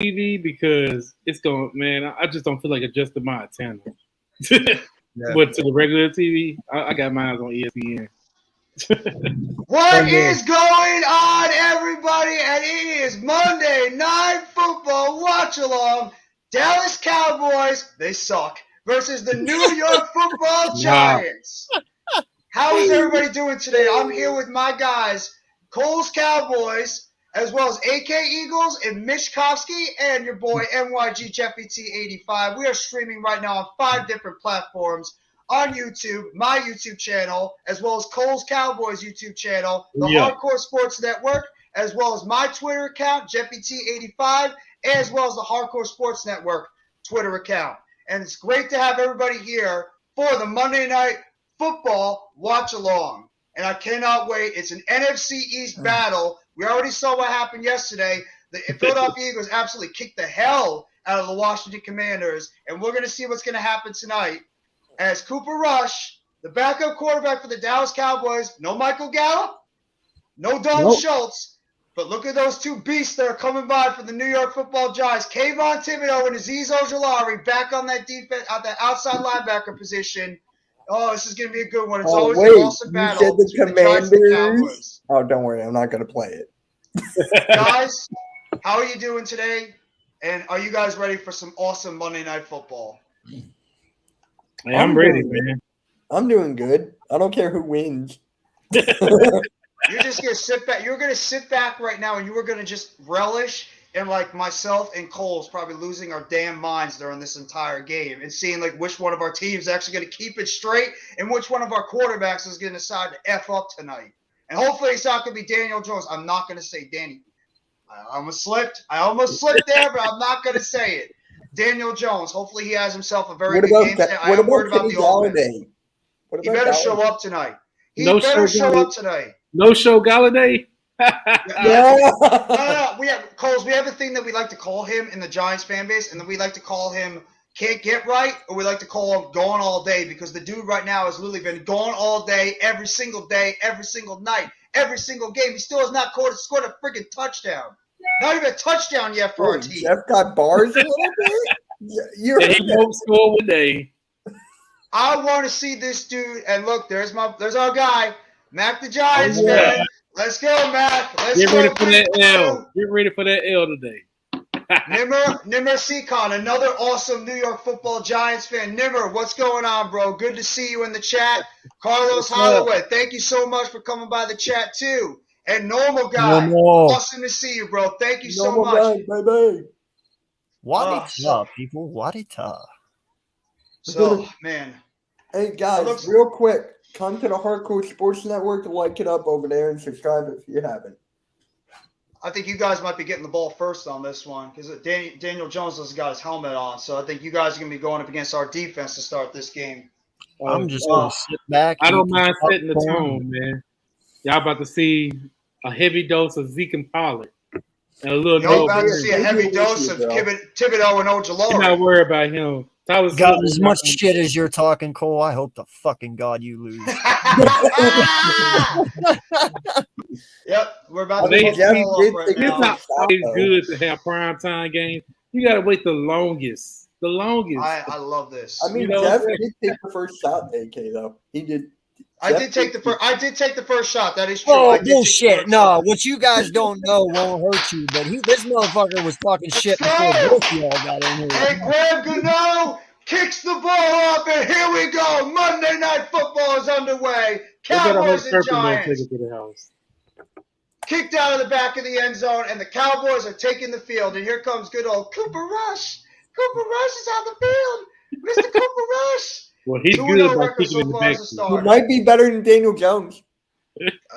TV because it's going, man. I just don't feel like adjusting my antenna. Yeah. But to the regular TV, I got mine on ESPN. What is going on, everybody? And it is Monday Night Football watch along. Dallas Cowboys, they suck, versus the New York Football Giants. How is everybody doing today? I'm here with my guys, Cole's Cowboys, as well as AK Eagles and Mishkovsky, and your boy NYGJeffyT85. We are streaming right now on 5 different platforms. On YouTube, my YouTube channel, as well as Cole's Cowboys YouTube channel, the Hardcore Sports Network, as well as my Twitter account, JeffyT85, as well as the Hardcore Sports Network Twitter account. And it's great to have everybody here for the Monday Night Football watch along. And I cannot wait. It's an NFC East battle. We already saw what happened yesterday. The Philadelphia Eagles absolutely kicked the hell out of the Washington Commanders. And we're going to see what's going to happen tonight. As Cooper Rush, the backup quarterback for the Dallas Cowboys, no Michael Gallup, no Dalton Schultz, but look at those two beasts that are coming by for the New York Football Giants. Kayvon Thibodeau and Azeez Ojulari back on that defense, at the outside linebacker position. Oh, this is going to be a good one. It's always an awesome battle between the Giants and the Cowboys. Oh, don't worry. I'm not going to play it. Guys, how are you doing today? And are you guys ready for some awesome Monday Night Football? Hey, I'm ready, man. I'm doing good. I don't care who wins. You're just going to sit back. You're going to sit back right now, and you are going to just relish in, like, myself and Cole's probably losing our damn minds during this entire game and seeing, like, which one of our teams is actually going to keep it straight and which one of our quarterbacks is going to decide to F up tonight. And hopefully it's not going to be Daniel Jones. I'm not going to say Danny. I almost slipped there, but I'm not going to say it. Daniel Jones. Hopefully he has himself a very good game today. I am worried about the offense. He better show up tonight. No show tonight. No show Galladay? No. We have a thing that we like to call him in the Giants fan base, and then we like to call him can't get right, or we like to call him gone all day, because the dude right now has literally been gone all day, every single night, every single game. He still has not scored a freaking touchdown. Not even a touchdown yet for our team. Jeff got bars a little bit? He won't score one day. I want to see this dude. And look, there's our guy, Mac the Giants fan. Let's go, Mac. Get ready for that L. Get ready for that L today. Nimmer Seacon, another awesome New York Football Giants fan. Nimmer, what's going on, bro? Good to see you in the chat. Carlos Holloway, thank you so much for coming by the chat, too. And Normal Guy, awesome to see you, bro. Thank you so much. Bye-bye. Wadita, people. Wadita. So, man. Hey, guys, real quick. Come to the Hardcore Sports Network to like it up over there and subscribe if you haven't. I think you guys might be getting the ball first on this one because Daniel Jones has got his helmet on. So I think you guys are going to be going up against our defense to start this game. I'm just going to sit back. I don't mind setting the tone, man. Y'all about to see a heavy dose of Zeke and Pollard. And a little You're about to see a heavy dose of Thibodeau and Ojulari. I'm not worried about him. Got as much shit as you're talking, Cole. I hope to fucking God you lose. Yep, we're about to get right It's not always good to have primetime games. You got to wait the longest. The longest. I love this. I mean, Jeff did take the first shot, AK, though. He did. I did take the first shot. That is true. Oh, bullshit. No, what you guys don't know won't hurt you, but this motherfucker was talking shit before both y'all got in here. Hey, Graham Gano kicks the ball up, and here we go. Monday Night Football is underway. Cowboys and Giants. Kicked out of the back of the end zone, and the Cowboys are taking the field. And here comes good old Cooper Rush. Cooper Rush is on the field. Mr. Cooper Rush. Well, he's good by kicking in the back. He might be better than Daniel Jones.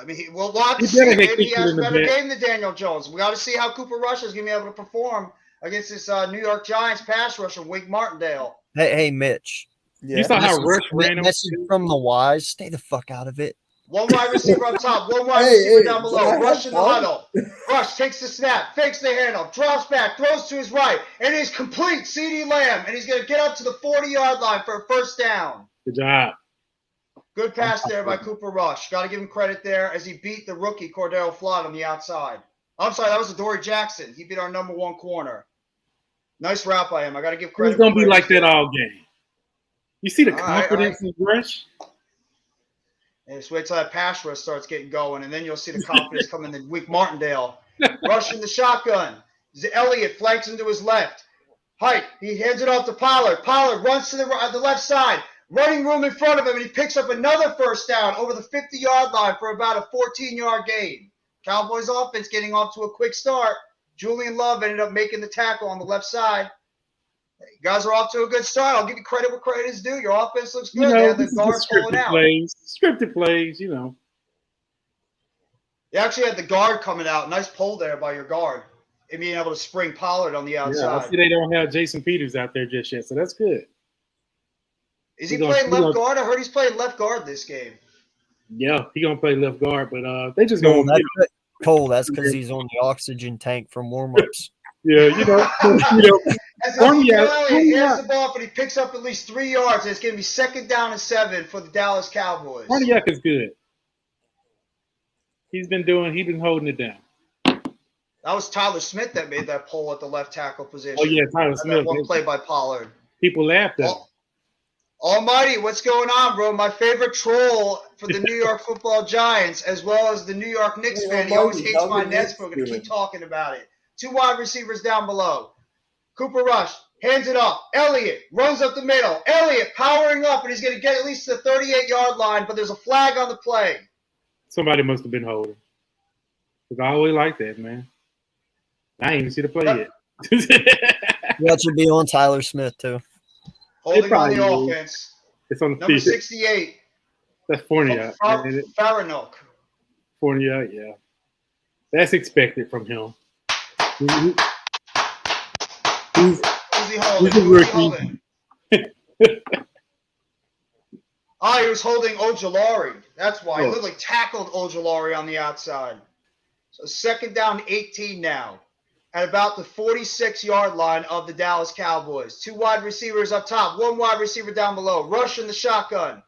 I mean, we'll watch to see. Maybe he has a better game than Daniel Jones. We got to see how Cooper Rush is going to be able to perform against this New York Giants pass rusher, Wink Martindale. Hey, Mitch. Yeah. You saw how Rush ran him? Message from the wise. Stay the fuck out of it. One wide receiver up top, one wide receiver down below. Rush in the huddle. Rush takes the snap, fakes the handoff, drops back, throws to his right, and he's complete. CeeDee Lamb, and he's going to get up to the 40-yard line for a first down. Good job. Good pass there by Cooper Rush. Got to give him credit there as he beat the rookie Cordero Flott on the outside. I'm sorry, that was Adoree Jackson. He beat our number one corner. Nice route by him. I got to give credit. It's gonna be like that all game. You see the confidence in Rush? And just wait till that pass rush starts getting going, and then you'll see the confidence come in the weak Martindale. Rushing the shotgun. Elliott flanks him to his left. Height, he hands it off to Pollard. Pollard runs to the left side. Running room in front of him, and he picks up another first down over the 50-yard line for about a 14-yard gain. Cowboys offense getting off to a quick start. Julian Love ended up making the tackle on the left side. You guys are off to a good start. I'll give you credit where credit is due. Your offense looks good. They have the guard pulling out. Scripted plays, you know. You actually had the guard coming out. Nice pull there by your guard. And being able to spring Pollard on the outside. Yeah, I see they don't have Jason Peters out there just yet, so that's good. Is he playing left guard? I heard he's playing left guard this game. Yeah, he's going to play left guard, but they just going to Cole, that's because he's on the oxygen tank from warm-ups. Yeah, you know. As he hands the ball, but he picks up at least 3 yards. And it's going to be 2nd down and 7 for the Dallas Cowboys. Pontiac is good. He's been holding it down. That was Tyler Smith that made that pull at the left tackle position. Oh, yeah, Tyler Smith. One play by Pollard. People laughed at him. Almighty, what's going on, bro? My favorite troll for the New York Football Giants, as well as the New York Knicks fan. He always hates my Nets, but we're going to keep talking about it. 2 wide receivers down below. Cooper Rush hands it off. Elliott runs up the middle. Elliott powering up, and he's going to get at least the 38-yard line, but there's a flag on the play. Somebody must have been holding. Because I always like that, man. I ain't even see the play yet. That should be on Tyler Smith, too. Holding on the offense. It's on the number field. 68. That's Fournier. Faranook. Fournier, yeah. That's expected from him. Who's he holding? He was holding Ojulari. That's why. He literally tackled Ojulari on the outside. So 2nd down, 18 now. At about the 46-yard line of the Dallas Cowboys. 2 wide receivers up top, 1 wide receiver down below. Rush in the shotgun.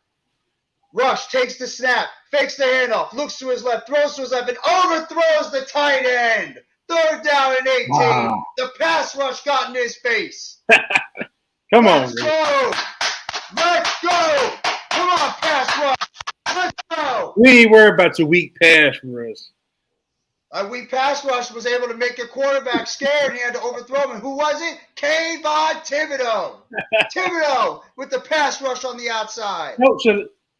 Rush takes the snap, fakes the handoff, looks to his left, throws to his left, and overthrows the tight end. 3rd down and 18. Wow. The pass rush got in his face. Come on. Let's go. Let's go. Come on, pass rush. Let's go. We ain't worried about your weak pass rush. A weak pass rush was able to make your quarterback scared, and he had to overthrow him. Who was it? Kayvon Thibodeau. Thibodeau with the pass rush on the outside. No,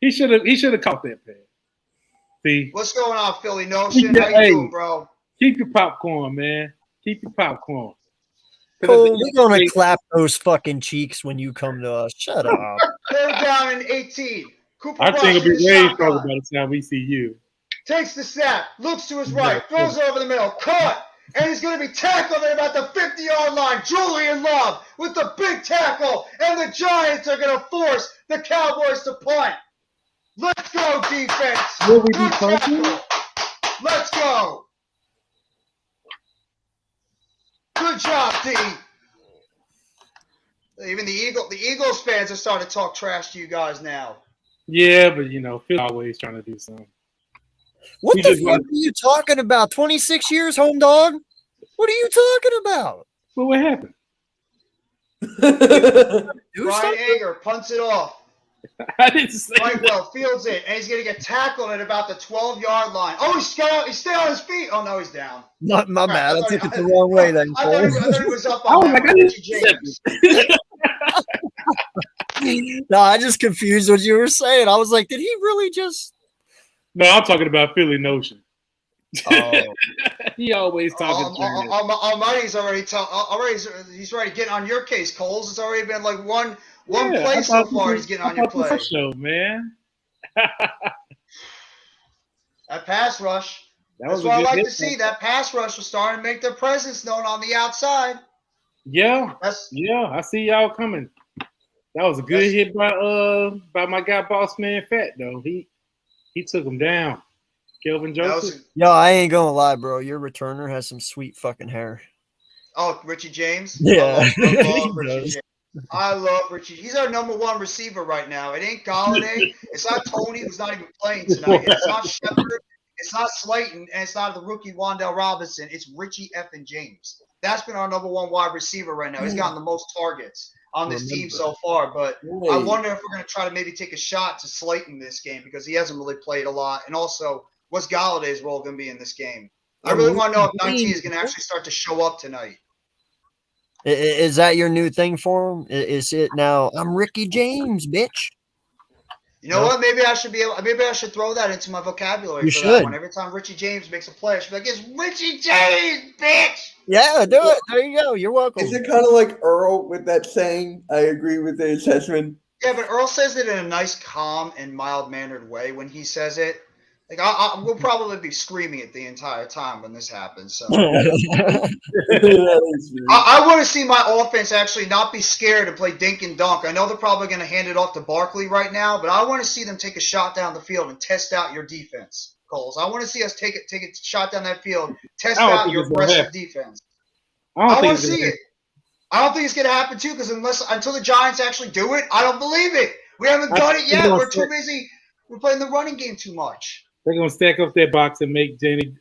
he should have caught that pass. See, what's going on, Philly Notion? How you doing, bro? Keep your popcorn, man. Keep your popcorn. Cole, we're gonna clap those fucking cheeks when you come to us. Shut up. 3rd down and 18. Cooper I think it'll be way talking about the time we see you. Takes the snap, looks to his right, throws it over the middle, caught, and he's going to be tackled at about the 50-yard line. Julian Love with the big tackle, and the Giants are going to force the Cowboys to punt. Let's go, defense. Will we be punting? Let's go. Good job, D. Even the Eagles fans are starting to talk trash to you guys now. Yeah, but Phil's always trying to do something. What the fuck are you talking about? 26 years, home dog? What are you talking about? Well, what happened? Brian Ager punts it off. I didn't say Brightwell fields it, and he's going to get tackled at about the 12-yard line. Oh, he's staying on his feet. Oh, no, he's down. Not my bad. I took it the wrong way then. I thought he was up on Richie James. No, I just confused what you were saying. I was like, did he really just... No, I'm talking about Philly Notion. Oh. He always talking. Almighty's he's already getting on your case, Coles. It's already been like one play so far. He's getting on your play. Show, man. That pass rush. That's what I like to see. That pass rush was starting to make their presence known on the outside. Yeah, I see y'all coming. That was a good hit by my guy, Boss Man Fat though. He took him down. Kelvin Joseph. Yo, I ain't gonna lie, bro. Your returner has some sweet fucking hair. Oh, Richie James? Yeah. I love Richie James. I love Richie. He's our #1 receiver right now. It ain't Galladay. It's not Tony, who's not even playing tonight. It's not Shepard. It's not Slayton. And it's not the rookie Wandale Robinson. It's Richie effing James. That's been our number one wide receiver right now. He's gotten the most targets on this team so far. But I wonder if we're going to try to maybe take a shot to Slayton this game because he hasn't really played a lot. And also, what's Galladay's role going to be in this game? I really want to know if 19 is going to actually start to show up tonight. Is that your new thing for him? Is it now? I'm Ricky James, bitch. You know what? Maybe I should throw that into my vocabulary for that one. Every time Richie James makes a play, I should be like, "It's Richie James, bitch!" Yeah, do it. There you go. You're welcome. Is it kind of like Earl with that saying? I agree with the assessment. Yeah, but Earl says it in a nice, calm, and mild-mannered way when he says it. Like we'll probably be screaming it the entire time when this happens. So I want to see my offense actually not be scared and play dink and dunk. I know they're probably going to hand it off to Barkley right now, but I want to see them take a shot down the field and test out your defense, Coles. I want to see us take a shot down that field, test out your aggressive defense. I want to see it. I don't think it's going to happen too because until the Giants actually do it, I don't believe it. We haven't done it yet. We're too busy. We're playing the running game too much. They're gonna stack up that box and make Danny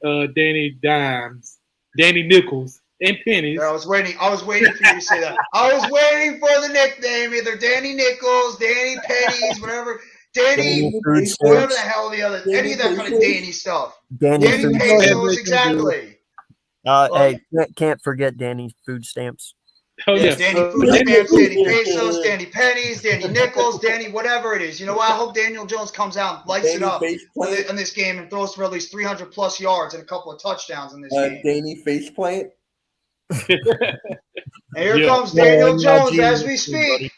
dimes, Danny nickels, and pennies. Yeah, I was waiting for you to say that. I was waiting for the nickname, either Danny Nickels, Danny Pennies, whatever, Danny, whatever the hell any of that kind of Danny stuff. Danny Pesos, exactly. Hey, can't forget Danny food stamps. Oh yeah, Danny food stamps, Danny Pesos, Danny Pennies, Danny Nickels, Danny whatever it is. You know what? I hope Daniel Jones comes out and lights it up in this game and throws for at least 300+ yards and a couple of touchdowns in this game. Danny faceplant. And here comes Daniel Jones as we speak.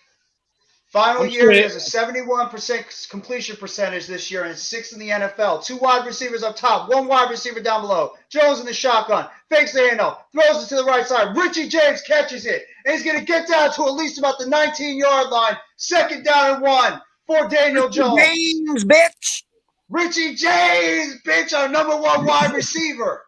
Final year, he has a 71% completion percentage this year, and it's 6th in the NFL. 2 wide receivers up top, 1 wide receiver down below. Jones in the shotgun, fakes the handoff, throws it to the right side. Richie James catches it, and he's going to get down to at least about the 19-yard line. 2nd down and 1 for Daniel Jones. James, bitch. Richie James, bitch, our number 1 wide receiver.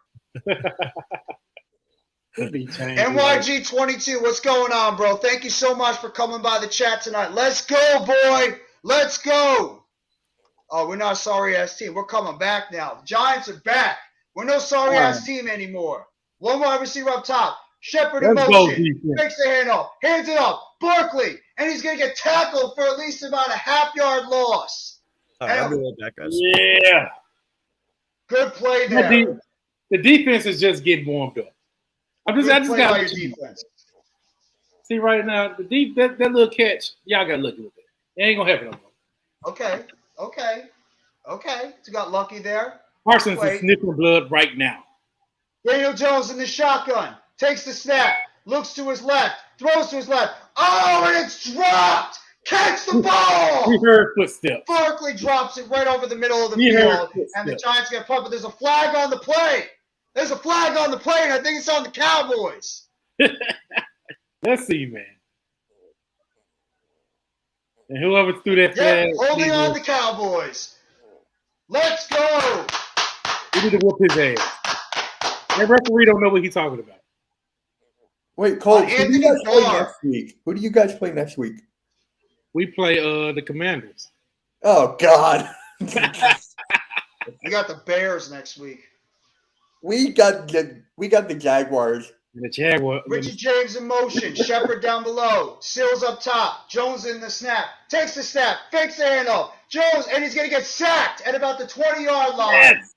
NYG22, what's going on, bro? Thank you so much for coming by the chat tonight. Let's go, boy. Let's go. Oh, we're not a sorry-ass team. We're coming back now. The Giants are back. We're no sorry-ass team anymore. 1 wide receiver up top. Shepard in motion. Makes the handoff. Hands it off. Barkley. And he's going to get tackled for at least about a half-yard loss. I'll be right back, guys. Yeah. Good play there. The defense is just getting warmed up. I just got your defense. See right now, that little catch, y'all got lucky with it. It ain't gonna happen no more. Okay. So got lucky there. Parsons is sniffing blood right now. Daniel Jones in the shotgun, takes the snap, looks to his left, throws to his left. Oh, and it's dropped. Catch the ball. We heard footsteps. Barkley drops it right over the middle of the field, and the Giants get pumped. But there's a flag on the play. There's a flag on the play, and I think it's on the Cowboys. Let's see, man. And whoever threw that flag. Holding on the Cowboys. Let's go. We need to whoop his ass. That referee don't know what he's talking about. Wait, Cole, who do you guys play next week? Who do you guys play next week? We play the Commanders. Oh, God. We got the Bears next week. We got the Jaguars. The Jaguars. Richie James in motion. Shepard down below. Sills up top. Jones in the snap. Takes the snap. Fakes the handoff. Jones, and he's going to get sacked at about the 20-yard line. Yes.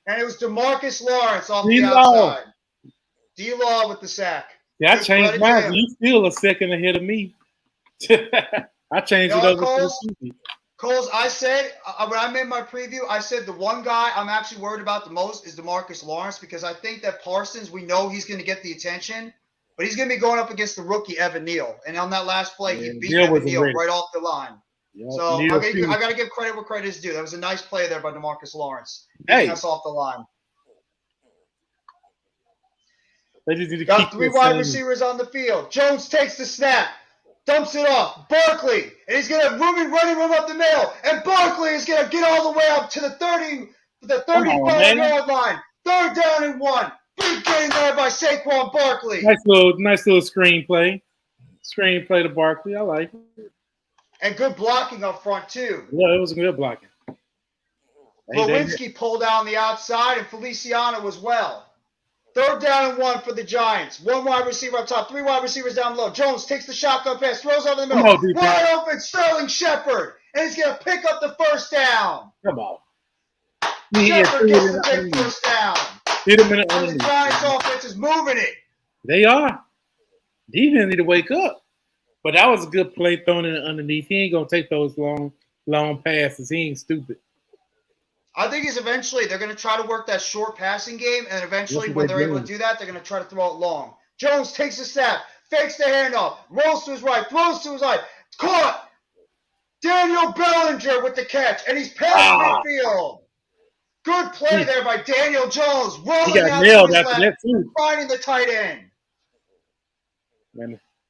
And it was DeMarcus Lawrence off the outside. D-Law with the sack. Yeah, I changed mine. You still a second ahead of me. I changed it over. Coles, I said, when I made my preview, I said the one guy I'm actually worried about the most is DeMarcus Lawrence because I think that Parsons, we know he's going to get the attention, but he's going to be going up against the rookie Evan Neal. And on that last play, he beat Evan Neal right off the line. Yep. So I got to give credit where credit is due. That was a nice play there by DeMarcus Lawrence. Beating us off the line. Got 3 wide receivers on the field. Jones takes the snap. Dumps it off. Barkley. And he's going to have running room up the middle. And Barkley is going to get all the way up to the 35-yard line. 3rd down and 1. Big game there by Saquon Barkley. Nice little screenplay. Screenplay to Barkley. I like it. And good blocking up front, too. Yeah, it was good blocking. Lewinsky pulled down the outside, and Feliciano as well. 3rd down and 1 for the Giants. 1 wide receiver up top, 3 wide receivers down low. Jones takes the shotgun pass, throws over the middle. Wide open, Sterling Shepard. And he's going to pick up the 1st down. Come on. Shepard gets the big 1st down. Hit him in the and the Giants offense is moving it. They are. Defense need to wake up. But that was a good play thrown in underneath. He ain't going to take those long passes. He ain't stupid. I think they're going to try to work that short passing game, and eventually when they're able to do that, they're going to try to throw it long. Jones takes a snap, fakes the handoff, rolls to his right, throws to his right, caught! Daniel Bellinger with the catch, and he's past midfield. Good play there by Daniel Jones, rolling out to his left, finding the tight end.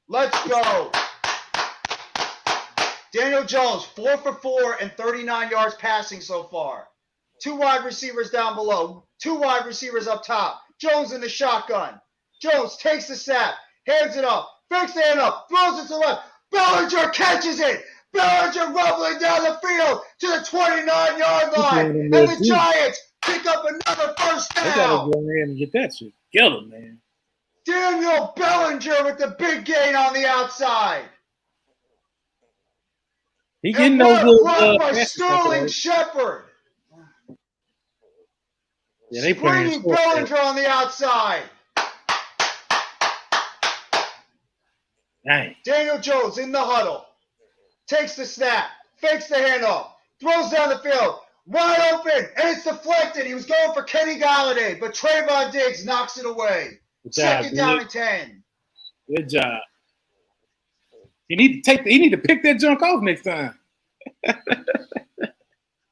Let's go. Daniel Jones, 4 for 4 and 39 yards passing so far. 2 wide receivers down below. 2 wide receivers up top. Jones in the shotgun. Jones takes the snap. Hands it up. Fakes the hand up. Throws it to the left. Bellinger catches it. Bellinger rumbling down the field to the 29-yard line. And the Giants pick up another 1st down. They got to go ahead and get that shit. Kill him, man. Daniel Bellinger with the big gain on the outside. He getting no good by Sterling Shepard. Yeah, they playing Bellinger on the outside. Dang. Daniel Jones in the huddle. Takes the snap. Fakes the handoff. Throws down the field. Wide open. And it's deflected. He was going for Kenny Galladay, but Trayvon Diggs knocks it away. Second down and 10. Good job. He need to pick that junk off next time.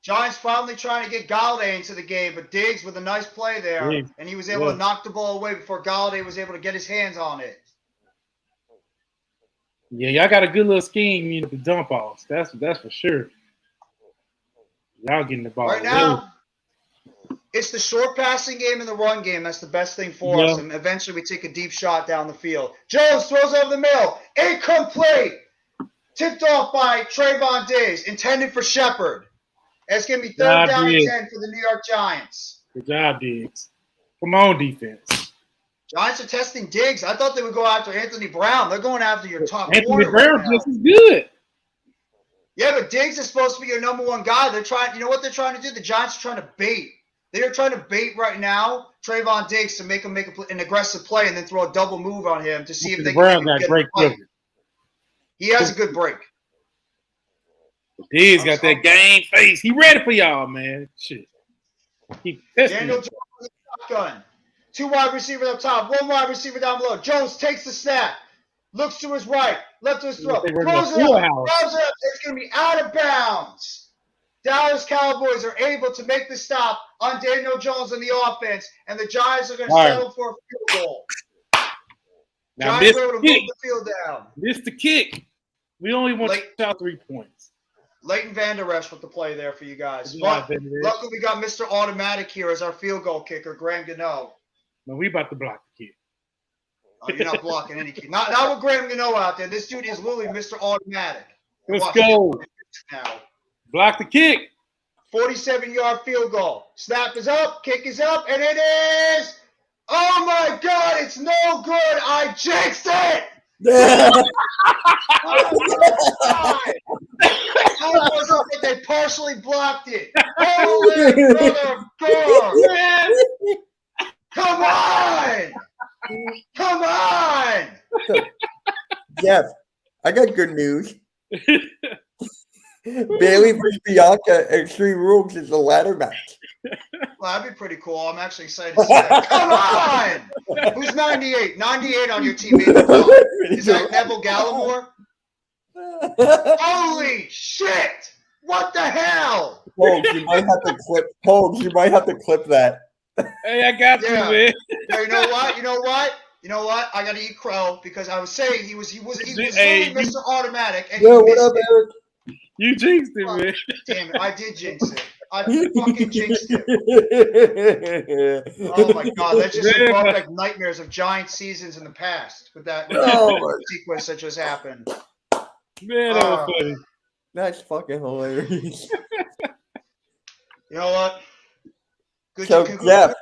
Giants finally trying to get Galladay into the game, but Diggs with a nice play there, and he was able to knock the ball away before Galladay was able to get his hands on it. Yeah, y'all got a good little scheme, the dump offs. That's for sure. Y'all getting the ball. Right now, it's the short passing game and the run game. That's the best thing for us, and eventually we take a deep shot down the field. Jones throws over the middle. Incomplete. Tipped off by Trayvon Diggs, intended for Shepard. It's going to be 3rd down and 10 for the New York Giants. Good job, Diggs. Come on, defense. Giants are testing Diggs. I thought they would go after Anthony Brown. They're going after your top Anthony corner. Brown just as good. Yeah, but Diggs is supposed to be your number 1 guy. They're trying. You know what they're trying to do? The Giants are trying to bait. They are trying to bait right now Trayvon Diggs to make him make an aggressive play and then throw a double move on him to see if they can get a break. He has a good break. Diggs got that game face. He ready for y'all, man. Shit. Daniel Jones with the shotgun. 2 wide receivers up top, 1 wide receiver down below. Jones takes the snap. Looks to his right. Left to his throw. Throws it up. Throws it up. It's going to be out of bounds. Dallas Cowboys are able to make the stop on Daniel Jones in the offense, and the Giants are going to settle for a field goal. Now, Giants are able to move the field down. Missed the kick. We only want to shot 3 points. Leighton Vander Esch with the play there for you guys. Luckily, we got Mr. Automatic here as our field goal kicker, Graham Gano. No, we about to block the kick. Oh, you're not blocking any kick. Not with Graham Gano out there. This dude is literally Mr. Automatic. Let's go. Now. Block the kick. 47-yard field goal. Snap is up. Kick is up. And it is. Oh, my God. It's no good. I jinxed it. Oh, my God. They partially blocked it. Holy brother of God. Come on. Come on. Jeff, I got good news. Bailey versus Bianca Extreme Rules is a ladder match. Well, that'd be pretty cool. I'm actually excited to see that. Come on! Who's 98? 98 on your team. Is that Neville Gallimore? Holy shit! What the hell? Holmes, you might have to clip. Holmes, you might have to clip that. Hey, I got you, man. Yeah, you know what? You know what? I got to eat crow because I was saying he was really Mr. Automatic. And what up, Eric? You jinxed it, man. Damn it! I did jinx it. I fucking jinxed it. Oh my God, that's just brought back nightmares of Giant seasons in the past with that sequence that just happened. Man, that was funny. That's fucking hilarious. You know what? Good so, Jeff,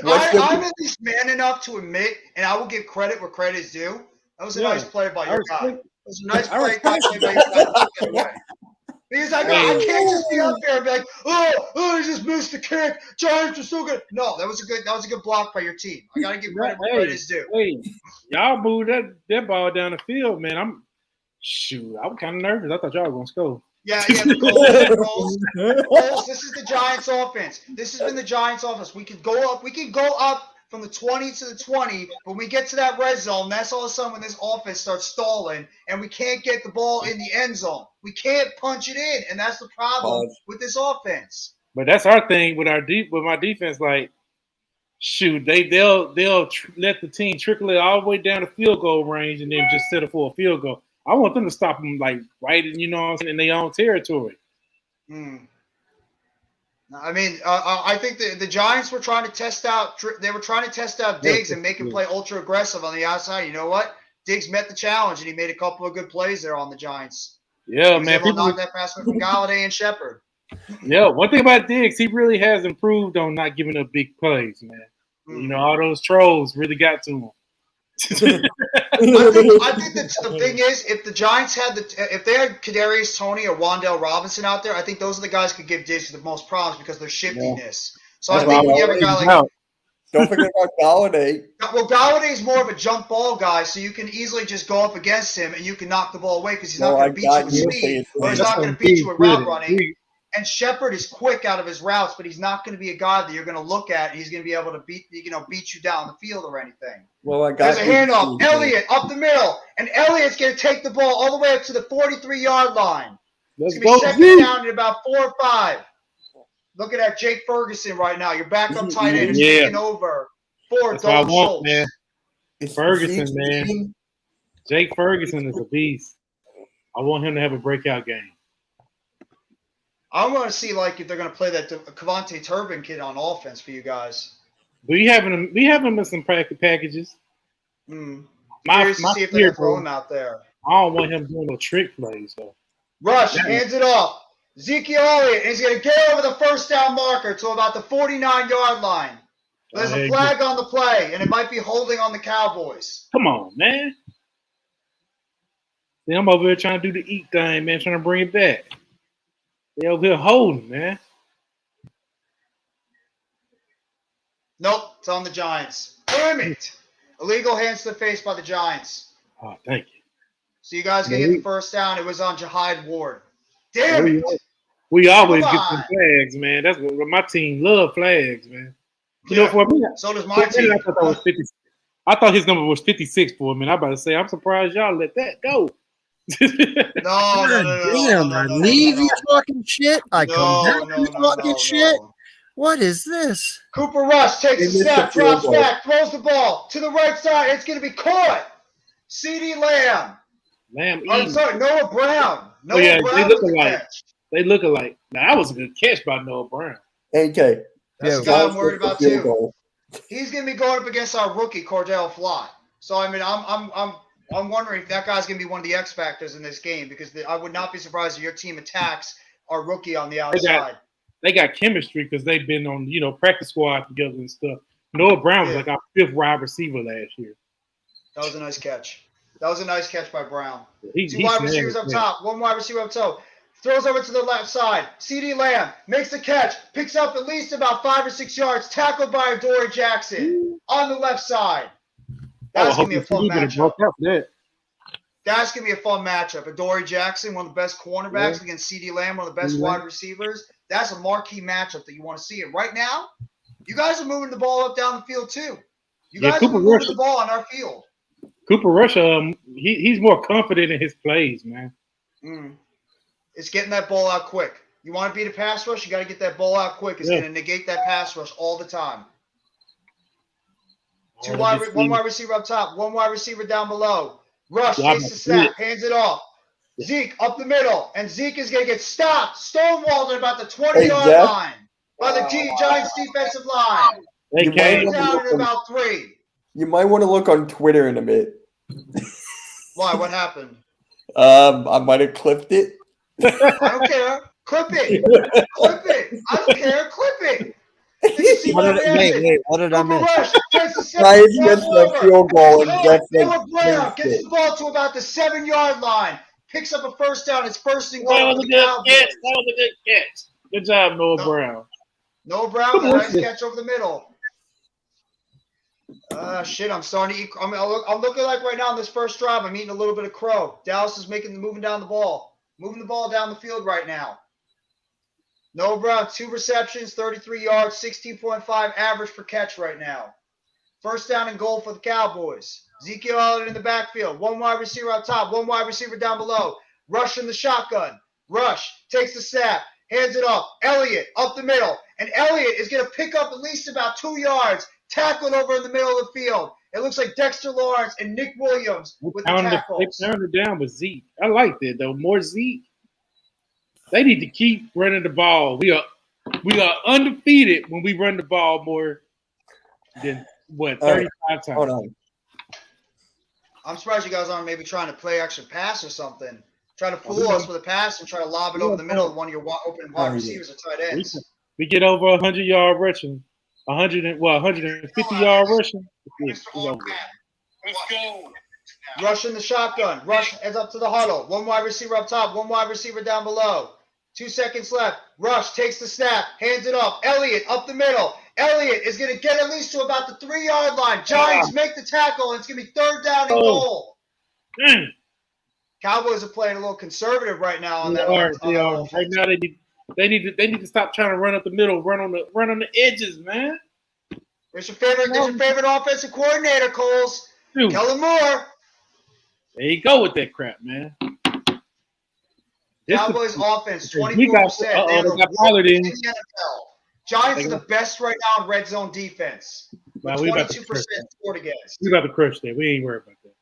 I'm at least man enough to admit, and I will give credit where credit is due. That was a nice play by your guy. It was a nice play by your guy. Because I can't just be up there and be like, oh, he just missed the kick. Giants are so good. No, that was a good block by your team. I gotta give credit where credit is due. Hey, y'all moved that ball down the field, man. I was kind of nervous. I thought y'all were gonna score. Yeah, the Coles, this is the Giants offense. This has been the Giants offense. We could go up from the 20 to the 20, but when we get to that red zone, that's all of a sudden when this offense starts stalling, and we can't get the ball in the end zone. We can't punch it in, and that's the problem with this offense. But that's our thing with my defense. Like, shoot, they'll let the team trickle it all the way down the field goal range, and then just settle for a field goal. I want them to stop them like right in their own territory. I mean, I think the Giants were trying to test out. They were trying to test out Diggs and make him play ultra aggressive on the outside. You know what? Diggs met the challenge, and he made a couple of good plays there on the Giants. Yeah, man. People knocked that pass from Galladay and Shepard. Yeah, one thing about Diggs, he really has improved on not giving up big plays, man. You know, all those trolls really got to him. I think the thing is, if the Giants if they had Kadarius Toney or Wan'Dale Robinson out there, I think those are the guys who could give Diggs the most problems because of their shiftiness. So I think when you have a guy like don't forget about Galladay. Well, Galladay is more of a jump ball guy, so you can easily just go up against him and you can knock the ball away because he's not going to beat you with speed or he's not going to beat you with route running. And Shepard is quick out of his routes, but he's not going to be a guy that you're going to look at and he's going to be able to beat you down the field or anything. Well, there's a handoff. Elliott up the middle, and Elliott's going to take the ball all the way up to the 43-yard line. It's going to be second down at about 4 or 5. Looking at Jake Ferguson right now. Your backup tight end is taking over for Dalton Schultz. Man. Ferguson, man. Jake Ferguson is a beast. I want him to have a breakout game. I want to see if they're going to play that Kevontae Turbin kid on offense for you guys. We have him in some packages. Curious to see if they're going to throw him out there. I don't want him doing no trick plays though. Rush hands it off. Ezekiel Elliott is going to get over the first down marker to about the 49-yard line. There's a flag on the play, and it might be holding on the Cowboys. Come on, man. See, I'm over here trying to do the eat thing, man, trying to bring it back. They over here holding, man. Nope, it's on the Giants. Damn it. Illegal hands to the face by the Giants. Oh, thank you. So you guys can get the first down. It was on Jahid Ward. Damn it. We always get some flags, man. That's what my team love flags, man. You know, for me, so does my team. I thought his number was 56 for a minute. I'm about to say, I'm surprised y'all let that go. No. Leave your fucking shit. I come back your fucking shit. What is this? Cooper Rush takes a step, drops back, throws the ball to the right side. It's going to be caught. CeeDee Lamb. I'm sorry, Noah Brown. Noah Brown they look alike. They look alike. Now, that was a good catch by Noah Brown. AK. That's the guy I'm worried about too. He's going to be going up against our rookie Cordell Flott. So I mean, I'm wondering if that guy's going to be one of the X factors in this game because I would not be surprised if your team attacks our rookie on the outside. They got chemistry because they've been on practice squad together and stuff. Noah Brown was like our 5th wide receiver last year. That was a nice catch. That was a nice catch by Brown. Two wide receivers up top. One wide receiver up top. Throws over to the left side. CeeDee Lamb makes the catch. Picks up at least about 5 or 6 yards. Tackled by Adoree Jackson on the left side. That's going to be a fun matchup. That's going to be a fun matchup. Adoree Jackson, one of the best cornerbacks against CeeDee Lamb, one of the best wide receivers. That's a marquee matchup that you want to see. And right now, you guys are moving the ball up down the field too. You guys are moving the ball on our field. Cooper Rush, he's more confident in his plays, man. It's getting that ball out quick. You want to beat a pass rush, you got to get that ball out quick. It's going to negate that pass rush all the time. One wide receiver up top, one wide receiver down below. Rush takes the snap, hands it off. Zeke up the middle, and Zeke is going to get stopped, stonewalled at about the 20-yard line by the Giants defensive line. Down at about 3. You might want to look on Twitter in a bit. Why? What happened? I might have clipped it. I don't care. Clip it. Clip it. I don't care. Clip it. Wait, what did I miss? Rush takes the Giants missed the field goal and Jeff Brown gets the ball to about the 7-yard line. Picks up a first down. It's first and goal That for was a the good Cowboys. catch. That was a good catch. Good job, Noah Brown. Noah Brown, a nice catch over the middle. Shit, I'm starting to eat. I'm looking like right now on this first drive, I'm eating a little bit of crow. Dallas is moving down the ball. Moving the ball down the field right now. Noah Brown, 2 receptions, 33 yards, 16.5 average per catch right now. First down and goal for the Cowboys. Ezekiel Elliott in the backfield. 1 wide receiver on top, 1 wide receiver down below. Rush in the shotgun. Rush takes the snap, hands it off. Elliott up the middle. And Elliott is going to pick up at least about 2 yards. Tackled over in the middle of the field. It looks like Dexter Lawrence and Nick Williams with the tackles. They turned it down with Zeke. I like that, though. More Zeke. They need to keep running the ball. We are undefeated when we run the ball more than, 35 times. Hold on. I'm surprised you guys aren't maybe trying to play extra pass or something. Try to fool us with a pass and try to lob it over the middle of one of your open wide receivers or tight ends. We get over 100-yard rushing. 150-yard rushing. Let's go. Rush in the shotgun. Rush heads up to the huddle. 1 wide receiver up top, 1 wide receiver down below. 2 seconds left. Rush takes the snap, hands it off. Elliott up the middle. Elliott is going to get at least to about the 3-yard line. Giants make the tackle, and it's going to be 3rd down and goal. Dang. Cowboys are playing a little conservative right now on that. They are. Right now, they need to stop trying to run up the middle, run on the edges, man. There's your favorite offensive coordinator, Coles. Dude. Kellen Moore. There you go with that crap, man. Cowboys offense, 24%. They have the worst in the NFL. Giants are the best right now in red zone defense. 22% scored against. We about to crush that. We ain't worried about that.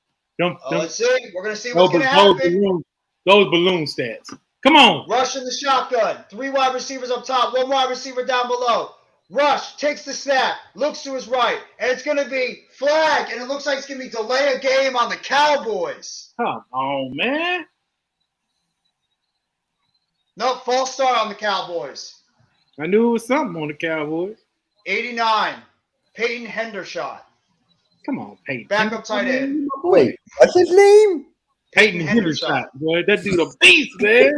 Let's see. We're going to see what's going to happen. Those balloon stats. Come on. Rush in the shotgun. 3 wide receivers up top, 1 wide receiver down below. Rush takes the snap, looks to his right, and it's going to be flag, and it looks like it's going to be delay a game on the Cowboys. Come on, man. No, false start on the Cowboys. I knew it was something on the Cowboys. 89, Peyton Hendershot. Come on, Peyton. Backup tight end. Wait, what's his name? Peyton Hendershot, boy. That dude a beast, man.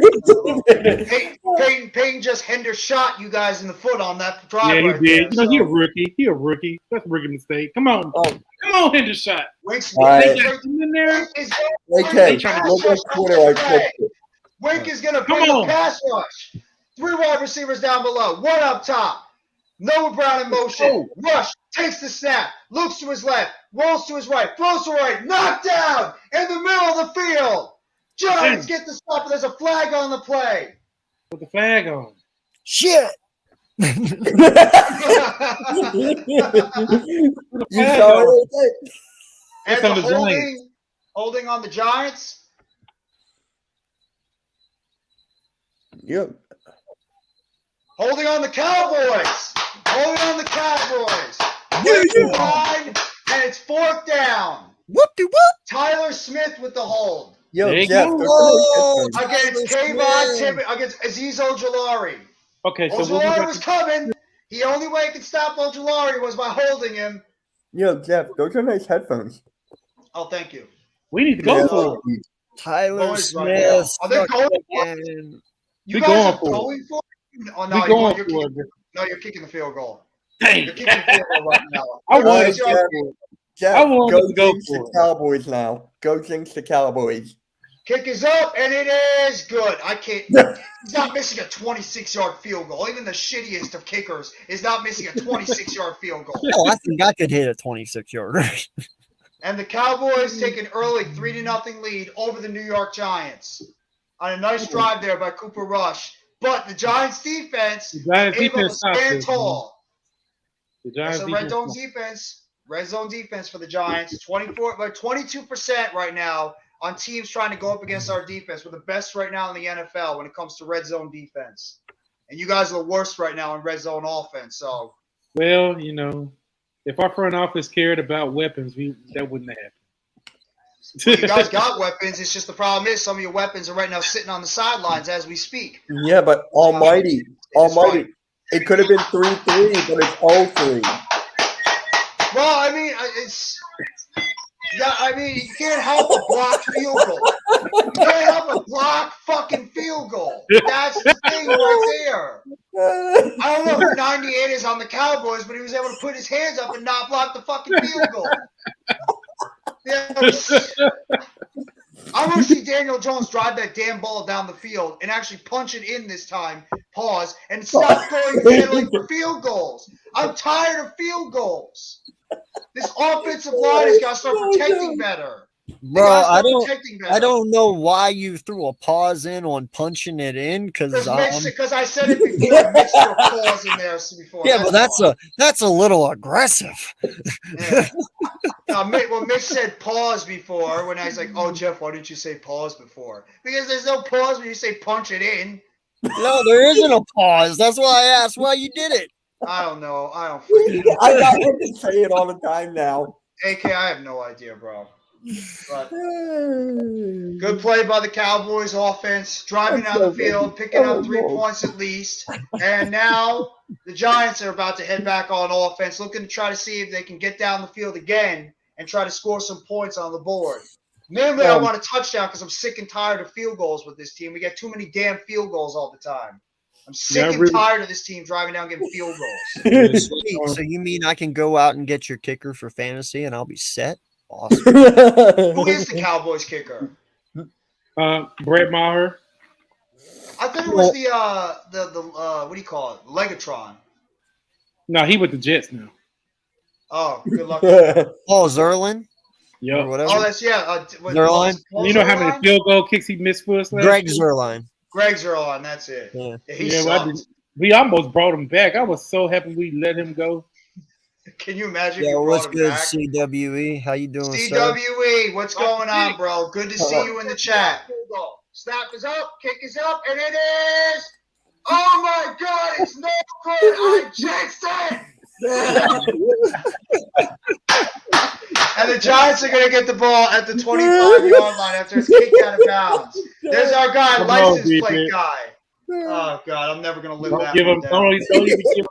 Peyton just Hendershot you guys in the foot on that drive. Yeah, he right did. There, he a rookie. He a rookie. That's a rookie mistake. Come on. Come on, Hendershot. Wink's in there. Okay, look at Twitter. I clicked it. Wink is going to pick a pass rush. 3 wide receivers down below. 1 up top. Noah Brown in motion. Rush takes the snap. Looks to his left. Rolls to his right. Throws to right. Knocked down in the middle of the field. Giants get the stop, and there's a flag on the play. Put the flag on. Shit. You saw it? And the holding on the Giants. Yep. Holding on the Cowboys. Holding on the Cowboys. Line, and it's 4th down. Whoop-de-whoop. Tyler Smith with the hold. Yo, There you Jeff. go. Against Kayvon Tibbetts, against Azeez Ojulari. Okay, so Ojulari was coming. The only way he could stop Ojulari was by holding him. Yo, Jeff, those are nice headphones. Oh, thank you. we need to go for it. Tyler Boys right Smith. now. Are they going again. You We guys going are for it. going for it? Oh, We going for it. you're kicking the field goal. Dang. You're kicking the field goal right now. I Alright, wanted to Jeff, I wanted go to go jinx for the it. Cowboys now. Go jinx the Cowboys. Kick is up, and it is good. I can't. He's not missing a 26-yard field goal. Even the shittiest of kickers is not missing a 26-yard field goal. Oh, I think I could hit a 26-yarder. And the Cowboys take an early 3-0 lead over the New York Giants on a nice drive there by Cooper Rush. But the Giants defense is able to stand tall. The Giants That's a red zone defense. Red zone defense for the Giants. 22% right now on teams trying to go up against our defense. We're the best right now in the NFL when it comes to red zone defense. And you guys are the worst right now in red zone offense. So, well, you know, if our front office cared about weapons, that wouldn't have happened. you guys got weapons. It's just the problem is some of your weapons are right now sitting on the sidelines as we speak. Yeah, but Almighty, It could have been 3-3, but it's all 3. Well, I mean, you can't help a blocked field goal. You can't help a blocked fucking field goal. That's the thing right there. I don't know who 98 is on the Cowboys, but he was able to put his hands up and not block the fucking field goal. Yeah, I want to see Daniel Jones drive that damn ball down the field and actually punch it in this time, pause, and stop going settling for field goals. I'm tired of field goals. This offensive line has got to start protecting better. Bro, I don't know why you threw a pause in on punching it in because I said it before. Mitch threw a pause in there before. Yeah, but that's a little aggressive. Yeah. Mitch said pause before when I was like, "Oh, Jeff, why didn't you say pause before?" Because there's no pause when you say punch it in. No, there isn't a pause. That's why I asked why you did it. I don't know. I don't freaking know. I got to say it all the time now. AK, I have no idea, bro. But good play by the Cowboys offense, driving down the field, picking up 3 points at least. And now the Giants are about to head back on offense, looking to try to see if they can get down the field again and try to score some points on the board. Normally, I want a touchdown because I'm sick and tired of field goals with this team. We get too many damn field goals all the time. I'm sick and tired of this team driving down getting field goals. So you mean I can go out and get your kicker for fantasy and I'll be set? Awesome. Who is the Cowboys kicker? Brett Maher. I thought it was the what do you call it? Legatron. No, he with the Jets now. Oh, good luck. Paul Zerlin. Yeah. Oh, that's Zerline. You know how many field goal kicks he missed for us? Greg Zerline. Greg Zerline. That's it. Yeah. We almost brought him back. I was so happy we let him go. Can you imagine? Yeah, what's good, CWE? How you doing, CWE, what's going on, bro? Good to see you in the chat. Snap is up, kick is up, and it is. Oh my God, it's no good. I jinxed it. And the Giants are going to get the ball at the 25-yard line after it's kicked out of bounds. There's our guy, license plate guy. Oh God, I'm never going to live that one down.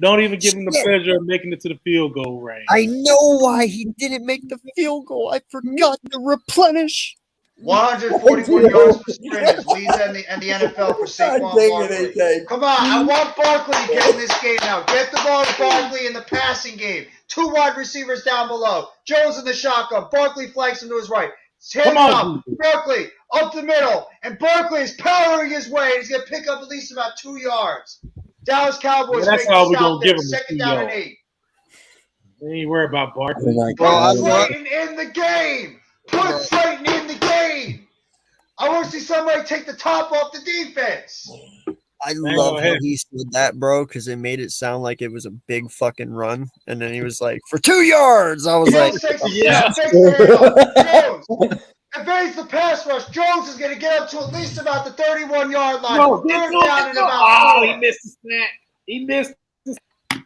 Don't even give him the pleasure of making it to the field goal range. I know why he didn't make the field goal. I forgot to replenish. 141 yards per scrimmage leads in the NFL for Saquon Barkley. Come on, I want Barkley to get in this game now. Get the ball to Barkley in the passing game. 2 wide receivers down below. Jones in the shotgun. Barkley flanks him to his right. Hands up. Barkley up the middle. And Barkley is powering his way. He's going to pick up at least about 2 yards. Dallas Cowboys that's all we're going to give him. Second down and 8. We ain't worry about Barkley. Put Slayton in the game. Put Slayton in the game. I want to see somebody take the top off the defense. I love how he said that, bro, because it made it sound like it was a big fucking run. And then he was like, for 2 yards. I was like, yeah. Jones evades the pass rush. Jones is going to get up to at least about the 31-yard line. No, he missed the snap. He missed the snap.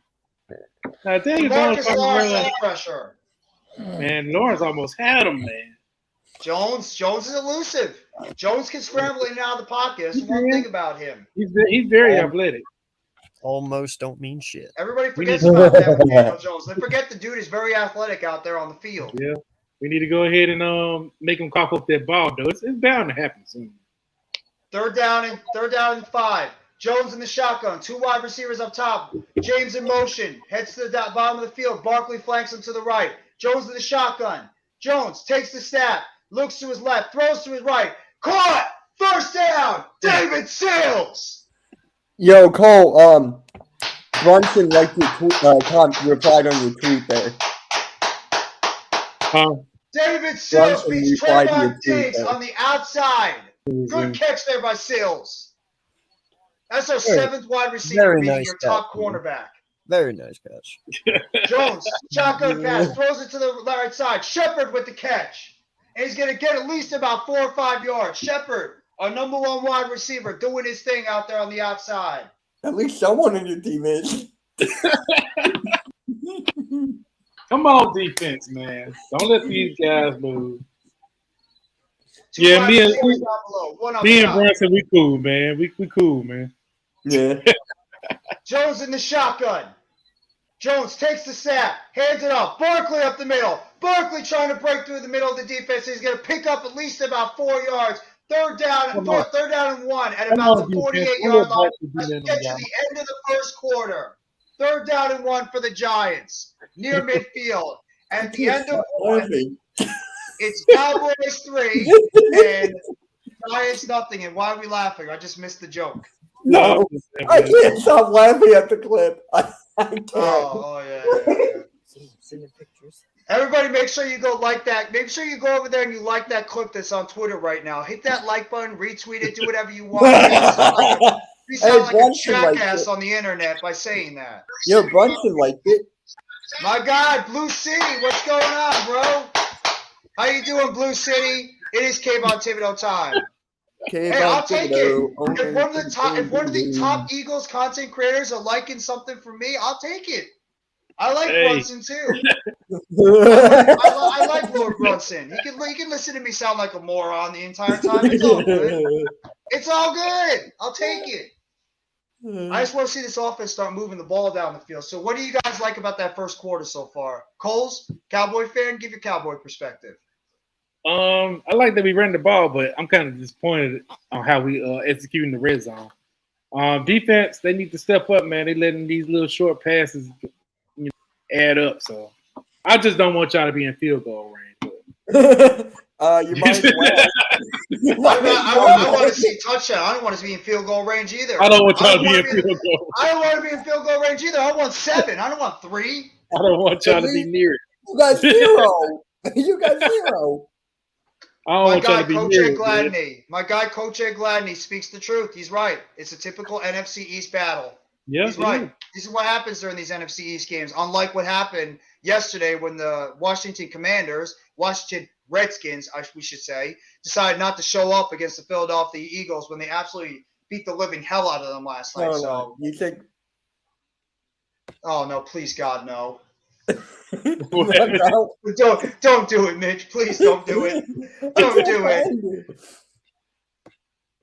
I tell you, Marcus Lawrence pressure. Man, Lawrence almost had him, man. Jones is elusive. Jones can scramble in and out of the pocket. That's one thing about him. He's very athletic. Almost don't mean shit. Everybody forgets about that with Daniel Jones. They forget the dude is very athletic out there on the field. Yeah. We need to go ahead and make him cough up that ball, though. It's bound to happen soon. Third down and 5. Jones in the shotgun. 2 wide receivers up top. James in motion. Heads to the bottom of the field. Barkley flanks him to the right. Jones in the shotgun. Jones takes the snap. Looks to his left. Throws to his right. Caught! First down! David Sills! Yo, Cole, Brunson liked your replied on your tweet there. David Sills beats Trayvon Diggs on the outside. Good catch there by Sills. That's our 7th wide receiver beating your top cornerback. Very nice catch. Jones, shotgun pass, throws it to the right side. Shepard with the catch. And he's going to get at least about 4 or 5 yards. Shepard, our number 1 wide receiver, doing his thing out there on the outside. At least someone in your team is. Come on, defense, man. Don't let these guys move. Yeah, me and Brunson, we cool, man. We cool, man. Yeah. Jones in the shotgun. Jones takes the snap, hands it off. Barkley up the middle. Barkley trying to break through the middle of the defense. He's going to pick up at least about 4 yards. Third down and 1 at about the 48-yard line. Let's get to the end of the first quarter. Third down and 1 for the Giants near midfield. At the end of one, it's Cowboys 3 and Giants nothing. And why are we laughing? I just missed the joke. No, I can't stop laughing at the clip. I can't. Oh yeah. Everybody, make sure you go like that. Make sure you go over there and you like that clip that's on Twitter right now. Hit that like button, retweet it, do whatever you want. You sound like a jackass on the internet by saying that. Yo, Brunson liked it. My God, Blue City, what's going on, bro? How you doing, Blue City? It is Kayvon Thibodeau time. Hey, I'll take it. If one of the top Eagles content creators are liking something for me, I'll take it. I like Brunson too. I like Lord Brunson. He can listen to me sound like a moron the entire time. It's all good. It's all good. I'll take it. I just want to see this offense start moving the ball down the field. So what do you guys like about that first quarter so far? Coles, Cowboy fan, give your Cowboy perspective. I like that we ran the ball, but I'm kind of disappointed on how we executing the red zone. Defense, they need to step up, man. They letting these little short passes add up. So I just don't want y'all to be in field goal range. You might as well. I want to see touchdown. I don't want to be in field goal range either. I don't want y'all to be in field goal. I don't want to be in field goal range either. I want 7. I don't want 3. I don't want y'all to be near it. You got 0. You got 0. My guy, Coach Ed Gladney. My guy, Coach Ed Gladney speaks the truth. He's right. It's a typical NFC East battle. Yeah, he's right. This is what happens during these NFC East games. Unlike what happened yesterday when the Washington Redskins, we should say, decided not to show up against the Philadelphia Eagles when they absolutely beat the living hell out of them last night. So you think? Oh no! Please God, no! No. Don't do it, Mitch. Please don't do it. Don't do it.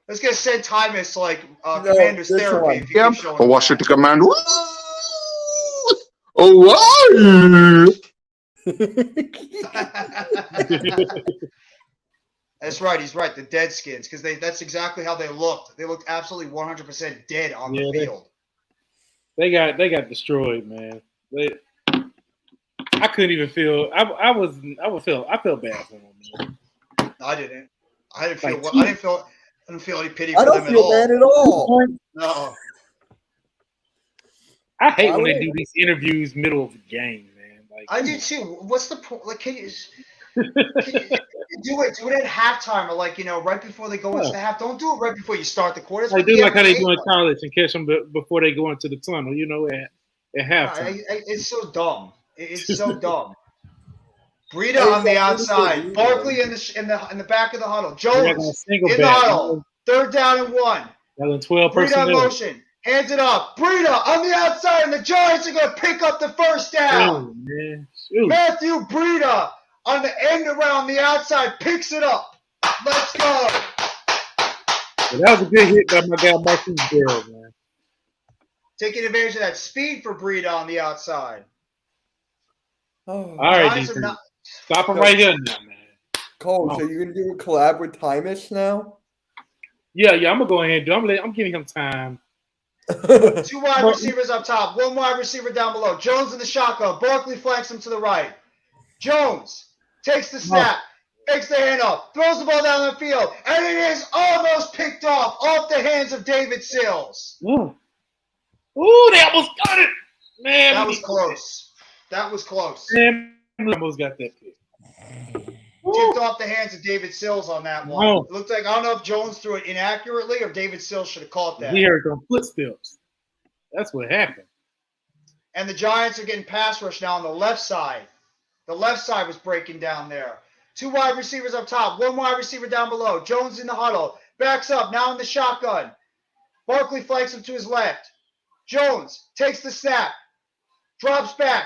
Let's get send Tymus like Commander's Therapy. If you keep showing Washington Command. Oh, That's right. He's right. The Deadskins, because that's exactly how they looked. They looked absolutely 100% dead on the field. They got destroyed, man. I couldn't even feel. I felt bad for them. Man. I didn't feel any pity for them at all. I don't feel bad at all. No. I hate when they do these interviews middle of the game, man. Like, I do too. What's the point? Like, can you do it at halftime or right before they go into the half? Don't do it right before you start the quarter. They do like how they do in college and catch them before they go into the tunnel. At halftime. It's so dumb. It's so dumb. Breida on the outside. Barkley in the back of the huddle. Jones in the huddle. Third down and 1. 12 personnel. Breida motion. Hands it off. Breida on the outside, and the Giants are going to pick up the first down. Matthew Breida on the end around the outside picks it up. Let's go. That was a good hit by my guy Marcus Bell, man. Taking advantage of that speed for Breida on the outside. All right, stop him right here now, man. Cole, so you're gonna do a collab with Tymus now? Yeah, I'm gonna go ahead and do. I'm giving him time. 2 wide receivers up top, 1 wide receiver down below. Jones in the shotgun. Barkley flanks him to the right. Jones takes the snap, takes the handoff, throws the ball down the field, and it is almost picked off the hands of David Sills. Ooh, they almost got it, man. That was close. That was close. Man, almost got that pick. Tipped off the hands of David Sills on that one. Oh. It looked like, I don't know if Jones threw it inaccurately or David Sills should have caught that. We heard some footsteps. That's what happened. And the Giants are getting pass rush now on the left side. The left side was breaking down there. 2 wide receivers up top, 1 wide receiver down below. Jones in the huddle. Backs up, now in the shotgun. Barkley flanks him to his left. Jones takes the snap. Drops back.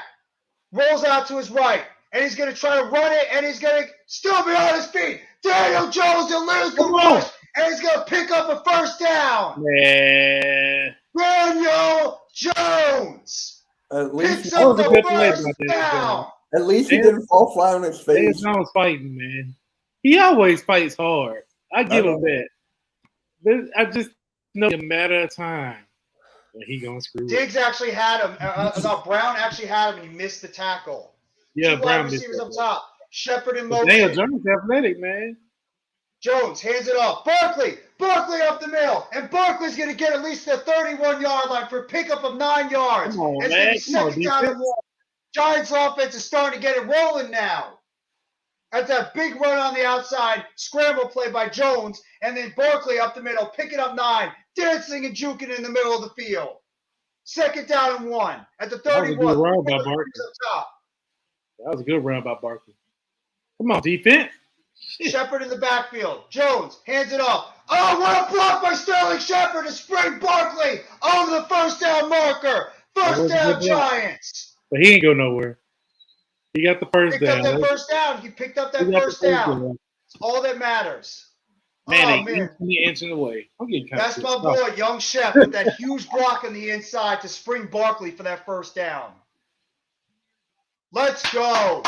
Rolls out to his right. And he's going to try to run it, and he's going to still be on his feet. Daniel Jones will lose the rush, and he's going to pick up a first down. Man. Daniel Jones At least picks That up was a the good play first by Dave down. At least he didn't fall flat on his Dave face. Jones fighting, man. He always fights hard. I give him that. But I just know it's a matter of time that he gonna screw Diggs up. actually had him. No, Brown actually had him, and he missed the tackle. Yeah, Two Brown wide missed receivers that up play. top. Shepard in But Daniel motion. Jones athletic, man. Jones hands it off. Barkley up the middle. And Barkley's going to get at least the 31-yard line for a pickup of 9 yards. Come on, It's man. going to be Come on, second down and defense. 1. Giants offense is starting to get it rolling now. That's a big run on the outside. Scramble play by Jones. And then Barkley up the middle, picking up 9. Dancing and juking in the middle of the field. Second down and 1 at the 31. That was a good run by Barkley. Up top. That was a good run by Barkley. Come on, defense. Shit. Shepard in the backfield. Jones hands it off. Oh, what a block by Sterling Shepard to spring Barkley over the first down marker. First down, Giants. But he ain't go nowhere. He got the first Picked down. up that first down. He picked up that first down. It's all that matters. Man, they inching away. I'm getting kind That's of my boy, Young Shep, with that huge block on the inside to spring Barkley for that first down. Let's go.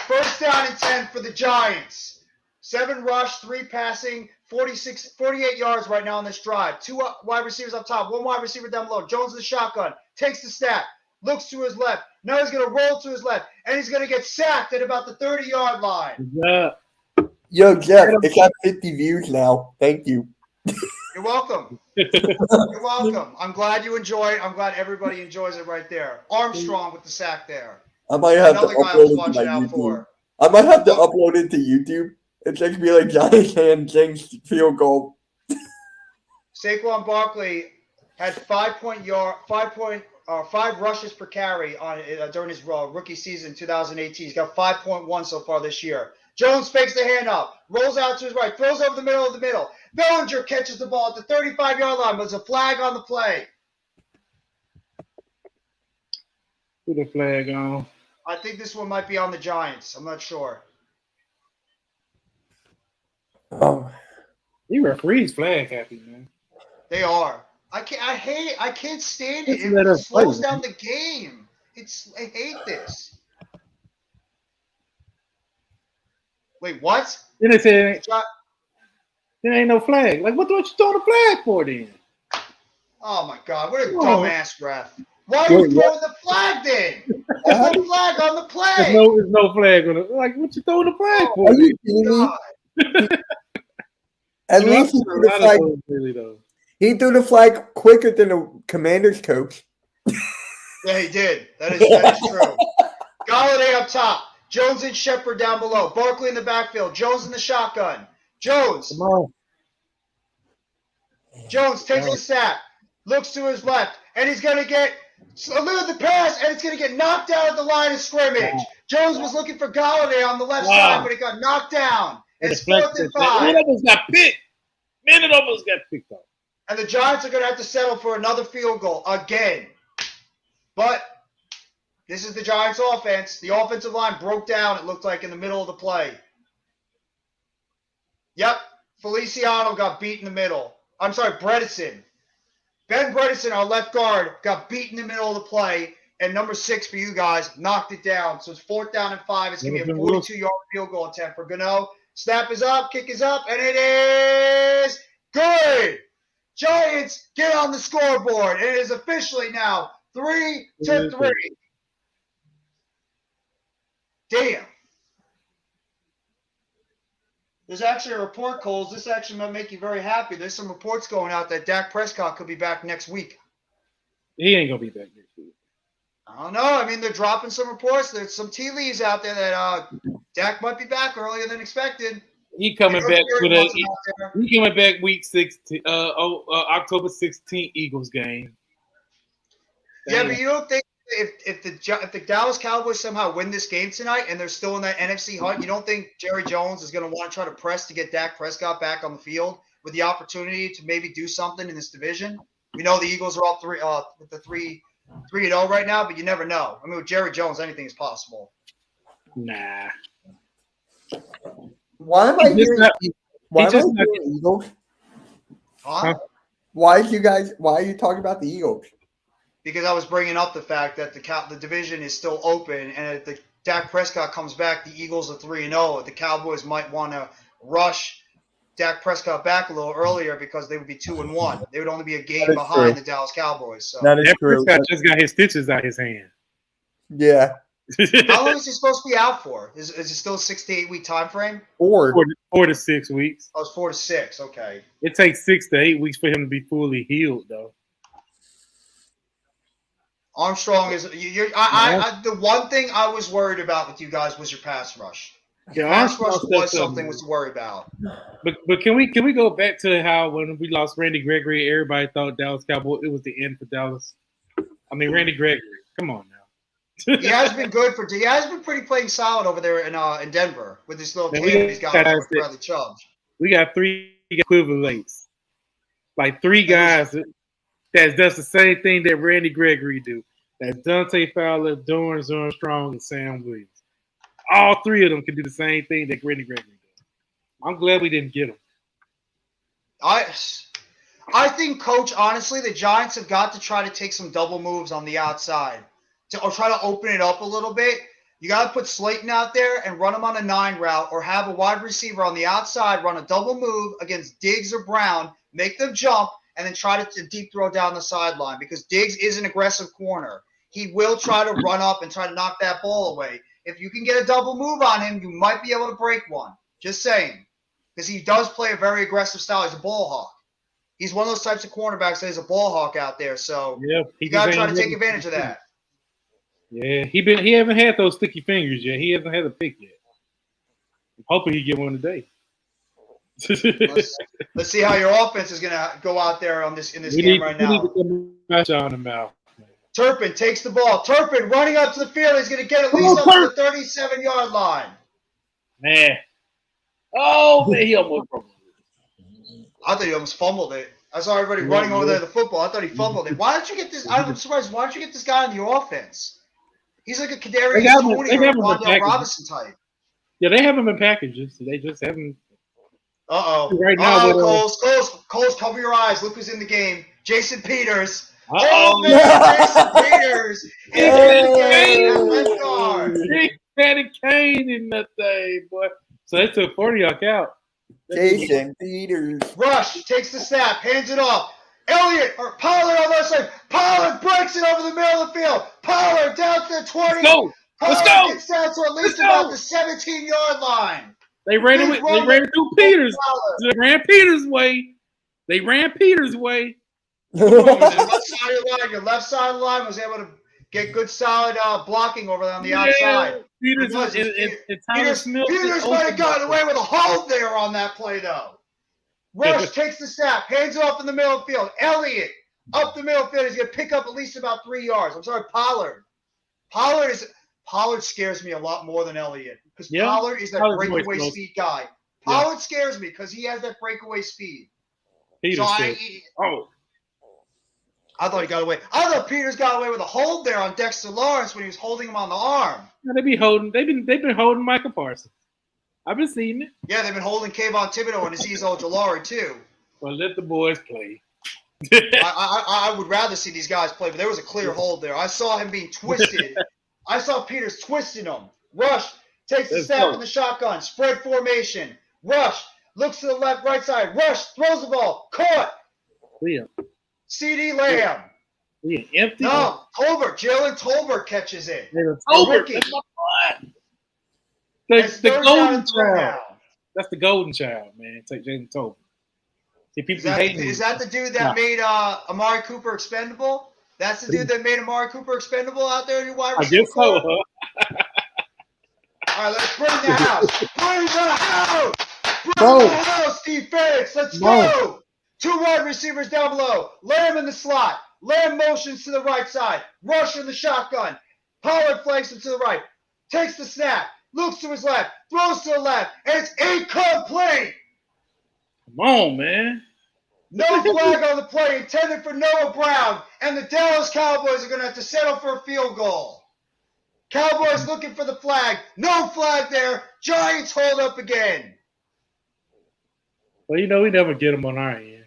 First down and 10 for the Giants. 7 rush, 3 passing, 48 yards right now on this drive. 2 wide receivers up top, 1 wide receiver down below. Jones in the shotgun, takes the snap, looks to his left. Now he's going to roll to his left, and he's going to get sacked at about the 30-yard line. Yeah. Yo, Jeff, it's got 50 views now. Thank you. You're welcome. You're welcome. I'm glad you enjoy it. I'm glad everybody enjoys it right there. Armstrong with the sack there. I might have to Another guy I upload was it to watching my out YouTube. for. I might have to upload it to YouTube. It's going to be like Giants and James field goal. Saquon Barkley had 5 rushes per carry on during his rookie season 2018. He's got 5.1 so far this year. Jones fakes the handoff, rolls out to his right, throws over the middle of the middle. Bellinger catches the ball at the 35-yard line, but there's a flag on the play. Put the flag on. I think this one might be on the Giants. I'm not sure. Oh, You referees flag happy, man. They are. I can't stand it. Just let It us slows play, down the game. I hate this. Wait, what? Then they said there ain't no flag. Like, what you throwing the flag for then? Oh my God! What a Whoa. dumbass ref! Why are you throwing the flag then? There's no flag on the play. There's no flag on it. Like, what you throwing the flag for? are you kidding me? At least he threw the flag. Really, though. He threw the flag quicker than the Commanders coach. Yeah, he did. That is true. Galladay up top. Jones and Shepard down below. Barkley in the backfield. Jones in the shotgun. Jones. Come on. Jones takes the sack. Looks to his left. And he's going to get a little the pass. And it's going to get knocked out at the line of scrimmage. Jones was looking for Galladay on the left side, but it got knocked down. It's 4th and 5. It almost got picked. Man, it almost got picked up. And the Giants are going to have to settle for another field goal again. But this is the Giants' offense. The offensive line broke down, it looked like, in the middle of the play. Yep, Feliciano got beat in the middle. I'm sorry, Bredesen. Ben Bredesen, our left guard, got beat in the middle of the play. And number 6 for you guys knocked it down. So it's 4th down and 5. It's going to be a 42-yard field goal attempt for Gano. Snap is up, kick is up, and it is good. Giants get on the scoreboard. It is officially now 3-3. Damn. There's actually a report, Coles. This actually might make you very happy. There's some reports going out that Dak Prescott could be back next week. He ain't going to be back next week. I don't know. I mean, they're dropping some reports. There's some tea leaves out there that Dak might be back earlier than expected. He coming back he coming back week 16, October 16th Eagles game. Yeah, but you don't think if the Dallas Cowboys somehow win this game tonight and they're still in that NFC hunt, you don't think Jerry Jones is going to want to try to press to get Dak Prescott back on the field with the opportunity to maybe do something in this division? We know the Eagles are all with the 3-0 right now, but you never know. I mean, with Jerry Jones, anything is possible. Nah. Why am I hearing Eagles? Huh? Why are you talking about the Eagles? Because I was bringing up the fact that the division is still open, and if the Dak Prescott comes back, the Eagles are 3-0. The Cowboys might want to rush Dak Prescott back a little earlier because they would be 2-1. They would only be a game behind the Dallas Cowboys. So That is true. Prescott just got his stitches out his hand. Yeah. how long is he supposed to be out for? Is it still a 6 to 8 week time frame? 4. 4 to 6 weeks. Oh, it's 4 to 6. Okay. It takes 6 to 8 weeks for him to be fully healed, though. Armstrong is the one thing I was worried about with you guys was your pass rush. Yeah, Pass rush Armstrong was said something to worry about. But can we go back to how when we lost Randy Gregory, everybody thought Dallas Cowboys it was the end for Dallas. I mean Randy Gregory, come on now. He has been good he has been pretty playing solid over there in Denver with this little kid he's got with Bradley Chubb. We got 3 equivalents, like 3 guys that does the same thing that Randy Gregory do. That's Dante Fowler, Dorrance Armstrong, and Sam Williams. All 3 of them can do the same thing that Randy Gregory does. I'm glad we didn't get them. I think, Coach, honestly, the Giants have got to try to take some double moves on the outside or try to open it up a little bit. You got to put Slayton out there and run him on a 9 route or have a wide receiver on the outside run a double move against Diggs or Brown, make them jump, and then try to deep throw down the sideline because Diggs is an aggressive corner. He will try to run up and try to knock that ball away. If you can get a double move on him, you might be able to break one. Just saying. Because he does play a very aggressive style. He's a ball hawk. He's one of those types of cornerbacks that is a ball hawk out there. So you got to try to take advantage of that. Yeah, he haven't had those sticky fingers yet. He hasn't had a pick yet. I'm hoping he get one today. Let's see how your offense is going to go out there in this game right now. We need to come match on him out. Turpin takes the ball. Turpin running up to the field. He's going to get at least up to the 37-yard line. Man. Oh, man, he almost broke it. I thought he almost fumbled it. I saw everybody running over there to the football. I thought he fumbled it. Why don't you get this? I'm surprised. Why don't you get this guy in your offense? He's like a Kadarius Toney or Wandale Robinson type. Yeah, they haven't been packages. They just haven't. Uh-oh. Right now, Coles, cover your eyes. Look who's in the game. Jason Peters. Uh-oh. Jason Peters. Left guard. Patty Kane in that thing, boy. So they took 40 out. Jason Peters. Rush takes the snap, hands it off. Elliott or Pollard on the other side. Pollard breaks it over the middle of the field. Pollard down to the 20. Let's go. Pollard gets down to at least about the 17-yard line. They ran it through Peters. They ran Peters' way. Your left side of the line was able to get good solid blocking over there on the outside. Peters might have gotten away with a hold there on that play, though. Rush takes the snap, hands it off in the middle of the field. Elliott up the middle of the field. He's going to pick up at least about 3 yards. I'm sorry, Pollard. Pollard scares me a lot more than Elliott because Pollard is that breakaway speed guy. Pollard scares me because he has that breakaway speed. I thought he got away. I thought Peters got away with a hold there on Dexter Lawrence when he was holding him on the arm. Yeah, they've been holding Michael Parsons. I've been seeing it. Yeah, they've been holding Kayvon Thibodeau and Azeez Ojulari too. Well, let the boys play. I would rather see these guys play, but there was a clear hold there. I saw him being twisted. I saw Peters twisting him. Rush takes the snap in the shotgun. Spread formation. Rush looks to the left, right side. Rush throws the ball. Caught. Yeah. CD Lamb. Yeah, empty. No, Tolbert. Jalen Tolbert catches it. Tolbert. That's the golden child. That's the golden child, man. Take Jalen Tolbert. See, people is that the dude that made Amari Cooper expendable? That's the dude that made Amari Cooper expendable out there in your wide receiver. I guess so, huh? All right, let's bring the house. Bring the house. Bring the house, defense. Let's go. 2 wide receivers down below. Lamb in the slot. Lamb motions to the right side. Rush in the shotgun. Pollard flanks him to the right. Takes the snap. Looks to his left. Throws to the left. And it's incomplete. Come on, man. No flag on the play intended for Noah Brown. And the Dallas Cowboys are going to have to settle for a field goal. Cowboys looking for the flag. No flag there. Giants hold up again. Well, we never get them on our end.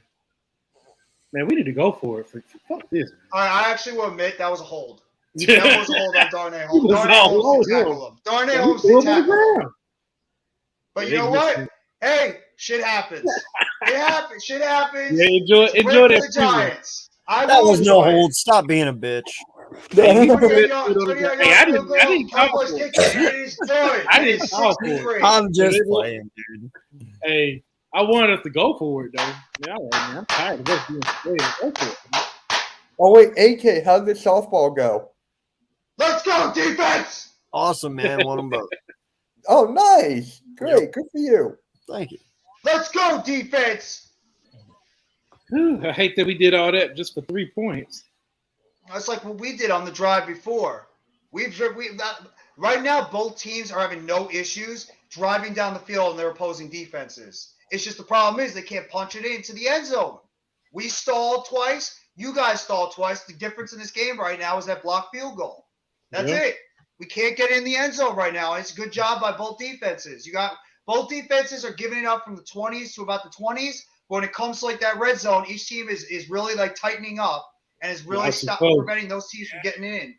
Man, we need to go for it. Fuck this. All right, I actually will admit that was a hold. That was a hold on Darnay He Holmes. was Darnay all Holmes over did tackle him. him. Darnay Yeah, Holmes he did threw him on the tackle him. ground. But Yeah, you know they what? missed Hey, shit happens. It happens. Shit happens. Yeah, It's a enjoy win that for the season. Giants. I That will was no enjoy it. hold. Stop being a bitch. Hey, he threw 28 that yard, shit on the 28 ground. yard Hey, I field didn't goal. call Cowboys for kick it. it. It is good. I It didn't is call for it. 63. I'm just it was- playing, dude. Hey, I wanted us to go for it though. Man, all right, man. I'm tired of us being afraid to go for it. Man. Oh wait, AK, how'd the softball go? Let's go, defense. Awesome, man. Won them both. Oh, nice. Great. Good for you. Thank you. Let's go, defense. Whew, I hate that we did all that just for 3 points. That's like what we did on the drive before. Right now, both teams are having no issues driving down the field in their opposing defenses. It's just the problem is they can't punch it into the end zone. We stalled twice. You guys stalled twice. The difference in this game right now is that blocked field goal. That's it. We can't get in the end zone right now. And it's a good job by both defenses. Both defenses are giving it up from the 20s to about the 20s. But when it comes to like that red zone, each team is really like tightening up and is really preventing those teams from getting in.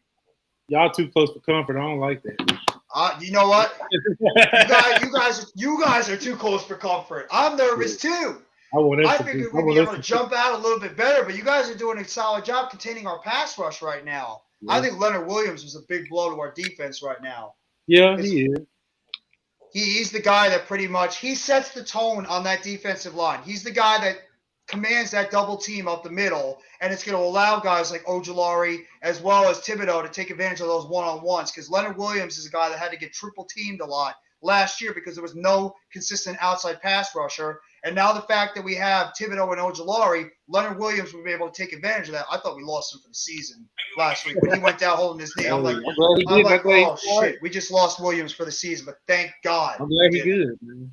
Y'all too close for comfort. I don't like that. You know what? you guys are too close for comfort. I'm nervous too. I figured we'd be able to jump out a little bit better, but you guys are doing a solid job containing our pass rush right now. Yeah. I think Leonard Williams was a big blow to our defense right now. Yeah, he is. He's the guy that pretty much he sets the tone on that defensive line. He's the guy that commands that double team up the middle, and it's going to allow guys like Ojulari as well as Thibodeau to take advantage of those one-on-ones because Leonard Williams is a guy that had to get triple teamed a lot last year because there was no consistent outside pass rusher. And now the fact that we have Thibodeau and Ojulari, Leonard Williams will be able to take advantage of that. I thought we lost him for the season last week when he went down holding his knee. I'm like, oh, shit. We just lost Williams for the season, but thank God. I'm glad he's good, man.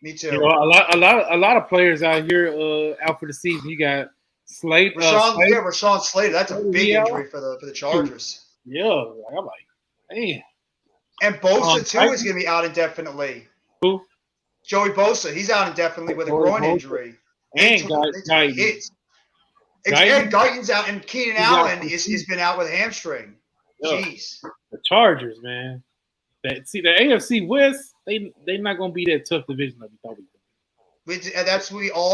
Me too. You know, a lot of players out here out for the season. You got Slade. Rashawn Slater. That's a big injury for the Chargers. Yeah, I'm like, man. And Bosa too is going to be out indefinitely. Who? Joey Bosa. He's out indefinitely with a groin injury. And Guyton. And Guyton's out, and Keenan Allen has been out with a hamstring. Yeah. Jeez. The Chargers, man. The AFC West, they're not going to be that tough division that we thought we were. And that's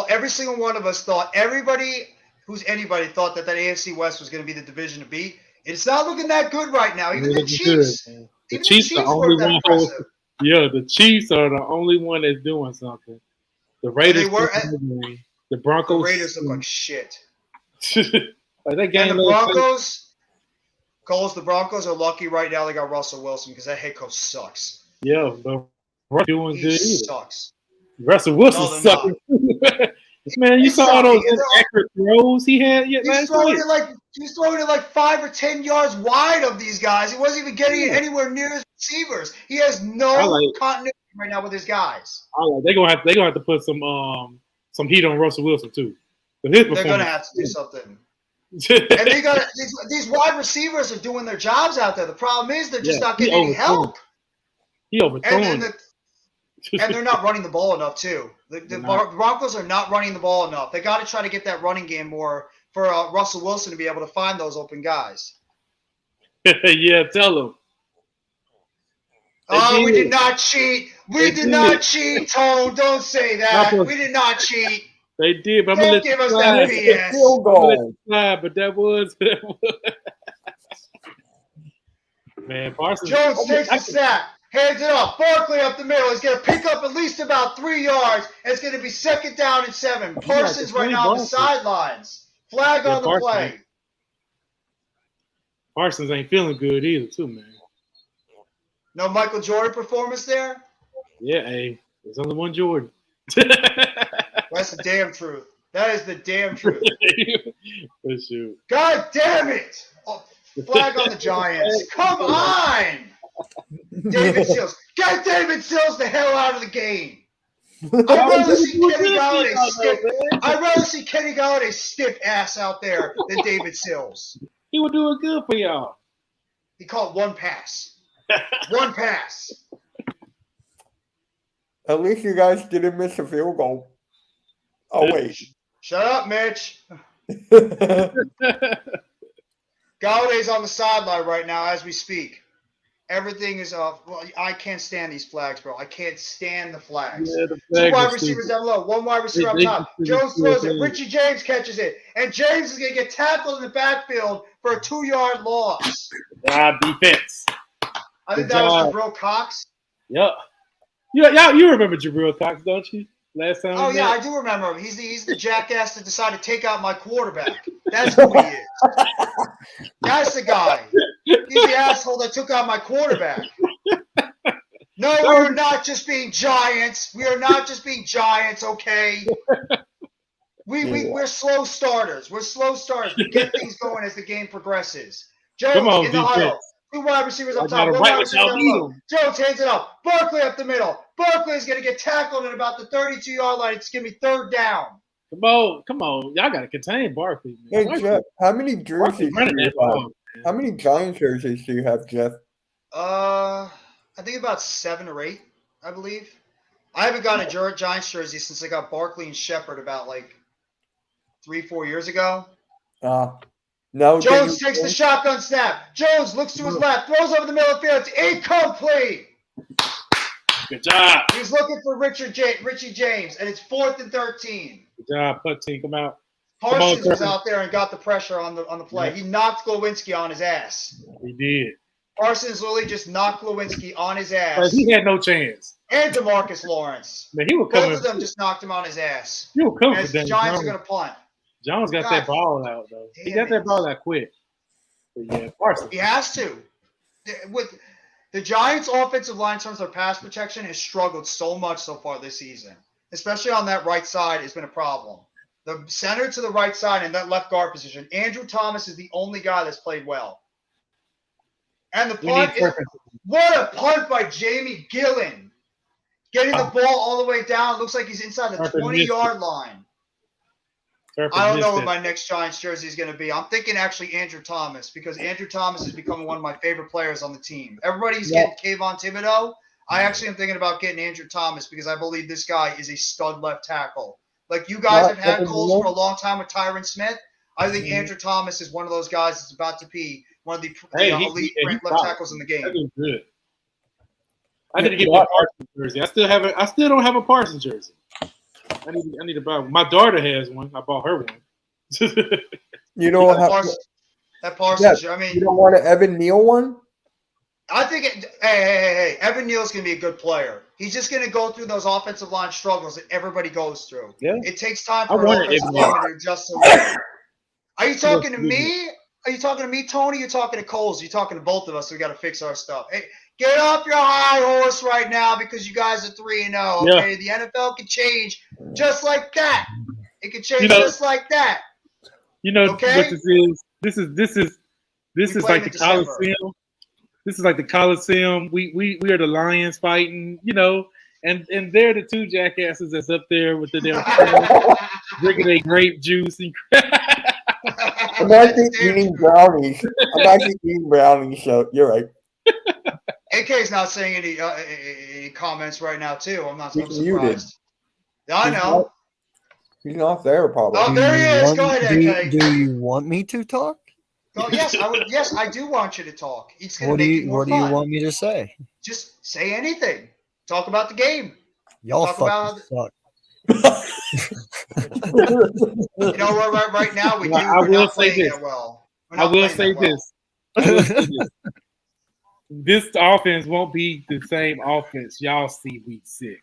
every single one of us thought. Everybody who's anybody thought that AFC West was going to be the division to beat. It's not looking that good right now. Even the Chiefs. Good, the Chiefs are the only one. Yeah, the Chiefs are the only one that's doing something. The Raiders, the Broncos. The Raiders look like shit. Like that game. And the Broncos are lucky right now. They got Russell Wilson because that head coach sucks. Yeah, but Russell doing good. He sucks. Russell Wilson sucking. Man, you saw all those accurate throws he had. He's throwing it like 5 or 10 yards wide of these guys. He wasn't even getting it anywhere near his receivers. He has no continuity right now with his guys. They're gonna have to put some heat on Russell Wilson too. They're gonna have to do something. And they got these wide receivers are doing their jobs out there. The problem is they're just not getting any help. He overthrown. And they're not running the ball enough too. The Broncos are not running the ball enough. They got to try to get that running game more for Russell Wilson to be able to find those open guys. Yeah, tell them. We did not cheat. We did not cheat, Tone. Don't say that. We did not cheat. They did, but don't give us that BS. But that was man. Parsons. Jones takes the snap, hands it off. Barkley up the middle. He's going to pick up at least about 3 yards. And it's going to be 2nd down and 7. Parsons right now on the sidelines. Flag on the play. Parsons ain't feeling good either, too, man. No Michael Jordan performance there? Yeah, hey, there's only one Jordan. That's the damn truth. That is the damn truth. For sure. God damn it! Oh, flag on the Giants. Come on! David Sills. Get David Sills the hell out of the game. I'd rather see Kenny Galladay's stiff ass out there than David Sills. He was doing good for y'all. He caught one pass. One pass. At least you guys didn't miss a field goal. Oh, wait. Shut up, Mitch. Galladay's on the sideline right now as we speak. Everything is off. Well, I can't stand these flags, bro. I can't stand the flags. Yeah, the 2 flags wide are receivers stupid. down low, 1 wide receiver up They top. just Jones do a throws it. thing. Richie James catches it. And James is going to get tackled in the backfield for a 2-yard loss. Defense. I think Good that was job. Jabril Cox. Yep. You remember Jabril Cox, don't you? Last time. Oh, yeah, I do remember him. He's the jackass that decided to take out my quarterback. That's who he is. That's the guy. He's the asshole that took out my quarterback. No, we are not just being giants. We are not just being giants, okay? We're slow starters. We're slow starters. We get things going as the game progresses. Jones Come on, in the defense. huddle. 2 wide receivers up I top. gotta 1 write wide what receiver y'all down need low. 'em. Jones hands it up. Barkley up the middle. Barkley is going to get tackled at about the 32-yard line. It's going to be 3rd down. Come on. Y'all gotta contain Barkley. Man. Hey Jeff, how many jerseys do running you that have? ball. How many Giants jerseys do you have, Jeff? I think about 7 or 8, I believe. I haven't gotten a Giants jersey since I got Barkley and Shepard about like 3-4 years ago. No. Jones takes the shotgun snap. Jones looks to his left, throws over the middle of the field. It's incomplete. Good job. He's looking for Richie James, and it's 4th and 13. Good job, Putt team. Come out. Parsons was out there and got the pressure on the play. Yeah. He knocked Glowinski on his ass. He did. Parsons literally just knocked Glowinski on his ass. He had no chance. And DeMarcus Lawrence. Man, he was Both coming. of them just knocked him on his ass. He was coming And for the Daniel Giants are Jones. going to punt. Jones got God that ball out though. He damn got that it. ball out quick. But yeah, Parsons. He has to. With the Giants' offensive line in terms of pass protection has struggled so much so far this season, especially on that right side. Has been a problem. The center to the right side and that left guard position. Andrew Thomas is the only guy that's played well. And the punt is what a punt by Jamie Gillen, getting the ball all the way down. Looks like he's inside the 20-yard line. I don't know what my next Giants jersey is going to be. I'm thinking actually Andrew Thomas because Andrew Thomas is becoming one of my favorite players on the team. Everybody's getting Kayvon Thibodeau. I actually am thinking about getting Andrew Thomas because I believe this guy is a stud left tackle. Like you guys have had Coles for a long time with Tyron Smith. I think Andrew Thomas is one of those guys that's about to be one of the elite left tackles in the game. That is good. I need to get my Parsons jersey. I still don't have a Parsons jersey. I need to buy one. My daughter has one. I bought her one. You know that Parsons. Yeah, I mean, you don't want an Evan Neal one? I think. Hey! Evan Neal's gonna be a good player. He's just gonna go through those offensive line struggles that everybody goes through. Yeah. It takes time for an offensive lineman to adjust to it. Are you talking to me? Are you talking to me, Tony? You're talking to Coles. You're talking to both of us. We got to fix our stuff. Hey, get off your high horse right now because you guys are 3-0. Okay, the NFL can change just like that. It can change just like that. You know what this is? This is like the Coliseum. This is like the Coliseum. We are the Lions fighting, and they're the two jackasses that's up there with the damn drinking their grape juice and I'm actually eating brownies. So you're right. AK's not saying any comments right now, too. I'm surprised. Muted. Yeah, I know. He's not there, probably. Oh, there he is. Go ahead, AK. Do you want me to talk? Oh, yes, I would. Yes, I do want you to talk. It's going to make it more What fun. do you want me to say? Just say anything. Talk about the game. Y'all Talk fucking suck. Right now we do. I will say this. I will say this. This offense won't be the same offense y'all see week 6.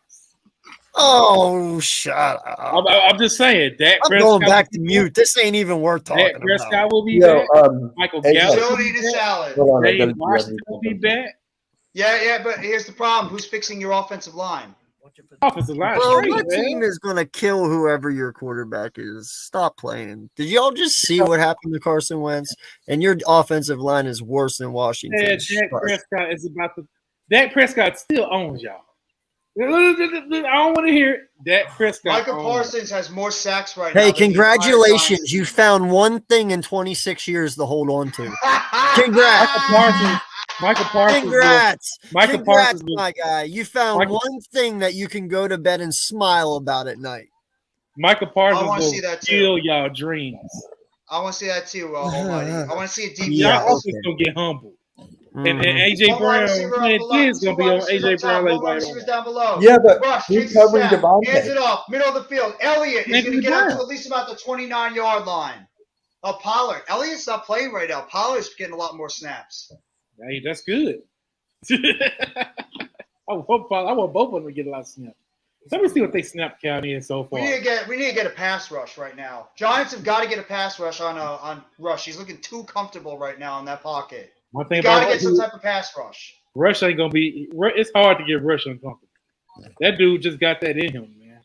Oh, shut up. I'm just saying. I'm going back to mute. This ain't even worth talking about. Prescott will be back. Michael Gallup Still need a salad. Dave Washington will be back. Yeah, but here's the problem. Who's fixing your offensive line? Offensive line. Bro, what team is going to kill whoever your quarterback is? Stop playing. Did y'all just see what happened to Carson Wentz? And your offensive line is worse than Washington. Yeah, Dak Prescott still owns y'all. I don't want to hear it. Dak Prescott. Michael Parsons has more sacks right now. Hey, congratulations. You found one thing in 26 years to hold on to. Congrats. Michael Parsons. Congrats. Parsons, my guy. You found one thing that you can go to bed and smile about at night. Michael Parsons wanna will see that too. kill y'all dreams. I want to see that too, Almighty. I want to see a deep Yeah, Y'all pass. offense gonna get humbled. And Mhm. AJ One wide Brown, receiver man, up below, this gonna two be wide on receivers AJ up Brown top, like one wide right receivers on. down below. Yeah, but Rush who's takes the covering snap, Devontae? hands it off, middle of the field. Elliott is Make going to the get up to ground. at least about the 29-yard line. Oh, Pollard. Elliott's not playing right now. Pollard's getting a lot more snaps. Hey, that's good. I want both of them to get a lot of snaps. Let me see what they snap count is so far. We need to get a pass rush right now. Giants have got to get a pass rush on Rush. He's looking too comfortable right now in that pocket. One thing You got to about get some type of pass rush. Rush ain't gonna be. It's hard to get Rush uncomfortable. That dude just got that in him, man.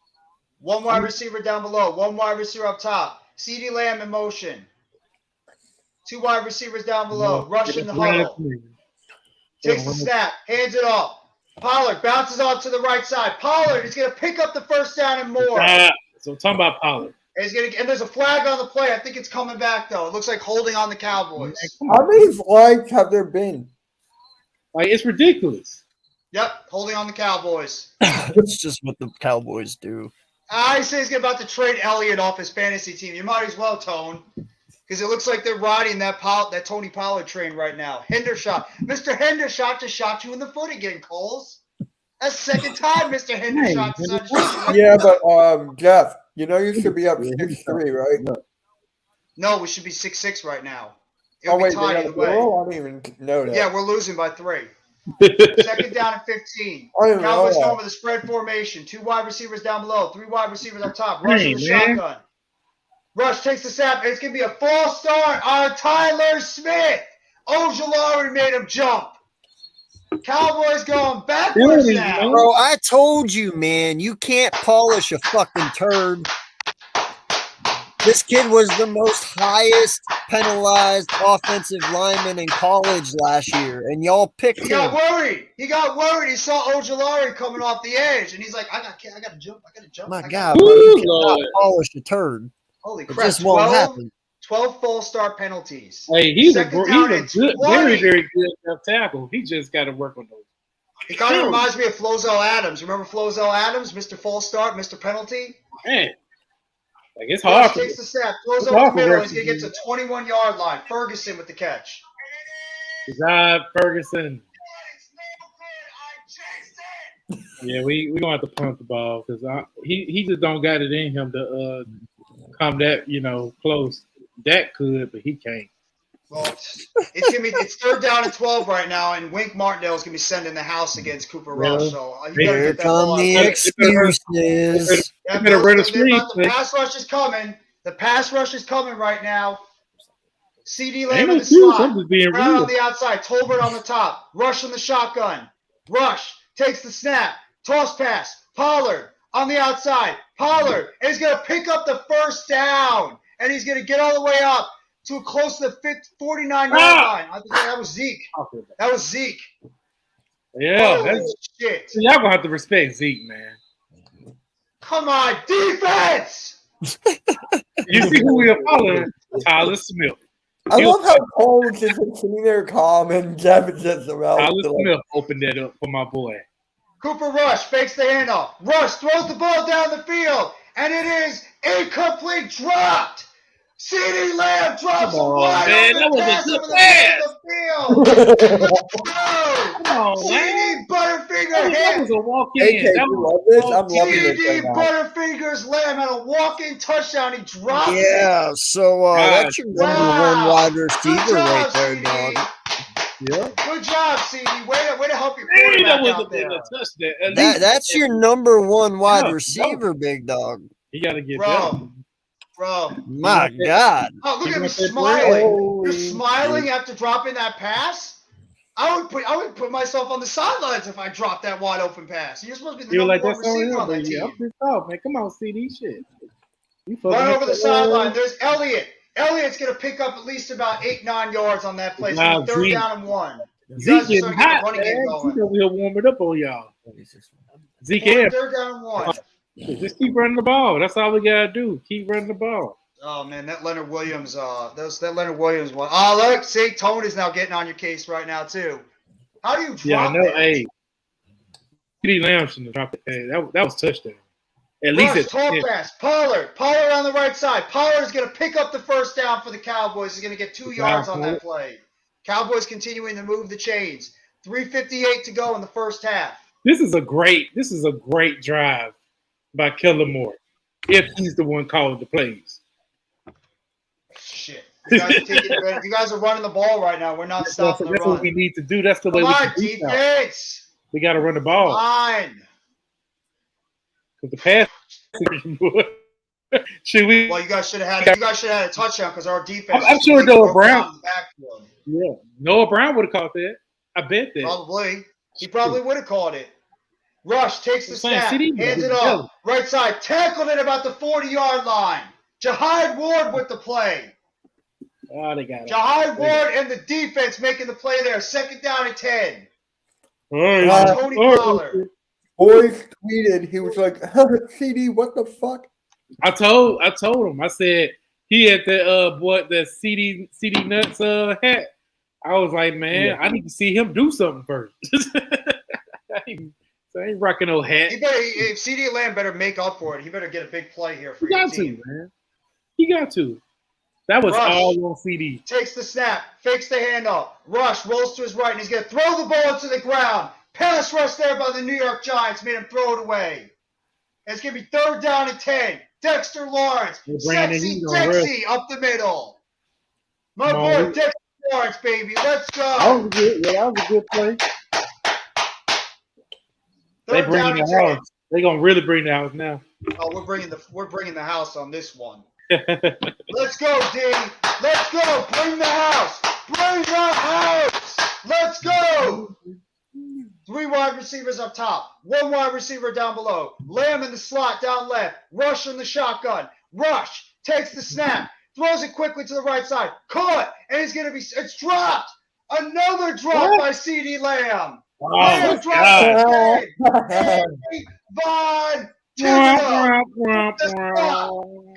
One wide receiver down below. One wide receiver up top. CeeDee Lamb in motion. Two wide receivers down below. Rush in the huddle. Takes the snap. Hands it off. Pollard bounces off to the right side. Pollard is going to pick up the first down and more. So talking about Pollard. And there's a flag on the play. I think it's coming back, though. It looks like holding on the Cowboys. How many flags have there been? Like, it's ridiculous. Yep, holding on the Cowboys. That's just what the Cowboys do. I say he's about to trade Elliott off his fantasy team. You might as well, Tone. Because it looks like they're riding that Tony Pollard train right now. Hendershot. Mr. Hendershot just shot you in the foot again, Coles. That's the second time Mr. Hendershot decided to shoot you. Yeah, but Jeff, you know you should be up 6-3, right? No, we should be 6-6 right now. It Oh would wait, be they tied got either a way. goal? I didn't even know that. Yeah, we're losing by 3. Second down and 15. I didn't know Cowboys that. going with a spread formation. 2 wide receivers down below. 3 wide receivers up top. Rush in the shotgun. Rush takes the snap. It's going to be a false start on Tyler Smith. Ojulari made him jump. Cowboys going backwards now. Bro, I told you, man, you can't polish a fucking turd. This kid was the most highest penalized offensive lineman in college last year, and y'all picked him. He got worried. He saw Ojulari coming off the edge, and he's like, I got to jump. My God, bro, you cannot polish a turd. Holy It crap. just won't happen. 12 false start penalties. Hey, he's a Second down good, and 20. very, very good left tackle. He just got to work on those. It kind of reminds me of Flozel Adams. Remember Flozel Adams, Mr. False Start, Mr. Penalty? Man, like it's hard. Takes the snap, throws over the middle. He's going to get to 21-yard line. Ferguson with the catch. Good job, Ferguson. Yeah, we gonna have to punt the ball because he just don't got it in him to come that close. That could, but he can't. Well, it's third down and 12 right now, and Wink Martindale is gonna be sending the house against Cooper Rush. So Here come the excuses. The pass rush is coming. The pass rush is coming right now. CeeDee Lamb in the slot. Brown on the outside. Tolbert on the top. Rush in the shotgun. Rush takes the snap. Toss pass. Pollard on the outside. Pollard. And he's going to pick up the first down. And he's going to get all the way up to close to the 49-yard line. I think that was Zeke. That was Zeke. Yeah. Holy shit. So y'all going to have to respect Zeke, man. Come on. Defense! You see who we are following? Tyler Smith. I love how Cole is just sitting there calm and Jeff is just around. Tyler Smith opened that up for my boy. Cooper Rush fakes the handoff. Rush throws the ball down the field, and it is incomplete, dropped. CeeDee Lamb drops a wide open pass over the field. Come on, CeeDee Butterfinger that was a walk-in. love this? I'm loving this CeeDee right now. Butterfingers Lamb had a walk-in touchdown. He dropped it. Yeah, so that's your number one wide receiver right there, dog. Yeah. Good job, CeeDee. Way to help your quarterback out there. That's your number one wide receiver, big dog. You got to get that. Bro. My God. Oh, look at him smiling. You're smiling after dropping that pass? I would put myself on the sidelines if I dropped that wide open pass. You're supposed to be the number one receiver on that team. I'm pissed off, man. Come on, CD shit. Run over the sideline. There's Elliott. Elliott's going to pick up at least about 8-9 yards on that play. So third down and 1. Zeke getting hot, man. We'll warm it up on y'all. Zeke, third down and 1. Just keep running the ball. That's all we gotta do. Keep running the ball. Oh man, that Leonard Williams, that Leonard Williams one. Oh look, see, Tony's now getting on your case right now too. How do you drop I know. that? Hey, CeeDee Lamb shouldn't have dropped it. Hey, that was touchdown. At least Rush, it's tall pass. Pollard on the right side. Pollard is going to pick up the first down for the Cowboys. He's going to get 2 yards on that play. Cowboys continuing to move the chains. 3:58 to go in the first half. This is a great drive by Kellen Moore. If he's the one calling the plays. Shit. You guys are running the ball right now. We're not stopping the run. That's what we need to do. That's the way Come we on, can do defense. We got to run the ball. Fine. Because the pass. Should we? Well, you guys should have had a touchdown because our defense. I'm sure Noah Brown. Yeah, Noah Brown would have caught that. I bet that. Probably. He probably would have caught it. Rush takes the snap, hands it off, right side, tackled it about the 40-yard line. Jahid Ward with the play. Oh, they got it. Jahid Ward and the defense making the play there. 2nd down and 10. Tony Pollard. Boys tweeted, he was like, CD, what the fuck? I told him. I said he had the CD Nuts hat. I was like, man, I need to see him do something first. I ain't rocking no hat. If CD Lamb better make up for it, he better get a big play here for your team. Man. He got to. That was Rush all on CD. Takes the snap, fakes the handoff. Rush rolls to his right, and he's going to throw the ball into the ground. Pass rush there by the New York Giants made him throw it away. And it's going to be 3rd down and 10. Dexter Lawrence, sexy up the middle. My boy Dexter Lawrence, baby, let's go. That was good. Yeah, that was a good play. They bringing the house. They're gonna really bring the house now. Oh, we're bringing the house on this one. Let's go, D. Let's go. Bring the house. Bring the house. Let's go. 3 wide receivers up top. 1 wide receiver down below. Lamb in the slot down left. Rush in the shotgun. Rush takes the snap. Throws it quickly to the right side. Caught. And it's dropped. Another drop by CD Lamb. Oh, God. Von Thibodeau.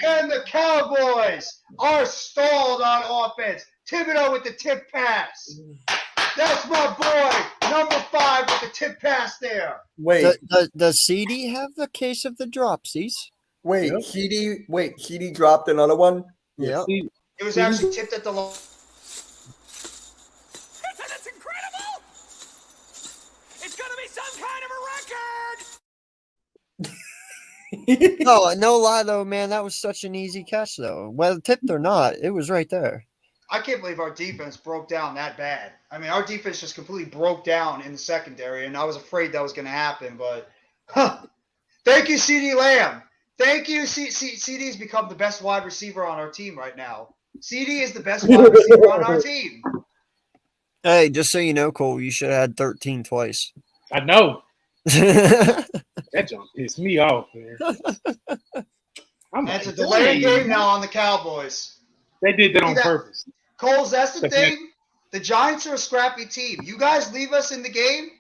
And the Cowboys are stalled on offense. Thibodeau with the tip pass. That's my boy, number 5 with the tip pass there. Wait. Does CD have the case of the dropsies? Wait, yep. CD dropped another one? Yeah. It was actually tipped at the line. That's incredible! It's going to be some kind of a record! No lie, though, man. That was such an easy catch, though. Whether tipped or not, it was right there. I can't believe our defense broke down that bad. I mean, our defense just completely broke down in the secondary, and I was afraid that was going to happen. But, thank you, CD Lamb. Thank you. CD's become the best wide receiver on our team right now. CD is the best wide receiver on our team. Hey, just so you know, Cole, you should have had 13 twice. I know. That jump pissed me off, man. It's a delayed game now on the Cowboys. They did that on purpose. Coles, that's the thing. The Giants are a scrappy team. You guys leave us in the game,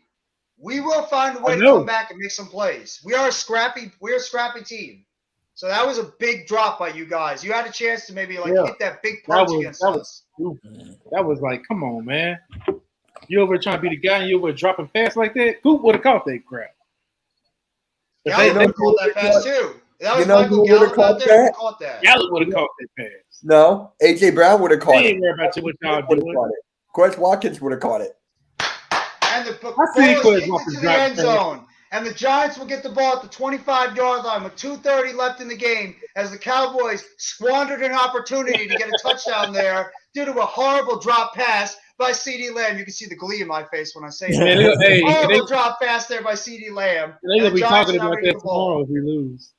we will find a way to come back and make some plays. We're a scrappy team. So that was a big drop by you guys. You had a chance to maybe hit that big punch against us. That was like, come on, man. You over trying to be the guy and you over dropping pass like that? Coop would have caught that crap. Gallup would have caught that pass too. That was Michael Gallup out there who caught that. Gallup would have caught that pass. No, A.J. Brown would have caught it. Quez Watkins would have caught it. And the ball is into the end zone. And the Giants will get the ball at the 25-yard line with 2:30 left in the game as the Cowboys squandered an opportunity to get a touchdown there due to a horrible drop pass by CD Lamb. You can see the glee in my face when I say that. Horrible drop pass there by CD Lamb. They're going to be talking about that tomorrow if we lose.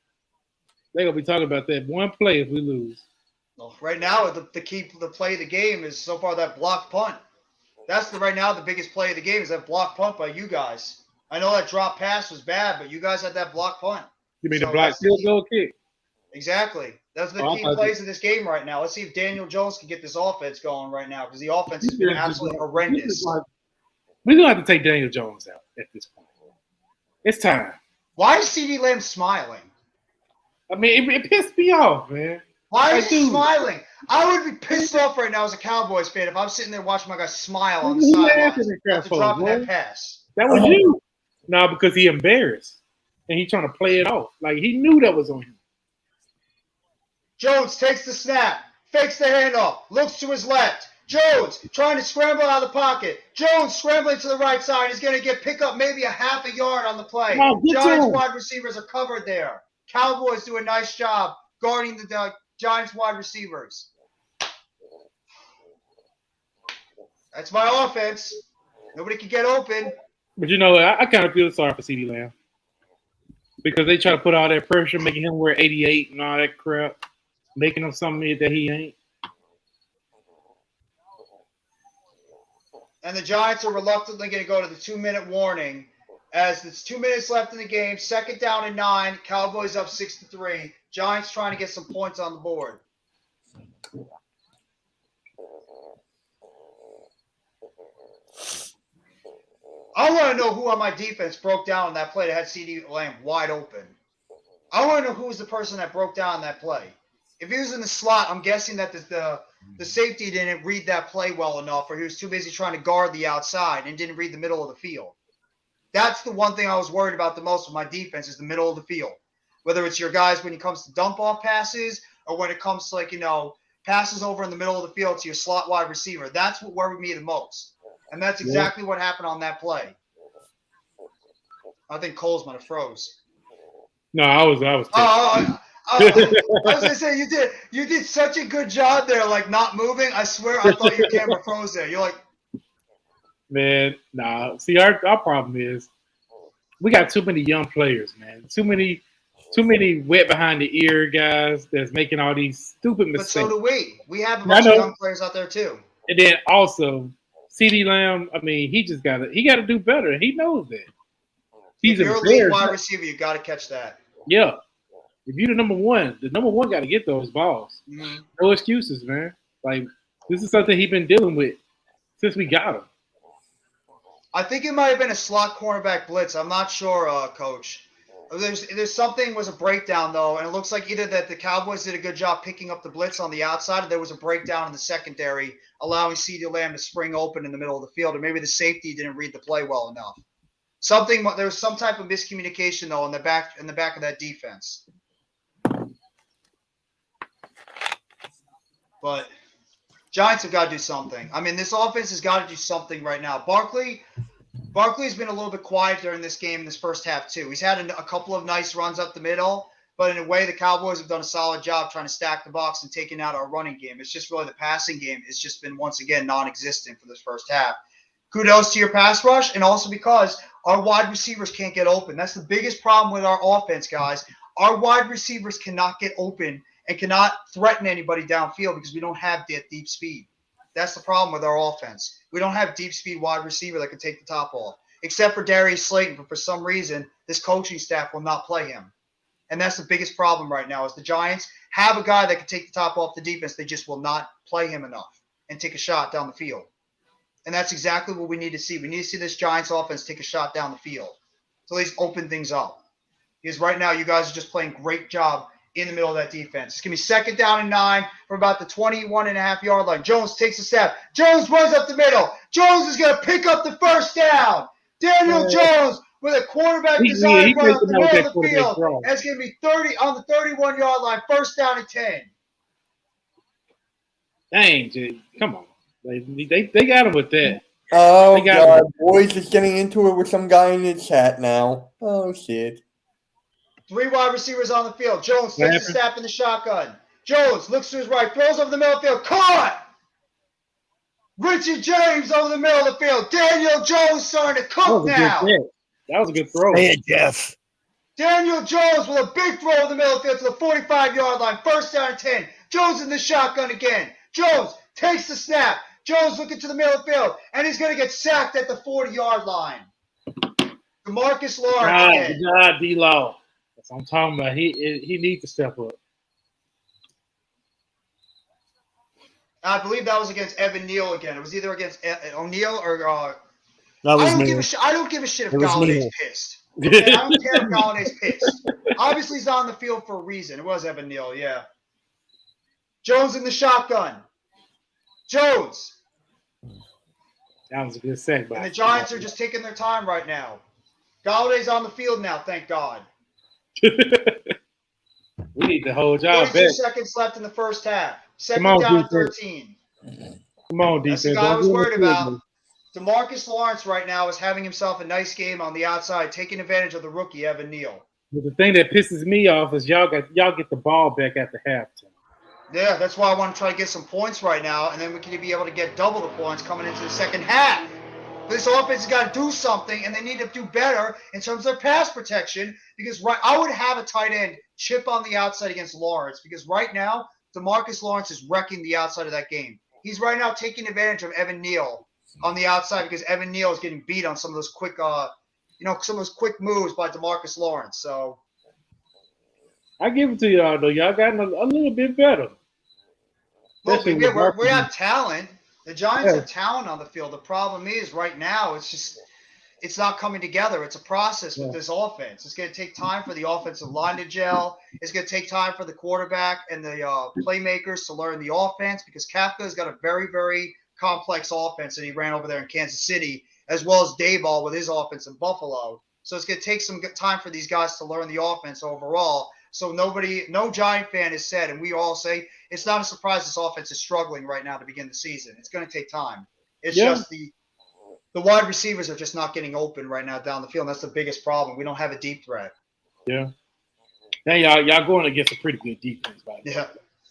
They're going to be talking about that one play if we lose. Well, right now, the play of the game is so far that block punt. That's right now the biggest play of the game is that block punt by you guys. I know that drop pass was bad, but you guys had that block punt. You mean the block field goal kick? Exactly. That's the key plays of this game right now. Let's see if Daniel Jones can get this offense going right now because the offense has been absolutely horrendous. We're going to have to take Daniel Jones out at this point. It's time. Why is CD Lamb smiling? I mean, it pissed me off, man. Why is he smiling? I would be pissed off right now as a Cowboys fan if I'm sitting there watching my guy smile on the sideline after dropping that pass. That was you. No, because he embarrassed. and he's trying to play it off. Like he knew that was on him. Jones takes the snap, fakes the handoff, looks to his left. Jones trying to scramble out of the pocket. Jones scrambling to the right side. He's going to get pick up maybe a half a yard on the play. Giants wide receivers are covered there. Cowboys do a nice job guarding the Giants wide receivers. That's my offense. Nobody can get open. But you know, I kind of feel sorry for CeeDee Lamb because they try to put all that pressure, making him wear 88 and all that crap, making him something that he ain't. And the Giants are reluctantly going to go to the 2-minute warning as it's 2 minutes left in the game. 2nd down and 9. Cowboys up 6-3. Giants trying to get some points on the board. I want to know who on my defense broke down on that play that had CeeDee Lamb wide open. I want to know who was the person that broke down on that play. If he was in the slot, I'm guessing that the safety didn't read that play well enough, or he was too busy trying to guard the outside and didn't read the middle of the field. That's the one thing I was worried about the most with my defense is the middle of the field. Whether it's your guys when it comes to dump-off passes or when it comes to, passes over in the middle of the field to your slot wide receiver. That's what worried me the most. And that's exactly what happened on that play. I think Coles might have froze. No, I was. I was gonna say you did such a good job there, like not moving. I swear I thought your camera froze there. You're like, man, nah. See, our problem is we got too many young players, man. Too many wet behind the ear guys that's making all these stupid mistakes. But so do we. We have a bunch of young players out there too. And then also CeeDee Lamb. I mean, he got to do better. He knows that. If you're a lead wide receiver, you got to catch that. Yeah. If you're the number one got to get those balls. Mm-hmm. No excuses, man. Like, this is something he's been dealing with since we got him. I think it might have been a slot cornerback blitz. I'm not sure, Coach. There's something was a breakdown, though, and it looks like either that the Cowboys did a good job picking up the blitz on the outside, or there was a breakdown in the secondary, allowing CeeDee Lamb to spring open in the middle of the field, or maybe the safety didn't read the play well enough. There was some type of miscommunication, though, in the back of that defense. But Giants have got to do something. I mean, this offense has got to do something right now. Barkley's been a little bit quiet during this game in this first half, too. He's had a couple of nice runs up the middle, but in a way, the Cowboys have done a solid job trying to stack the box and taking out our running game. It's just really the passing game. It's just been, once again, non-existent for this first half. Kudos to your pass rush, and also because our wide receivers can't get open. That's the biggest problem with our offense, guys. Our wide receivers cannot get open and cannot threaten anybody downfield because we don't have that deep speed. That's the problem with our offense. We don't have deep speed wide receiver that can take the top off, except for Darius Slayton. But for some reason, this coaching staff will not play him. And that's the biggest problem right now is the Giants have a guy that can take the top off the defense. They just will not play him enough and take a shot down the field. And that's exactly what we need to see. We need to see this Giants offense take a shot down the field to at least open things up. Because right now, you guys are just playing great job in the middle of that defense. It's going to be 2nd down and 9 from about the 21.5-yard line. Jones takes a step. Jones runs up the middle. Jones is going to pick up the first down. Daniel Jones with a quarterback design run up the middle of the field. And it's going to be 30 on the 31-yard line, 1st down and 10. Dang, Jay. Come on. They got him with that. Oh, God. Boys is getting into it with some guy in the chat now. Oh, shit. 3 wide receivers on the field. Jones takes a snap in the shotgun. Jones looks to his right, throws over the middle of the field. Caught! Richard James over the middle of the field. Daniel Jones starting to cook now. That was a good throw. Hey, Jeff. Daniel Jones with a big throw over the middle of the field to the 45-yard line. 1st down and 10. Jones in the shotgun again. Jones takes the snap. Jones looking to the middle of the field, and he's going to get sacked at the 40-yard line. DeMarcus Lawrence. God, D-Law. That's what I'm talking about. He needs to step up. I believe that was against Evan Neal again. It was either against O'Neal or I don't give a shit if Galladay's pissed. Okay? I don't care if Galladay's pissed. Obviously, he's on the field for a reason. It was Evan Neal, yeah. Jones in the shotgun. Jones. That was a good sack. And the Giants are just taking their time right now. Galladay's on the field now, thank God. We need to hold y'all 42 back. seconds left in the first half. Second on, down and defense. 13. Come on, That's defense. the guy I was Don't worried give us about. field DeMarcus Lawrence right now is having himself a nice game on the outside, taking advantage of the rookie, Evan Neal. But the thing that pisses me off is y'all get the ball back at the halftime. Yeah, that's why I want to try to get some points right now, and then we can be able to get double the points coming into the second half. This offense has got to do something, and they need to do better in terms of their pass protection, because I would have a tight end chip on the outside against Lawrence, because right now, DeMarcus Lawrence is wrecking the outside of that game. He's right now taking advantage of Evan Neal on the outside, because Evan Neal is getting beat on some of those quick, some of those quick moves by DeMarcus Lawrence. So I give it to y'all though. Y'all gotten a little bit better. look, Especially with we have talent. The Giants Yeah. have talent on the field. The problem is right now it's not coming together. It's a process with this offense. It's going to take time for the offensive line to gel. It's going to take time for the quarterback and the playmakers to learn the offense, because Kafka's got a very, very complex offense that he ran over there in Kansas City, as well as Dayball with his offense in Buffalo. So it's going to take some good time for these guys to learn the offense overall. So no Giant fan has said, and we all say, it's not a surprise this offense is struggling right now to begin the season. It's going to take time. It's just the wide receivers are just not getting open right now down the field. And that's the biggest problem. We don't have a deep threat. Yeah. Now y'all going against a pretty good defense, by the way.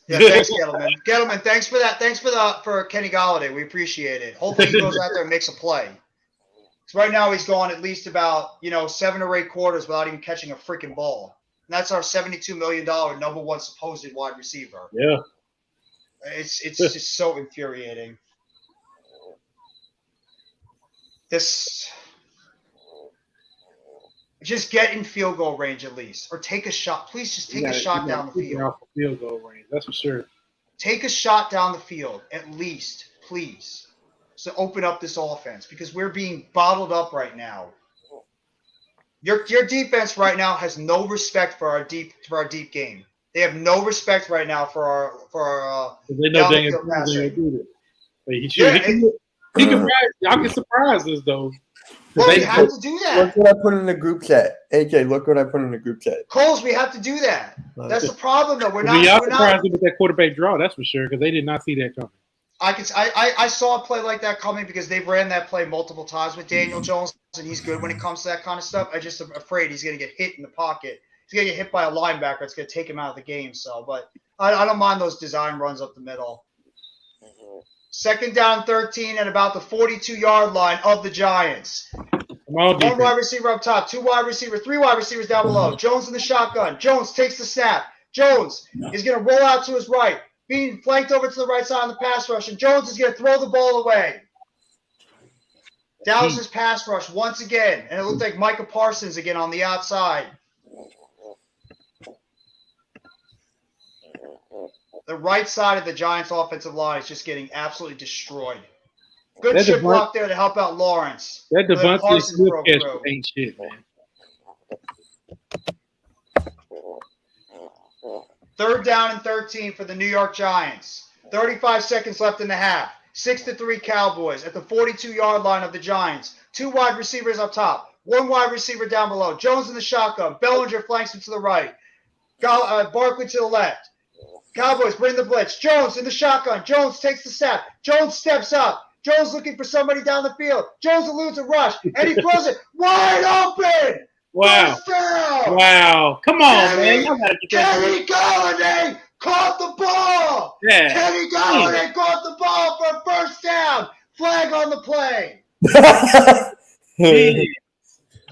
Yeah, thanks, Gettleman. Gettleman, thanks for that. Thanks for Kenny Golladay. We appreciate it. Hopefully he goes out there and makes a play. Because right now he's gone at least about 7 or 8 quarters without even catching a freaking ball. And that's our $72 million number one supposed wide receiver. Yeah. It's just so infuriating. Just get in field goal range at least, or take a shot. Please just take a shot down the field. Off the field goal range, that's for sure. Take a shot down the field at least, please, to open up this offense, because we're being bottled up right now. Your defense right now has no respect for our deep game. They have no respect right now for our they know they downfield passing. do that. But y'all can surprise us though. Well, we have to do that. Look what I put in the group chat. AJ, look what I put in the group chat. Coles, we have to do that. That's the problem, though. Y'all surprised with that quarterback draw, that's for sure, because they did not see that coming. I saw a play like that coming, because they ran that play multiple times with Daniel Jones, and he's good when it comes to that kind of stuff. I just am afraid he's going to get hit in the pocket. He's going to get hit by a linebacker. It's going to take him out of the game. So, but I don't mind those design runs up the middle. Second down 13 at about the 42-yard line of the Giants. One wide receiver up top, 2 wide receivers, 3 wide receivers down below. Jones in the shotgun. Jones takes the snap. Jones is going to roll out to his right, being flanked over to the right side on the pass rush, and Jones is going to throw the ball away. Dallas's pass rush once again, and it looked like Micah Parsons again on the outside. The right side of the Giants' offensive line is just getting absolutely destroyed. Good chip block there to help out Lawrence. That Devontae Smith catch ain't shit, man. Third down and 13 for the New York Giants. 35 seconds left in the half. 6-3 Cowboys at the 42-yard line of the Giants. 2 wide receivers up top. 1 wide receiver down below. Jones in the shotgun. Bellinger flanks him to the right. Barkley to the left. Cowboys bring the blitz. Jones in the shotgun. Jones takes the snap. Jones steps up. Jones looking for somebody down the field. Jones eludes a rush, and he throws it wide open. Wow. Wow. Come on, man. Kenny Golladay caught the ball. Yeah. Kenny Golladay caught the ball for a first down. Flag on the play.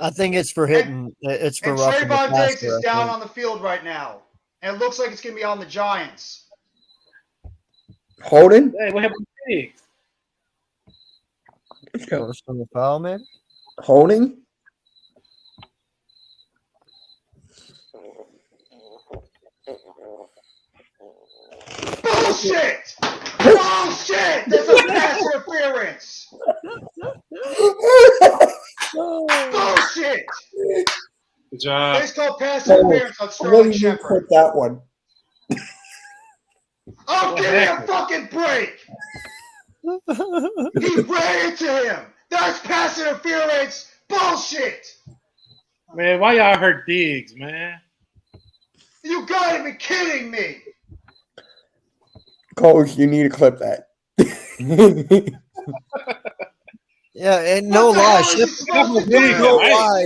I think it's for hitting. It's for roughing the Trayvon passer, Diggs is down on the field right now. And it looks like it's going to be on the Giants. Holding? Hey, what happened to Diggs? First on the foul, man. Holding? Bullshit! Bullshit! There's a pass interference! Bullshit! Good job. It's called pass interference on Sterling Shepard. That one. Oh, give me a fucking break! He ran into him! That's pass interference! Bullshit! Man, why y'all hurt Diggs, man? You gotta be kidding me! Coach, you need to clip that. Yeah, and no What the lie, hell is he supposed to Diggs, do? no right? lie.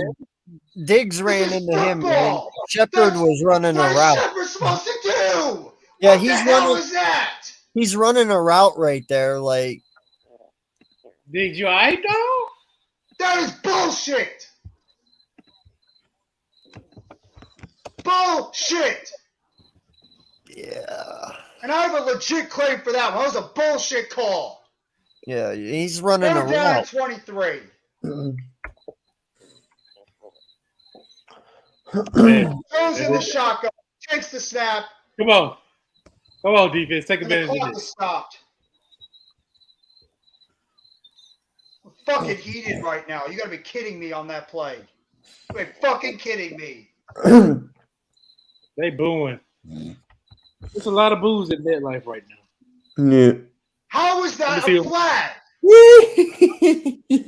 Diggs This ran is into him, man. football. Shepard was running a What is route. Shepard supposed to do? Yeah, What the hell is that? He's running a route right there. Like, Did you alright though? That is bullshit. Bullshit. yeah, And I have a legit claim for that one. That was a bullshit call. yeah, he's running a Third down route. at 23. Man, Throws in the shotgun. Takes the snap. come on, defense, take And the advantage of clock this. is stopped. I'm fucking heated right now. You gotta be kidding me on that play. You're fucking kidding me. They booing. There's a lot of boos in MetLife right now. Yeah. How is that a flag?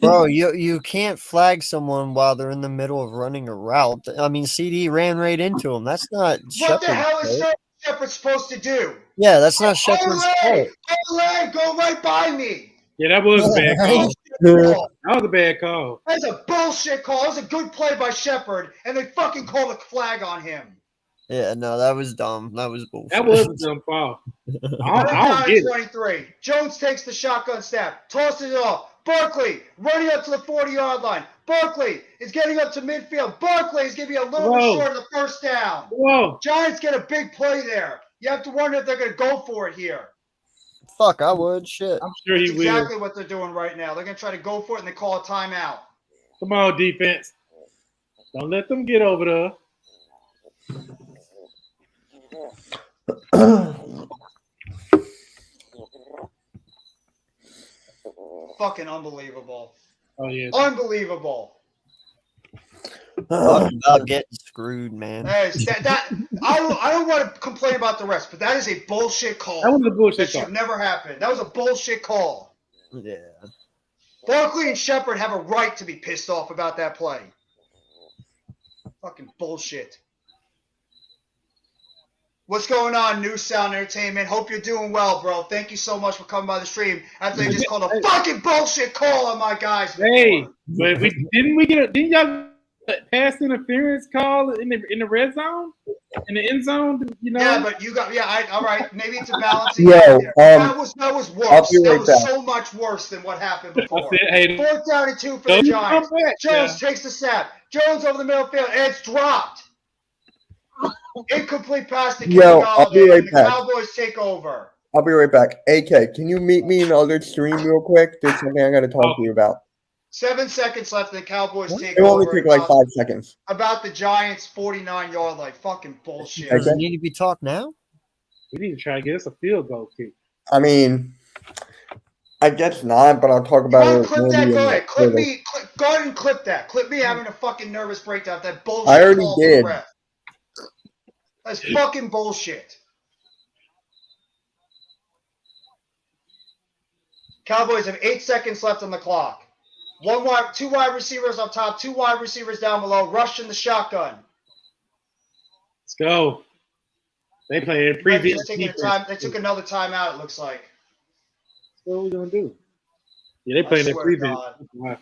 Bro, you can't flag someone while they're in the middle of running a route. I mean, CD ran right into him. That's not What Shepard's the hell is fault. Shepard supposed to do? Yeah, that's not Shepard's fault. Olay, go right by me. Yeah, that was a bad call. Bullshit. That was a bad call. That's a bullshit call. That was a good play by Shepard, and they fucking called a flag on him. Yeah, no, that was dumb. That was bullshit. That was a dumb foul. I Down don't get it. 23. Jones takes the shotgun snap, tosses it off. Barkley running up to the 40-yard line. Barkley is getting up to midfield. Barkley is going to be a little bit short of the first down. Whoa. Giants get a big play there. You have to wonder if they're going to go for it here. Fuck, I would. Shit. I'm sure he That's will. exactly what they're doing right now. They're going to try to go for it, and they call a timeout. Come on, defense. Don't let them get over there. Fucking unbelievable. Oh, yeah. Unbelievable. Talk about getting screwed, man. I don't want to complain about the rest, but that is a bullshit call. That was a bullshit That call. should never happen. That was a bullshit call. Yeah. Barkley and Shepard have a right to be pissed off about that play. Fucking bullshit. What's going on, New Sound Entertainment? Hope you're doing well, bro. Thank you so much for coming by the stream after they just called a fucking bullshit call on my guys. Hey, but didn't y'all pass interference call in the red zone? In the end zone? You know? Yeah, but you got all right. Maybe it's a balancing Yo, act there. That was worse. I'll be That right was back. so much worse than what happened I before. said, hey, 4th down and 2 for the don't Giants. come back. Jones takes the snap. Jones over the middle field, and it's dropped. Incomplete pass to Kenny I'll be Galladay, right and the back. Cowboys take over. I'll be right back. AK, can you meet me in the other stream real quick? There's something I got to talk to you about. 7 seconds left, and the Cowboys take It will only over. take like 5 seconds. About the Giants' 49-yard line. Fucking bullshit. Okay. Does it need to be talked now? We need to try to get us a field goal kick. I mean, I guess not, but I'll talk Go about ahead, it. clip that. maybe Go in ahead. later. Go ahead and clip that. Clip me having a fucking nervous breakdown. That bullshit. I already call from did. the ref. That's fucking bullshit. Cowboys have 8 seconds left on the clock. 2 wide receivers up top, 2 wide receivers down below, rushing the shotgun. Let's go. They played previous defense. They took another timeout, it looks like. What are we gonna do? Yeah, they playing their swear to prevent. God.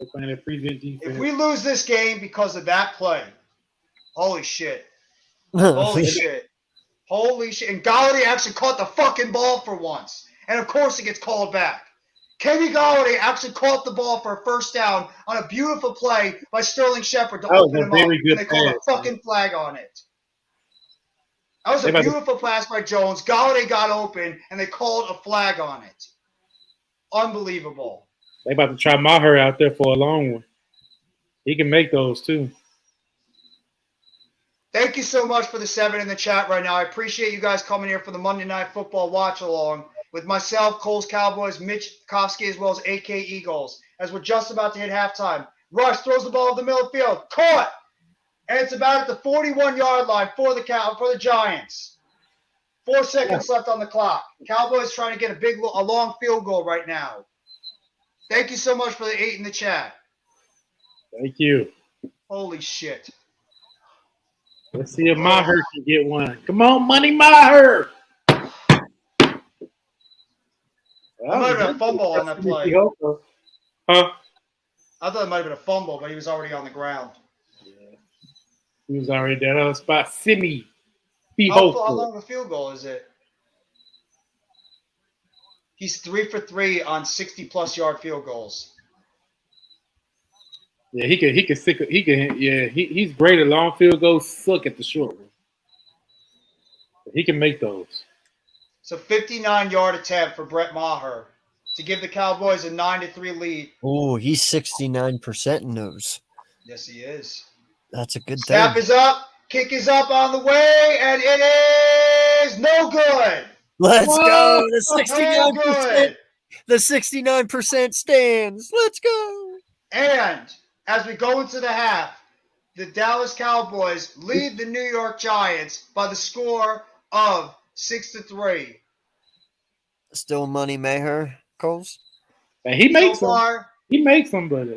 They playing their prevent defense. If we lose this game because of that play, holy shit. Holy shit. Holy shit. And Galladay actually caught the fucking ball for once. And of course it gets called back. Kenny Galladay actually caught the ball for a first down on a beautiful play by Sterling Shepard to open him up. And they called a fucking flag on it. That was a beautiful pass by Jones. Galladay got open, and they called a flag on it. Unbelievable. They about to try Maher out there for a long one. He can make those too. Thank you so much for the 7 in the chat right now. I appreciate you guys coming here for the Monday Night Football watch along with myself, Cole's Cowboys, Mitch Kofsky, as well as AK Eagles. As we're just about to hit halftime. Rush throws the ball over the middle field. Caught! And it's about at the 41-yard line for the Giants. 4 seconds left on the clock. Cowboys trying to get a long field goal right now. Thank you so much for the 8 in the chat. Thank you. Holy shit. Let's see if Maher can get one. Come on, Money Maher. That might have been a fumble on that play. Huh? I thought it might have been a fumble, but he was already on the ground. Yeah. He was already there. That was spot. Simi. How long of a field goal is it? He's 3 for 3 on 60-plus yard field goals. Yeah, he's great at long field goals, suck at the short one. He can make those. So 59-yard attempt for Brett Maher to give the Cowboys a 9-3 lead. Oh, he's 69% in those. Yes, he is. That's a good Snap thing. is up. Kick is up on the way, and it is no good. Let's go. The No 69%. good. The 69% stands. Let's go. And as we go into the half, the Dallas Cowboys lead the New York Giants by the score of 6-3. Still Money Maher, Coles? And he makes so far, He makes them, but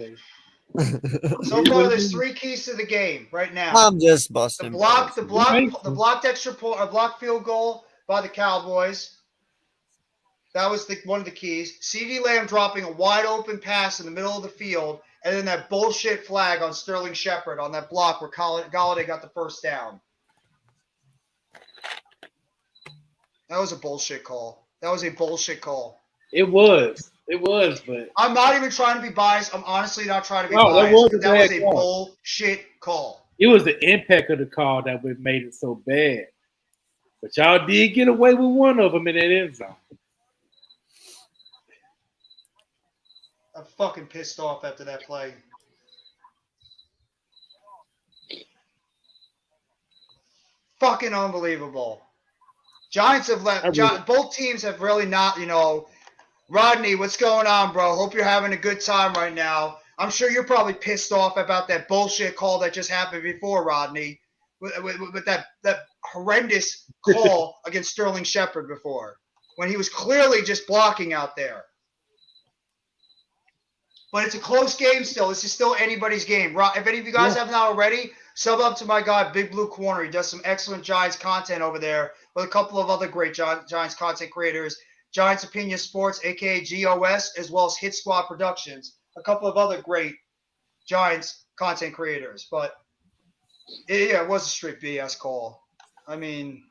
so far there's 3 keys to the game right now. I'm just busting. The blocked extra point, or blocked field goal by the Cowboys. That was one of the keys. CeeDee Lamb dropping a wide open pass in the middle of the field, and then that bullshit flag on Sterling Shepard on that block where Galladay got the first down. That was a bullshit call. It was, but I'm not even trying to be biased. I'm honestly not trying to be biased. That was a bullshit call. It was the impact of the call that made it so bad. But y'all did get away with one of them in that end zone. I'm fucking pissed off after that play. Fucking unbelievable. Giants have left. Both teams have really not, Rodney, what's going on, bro? Hope you're having a good time right now. I'm sure you're probably pissed off about that bullshit call that just happened before, Rodney, with that horrendous call against Sterling Shepard before, when he was clearly just blocking out there. But it's a close game still. This is still anybody's game. If any of you guys have not already, sub up to my guy, Big Blue Corner. He does some excellent Giants content over there with a couple of other great Giants content creators. Giants Opinion Sports, a.k.a. GOS, as well as Hit Squad Productions. A couple of other great Giants content creators. But, it was a straight BS call. I mean,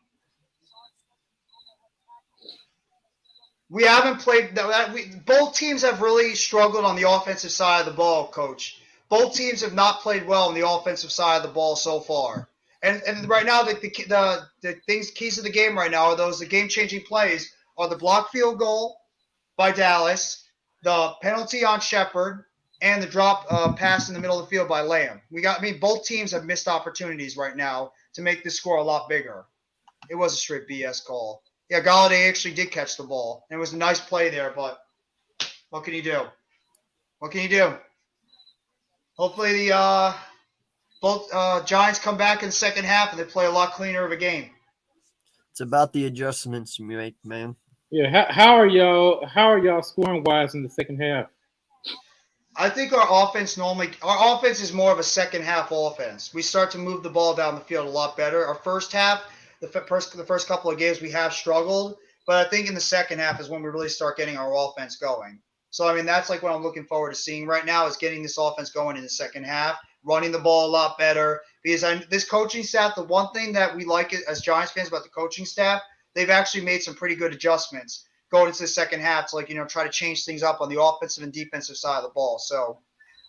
we haven't played – both teams have really struggled on the offensive side of the ball, Coach. Both teams have not played well on the offensive side of the ball so far. And right now, the keys to the game right now are the game-changing plays are the block field goal by Dallas, the penalty on Shepard, and the drop pass in the middle of the field by Lamb. Both teams have missed opportunities right now to make this score a lot bigger. It was a straight BS call. Yeah, Galladay actually did catch the ball. And it was a nice play there, but what can you do? Hopefully both Giants come back in the second half and they play a lot cleaner of a game. It's about the adjustments you make, man. Yeah, how are y'all scoring wise in the second half? I think our offense is more of a second half offense. We start to move the ball down the field a lot better. Our first half, the first couple of games we have struggled, but I think in the second half is when we really start getting our offense going. So, that's like what I'm looking forward to seeing right now is getting this offense going in the second half, running the ball a lot better. Because this coaching staff, the one thing that we like as Giants fans about the coaching staff, they've actually made some pretty good adjustments going into the second half to try to change things up on the offensive and defensive side of the ball. So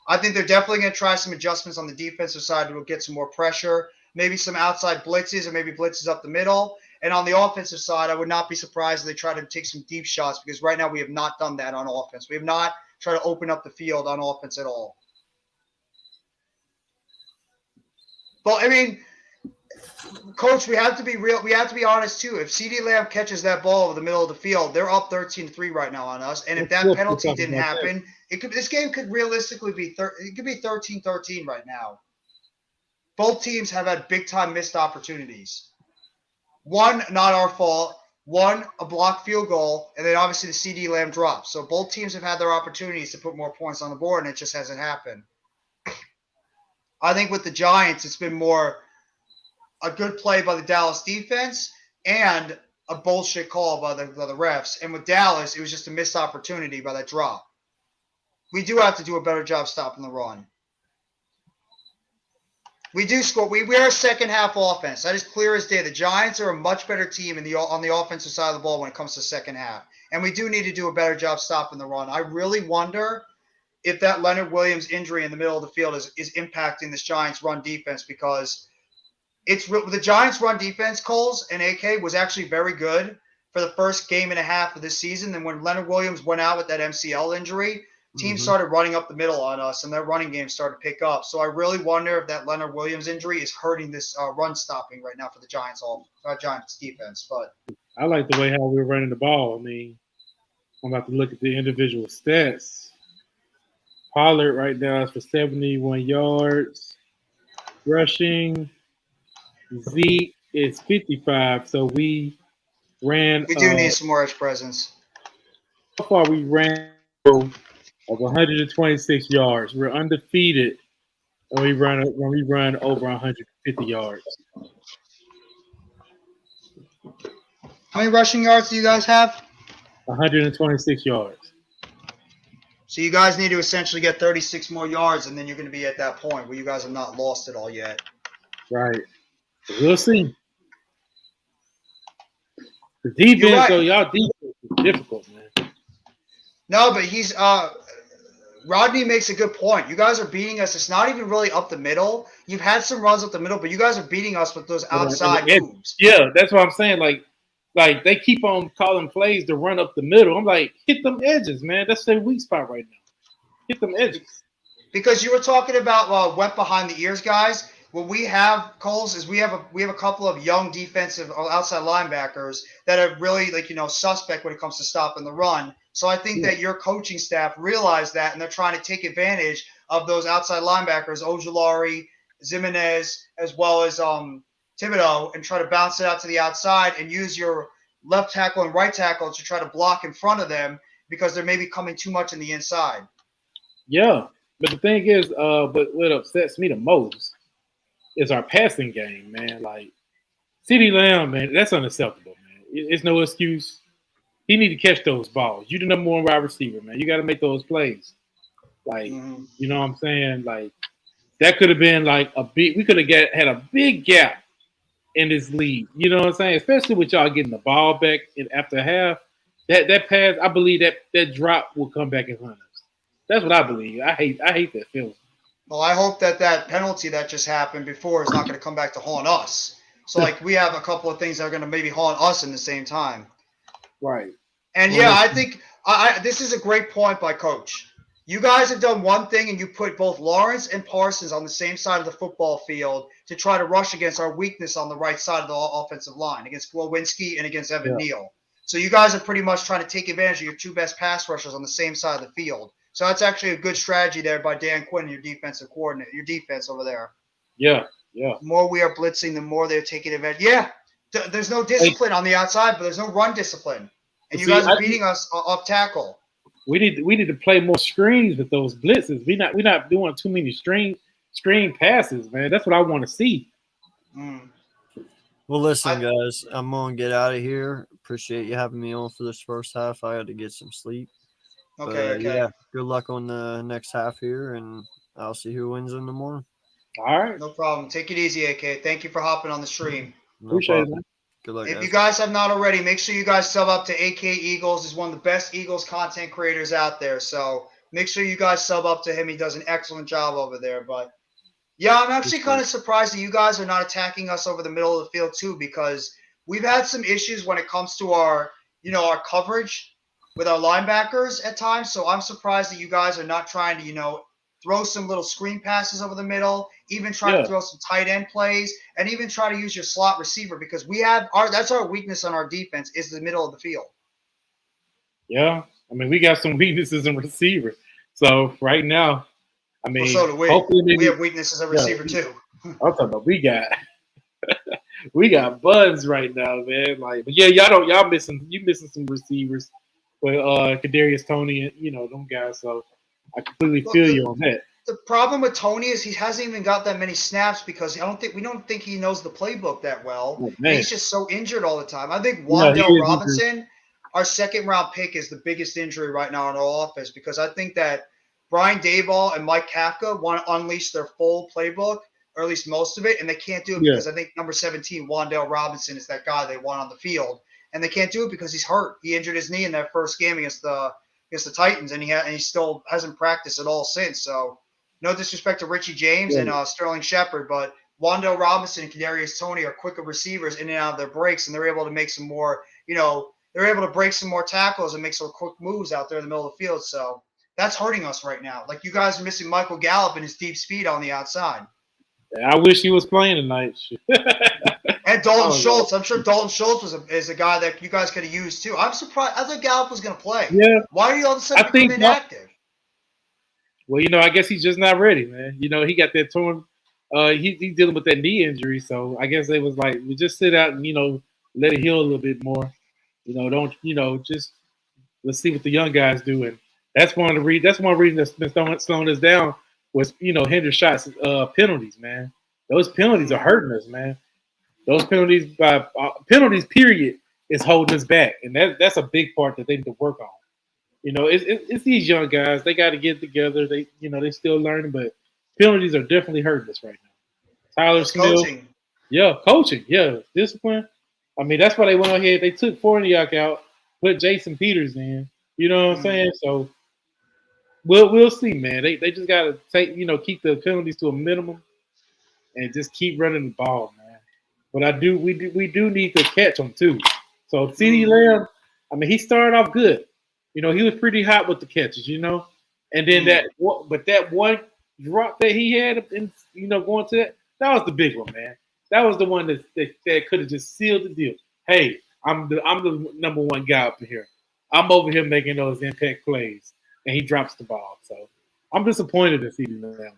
I think they're definitely going to try some adjustments on the defensive side to get some more pressure, maybe some outside blitzes or maybe blitzes up the middle. And on the offensive side, I would not be surprised if they try to take some deep shots because right now we have not done that on offense. We have not tried to open up the field on offense at all. But, Coach, we have to be real. We have to be honest, too. If CeeDee Lamb catches that ball over the middle of the field, they're up 13-3 right now on us. And if that penalty didn't happen, this game could realistically be 13-13 right now. Both teams have had big-time missed opportunities. One, not our fault. One, a blocked field goal. And then, obviously, the CeeDee Lamb drop. So both teams have had their opportunities to put more points on the board, and it just hasn't happened. I think with the Giants, it's been more a good play by the Dallas defense and a bullshit call by the refs. And with Dallas, it was just a missed opportunity by that drop. We do have to do a better job stopping the run. We do score. We are a second half offense. That is clear as day. The Giants are a much better team on the offensive side of the ball when it comes to second half. And we do need to do a better job stopping the run. I really wonder if that Leonard Williams injury in the middle of the field is impacting this Giants run defense, because the Giants run defense, Coles and AK, was actually very good for the first game and a half of this season. And when Leonard Williams went out with that MCL injury, teams started running up the middle on us, and their running game started to pick up. So I really wonder if that Leonard Williams injury is hurting this run stopping right now for the Giants defense. But I like the way how we're running the ball. I mean, I'm about to look at the individual stats. Pollard right now is for 71 yards. Rushing. Zeke is 55. So we ran. We do need some more edge presence. So far, we ran of 126 yards. We're undefeated when we run over 150 yards. How many rushing yards do you guys have? 126 yards. So you guys need to essentially get 36 more yards, and then you're going to be at that point where you guys have not lost it all yet. Right. We'll see. The defense, though, y'all defense is difficult, man. No, but Rodney makes a good point. You guys are beating us. It's not even really up the middle. You've had some runs up the middle, but you guys are beating us with those outside moves. Yeah, that's what I'm saying. Like they keep on calling plays to run up the middle. I'm like, hit them edges, man. That's their weak spot right now. Hit them edges. Because you were talking about wet behind the ears guys. What we have, Coles, is we have a couple of young defensive outside linebackers that are really suspect when it comes to stopping the run. So I think that your coaching staff realized that, and they're trying to take advantage of those outside linebackers, Ojulari, Zimenez, as well as Thibodeau, and try to bounce it out to the outside and use your left tackle and right tackle to try to block in front of them, because they're maybe coming too much in the inside. Yeah, but the thing is, but what upsets me the most is our passing game, man. Like CeeDee Lamb, man, that's unacceptable, man. It's no excuse. He need to catch those balls. You're the number one wide receiver, man. You got to make those plays. Like, you know what I'm saying? Like, that could have been like we could have had a big gap in this league. You know what I'm saying? Especially with y'all getting the ball back after half. That pass, I believe that drop will come back and hunt us. That's what I believe. I hate that feeling. Well, I hope that penalty that just happened before is not going to come back to haunt us. So, we have a couple of things that are going to maybe haunt us in the same time. Right. And, I think this is a great point by Coach. You guys have done one thing, and you put both Lawrence and Parsons on the same side of the football field to try to rush against our weakness on the right side of the offensive line, against Glowinski and against Evan Neal. So you guys are pretty much trying to take advantage of your two best pass rushers on the same side of the field. So that's actually a good strategy there by Dan Quinn, your defensive coordinator, your defense over there. Yeah. The more we are blitzing, the more they're taking advantage. Yeah, there's no discipline on the outside, but there's no run discipline. And you guys are beating us off tackle. We need to play more screens with those blitzes. We're not doing too many screen passes, man. That's what I want to see. Well, listen, guys, I'm going to get out of here. Appreciate you having me on for this first half. I had to get some sleep. Okay. Yeah, good luck on the next half here, and I'll see who wins in the morning. All right. No problem. Take it easy, AK. Thank you for hopping on the stream. Appreciate it, man. Good luck, If you guys have not already, make sure you guys sub up to AK Eagles. He's one of the best Eagles content creators out there. So make sure you guys sub up to him. He does an excellent job over there. But, yeah, I'm actually kind of surprised that you guys are not attacking us over the middle of the field too, because we've had some issues when it comes to our coverage with our linebackers at times. So I'm surprised that you guys are not trying to, throw some little screen passes over the middle, even try to throw some tight end plays, and even try to use your slot receiver, because that's our weakness on our defense is the middle of the field. Yeah. I mean, we got some weaknesses in receiver. So right now, I mean, so do we. Hopefully we have weaknesses at receiver too. I'm talking about we got buns right now, man. Like, but yeah, y'all missing some receivers with Kadarius Toney and them guys. So I completely feel you on that. the problem with Tony is he hasn't even got that many snaps because we don't think he knows the playbook that well. Oh, And he's just so injured all the time. I think he Wan'Dale is Robinson, our second-round pick, is the biggest injury right now in our offense because I think that Brian Daboll and Mike Kafka want to unleash their full playbook, or at least most of it, and they can't do it because I think number 17, Wan'Dale Robinson, is that guy they want on the field. And they can't do it because he's hurt. He injured his knee in that first game against the Titans, and he still hasn't practiced at all since. So no disrespect to Richie James and Sterling Shepard, but Wan'Dale Robinson and Kadarius Toney are quicker receivers in and out of their breaks, and they're able to make some more, they're able to break some more tackles and make some quick moves out there in the middle of the field. So that's hurting us right now. Like, you guys are missing Michael Gallup and his deep speed on the outside. I wish he was playing tonight. And Dalton Schultz. I'm sure Dalton Schultz is a guy that you guys could have used too. I'm surprised. I thought Gallup was going to play. Yeah. Why are you all of a sudden becoming inactive? Well, I guess he's just not ready, man. He got that torn. He's dealing with that knee injury, so I guess they was like, we just sit out and let it heal a little bit more. Just let's see what the young guys do, and that's one reason that's been slowing us down was Hendershott's penalties, man. Those penalties are hurting us, man. Those penalties period is holding us back, and that's a big part that they need to work on. It's these young guys. They got to get together. They still learning, but penalties are definitely hurting us right now. Tyler Smith, coaching, discipline. I mean, that's why they went ahead. They took Forniak out, put Jason Peters in. You know what I'm saying? So we'll see, man. They just got to keep the penalties to a minimum and just keep running the ball, man. But we do need to catch them too. So CeeDee Lamb, I mean, he started off good. He was pretty hot with the catches, and then that one drop that he had, and going to that was the big one, man. That was the one that could have just sealed the deal. Hey, I'm the number one guy up here. I'm over here making those impact plays, and he drops the ball. So I'm disappointed in CeeDee Lamb.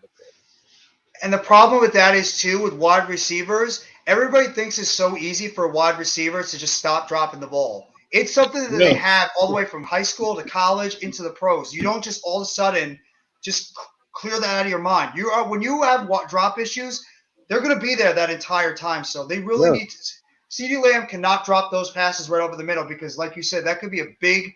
And the problem with that is too with wide receivers. Everybody thinks it's so easy for wide receivers to just stop dropping the ball. It's something that they have all the way from high school to college into the pros. You don't just all of a sudden just clear that out of your mind. When you have drop issues, they're going to be there that entire time. So they really need to. CeeDee Lamb cannot drop those passes right over the middle because, like you said, that could be a big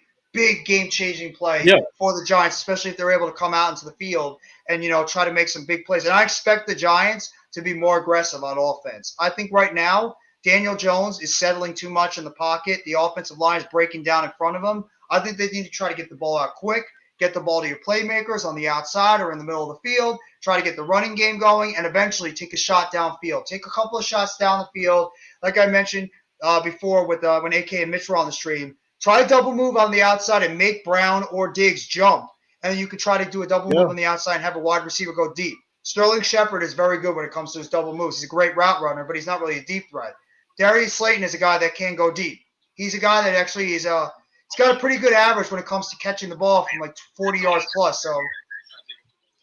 game-changing play for the Giants, especially if they're able to come out into the field and try to make some big plays. And I expect the Giants to be more aggressive on offense. I think right now Daniel Jones is settling too much in the pocket. The offensive line is breaking down in front of him. I think they need to try to get the ball out quick, get the ball to your playmakers on the outside or in the middle of the field, try to get the running game going, and eventually take a shot downfield. Take a couple of shots down the field. Like I mentioned before with when AK and Mitch were on the stream, try a double move on the outside and make Brown or Diggs jump. And then you could try to do a double move on the outside and have a wide receiver go deep. Sterling Shepard is very good when it comes to his double moves. He's a great route runner, but he's not really a deep threat. Darius Slayton is a guy that can go deep. He's a guy that actually he's got a pretty good average when it comes to catching the ball from like 40 yards plus. So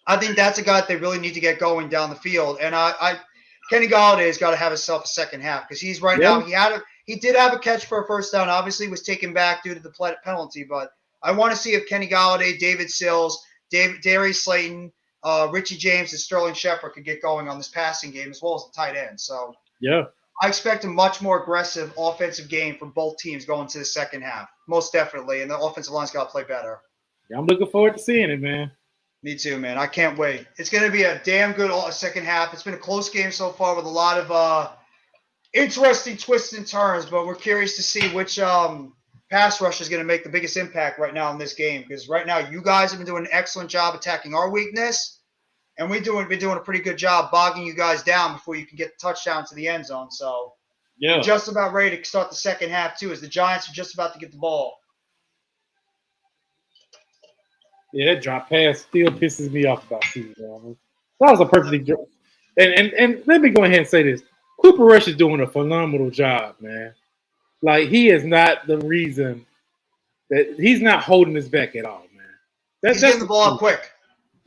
I think that's a guy that they really need to get going down the field. And Kenny Golladay has got to have himself a second half because he's right now he did have a catch for a first down. Obviously, was taken back due to the penalty. But I want to see if Kenny Golladay, David Sills, Darius Slayton, Richie James, and Sterling Shepard could get going on this passing game as well as the tight end. So I expect a much more aggressive offensive game from both teams going to the second half, most definitely. And the offensive line's got to play better. Yeah, I'm looking forward to seeing it, man. Me too, man. I can't wait. It's going to be a damn good second half. It's been a close game so far with a lot of interesting twists and turns, but we're curious to see which pass rush is going to make the biggest impact right now in this game because right now you guys have been doing an excellent job attacking our weakness, and we've been doing a pretty good job bogging you guys down before you can get the touchdown to the end zone. So we're just about ready to start the second half too as the Giants are just about to get the ball. Yeah, that drop pass still pisses me off about CeeDee Lamb. That was a perfectly drop. And let me go ahead and say this. Cooper Rush is doing a phenomenal job, man. Like, he is not the reason that he's not holding us back at all, man. He's getting the ball out quick.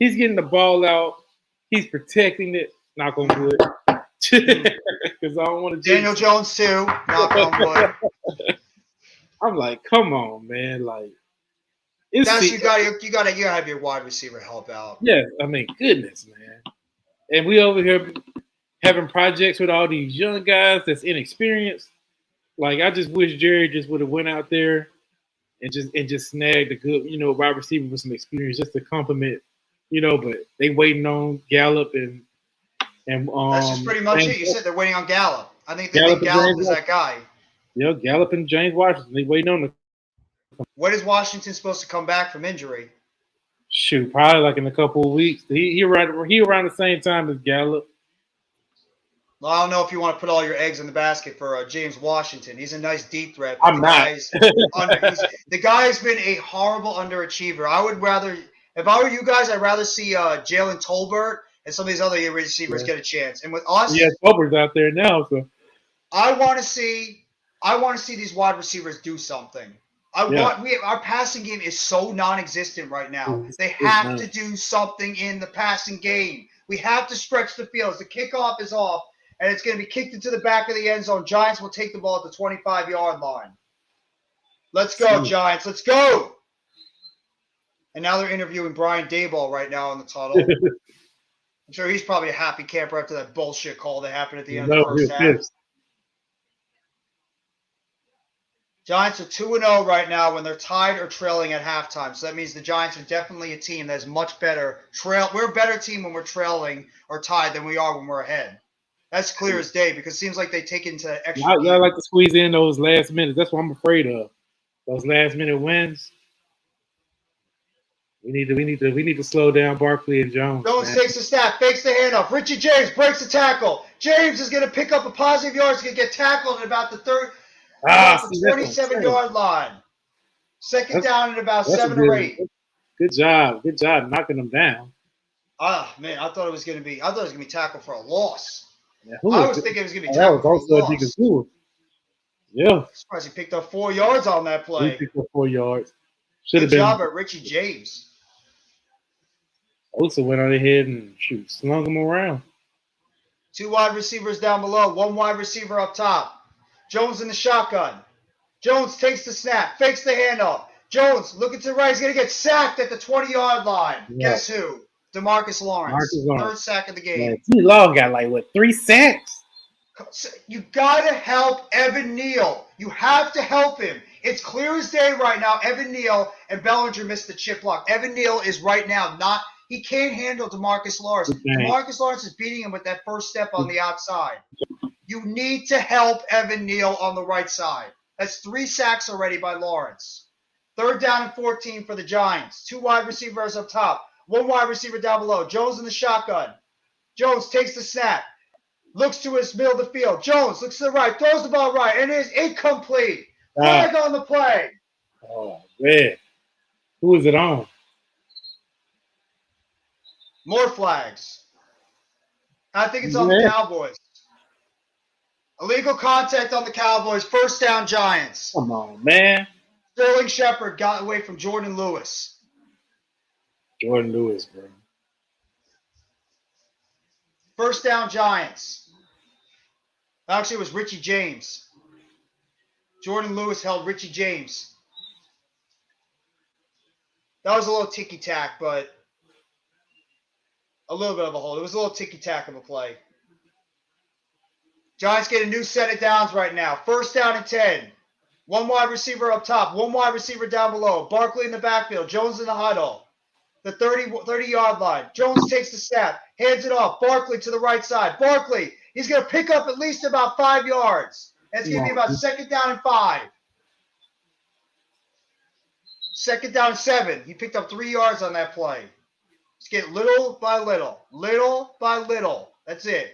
He's getting the ball out. He's protecting it. Knock on wood. Because I don't want to. Daniel Jones too. Knock on wood. I'm like, come on, man. Like, That's you gotta have your wide receiver help out. Yeah, I mean, goodness, man. And we over here having projects with all these young guys that's inexperienced. Like, I just wish Jerry just would have went out there and just snagged a good, wide receiver with some experience just to complement, but they waiting on Gallup and that's just pretty much it. You said they're waiting on Gallup. I think they Gallup think Gallup is that guy. Yeah, Gallup and James Washington. They waiting on the. When is Washington supposed to come back from injury? Shoot, probably like in a couple of weeks. He around the same time as Gallup. Well, I don't know if you want to put all your eggs in the basket for James Washington. He's a nice deep threat. I'm not. The guy's been a horrible underachiever. I would rather, if I were you guys, I'd rather see Jalen Tolbert and some of these other receivers get a chance. And with us, Tolbert's out there now. So I want to see these wide receivers do something. Our passing game is so non-existent right now. They have to do something in the passing game. We have to stretch the field. The kickoff is off, and it's going to be kicked into the back of the end zone. Giants will take the ball at the 25-yard line. Let's go, Giants. Let's go. And now they're interviewing Brian Daboll right now in the tunnel. I'm sure he's probably a happy camper after that bullshit call that happened at the end of the first half. Giants are 2-0 right now when they're tied or trailing at halftime. So that means the Giants are definitely a team that's much better. We're a better team when we're trailing or tied than we are when we're ahead. That's clear as day because it seems like they take into extra. I like to squeeze in those last minutes. That's what I'm afraid of. Those last minute wins. We need to slow down Barkley and Jones. Jones takes the snap, fakes the handoff. Richie James breaks the tackle. James is going to pick up a positive yards. He's going to get tackled at about the 27-yard line. Second down at about 7 or 8. Good job knocking them down. Man, I thought it was going to be tackled for a loss. Yeah, I was thinking it was going to be tackled for a loss. Yeah. Surprised he picked up 4 yards on that play. He picked up 4 yards. Good job at Richie James. Also went on ahead and slung him around. 2 wide receivers down below, 1 wide receiver up top. Jones in the shotgun. Jones takes the snap, fakes the handoff. Jones looking to the right. He's going to get sacked at the 20-yard line. Yeah. Guess who? DeMarcus Lawrence. Third sack of the game. Yeah, T-Law got 3 sacks? You got to help Evan Neal. You have to help him. It's clear as day right now. Evan Neal and Bellinger missed the chip block. Evan Neal is right now he can't handle DeMarcus Lawrence. Okay. DeMarcus Lawrence is beating him with that first step on the outside. You need to help Evan Neal on the right side. That's 3 sacks already by Lawrence. 3rd down and 14 for the Giants. 2 wide receivers up top. 1 wide receiver down below. Jones in the shotgun. Jones takes the snap. Looks to his middle of the field. Jones looks to the right. Throws the ball right. And it is incomplete. Flag on the play. Oh, man. Who is it on? More flags. I think it's on the Cowboys. Illegal contact on the Cowboys. First down, Giants. Come on, man. Sterling Shepard got away from Jordan Lewis. Jordan Lewis, bro. First down, Giants. Actually, it was Richie James. Jordan Lewis held Richie James. That was a little ticky-tack, but a little bit of a hold. It was a little ticky-tack of a play. Giants get a new set of downs right now. First down and 10. 1 wide receiver up top. 1 wide receiver down below. Barkley in the backfield. Jones in the huddle. The 30-yard line. Jones takes the snap. Hands it off. Barkley to the right side. Barkley. He's going to pick up at least about 5 yards. That's going to be about 2nd down and 5. 2nd down and 7. He picked up 3 yards on that play. Just get little by little. Little by little. That's it.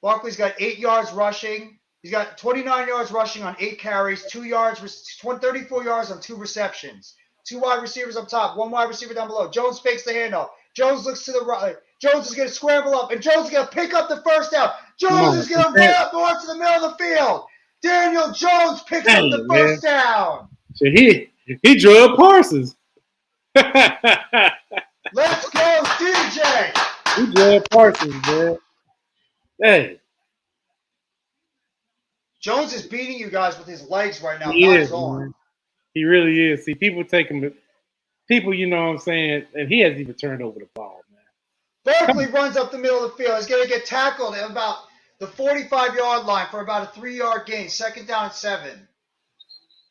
Barkley's got 8 yards rushing. He's got 29 yards rushing on 8 carries, 34 yards on 2 receptions. 2 wide receivers up top, 1 wide receiver down below. Jones fakes the handoff. Jones looks to the right. Jones is going to scramble up, and Jones is going to pick up the first down. Jones is going to run up more to the middle of the field. Daniel Jones picks up the first down. So he drove Parsons. Let's go, DJ. He drove Parsons, man. Hey. Jones is beating you guys with his legs right now, He not is, his arm. man. He really is. See, people take him people, you know what I'm saying, and he hasn't even turned over the ball, man. Barkley runs up the middle of the field. He's going to get tackled at about the 45-yard line for about a 3-yard gain. 2nd down and 7.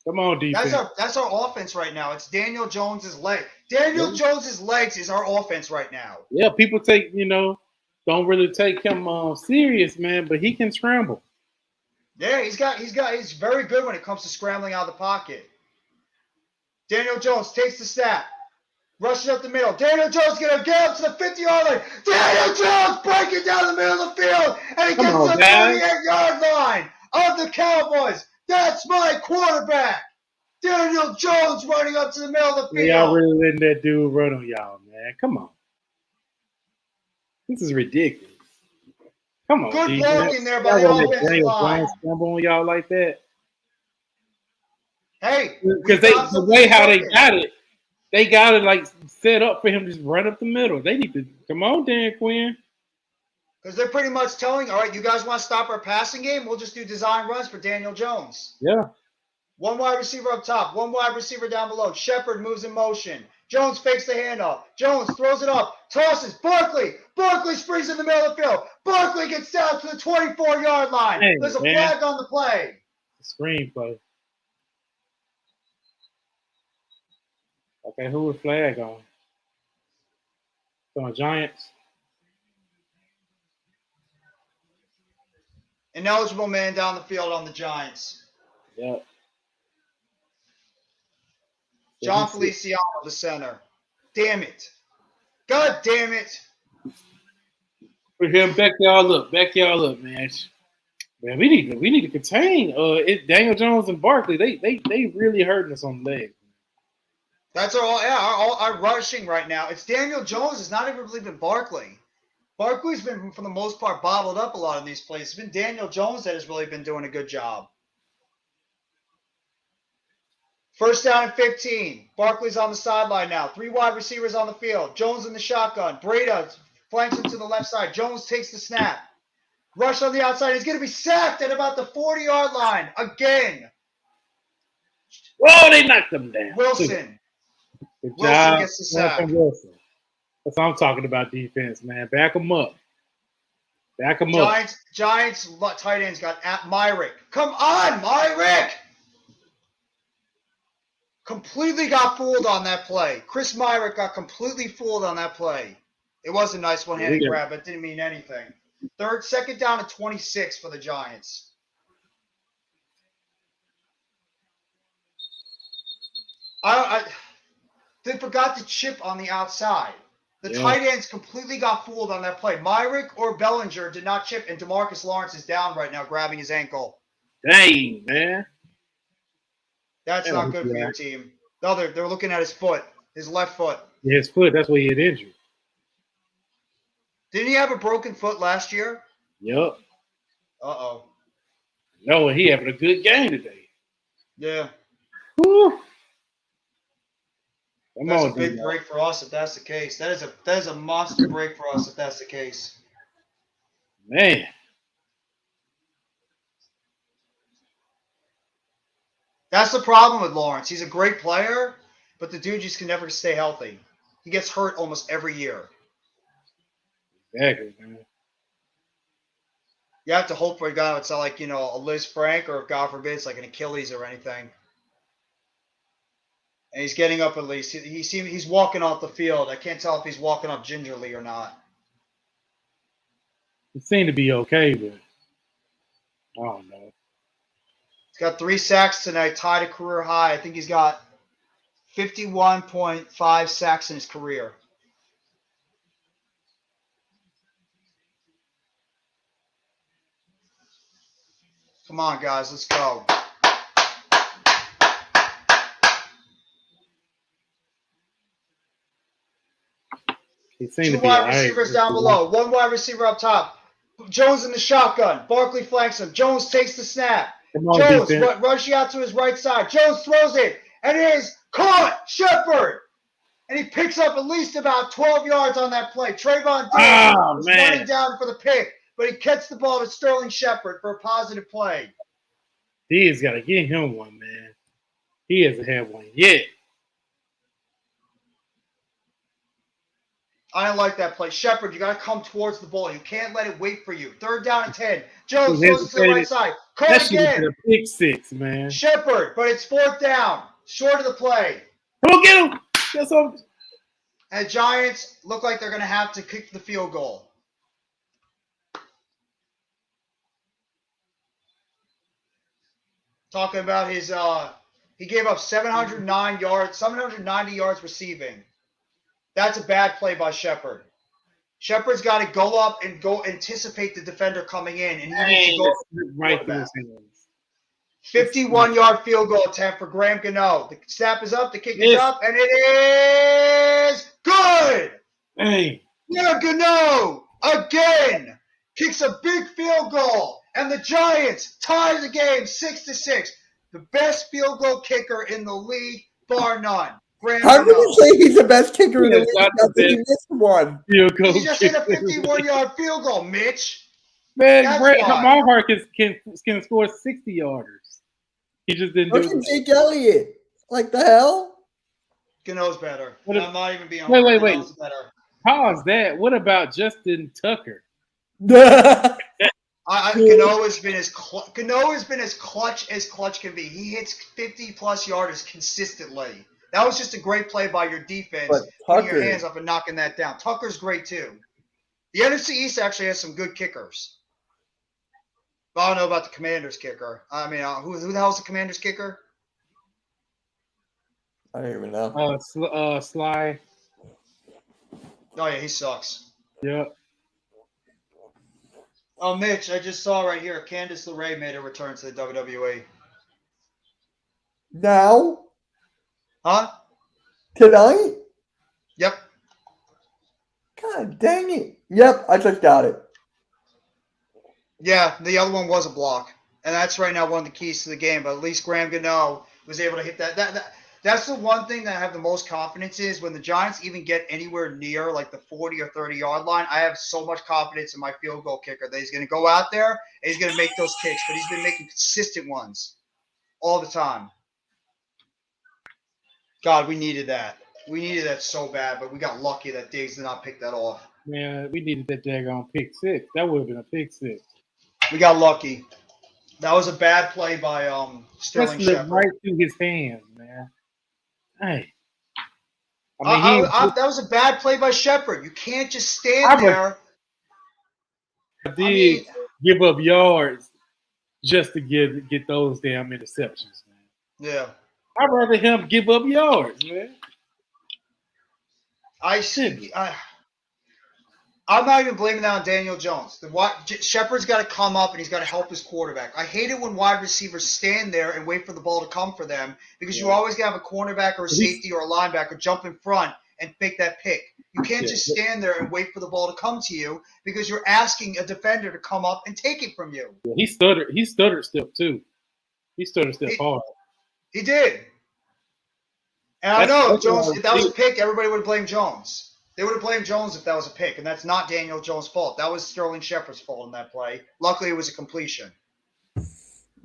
Come on, defense. That's our offense right now. It's Daniel Jones's leg. Daniel Jones's legs is our offense right now. Yeah, people don't really take him serious, man, but he can scramble. Yeah, he's very good when it comes to scrambling out of the pocket. Daniel Jones takes the snap. Rushes up the middle. Daniel Jones going to get up to the 50-yard line. Daniel Jones breaking down the middle of the field. And he gets to the 38-yard line of the Cowboys. That's my quarterback. Daniel Jones running up to the middle of the field. Y'all really letting that dude run on y'all, man. Come on. This is ridiculous. Come on. Good blocking there by the offensive line. Scramble on y'all like that. Hey. Because the way how they got it like set up for him to just run up the middle. They need to come on, Dan Quinn. Because they're pretty much telling, all right, you guys want to stop our passing game? We'll just do design runs for Daniel Jones. Yeah. 1 wide receiver up top, 1 wide receiver down below. Shepard moves in motion. Jones fakes the handoff. Jones throws it up, tosses. Barkley springs in the middle of the field. Barkley gets down to the 24-yard line. Hey, there's a flag on the play. Screenplay. Okay, who was flag on? It's on Giants. Ineligible man down the field on the Giants. Yep. John Feliciano, the center. Damn it. God damn it. For him, back y'all up, man. Man, we need to contain Daniel Jones and Barkley. They really hurting us on the legs. That's our rushing right now. It's Daniel Jones. It's not even really been Barkley. Barkley's been, for the most part, bottled up a lot in these plays. It's been Daniel Jones that has really been doing a good job. 1st down and 15. Barkley's on the sideline now. 3 wide receivers on the field. Jones in the shotgun. Breda flanks him to the left side. Jones takes the snap. Rush on the outside. He's going to be sacked at about the 40-yard line again. Whoa, they knocked him down. Wilson. Good Wilson job. gets the sack. Wilson. That's what I'm talking about, defense, man. Back them up. Giants tight ends got at Myrick. Come on, Myrick! Completely got fooled on that play. Chris Myrick got completely fooled on that play. It was a nice one-handed grab, but it didn't mean anything. 2nd down and 26 for the Giants. They forgot to chip on the outside. The tight ends completely got fooled on that play. Myrick or Bellinger did not chip, and DeMarcus Lawrence is down right now, grabbing his ankle. Dang, man. That's not good for your team. No, they're looking at his foot, his left foot. Yeah, his foot, that's where he had injured. Didn't he have a broken foot last year? Yep. Uh-oh. No, he having a good game today. Yeah. Woo. That's a big break for us if that's the case. That is a monster break for us if that's the case. Man. That's the problem with Lawrence. He's a great player, but the dude just can never stay healthy. He gets hurt almost every year. Exactly, man. You have to hope for a guy that's like, a Liz Frank, or if God forbid it's like an Achilles or anything. And he's getting up at least. He's walking off the field. I can't tell if he's walking up gingerly or not. He seemed to be okay, but I don't know. He's got 3 sacks tonight, tied a career high. I think he's got 51.5 sacks in his career. Come on, guys, let's go. He seemed 2 wide receivers down below. 1 wide receiver up top. Jones in the shotgun. Barkley flanks him. Jones takes the snap. Jones rushing out to his right side. Jones throws it, and it is caught. Shepard. And he picks up at least about 12 yards on that play. Trayvon Diggs was running down for the pick, but he gets the ball to Sterling Shepard for a positive play. He has got to get him one, man. He hasn't had one yet. I don't like that play. Shepard, you got to come towards the ball. You can't let it wait for you. 3rd down and 10. Jones throws it to the right side. Caught That should have been again. a pick 6, man. Shepard, but it's 4th down. Short of the play. Come on, get him. That's all. And Giants look like they're going to have to kick the field goal. Talking about his, he gave up 790 yards receiving. That's a bad play by Shepard. Shepard's got to go up and go anticipate the defender coming in, and he needs to go right through his hands. 51-yard field goal attempt for Graham Gano. The snap is up, the kick is up, and it is good. Hey, Yeah, Gano again kicks a big field goal, and the Giants tie the game 6-6. The best field goal kicker in the league, bar none. How can you say he's the best kicker in the league? Not the He missed one. He just hit a 51-yard field goal, Mitch. Man, That's Brett why. Marhart can score 60-yarders. He just didn't do Look at it. Jake Elliott. Like the hell? Gano's better. What if- I'm not even being Wait. Gano's better. Pause that. What about Justin Tucker? Gano has been as clutch as clutch can be. He hits 50-plus yarders consistently. That was just a great play by your defense, But putting your Tucker- hands up and knocking that down. Tucker's great too. The NFC East actually has some good kickers. But I don't know about the Commanders kicker. I mean, who the hell's the Commanders kicker? I don't even know. Sly. Oh yeah, he sucks. Yep. Oh, Mitch, I just saw right here, Candice LeRae made a return to the WWE. Now? Huh? Tonight? Yep. God dang it. Yep, I just got it. Yeah, the other one was a block. And that's right now one of the keys to the game. But at least Graham Gano was able to hit that. That's the one thing that I have the most confidence is when the Giants even get anywhere near like the 40 or 30-yard line, I have so much confidence in my field goal kicker that he's going to go out there and he's going to make those kicks. But he's been making consistent ones all the time. God, we needed that. We needed that so bad, but we got lucky that Diggs did not pick that off. Man, we needed that daggone pick 6. That would have been a pick 6. We got lucky. That was a bad play by Sterling That slipped Shepard. right through his hands, man. Hey. That was a bad play by Shepard. You can't just stand there. He did give up yards just to get those damn interceptions, man. Yeah. I'd rather him give up yards, man. I'm not even blaming that on Daniel Jones. Shepard's got to come up and he's got to help his quarterback. I hate it when wide receivers stand there and wait for the ball to come for them because you always got to have a cornerback or a safety or a linebacker jump in front and pick that pick. You can't just stand there and wait for the ball to come to you because you're asking a defender to come up and take it from you. Yeah, he stuttered step too. He stuttered step hard. He did. And I know Jones, if that was a pick, everybody would have blamed Jones. They would have blamed Jones if that was a pick, and that's not Daniel Jones' fault. That was Sterling Shepard's fault in that play. Luckily, it was a completion.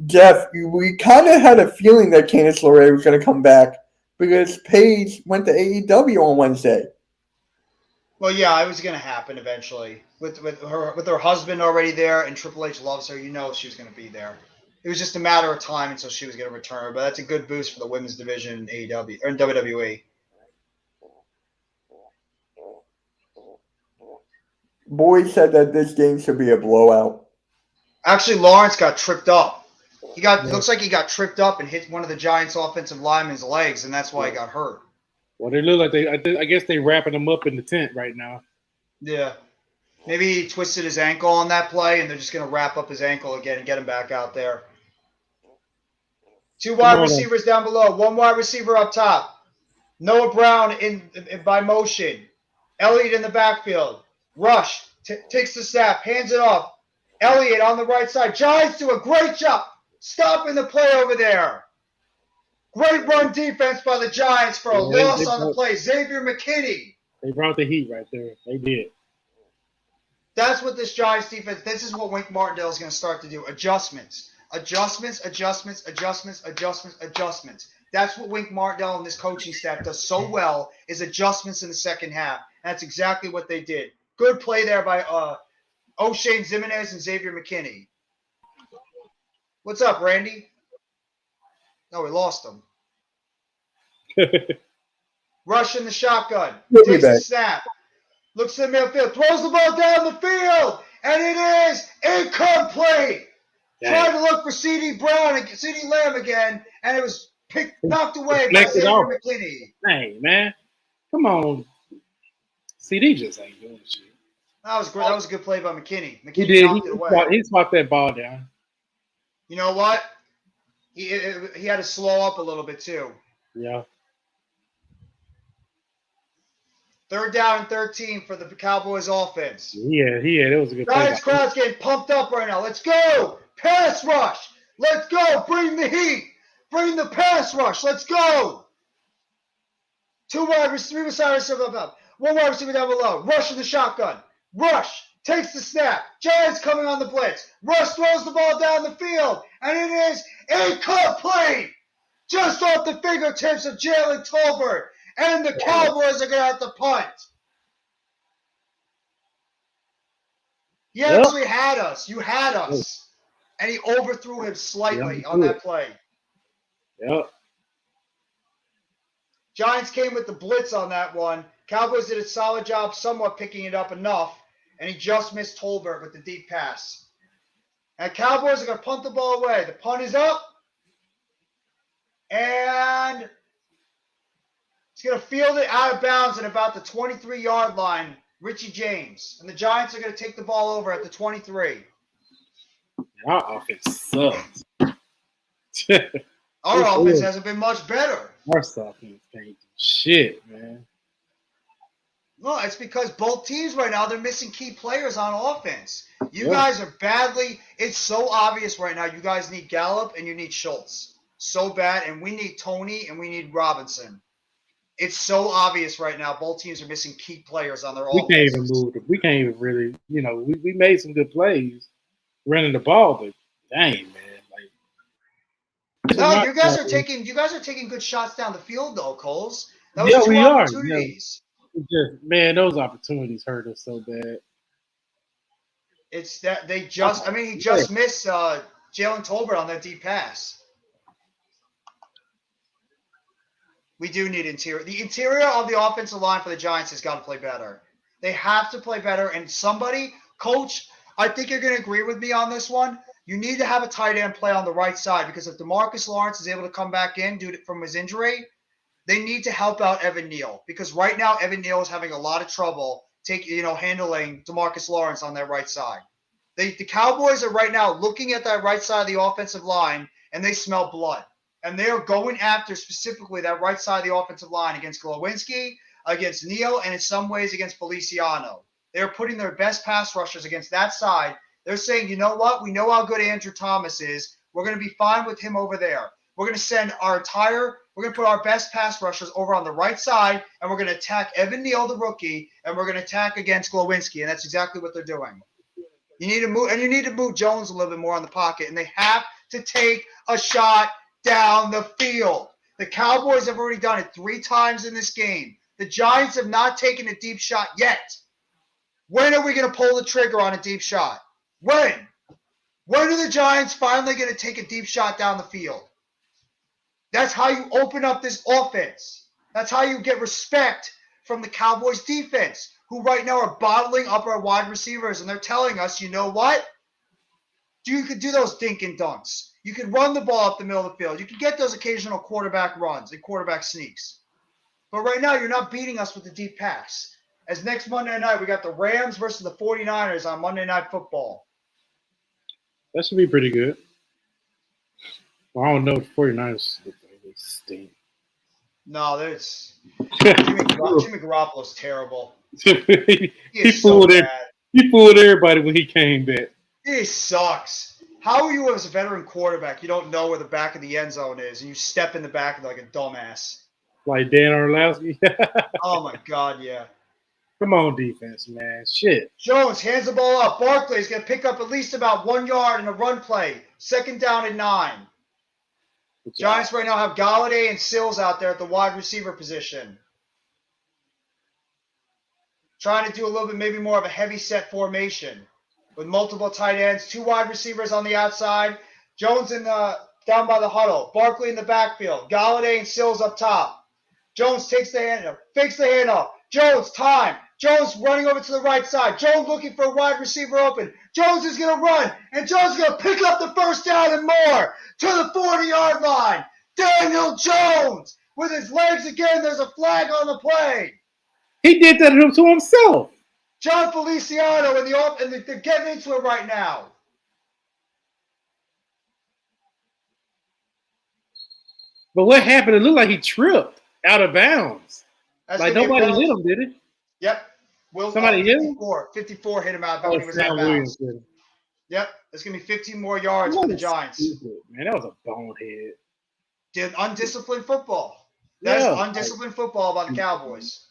Jeff, we kind of had a feeling that Candice LeRae was going to come back because Paige went to AEW on Wednesday. Well, yeah, it was going to happen eventually. With her husband already there and Triple H loves her, you know she was going to be there. It was just a matter of time until she was going to return, but that's a good boost for the women's division in AEW or in WWE. Boyd said that this game should be a blowout. Actually, Lawrence got tripped up. Looks like he got tripped up and hit one of the Giants' offensive linemen's legs, and that's why he got hurt. Well, they look like I guess they're wrapping him up in the tent right now. Yeah. Maybe he twisted his ankle on that play, and they're just going to wrap up his ankle again and get him back out there. 2 wide receivers down below. 1 wide receiver up top. Noah Brown in by motion. Elliott in the backfield. Rush. Takes the snap. Hands it off. Elliott on the right side. Giants do a great job stopping the play over there. Great run defense by the Giants for a loss on the play. Xavier McKinney. They brought the heat right there. They did. That's what this Giants defense, this is what Wink Martindale is going to start to do. Adjustments. Adjustments. That's what Wink Martindale and this coaching staff does so well is adjustments in the second half. That's exactly what they did. Good play there by O'Shane Zimenez and Xavier McKinney. What's up, Randy? No, we lost him. Rushing the shotgun. He'll be Takes the back. snap. Looks at the midfield. Throws the ball down the field. And it is incomplete. Tried to look for C.D. Lamb again. And it was knocked away by Deflected Xavier off. McKinney. Hey, man. Come on. CD just ain't doing shit. That was great. That was a good play by McKinney. He McKinney did. knocked it away. He swapped that ball down. You know what? He had to slow up a little bit too. Yeah. 3rd down and 13 for the Cowboys offense. Yeah. It was a good play. Giants crowd's getting pumped up right now. Let's go. Pass rush. Let's go. Bring the heat. Bring the pass rush. Let's go. 2 wide receivers, 3 wide receivers up. 1 wide receiver down below. Rush in the shotgun. Rush. Takes the snap. Giants coming on the blitz. Rush throws the ball down the field. And it is incomplete. Just off the fingertips of Jalen Tolbert. And the Cowboys are going to have to punt. He actually had us. You had us. And he overthrew him slightly on that play. Yep. Giants came with the blitz on that one. Cowboys did a solid job somewhat picking it up enough. And he just missed Tolbert with the deep pass. And Cowboys are going to punt the ball away. The punt is up. And he's going to field it out of bounds at about the 23-yard line, Richie James. And the Giants are going to take the ball over at the 23. Our offense sucks. Our offense hasn't been much better. Our offense can't do shit, man. No, it's because both teams right now, they're missing key players on offense. You guys are badly – it's so obvious right now. You guys need Gallup and you need Schultz. So bad. And we need Tony and we need Robinson. It's so obvious right now. Both teams are missing key players on their offense. We can't even move. We can't even really – we made some good plays running the ball, but dang, man. No, you guys are taking good shots down the field though, Coles. That was we are. Opportunities. Man, those opportunities hurt us so bad. It's that he just missed Jalen Tolbert on that deep pass. We do need interior. The interior of the offensive line for the Giants has got to play better. They have to play better. And somebody, Coach, I think you're going to agree with me on this one. You need to have a tight end play on the right side because if DeMarcus Lawrence is able to come back in due to from his injury, they need to help out Evan Neal because right now Evan Neal is having a lot of trouble handling DeMarcus Lawrence on that right side. The Cowboys are right now looking at that right side of the offensive line and they smell blood. And they are going after specifically that right side of the offensive line against Glowinski, against Neal, and in some ways against Feliciano. They're putting their best pass rushers against that side. They're saying, you know what? We know how good Andrew Thomas is. We're going to be fine with him over there. We're going to put our best pass rushers over on the right side, and we're going to attack Evan Neal, the rookie, and we're going to attack against Glowinski, and that's exactly what they're doing. You need to move Jones a little bit more on the pocket, and they have to take a shot down the field. The Cowboys have already done it 3 times in this game. The Giants have not taken a deep shot yet. When are we going to pull the trigger on a deep shot? When? When are the Giants finally going to take a deep shot down the field? That's how you open up this offense. That's how you get respect from the Cowboys defense, who right now are bottling up our wide receivers, and they're telling us, you know what? You could do those dink and dunks. You could run the ball up the middle of the field. You could get those occasional quarterback runs and quarterback sneaks. But right now, you're not beating us with the deep pass. As next Monday night, we got the Rams versus the 49ers on Monday Night Football. That should be pretty good. Well, I don't know if the 49ers stink. No, there's Jimmy Garoppolo's terrible. he fooled everybody when he came back. He sucks. How are you as a veteran quarterback? You don't know where the back of the end zone is, and you step in the back of like a dumbass. Like Dan Orlowski? Oh, my God, yeah. Come on, defense, man. Shit. Jones hands the ball up. Barkley's going to pick up at least about 1 yard in a run play. 2nd down and 9. Giants right now have Galladay and Sills out there at the wide receiver position. trying to do a little bit maybe more of a heavy set formation with multiple tight ends, 2 wide receivers on the outside, Jones down by the huddle, Barkley in the backfield, Galladay and Sills up top. Jones takes the handoff, fakes the handoff. Jones, time. Jones running over to the right side. Jones looking for a wide receiver open. Jones is going to run, and Jones is going to pick up the first down and more to the 40-yard line. Daniel Jones with his legs again. There's a flag on the play. He did that to himself. John Feliciano and they're getting into it right now. But what happened? It looked like he tripped out of bounds. That's like nobody hit him, did it? Yep. Somebody hit him? 54 hit him out when he was out of bounds. Yep. There's going to be 15 more yards for the Giants. Stupid, man, that was a bonehead. Did undisciplined football. That is undisciplined football by the Cowboys.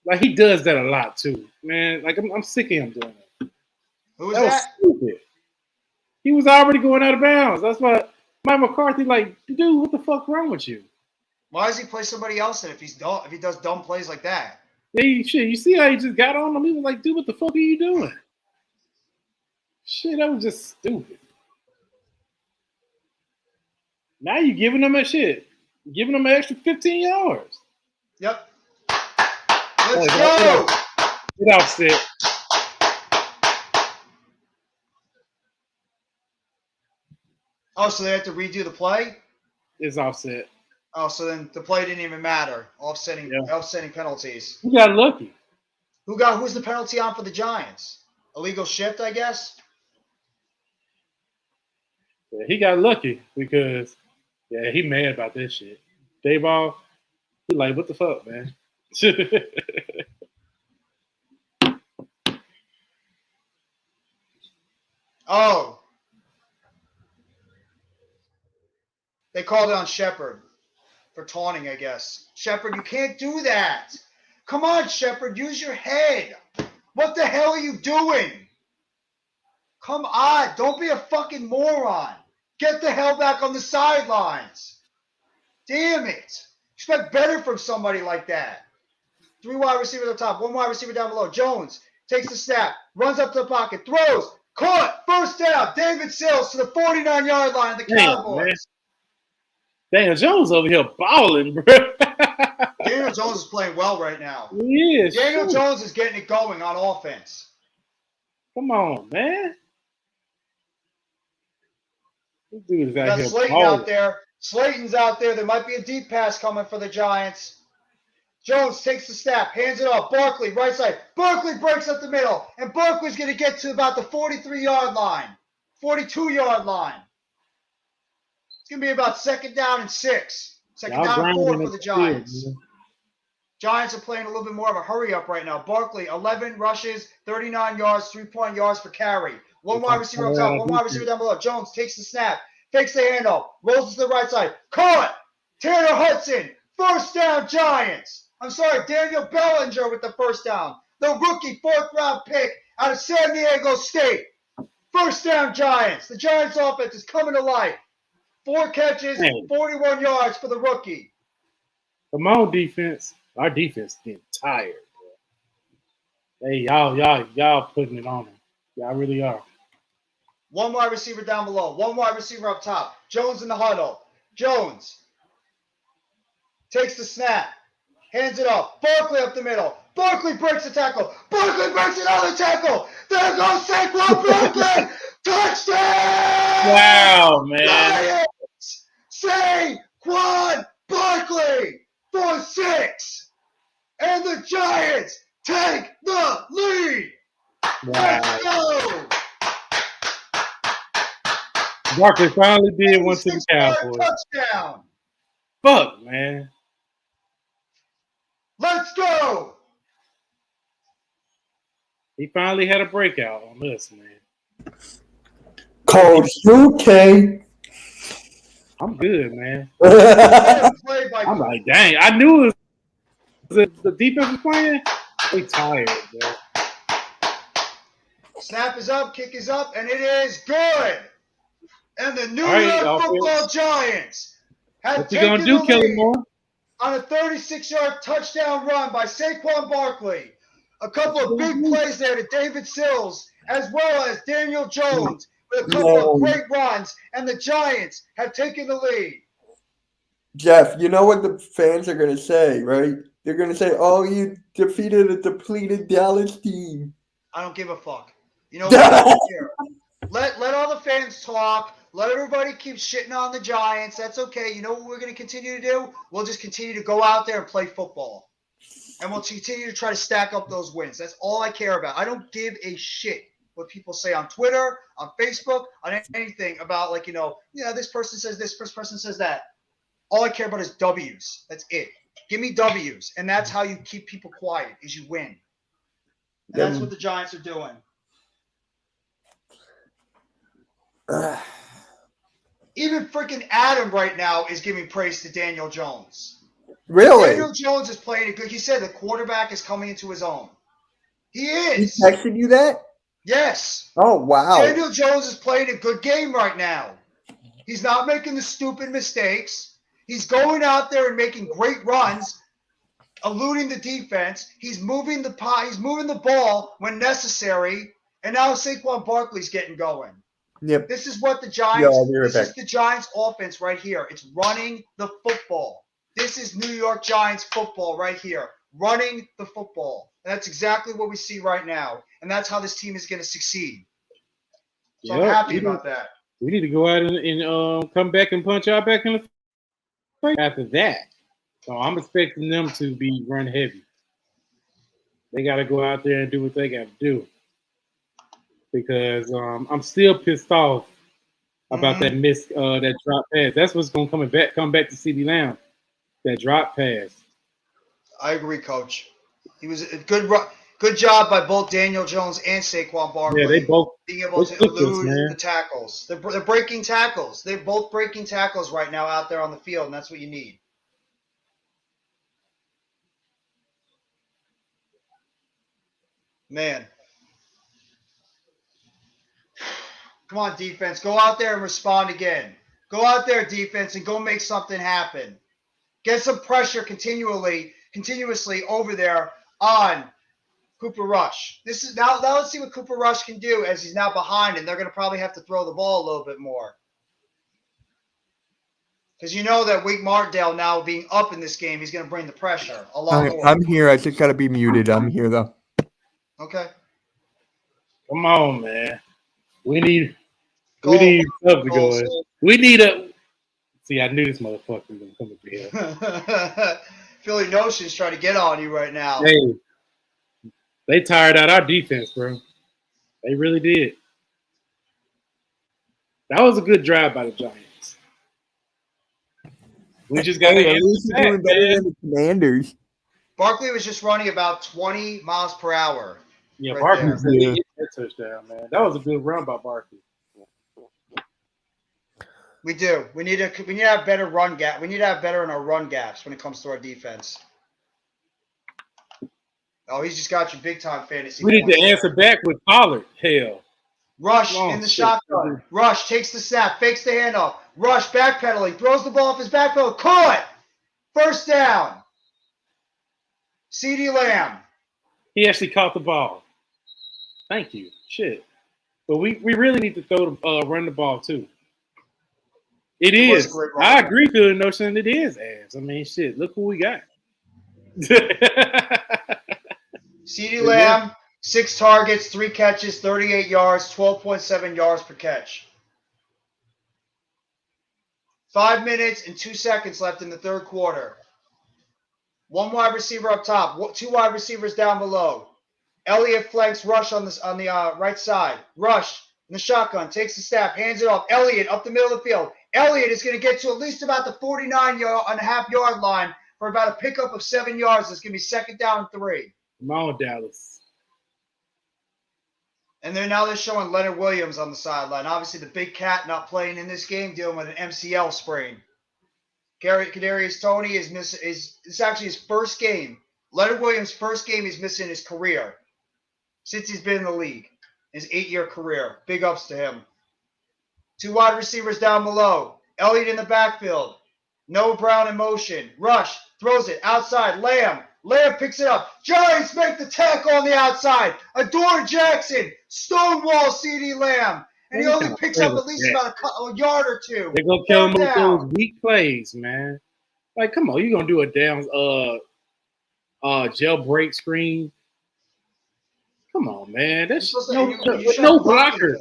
Like, he does that a lot, too. Man, like, I'm sick of him doing that. Who was that? Was stupid. He was already going out of bounds. That's why Mike McCarthy, like, dude, what the fuck wrong with you? Why does he play somebody else then if he does dumb plays like that? Yeah, shit, you see how he just got on him? He was like, dude, what the fuck are you doing? Shit, that was just stupid. Now you're giving them a shit. Giving them an extra 15 yards. Yep. Let's go. Get offset. Oh, so they have to redo the play? It's offset. Oh, so then the play didn't even matter. Offsetting penalties. Who got lucky? Who's the penalty on for the Giants? Illegal shift, I guess? Yeah, he got lucky because, yeah, he mad about this shit. Dayball, he like, what the fuck, man? Oh. They called it on Shepard for taunting, I guess. Shepard, you can't do that. Come on, Shepard, use your head. What the hell are you doing? Come on, don't be a fucking moron. Get the hell back on the sidelines. Damn it. Expect better from somebody like that. 3 wide receivers up top, 1 wide receiver down below. Jones takes the snap, runs up to the pocket, throws, caught, first down. David Sills to the 49-yard line of the Cowboys. Daniel Jones over here balling, bro. Daniel Jones is playing well right now. He is. Daniel Jones is getting it going on offense. Come on, man. This dude is out got here Slayton balling. out there. Slayton's out there. There might be a deep pass coming for the Giants. Jones takes the snap, hands it off. Barkley, right side. Barkley breaks up the middle, and Barkley's going to get to about the 43-yard line, 42-yard line. It's going to be about 2nd down and 6. Second down and 4 for the Giants. Field, Giants are playing a little bit more of a hurry-up right now. Barkley, 11 rushes, 39 yards, 3-point yards per carry. 1 wide receiver up top, 1 wide receiver down below. Jones takes the snap, fakes the handoff, rolls to the right side. Caught! Tanner Hudson, first down Giants. I'm sorry, Daniel Bellinger with the first down. The rookie 4th-round pick out of San Diego State. First down Giants. The Giants offense is coming to life. 4 catches, 41 yards for the rookie. Come on, defense. Our defense is getting tired, bro. Hey, y'all putting it on them. Y'all really are. 1 wide receiver down below. 1 wide receiver up top. Jones in the huddle. Jones takes the snap. Hands it off. Barkley up the middle. Barkley breaks the tackle. Barkley breaks another tackle. There goes Saquon Barkley. Touchdown! Wow, man. Giants! Saquon Barkley for 6. And the Giants take the lead. Let's go. Barkley finally did one to the Cowboys. Touchdown. Fuck, man. Let's go. He finally had a breakout on this, man. Called UK. I'm good, man. Played by I'm like, dang. I knew it was the defense was playing. They tired, bro. Snap is up, kick is up, and it is good. And the New Right, York Football Giants have What you taken gonna do, the Kellen lead Moore? on a 36-yard touchdown run by Saquon Barkley. A couple of big plays there to David Sills, as well as Daniel Jones with a couple of great runs, and the Giants have taken the lead. Jeff, you know what the fans are going to say, right? They're going to say, "Oh, you defeated a depleted Dallas team." I don't give a fuck. You know what? I don't care. Let all the fans talk. Let everybody keep shitting on the Giants. That's okay. You know what we're going to continue to do? We'll just continue to go out there and play football. And we'll continue to try to stack up those wins. That's all I care about. I don't give a shit what people say on Twitter, on Facebook, on anything about, like, this person says this person says that. All I care about is W's. That's it. Give me W's. And that's how you keep people quiet, is you win. And that's what the Giants are doing. Even freaking Adam right now is giving praise to Daniel Jones. Really? Daniel Jones is playing it good. He said the quarterback is coming into his own. He is. He texted you that? Yes. Oh, wow. Daniel Jones is playing a good game right now. He's not making the stupid mistakes. He's going out there and making great runs, eluding the defense. He's moving the ball when necessary. And now Saquon Barkley's getting going. Yep. This is what the Giants. Yeah, this is the Giants' offense right here. It's running the football. This is New York Giants football right here, running the football. And that's exactly what we see right now, and that's how this team is going to succeed. So I'm happy about that. We need to go out and come back and punch out back in the face after that. So I'm expecting them to be run heavy. They got to go out there and do what they got to do. Because I'm still pissed off about that that drop pass. That's what's going to come back to CeeDee Lamb. That drop pass. I agree, Coach. He was a good job by both Daniel Jones and Saquon Barkley. Yeah, they both being able to elude the tackles. They're breaking tackles. They're both breaking tackles right now out there on the field, and that's what you need. Man. Come on, defense. Go out there and respond again. Go out there, defense, and go make something happen. Get some pressure continuously over there on Cooper Rush. Now let's see what Cooper Rush can do as he's now behind, and they're going to probably have to throw the ball a little bit more. Because you know that Wake Martindale now being up in this game, he's going to bring the pressure a lot more. I'm here. I just got to be muted. I'm here, though. Okay. Come on, man. We need stuff to go in. We need a. See, I knew this motherfucker was going to come up here. Philly Notion's trying to get on you right now. Hey, they tired out our defense, bro. They really did. That was a good drive by the Giants. We just got to get doing better than the Commanders. Barkley was just running about 20 miles per hour. Yeah, right Barkley there. said he hit that touchdown, man. That was a good run by Barkley. We do. We need to have better run gap. We need to have better in our run gaps when it comes to our defense. Oh, he's just got you big time fantasy. We need to answer back with Pollard. Hell. Rush in the shotgun. Rush takes the snap, fakes the handoff. Rush backpedaling, throws the ball off his back pedal. Caught! First down. CeeDee Lamb. He actually caught the ball. Thank you. Shit. But we really need to run the ball too. It is. I agree, Philly Notion. It is ass. I mean, shit. Look who we got. CeeDee Lamb, 6 targets, 3 catches, 38 yards, 12.7 yards per catch. 5 minutes and 2 seconds left in the third quarter. 1 wide receiver up top, 2 wide receivers down below. Elliott flanks Rush on the right side. Rush in the shotgun, takes the snap, hands it off. Elliott up the middle of the field. Elliott is going to get to at least about the 49.5-yard line for about a pickup of 7 yards. It's going to be second down and 3. Come on, Dallas. And they're showing Leonard Williams on the sideline. Obviously, the big cat not playing in this game, dealing with an MCL sprain. Kadarius Toney it's actually his first game. Leonard Williams' first game he's missing in his career since he's been in the league. His 8-year career. Big ups to him. 2 wide receivers down below. Elliott in the backfield. Noah Brown in motion. Rush throws it outside. Lamb Lamb picks it up. Giants make the tackle on the outside. Adore Jackson. Stonewall CeeDee Lamb. And he only picks up at least about a yard or two. They're going to kill him with those weak plays, man. Like, come on. You're going to do a damn jailbreak screen. Come on, man. That's no blockers.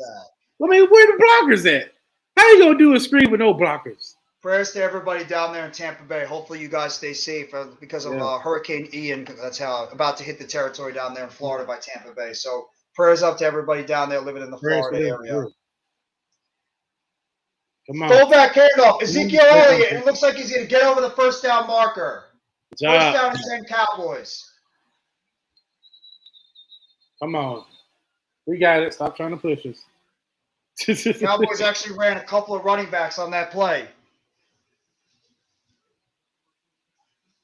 I mean, where the blockers at? How you going to do a screen with no blockers? Prayers to everybody down there in Tampa Bay. Hopefully you guys stay safe because of Hurricane Ian. That's how about to hit the territory down there in Florida by Tampa Bay. So prayers up to everybody down there living in the Florida area. Come on. Fullback handoff. Ezekiel Elliott. And it looks like he's going to get over the first down marker. First down and 10 Cowboys. Come on. We got it. Stop trying to push us. Cowboys actually ran a couple of running backs on that play.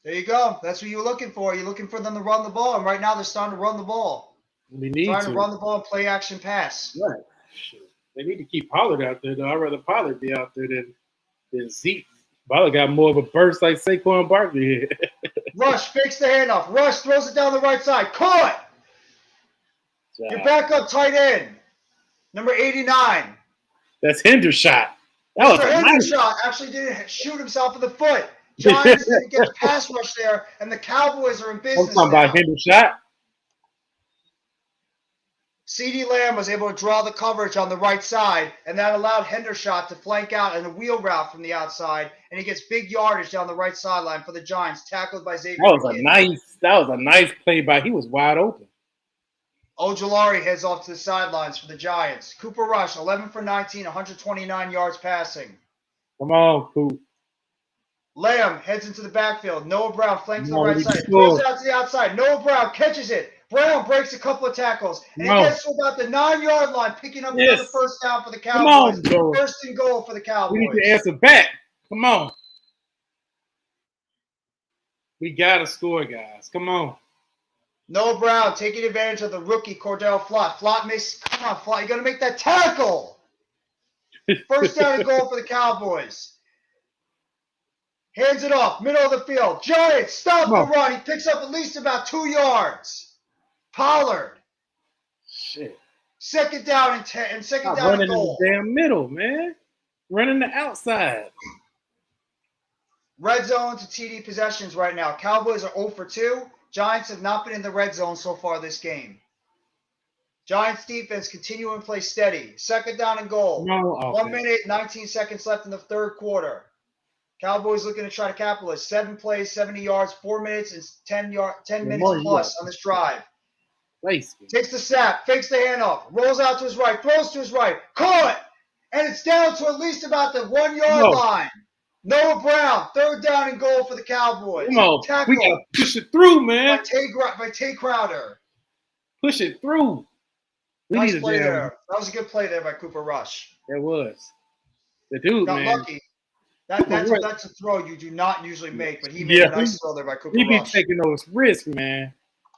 There you go. That's what you were looking for. You're looking for them to run the ball, and right now they're starting to run the ball. We need trying to run the ball and play action pass. Right. They need to keep Pollard out there, though. I'd rather Pollard be out there than Zeke. Pollard got more of a burst like Saquon Barkley. Rush fakes the handoff. Rush throws it down the right side. Caught. Your backup tight end, number 89. That's Hendershot. That was a nice shot. Actually didn't shoot himself in the foot. Giants didn't get the pass rush there, and the Cowboys are in business. I'm talking about Hendershot. CeeDee Lamb was able to draw the coverage on the right side, and that allowed Hendershot to flank out in a wheel route from the outside, and he gets big yardage down the right sideline for the Giants, tackled by Xavier. That was a nice play by. He was wide open. Ojulari heads off to the sidelines for the Giants. Cooper Rush, 11 for 19, 129 yards passing. Come on, Coop. Lamb heads into the backfield. Noah Brown flanks to the right side. Throws it out to the outside. Noah Brown catches it. Brown breaks a couple of tackles. And he gets to about the 9-yard line, picking up another first down for the Cowboys. Come on, first and goal for the Cowboys. We need to answer back. Come on. We got to score, guys. Come on. Noah Brown taking advantage of the rookie Cordell Flott. Flott makes, come on, Flott, you got to make that tackle. First down and goal for the Cowboys. Hands it off, middle of the field. Giants stop the run. He picks up at least about 2 yards. Pollard. Shit. Second down and 10, and second down and goal. Running in the damn middle, man. Running the outside. Red zone to TD possessions right now. Cowboys are 0 for 2. Giants have not been in the red zone so far this game. Giants defense continuing to play steady. Second down and goal. 1 minute, 19 seconds left in the third quarter. Cowboys looking to try to capitalize. 7 plays, 70 yards, 4 minutes, and 10 minutes plus on this drive. Takes the snap, fakes the handoff, rolls out to his right, throws to his right, caught, and it's down to at least about the 1 yard line. Noah Brown, third down and goal for the Cowboys. Come on, tackle. We gotta push it through, man. By Tay Crowder. Push it through. Nice play there. That was a good play there by Cooper Rush. It was. The dude, got man. lucky. That's a throw you do not usually make, but he made a nice throw there by Cooper Rush. He be taking those risks, man.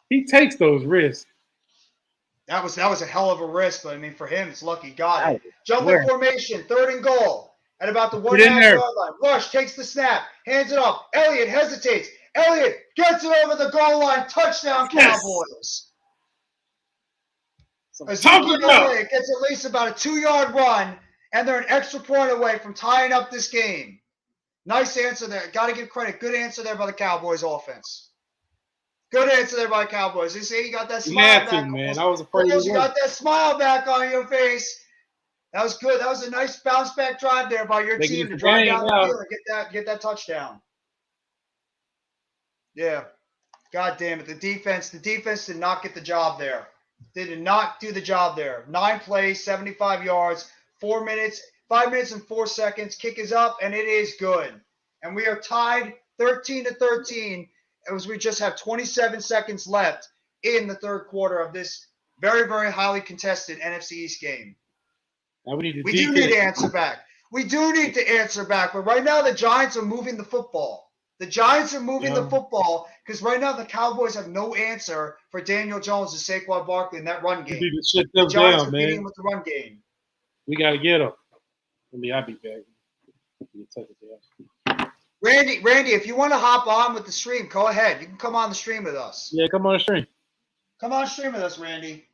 He takes those risks. That was a hell of a risk, but I mean for him, it's lucky. Got it. Jumping formation, third and goal. At about the 1 yard line. Rush takes the snap, hands it off. Elliott hesitates. Elliott gets it over the goal line. Touchdown, Cowboys. Ezekiel Elliott gets at least about a 2 yard run, and they're an extra point away from tying up this game. Nice answer there. Got to give credit. Good answer there by the Cowboys offense. Good answer there by the Cowboys. They say you got that smile back. Man. I was afraid you got that smile back on your face. That was good. That was a nice bounce back drive there by your team to drive down the field and get that touchdown. Yeah. God damn it. The defense did not get the job there. They did not do the job there. 9 plays, 75 yards, 5 minutes and 4 seconds. Kick is up, and it is good. And we are tied 13-13 as we just have 27 seconds left in the third quarter of this very, very highly contested NFC East game. Now we do need to answer back. We do need to answer back, but right now the Giants are moving the football. The Giants are moving the football because right now the Cowboys have no answer for Daniel Jones and Saquon Barkley in that run game. We need to shut them the Giants down, are beating man. with the run game. We got to get them. I'll be back. Randy, if you want to hop on with the stream, go ahead. You can come on the stream with us. Yeah, come on the stream. Come on stream with us, Randy.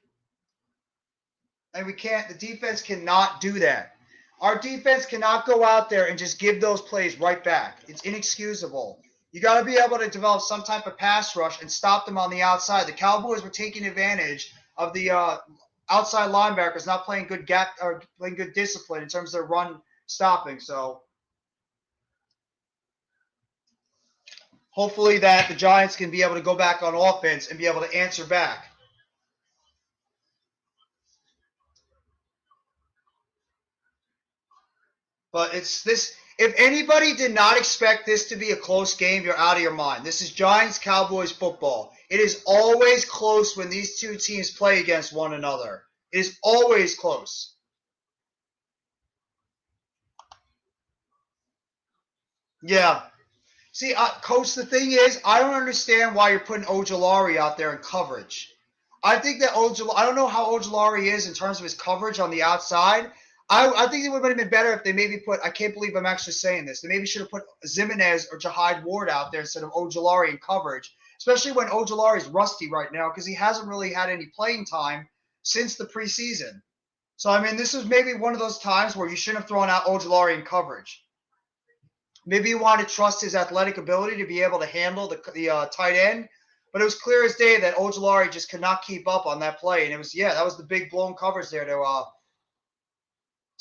And we can't, the defense cannot do that. Our defense cannot go out there and just give those plays right back. It's inexcusable. You got to be able to develop some type of pass rush and stop them on the outside. The Cowboys were taking advantage of the outside linebackers not playing good gap or playing good discipline in terms of their run stopping. So hopefully that the Giants can be able to go back on offense and be able to answer back. But it's this. If anybody did not expect this to be a close game, you're out of your mind. This is Giants-Cowboys football. It is always close when these two teams play against one another. It is always close. Yeah. See, Coach, the thing is, I don't understand why you're putting Ojulari out there in coverage. I think that I don't know how Ojulari is in terms of his coverage on the outside. I think it would have been better if they maybe put, I can't believe I'm actually saying this, they maybe should have put Zimenez or Jahide Ward out there instead of Ojulari in coverage, especially when Ojulari is rusty right now because he hasn't really had any playing time since the preseason. So, I mean, this is maybe one of those times where you shouldn't have thrown out Ojulari in coverage. Maybe you want to trust his athletic ability to be able to handle the tight end, but it was clear as day that Ojulari just could not keep up on that play, and it was, that was the big blown coverage there to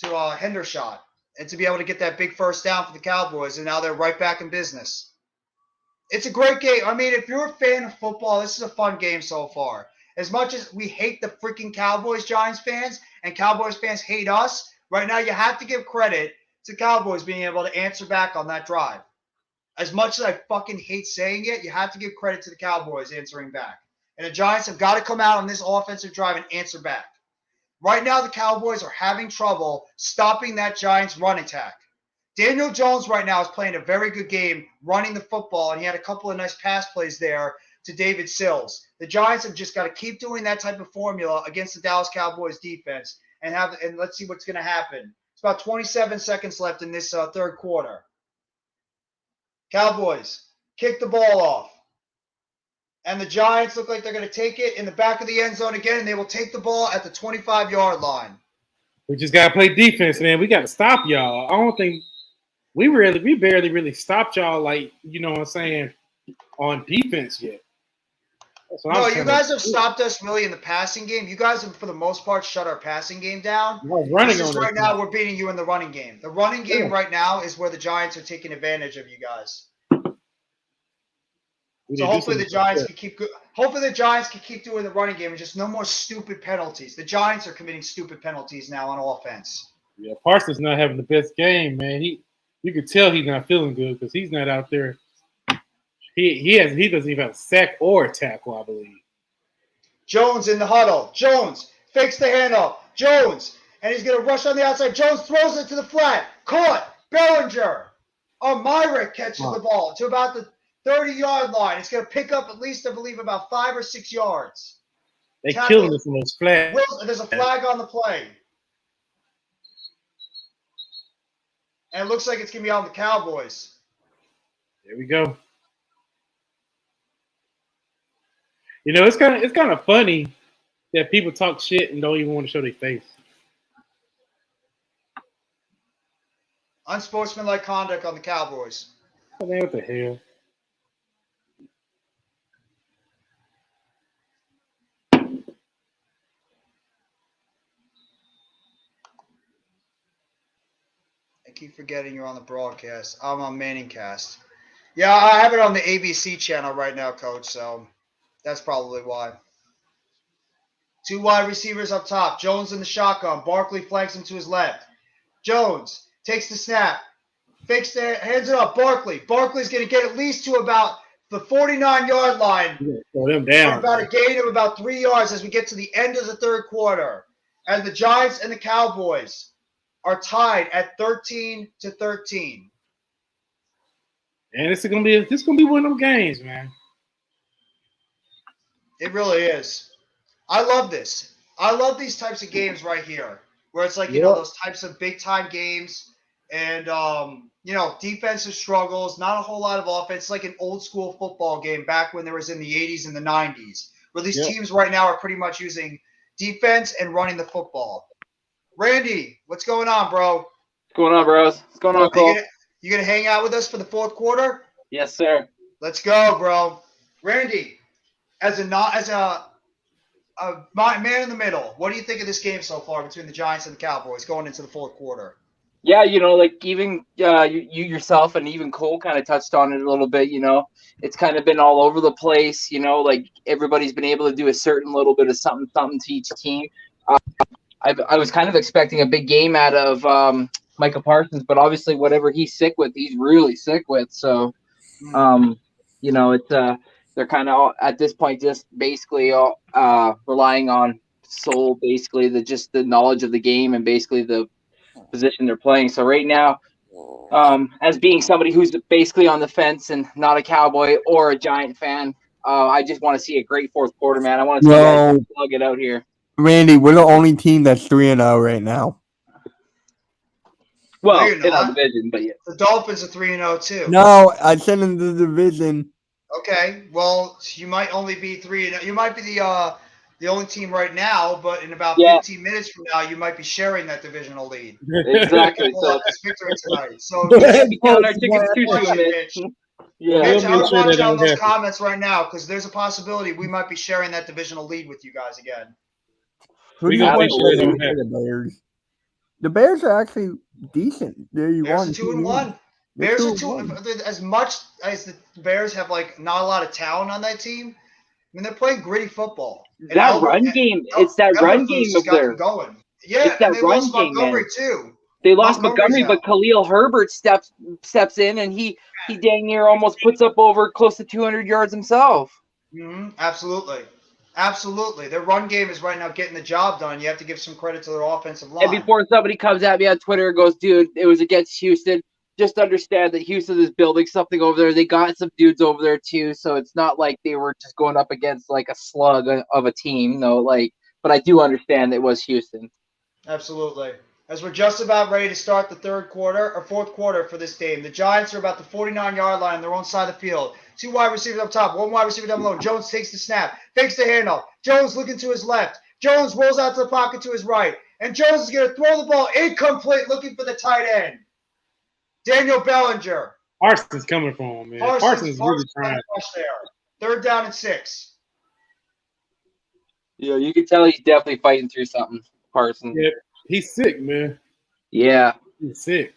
Hendershot, and to be able to get that big first down for the Cowboys, and now they're right back in business. It's a great game. I mean, if you're a fan of football, this is a fun game so far. As much as we hate the freaking Cowboys, Giants fans, and Cowboys fans hate us, right now you have to give credit to Cowboys being able to answer back on that drive. As much as I fucking hate saying it, you have to give credit to the Cowboys answering back. And the Giants have got to come out on this offensive drive and answer back. Right now, the Cowboys are having trouble stopping that Giants run attack. Daniel Jones right now is playing a very good game running the football, and he had a couple of nice pass plays there to David Sills. The Giants have just got to keep doing that type of formula against the Dallas Cowboys defense, and let's see what's going to happen. It's about 27 seconds left in this third quarter. Cowboys kick the ball off. And the Giants look like they're going to take it in the back of the end zone again, and they will take the ball at the 25-yard line. We just got to play defense, man. We got to stop y'all. I don't think we barely really stopped y'all, like, you know what I'm saying, on defense yet. No, you guys have stopped us really in the passing game. You guys have, for the most part, shut our passing game down. Right now, we're beating you in the running game. The running game right now is where the Giants are taking advantage of you guys. So hopefully the Giants can keep good. Hopefully the Giants can keep doing the running game and just no more stupid penalties. The Giants are committing stupid penalties now on offense. Yeah, Parsons not having the best game, man. You can tell he's not feeling good because he's not out there. He doesn't even have a sack or a tackle, I believe. Jones in the huddle. Jones fakes the handoff. Jones, and he's going to rush on the outside. Jones throws it to the flat. Caught. Bellinger. Myrick catches the ball to about the 30-yard line. It's going to pick up at least, I believe, about 5 or 6 yards. They killing us in those flags. There's a flag on the play. And it looks like it's going to be on the Cowboys. There we go. You know, it's kind of funny that people talk shit and don't even want to show their face. Unsportsmanlike conduct on the Cowboys. Oh, man, what the hell? I keep forgetting you're on the broadcast. I'm on Manningcast. Yeah, I have it on the ABC channel right now, Coach, so that's probably why. 2 wide receivers up top. Jones in the shotgun. Barkley flanks him to his left. Jones takes the snap. Fakes the hands it up. Barkley's going to get at least to about the 49-yard line. Throw them down. For about a gain of about 3 yards as we get to the end of the third quarter. And the Giants and the Cowboys are tied at 13-13. And this is gonna be one of them games, man. It really is. I love this. I love these types of games right here, where it's like, you know, those types of big time games. And, defensive struggles, not a whole lot of offense. It's like an old school football game back when there was in the 80s and the 90s, where these teams right now are pretty much using defense and running the football. Randy, what's going on, bro? What's going on, bros? What's going on, Cole? You gonna hang out with us for the fourth quarter? Yes, sir. Let's go, bro. Randy, as a man in the middle, what do you think of this game so far between the Giants and the Cowboys going into the fourth quarter? Yeah, like even you yourself and even Cole kind of touched on it a little bit. It's kind of been all over the place. Like everybody's been able to do a certain little bit of something to each team. I was kind of expecting a big game out of Micah Parsons, but obviously whatever he's sick with, he's really sick with. So, it's they're kind of at this point just basically relying on basically the knowledge of the game and basically the position they're playing. So right now, as being somebody who's basically on the fence and not a Cowboy or a Giant fan, I just want to see a great fourth quarter, man. I want to see you guys plug it out here. Randy, we're the only team that's 3-0 right now. Well, in our division, but yeah. The Dolphins are 3-0 too. No, I said in the division. Okay, well, you might only be 3-0. You might be the only team right now, but in about 15 minutes from now, you might be sharing that divisional lead. Exactly. So this victory tonight. So we count our tickets too, Mitch. Yeah, Mitch, I would watch out those comments right now because there's a possibility we might be sharing that divisional lead with you guys again. The Bears. The Bears are actually decent. Bears are 2-1. Bears are 2. As much as the Bears have not a lot of talent on that team, I mean they're playing gritty football. It's that run game up there. Going. Yeah, and they lost Montgomery too. They lost Montgomery, but Khalil Herbert steps in and he dang near almost puts up over close to 200 yards himself. Mm-hmm. Absolutely. Their run game is right now getting the job done. You have to give some credit to their offensive line. And before somebody comes at me on Twitter and goes, dude, it was against Houston, just understand that Houston is building something over there. They got some dudes over there too, so it's not like they were just going up against a slug of a team. No, but I do understand it was Houston. Absolutely. As we're just about ready to start the fourth quarter for this game, the Giants are about the 49-yard line on their own side of the field. 2 wide receivers up top, 1 wide receiver down below. Jones takes the snap, fakes the handoff. Jones looking to his left. Jones rolls out to the pocket to his right. And Jones is going to throw the ball incomplete looking for the tight end. Daniel Bellinger. Parsons coming from him, man. Parsons really trying. There. 3rd down and 6. Yeah, you can tell he's definitely fighting through something, Parsons. Yeah, he's sick, man. Yeah. He's sick.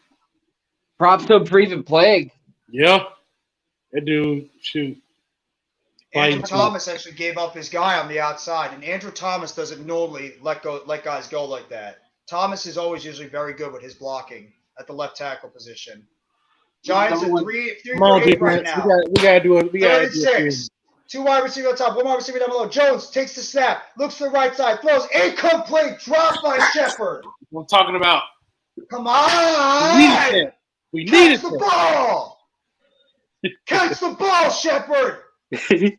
Props to him for even playing. Yeah. That dude, shoot. Andrew Thomas actually gave up his guy on the outside, and Andrew Thomas doesn't normally let guys go like that. Thomas is always usually very good with his blocking at the left tackle position. Giants are 3 for 8 right now. We gotta do it. 3rd and 6. 2 wide receiver on top, 1 wide receiver down below. Jones takes the snap, looks to the right side, throws incomplete, dropped by Shepard. I'm talking about. Come on! We needed the ball. Catch the ball, Shepard. 4th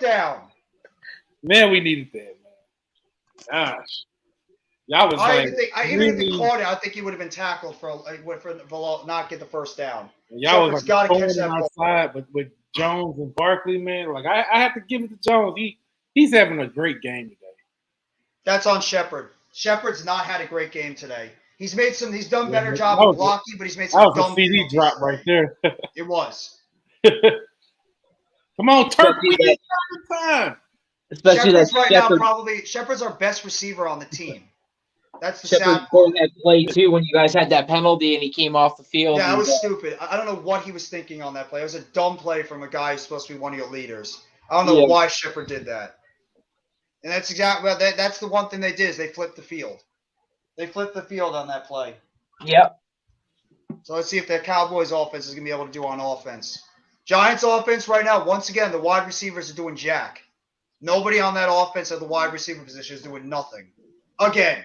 down. Man, we needed that, man. Gosh. Y'all was even if he caught it, I think he would have been tackled for not get the 1st down. Y'all was got to catch that outside, but with Jones and Barkley, man, I have to give it to Jones. He's having a great game today. That's on Shepard. Shepard's not had a great game today. He's done better job of blocking, but he's made some dumb CD drop right there. It was. Come on, Turk. We need time. Especially Shepard's right now Shepard's our best receiver on the team. That's the sad part. That play too when you guys had that penalty and he came off the field. Yeah, that was stupid. I don't know what he was thinking on that play. It was a dumb play from a guy who's supposed to be one of your leaders. I don't know why Shepard did that. And that's exactly that's the one thing they did is they flipped the field. They flipped the field on that play. Yep. So let's see if the Cowboys offense is going to be able to do on offense. Giants offense right now, once again, the wide receivers are doing jack. Nobody on that offense at the wide receiver position is doing nothing. Again,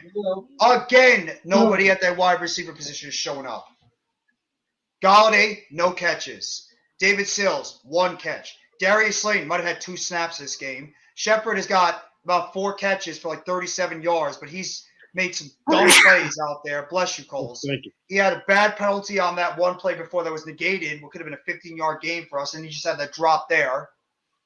nobody at that wide receiver position is showing up. Galladay, no catches. David Sills, 1 catch. Darius Slayton might have had 2 snaps this game. Shepard has got about 4 catches for 37 yards, but he's made some dumb plays out there. Bless you, Coles. Thank you. He had a bad penalty on that one play before that was negated. What could have been a 15-yard game for us, and he just had that drop there.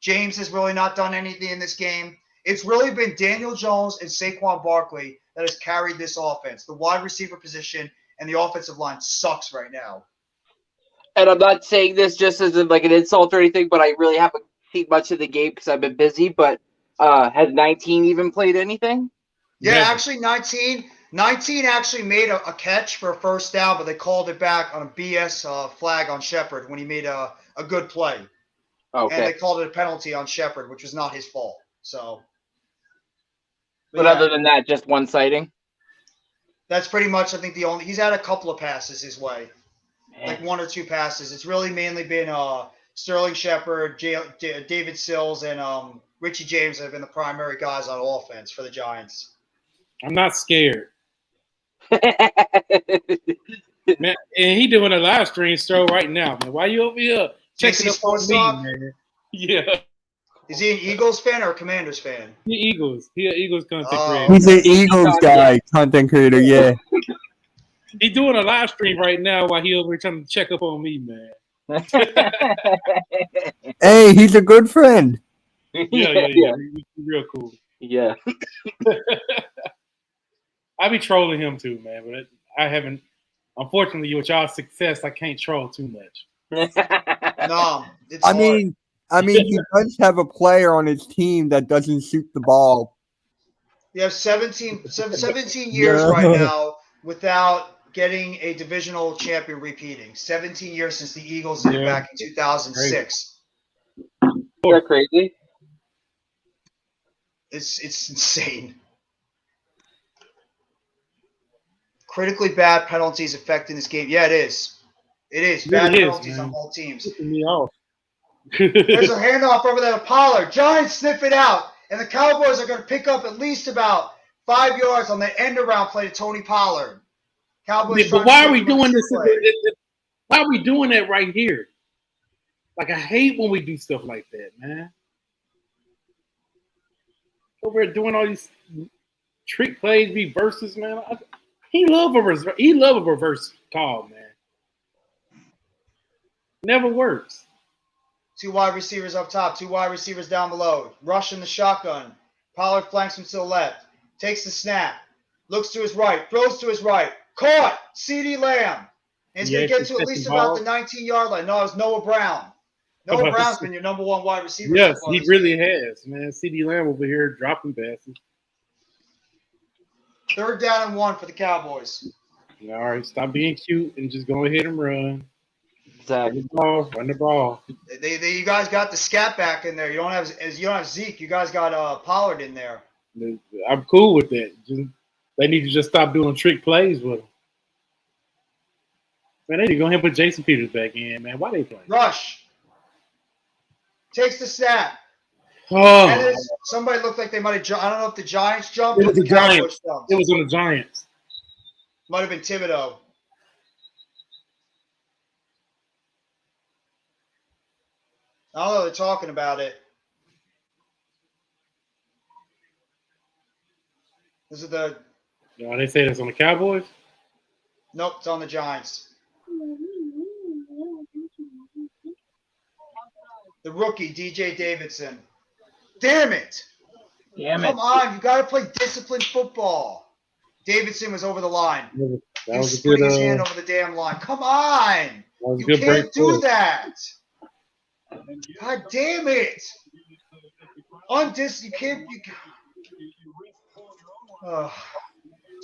James has really not done anything in this game. It's really been Daniel Jones and Saquon Barkley that has carried this offense. The wide receiver position and the offensive line sucks right now. And I'm not saying this just as like an insult or anything, but I really haven't seen much of the game because I've been busy. But has 19 even played anything? Yeah, actually 19 actually made a catch for a first down, but they called it back on a BS flag on Shepard when he made a good play. Okay. And they called it a penalty on Shepard, which was not his fault. So, But yeah, other than that, just one sighting? that's pretty much, I think, the only – he's had a couple of passes his way, like one or two passes. It's really mainly been Sterling Shepard, David Sills, and Richie James have been the primary guys on offense for the Giants. I'm not scared. Man, and he doing a live stream show right now, man. Why you over here checking up on me, man? Yeah. Is he an Eagles fan or a Commanders fan? He Eagles. He an Eagles content Oh. creator. He's an Eagles guy, content creator, yeah. He doing a live stream right now while he over here trying to check up on me, man. Hey, he's a good friend. Yeah. He's real cool. Yeah. I be trolling him too, man, but I haven't. Unfortunately, with y'all's success, I can't troll too much. No, it's I hard. mean, he does have a player on his team that doesn't shoot the ball. You have 17 years right now without getting a divisional champion repeating. 17 years since the Eagles did it back in 2006. Is that crazy? It's insane. Critically bad penalties affecting this game. Yeah, it is. It is. Bad penalties on all teams. Pissing me off. There's a handoff over there to Pollard. Giants sniff it out, and the Cowboys are going to pick up at least about 5 yards on the end around play to Tony Pollard. Cowboys. But why are we doing this? Why are we doing that right here? Like, I hate when we do stuff like that, man. Over here doing all these trick plays, reverses, man. He love a reverse call, man. Never works. 2 wide receivers up top, 2 wide receivers down below. Rushing the shotgun. Pollard flanks him to the left. Takes the snap. Looks to his right. Throws to his right. Caught. CeeDee Lamb. And he's going to get to at least about the 19-yard line. No, it's Noah Brown. Noah Brown's been your number 1 wide receiver. Yes, he really has, man. CeeDee Lamb over here dropping passes. 3rd down and 1 for the Cowboys. All right, stop being cute and just go ahead and run. Exactly. Run the ball. You guys got the scat back in there. You don't have Zeke. You guys got Pollard in there. I'm cool with that. They need to just stop doing trick plays with him. Man, they need to go ahead and put Jason Peters back in, man. Why they playing? Rush. Takes the snap. Oh, And then somebody looked like they might have jumped. I don't know if the Giants jumped it or was the the Cowboys Giants. jumped. It was on the Giants. Might have been Thibodeau. I don't know. They're talking about it. Is it the? No, they say that's on the Cowboys. Nope, it's on the Giants. The rookie, DJ Davidson. Damn it! Come on, you got to play disciplined football. Davidson was over the line. That He was was a good. putting his hand over the damn line. Come on! Was a You good can't break do too. that. God damn it! You can't. Ugh.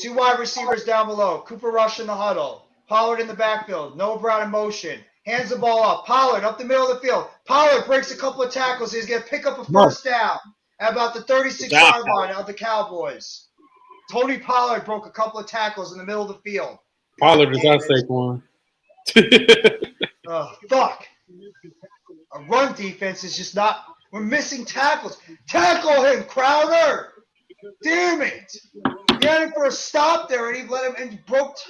2 wide receivers down below. Cooper Rush in the huddle. Pollard in the backfield. Noah Brown in motion. Hands the ball up. Pollard up the middle of the field. Pollard breaks a couple of tackles. He's going to pick up a first down at about the 36-yard line of the Cowboys. Tony Pollard broke a couple of tackles in the middle of the field. Pollard is our Saquon. Oh, fuck. Our run defense is just not – we're missing tackles. Tackle him, Crowder! Damn it! He had him for a stop there, and he let him – and he broke –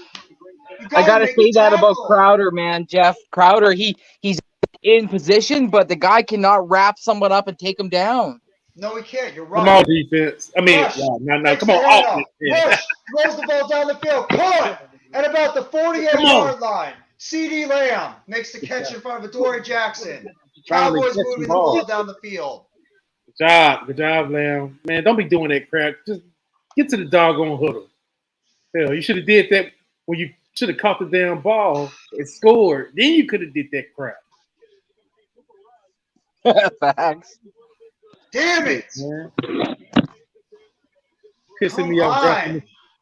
I gotta say that about Crowder, man, Jeff. Crowder, he's in position, but the guy cannot wrap someone up and take him down. No, we can't. You're Come right. on, defense. I mean, Rush. no. Takes Come the on, handoff. offense. Yeah. Rush throws the ball down the field. Caught at about the 48-yard line. CD Lamb makes the catch in front of Adoree Jackson. Finally Cowboys catch moving the the ball. ball down the field. Good job, Lamb. Man, don't be doing that crap. Just get to the doggone huddle. Hell, you should have did that when you should have caught the damn ball and scored. Then you could have did that crap. Facts. Damn it. Man. Pissing Come me off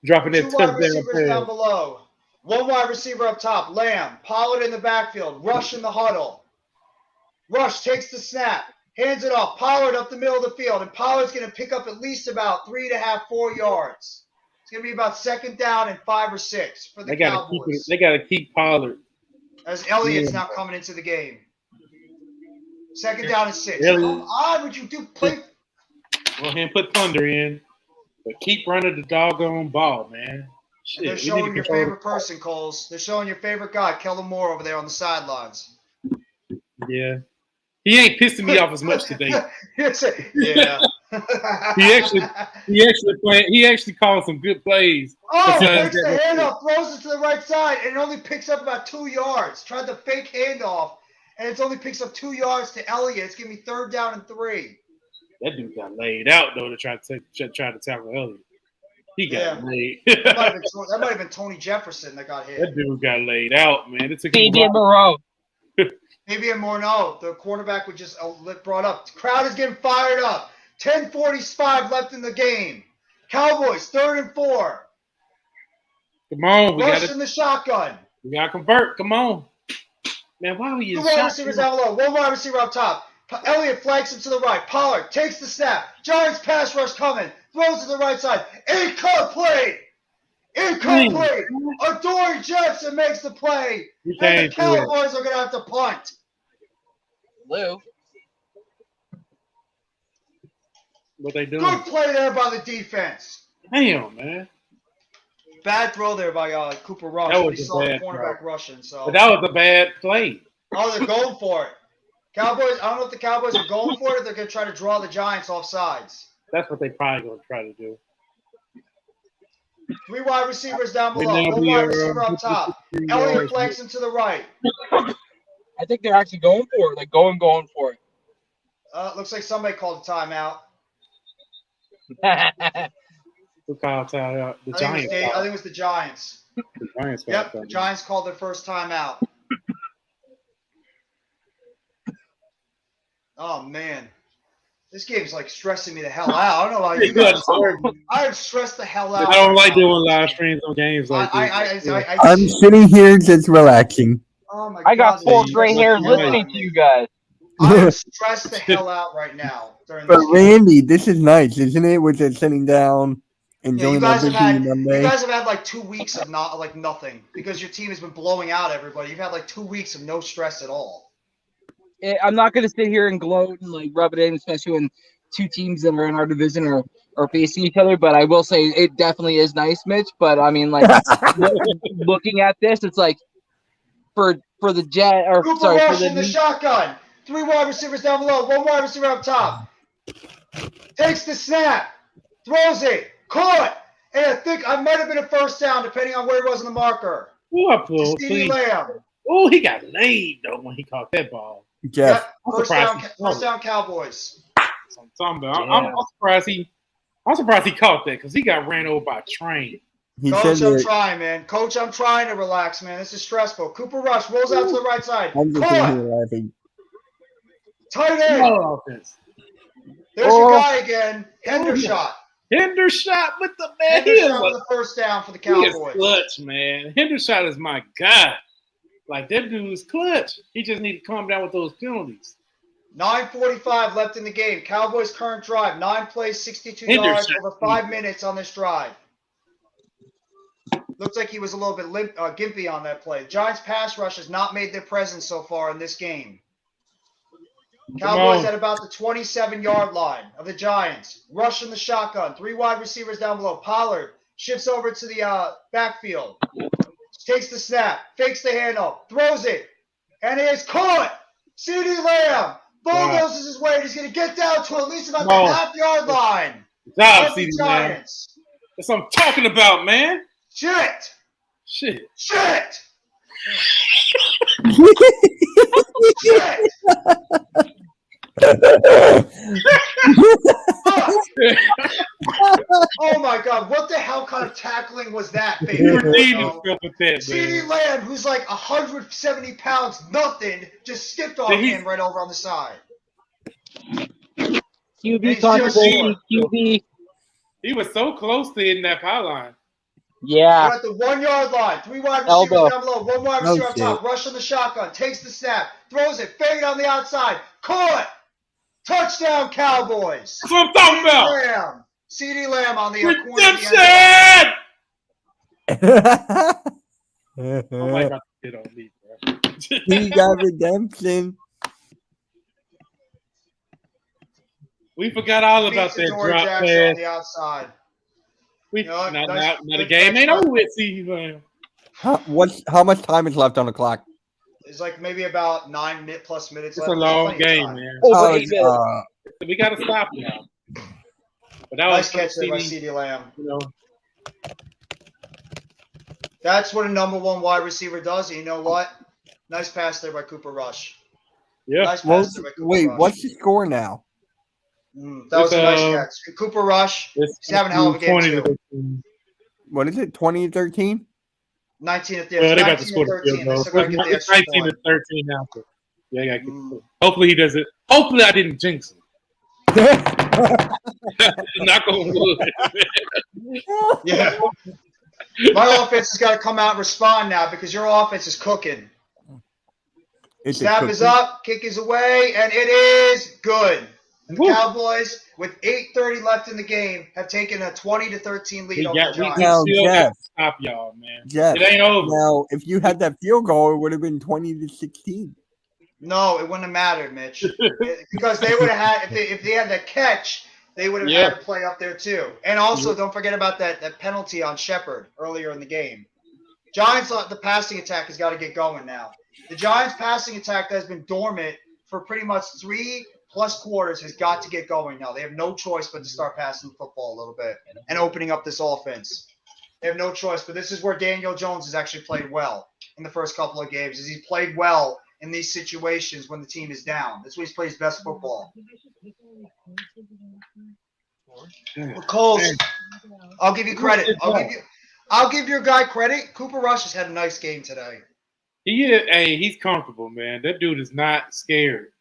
dropping that Two wide touchdown receivers down pass. below. One wide receiver up top. Lamb. Pollard in the backfield. Rush in the huddle. Rush takes the snap. Hands it off. Pollard up the middle of the field. And Pollard's going to pick up at least about 3.5, 4 yards. It's going to be about 2nd down and 5 or 6 for the Cowboys. They got to keep Pollard. As Elliott's now coming into the game. 2nd down and 6. Elliott. Come on, would you do play? Go ahead and put Thunder in. But keep running the doggone ball, man. Shit, They're showing your favorite person, Coles. They're showing your favorite guy, Kellen Moore, over there on the sidelines. Yeah. He ain't pissing me off as much today. Yeah. He actually called some good plays. Oh, takes the handoff, throws it to the right side, and it only picks up about 2 yards. Tried the fake handoff, and it only picks up 2 yards to Elliott. It's giving me 3rd down and 3. That dude got laid out though to try to tackle Elliott. He got laid. That might have been Tony Jefferson that got hit. That dude got laid out, man. It took Fabian Moreau. Fabian Moreau, the quarterback we just brought up. The crowd is getting fired up. 10:45 left in the game. Cowboys 3rd and 4. Come on, Rush in the shotgun. We gotta convert. Come on, man. Why are you? 2 wide receivers down low. 1 wide receiver up top. Elliott flanks him to the right. Pollard takes the snap. Giants pass rush coming. Throws to the right side. Incomplete. Adoree Jackson makes the play. And the Cowboys are going to have to punt. Lou. What they doing? Good play there by the defense. Damn, man. Bad throw there by Cooper Rush. That was he a saw the bad cornerback throw. rushing. So. But that was a bad play. Oh, they're going for it. Cowboys, I don't know if the Cowboys are going for it or they're going to try to draw the Giants off sides. That's what they probably going to try to do. 3 wide receivers down below. 1 wide receiver up top. Elliott flanks him to the right. I think they're actually going for it. Like going for it. Looks like somebody called a timeout. Who called timeout? The Giants. I think it was the Giants. The Giants. Yep, the Giants called their first timeout. Oh, man. This game's like stressing me the hell out. I don't know how you guys I'm stressed the hell out. I don't like doing live streams on games like this. I'm sitting here just relaxing. Oh my I got God, 4 gray hairs listening to you guys. I'm stressed the hell out right now. But Randy, this is nice, isn't it? We're just sitting down, enjoying you guys Monday. have had like 2 weeks of nothing because your team has been blowing out everybody. You've had like 2 weeks of no stress at all. I'm not going to sit here and gloat and like rub it in, especially when 2 teams that are in our division are facing each other. But I will say it definitely is nice, Mitch. But I mean, like looking at this, it's like for the Jet or Cooper sorry Rush for in the shotgun. 3 wide receivers down below. 1 wide receiver up top. Takes the snap. Throws it. Caught. And I think I might have been a 1st down depending on where he was in the marker. CD Lamb. Oh, he got laid though when he caught that ball. Jeff, Yep. First down Cowboys. I'm surprised he caught that because he got ran over by a train. Coach, I'm trying, man. Coach, I'm trying to relax, man. This is stressful. Cooper Rush rolls out to the right side. I'm just sitting here laughing. Tight end. There's your guy again. Hendershot. Hendershot with the man. Hendershot with the 1st down for the Cowboys. He is clutch, man. Hendershot is my guy. Like, that dude is clutch. He just need to calm down with those penalties. 9:45 left in the game. Cowboys' current drive. 9 plays, 62 yards, over 5 minutes on this drive. Looks like he was a little bit gimpy on that play. Giants' pass rush has not made their presence so far in this game. Cowboys at about the 27-yard line of the Giants. Rush in the shotgun. 3 wide receivers down below. Pollard shifts over to the backfield. Takes the snap, fakes the handoff, throws it, and it is caught. CD Lamb Bulldozes his way. He's going to get down to at least about No. the half-yard line. Good job, Of the CeeDee Lamb. Giants. That's what I'm talking about, man. Shit. Shit. Shit. Oh my God! What the hell kind of tackling was that, baby? You redeemed yourself with that, CeeDee man. Lamb, who's like 170 pounds, nothing, just skipped off him right over on the side. QB controversy. QB. He was so close to hitting that pylon. Yeah. We're at the 1 yard line. 3 wide receivers Elbow. down below. 1 wide receiver up top. Rush on the shotgun. Takes the snap. Throws it. Fade on the outside. Caught. Touchdown, Cowboys. That's what I'm talking about. CeeDee Lamb on the corner of the end Redemption! Oh my God, get on me, bro. He got redemption. We forgot all zone. about that Dory drop Jackson pass. on the outside. We, You know what? now Nice- the good game catch ain't by- over with, CeeDee Lamb. How much time is left on the clock? It's like maybe about 9 plus minutes It's left. a There's long plenty of game, time. man. Over Oh, 8 minutes. We got to stop now. But that Nice was catch there by CeeDee, CeeDee Lamb. you know. That's what a number 1 wide receiver does. And you know what? Nice pass there by Cooper Rush. Yeah. Nice pass there by Cooper Wait, Rush. what's the score now? That was a nice It's, catch. Cooper Rush. It's He's having a hell of a game, 20 to too. 13. What is it? 20-13? 19 at the Well, end. they got to 19 score and the 13. field They goal. still got to get the It's extra 19 point. to 13 now. So yeah, I got to get the Hopefully he does it. Hopefully I didn't jinx him. Knock on wood. Yeah. My offense has got to come out and respond now because your offense is cooking. Snap is up, kick is away, and it is good. And the Woo. Cowboys, with 8:30 left in the game, have taken a 20-13 lead over the Giants. Now, still Jeff. got to stop y'all, man. Jeff, It ain't over. now, if you had that field goal, it would have been 20-16. No, it wouldn't have mattered, Mitch, because they would have had if they had that catch, they would have Yeah. had to play up there too. And also, don't forget about that penalty on Shepard earlier in the game. Giants, the passing attack has got to get going now. The Giants' passing attack that has been dormant for pretty much 3+ quarters has got to get going now. They have no choice but to start passing the football a little bit and opening up this offense. They have no choice, but this is where Daniel Jones has actually played well in the first couple of games. Is he's played well in these situations when the team is down. That's when he's played his best football. Coles, I'll give you credit. I'll give your guy credit. Cooper Rush has had a nice game today. He's comfortable, man. That dude is not scared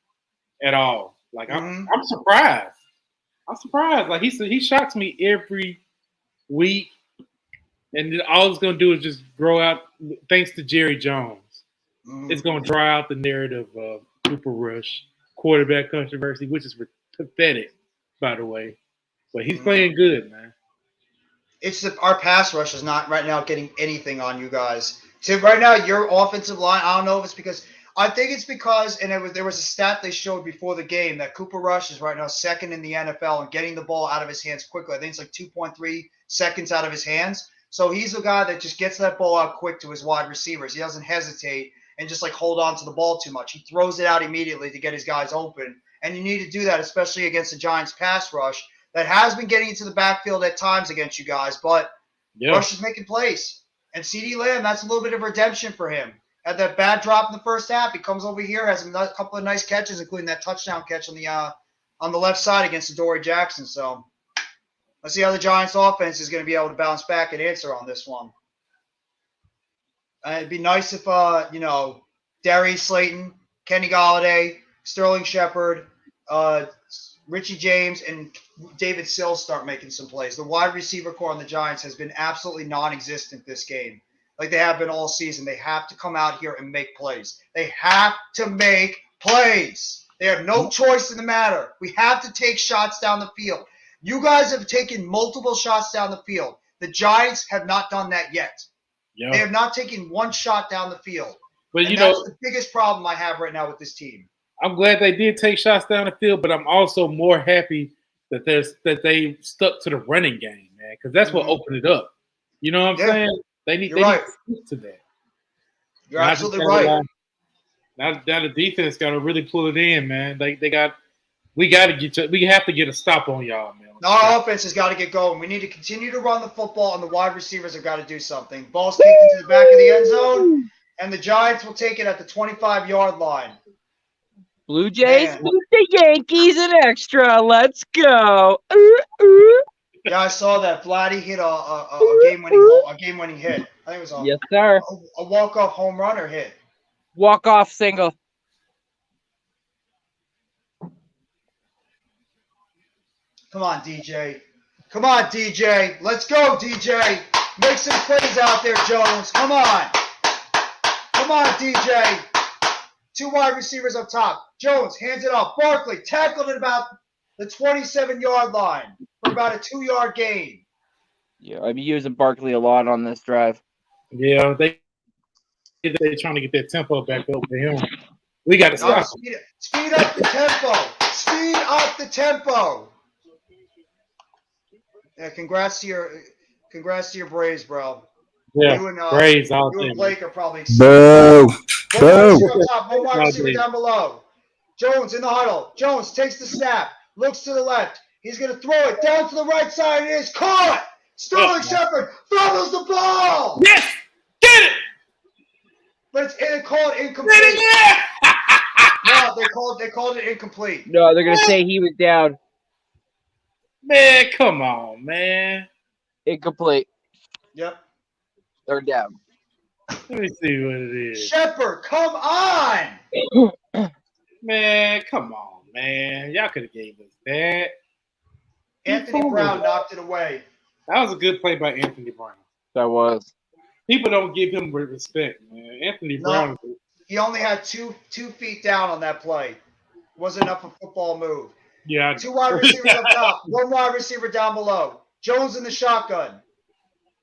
at all. Like I'm surprised. I'm surprised. Like he shocks me every week, and all it's gonna do is just grow out. Thanks to Jerry Jones, it's gonna dry out the narrative of Cooper Rush quarterback controversy, which is pathetic, by the way. But he's playing good, man. It's our pass rush is not right now getting anything on you guys. So right now, your offensive line, I don't know if it's because I think it's because, and there was a stat they showed before the game that Cooper Rush is right now second in the NFL in getting the ball out of his hands quickly. I think it's like 2.3 seconds out of his hands. So he's a guy that just gets that ball out quick to his wide receivers. He doesn't hesitate and just like hold on to the ball too much. He throws it out immediately to get his guys open. And you need to do that, especially against the Giants pass rush that has been getting into the backfield at times against you guys. But Rush is making plays. And CeeDee Lamb, that's a little bit of redemption for him. Had that bad drop in the first half. He comes over here, has a couple of nice catches, including that touchdown catch on the left side against Dory Jackson. So let's see how the Giants offense is going to be able to bounce back and answer on this one. It'd be nice if, Darius Slayton, Kenny Golladay, Sterling Shepard, Richie James, and David Sills start making some plays. The wide receiver core on the Giants has been absolutely non-existent this game, like they have been all season. They have to come out here and make plays. They have to make plays. They have no choice in the matter. We have to take shots down the field. You guys have taken multiple shots down the field. The Giants have not done that yet. Yeah. They have not taken one shot down the field. But and that's the biggest problem I have right now with this team. I'm glad they did take shots down the field, but I'm also more happy that they stuck to the running game, man, because that's what opened it up. You know what I'm saying? They need to stick to that. You're absolutely right. Now the defense got to really pull it in, man. We have to get a stop on y'all, man. Our offense has got to get going. We need to continue to run the football, and the wide receivers have got to do something. Ball's kicked into the back of the end zone, and the Giants will take it at the 25-yard line. Blue Jays Man. beat the Yankees in extra. Let's go. Yeah, I saw that. Vladdy hit a game-winning hit. I think it was Yes, sir. a walk-off home run or hit. Walk-off single. Come on, DJ. Come on, DJ. Let's go, DJ. Make some plays out there, Jones. Come on. Come on, DJ. 2 wide receivers up top. Jones hands it off. Barkley tackled at about the 27-yard line for about a 2-yard gain. Yeah, I've been using Barkley a lot on this drive. Yeah, they're trying to get that tempo back up for him. We got to stop. Speed up the tempo. Speed up the tempo. Yeah, congrats to your Braves, bro. Yeah, You and Braves all you and day. Blake are probably Boo. One Boo. wide receiver down below. Jones in the huddle. Jones takes the snap, looks to the left. He's going to throw it down to the right side. It is caught. Sterling Shepard fumbles the ball. Yes, get it. But it's called incomplete. Yeah. No, they called it incomplete. No, they're going to say he was down. Man, come on, man. Incomplete. Yep. They're down. Let me see what it is. Shepard, come on. Man, come on, man. Y'all could have gave us that. Anthony Brown knocked it away. That was a good play by Anthony Brown. That was. People don't give him respect, man. Anthony Brown. He only had two feet down on that play. Wasn't enough of a football move. Yeah. 2 wide receivers up top. 1 wide receiver down below. Jones in the shotgun.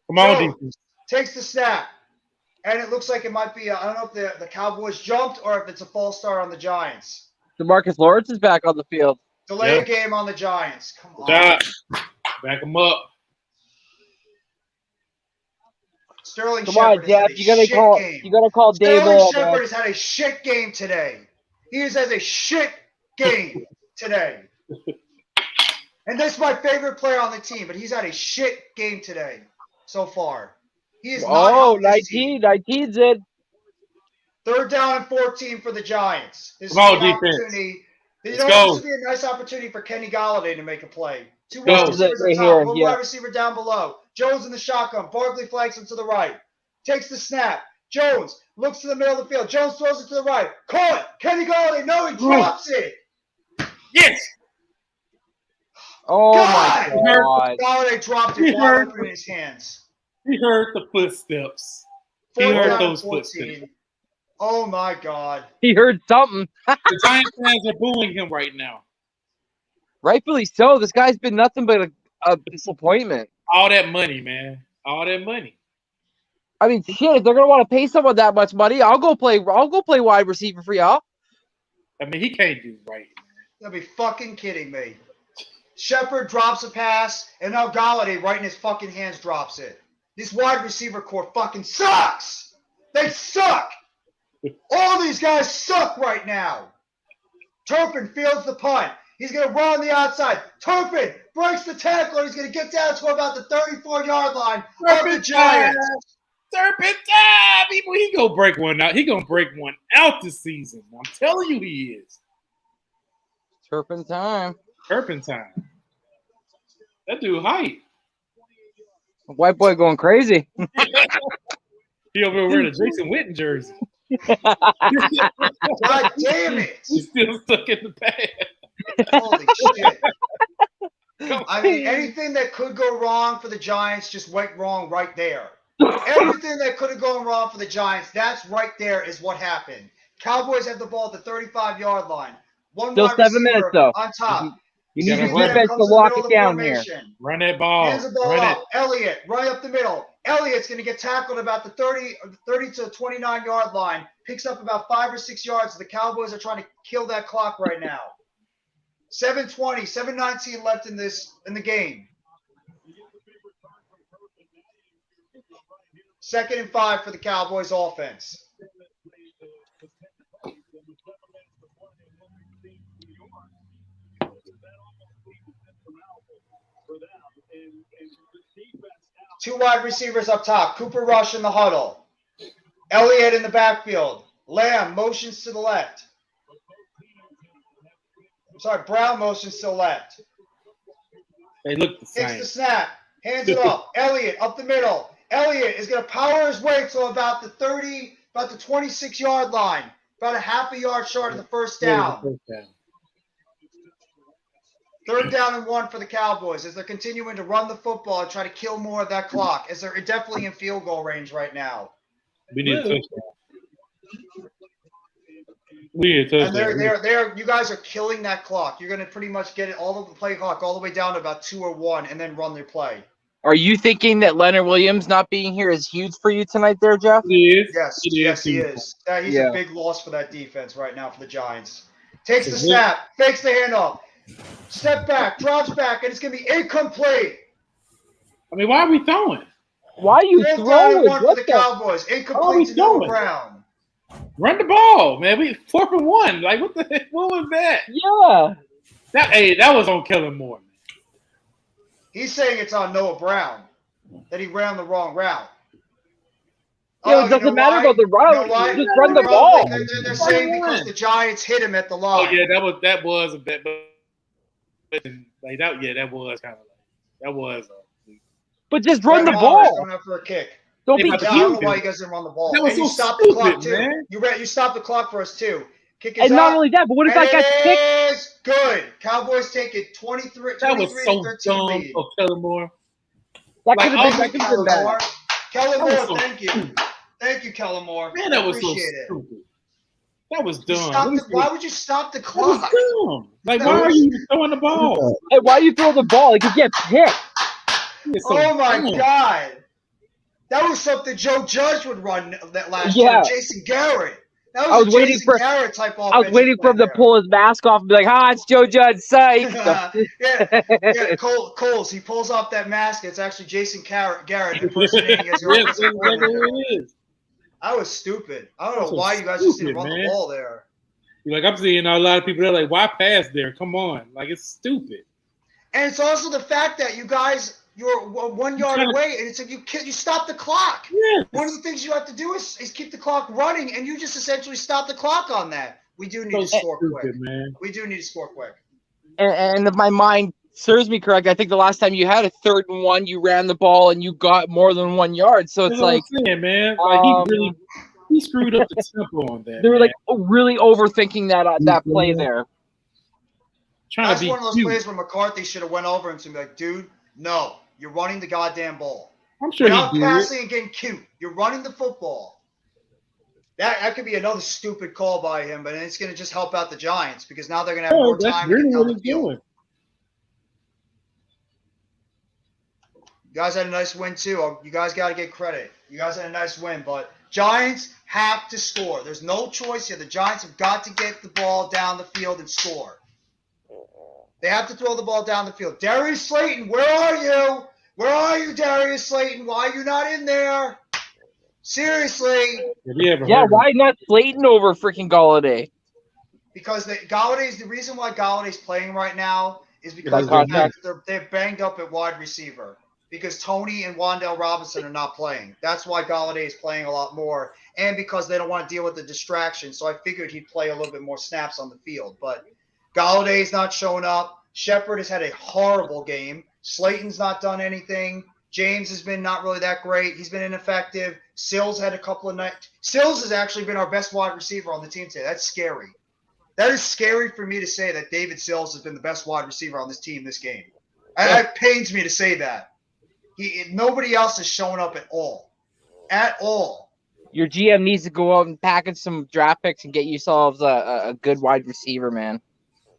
Come on, Jones defense. takes the snap. And it looks like it might be, I don't know if the Cowboys jumped or if it's a false start on the Giants. DeMarcus Lawrence is back on the field. Delay a game on the Giants. Come on. Back them up. Sterling Come Shepard on, Jeff. You gotta call Dable. Sterling Shepard has had a shit game today. He has a shit game today. And this is my favorite player on the team, but he's had a shit game today so far. He is not 19's in. 3rd down and 14 for the Giants. This is Come on, an defense. opportunity. Let's This go. would be a nice opportunity for Kenny Golladay to make a play. 2 Go. wide receivers Right up top, here, 1 yeah. wide receiver down below. Jones in the shotgun. Barkley flanks him to the right. Takes the snap. Jones looks to the middle of the field. Jones throws it to the right. Caught it. Kenny Golladay. No, he drops it. Yes. Oh, God! my God. Golladay dropped it wide open in his hands. He heard the footsteps. He 4th heard down those and 14. footsteps. Oh, my God. He heard something. The Giants fans are booing him right now. Rightfully so. This guy's been nothing but a disappointment. All that money, man. All that money. I mean, shit, if they're gonna want to pay someone that much money, I'll go play wide receiver for y'all. I mean, he can't do right. You'll be fucking kidding me. Shepard drops a pass, and now Golladay, right in his fucking hands, drops it. This wide receiver core fucking sucks. They suck. All these guys suck right now. Turpin fields the punt. He's going to run on the outside. Turpin breaks the tackle. He's going to get down to about the 34-yard line of the Giants. Serpent time. He gonna break one out. He gonna break one out this season. I'm telling you, he is. Turpentine. Turpentine. That dude hype. White boy going crazy. He over there wearing a Jason Witten jersey. God damn it. He's still stuck in the past. Holy shit. I mean, anything that could go wrong for the Giants just went wrong right there. Everything that could have gone wrong for the Giants, that's right there is what happened. Cowboys have the ball at the 35-yard line. Still 7 minutes, though. On top. You need your Stevie Webb defense to lock it down here. Run that ball. Hands the ball Run up. it. Elliott, right up the middle. Elliott's going to get tackled about the 30 to 29-yard line. Picks up about 5 or 6 yards. The Cowboys are trying to kill that clock right now. 7:20, 7:19 left in the game. 2nd and 5 for the Cowboys offense. Two wide receivers up top. Cooper Rush in the huddle. Elliott in the backfield. Lamb motions to the left. I'm sorry, Brown motions to the left. They look the Takes same. the snap. Hands it off. Elliott up the middle. Elliott is going to power his way to about the 26-yard line. About a half a yard short of the first down. Third down and 1 for the Cowboys as they're continuing to run the football and try to kill more of that clock as they're definitely in field goal range right now. We need a touchdown. We need a touchdown. And they're you guys are killing that clock. You're going to pretty much get it all of the play clock all the way down to about 2 or 1 and then run their play. Are you thinking that Leonard Williams not being here is huge for you tonight there, Jeff? He is. Yes, he is. He's a big loss for that defense right now for the Giants. Takes the snap, fakes the handoff, step back, drops back, and it's going to be incomplete. I mean, why are we throwing? Why are you throwing? One for the Cowboys. Incomplete to Noah Brown. Run the ball, man. We 4th and 1. Like, what the heck? What was that? Yeah. That was on Kellen Moore. He's saying it's on Noah Brown, that he ran the wrong route. Yeah, it doesn't matter about the route. Just run the ball. They're saying because the Giants hit him at the line. Oh, yeah, that was a bit. Like that, yeah, that was kind of like that was. But just run the ball. Going up for a kick. Don't be I don't know why you guys didn't run the ball. That was and you so stopped stupid, the clock too. man. You stopped the clock for us too. Kick and not only that, but what if that got kicked? It's good. Cowboys take it 23 That was so 13 dumb lead. of Kellen Moore. That could have been bad. Kellen Moore, so thank you. Thank you, Kellen Moore. Man, that was so Appreciate it. stupid. That was dumb. Why would you stop the That clock? was dumb. Like, why are you throwing the ball? Hey, why you throw the ball? It could get picked. Oh my God. That was something Joe Judge would run that last year. Jason Garrett. That was a Jason Garrett type offense. I was waiting for him to pull his mask off and be like, it's Joe Judge, psych. yeah, Coles, he pulls off that mask. It's actually Jason Garrett impersonating as your offensive coordinator. That was stupid. I don't know why you guys just didn't run the ball there. Like, I'm seeing a lot of people that are like, why pass there? Come on. Like, it's stupid. And it's also the fact that you guys, you're 1 yard away, and it's like you stop the clock. Yes. One of the things you have to do is keep the clock running, and you just essentially stop the clock on that. We do need to score quick. Man. We do need to score quick. And if my mind serves me correct, I think the last time you had a 3rd and 1, you ran the ball and you got more than 1 yard. So it's like, what I'm saying, man. Like, he screwed up the tempo on that. They were like really overthinking that play there. That's one of those plays where McCarthy should have went over and be like, dude, no, you're running the goddamn ball. I'm sure you're not passing and getting cute. You're running the football. That could be another stupid call by him, but it's going to just help out the Giants because now they're going to have more time to get down the field. You guys had a nice win, too. You guys got to get credit. You guys had a nice win, but Giants have to score. There's no choice here. The Giants have got to get the ball down the field and score. They have to throw the ball down the field. Darius Slayton, where are you? Where are you, Darius Slayton? Why are you not in there? Seriously. Yeah, why not Slayton over freaking Galladay? Because the reason why Galladay's playing right now is because they're banged up at wide receiver. Because Tony and Wan'Dale Robinson are not playing. That's why Galladay is playing a lot more. And because they don't want to deal with the distraction. So I figured he'd play a little bit more snaps on the field. But Galladay's not showing up. Shepard has had a horrible game. Slayton's not done anything. James has been not really that great. He's been ineffective. Sills had a couple of nights. Sills has actually been our best wide receiver on the team today. That's scary. That is scary for me to say that David Sills has been the best wide receiver on this team this game. It pains me to say that. Nobody else is showing up at all. At all. Your GM needs to go out and package some draft picks and get yourselves a good wide receiver, man.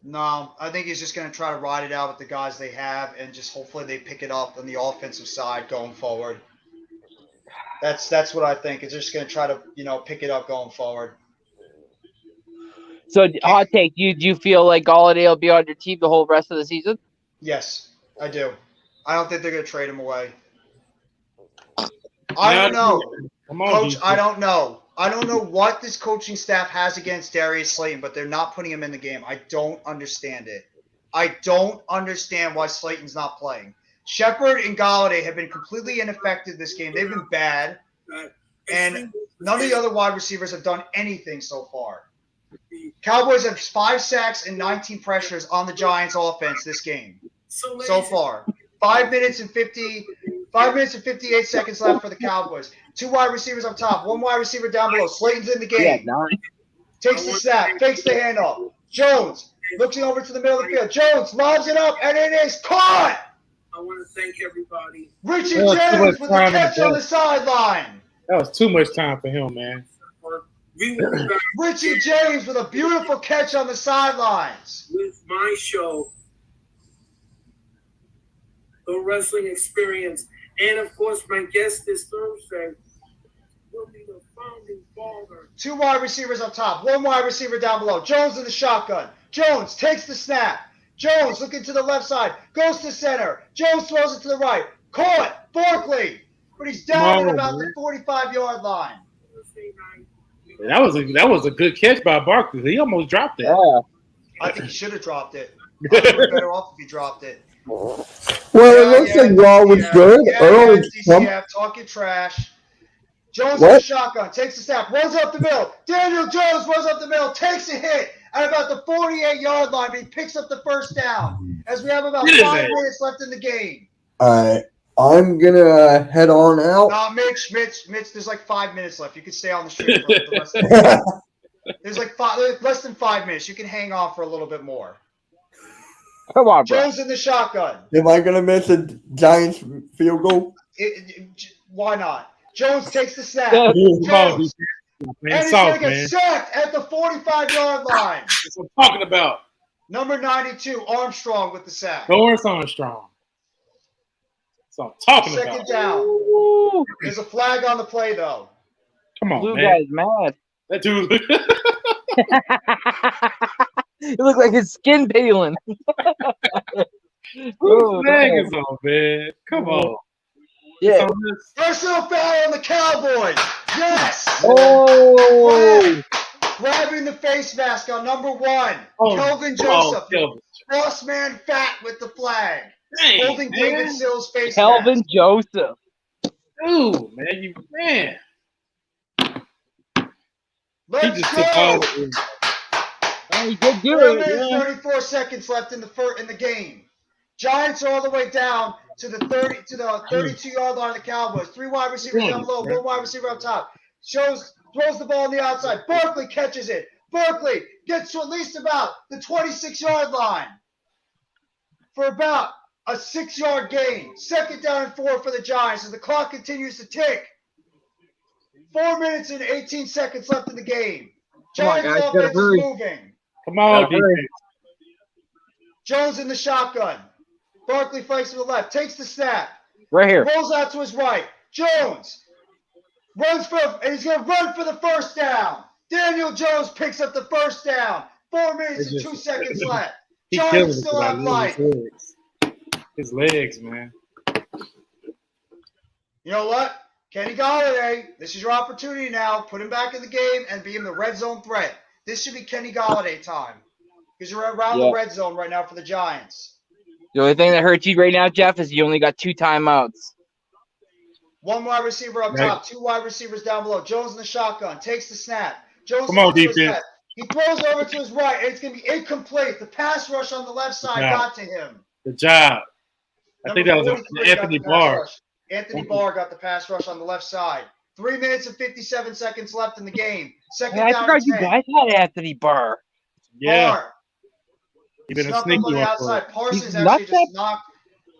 No, I think he's just going to try to ride it out with the guys they have and just hopefully they pick it up on the offensive side going forward. That's what I think. It's just going to try to, pick it up going forward. So, hot take, do you feel like Galladay will be on your team the whole rest of the season? Yes, I do. I don't think they're going to trade him away. I don't know. Coach, I don't know. I don't know what this coaching staff has against Darius Slayton, but they're not putting him in the game. I don't understand it. I don't understand why Slayton's not playing. Shepard and Galladay have been completely ineffective this game. They've been bad. And none of the other wide receivers have done anything so far. Cowboys have 5 sacks and 19 pressures on the Giants offense this game so far. 5 minutes and 58 seconds left for the Cowboys. 2 wide receivers up top, 1 wide receiver down below. Slayton's in the game. Yeah, nice. Takes the snap, fakes the handoff. Jones looking over to the middle of the field. Jones lobs it up, and it is caught. I want to thank everybody. Richie James with a catch on the sideline. That was too much time for him, man. We will be back Richie James with a beautiful catch on the sidelines. with my show, The Wrestling Experience. And, of course, my guest this Thursday will be the founding father. 2 wide receivers up top, 1 wide receiver down below. Jones in the shotgun. Jones takes the snap. Jones looking to the left side, goes to center. Jones throws it to the right. Caught, Barkley, but he's down at about the 45-yard line. Thursday night. That was a good catch by Barkley. He almost dropped it. Yeah. I think he should have dropped it. I think he would better off if he dropped it. Well, it looks like Raw was good. Earl was DCF, talking trash. Jones in the shotgun, takes the snap, runs up the middle. Daniel Jones runs up the middle, takes a hit at about the 48-yard line, but he picks up the first down as we have about 5 minutes left in the game. All right. I'm going to head on out. Mitch, there's like 5 minutes left. You can stay on the street for the rest of the game. There's like less than 5 minutes. You can hang on for a little bit more. Come on, bro. Jones in the shotgun. Am I going to miss a Giants field goal? Why not? Jones takes the snap. Jones. And he's going to get sacked at the 45-yard line. That's what I'm talking about. Number 92, Armstrong with the sack. Lawrence Armstrong. That's what I'm talking about. Second down. There's a flag on the play, though. Come on, Blue man. guy's mad. That dude. It looked like his skin peeling. Whose flag is on, man? Come on. Yeah. Personal foul on the Cowboys. Yes. Oh. Grabbing the face mask on number 1. Kelvin Joseph. Boss man fat with the flag. Dang, holding David Sills' face Kelvin mask. Joseph. Ooh, man, Let's he just go. took all of it. He did do 4 it. minutes, Yeah. 34 seconds left in the game. Giants are all the way down to the 32-yard line of the Cowboys. 3 wide receivers down below, 1 wide receiver up top. Throws the ball on the outside. Barkley catches it. Barkley gets to at least about the 26-yard line for about a 6-yard gain. 2nd down and 4 for the Giants as the clock continues to tick. 4 minutes and 18 seconds left in the game. Giants offense is moving. Come on, defense. Jones in the shotgun. Barkley fakes to the left, takes the snap. Right here. Rolls out to his right. Jones runs and he's going to run for the first down. Daniel Jones picks up the first down. 4 minutes and 2 seconds left. Giants still have life. His legs, man. You know what? Kenny Galladay, this is your opportunity now. Put him back in the game and be in the red zone threat. This should be Kenny Galladay time because you're around the red zone right now for the Giants. The only thing that hurts you right now, Jeff, is you only got 2 timeouts. 1 wide receiver up top, 2 wide receivers down below. Jones in the shotgun, takes the snap. Jones Come on, defense. He throws over to his right, and it's going to be incomplete. The pass rush on the left side got to him. Good job. I think that was Anthony Barr. Anthony Barr got the pass rush on the left side. 3 minutes and 57 seconds left in the game. Second I down forgot and you 10. guys had Anthony Barr. Yeah. Barr. You've been a Snuck him sneaky on the one. outside. Parsons He's actually not just knocked.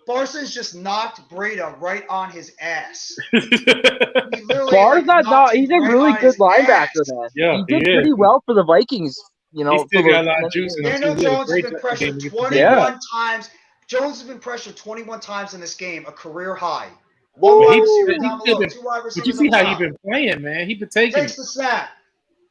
Parsons just knocked Breda right on his ass. He literally, Barr's not. knocked He's a him right really on good his linebacker, ass. man. Yeah, he did he pretty is. well for the Vikings. You know, He still got a lot of juice in him. Daniel too. He had a Jones has great been pressured game. 21 times. Jones has been pressured 21 times in this game, a career high. But One he- wide receiver he down still below, been- 2 wide But you receivers see up how top. he been playing, man. He been taking Takes the snap.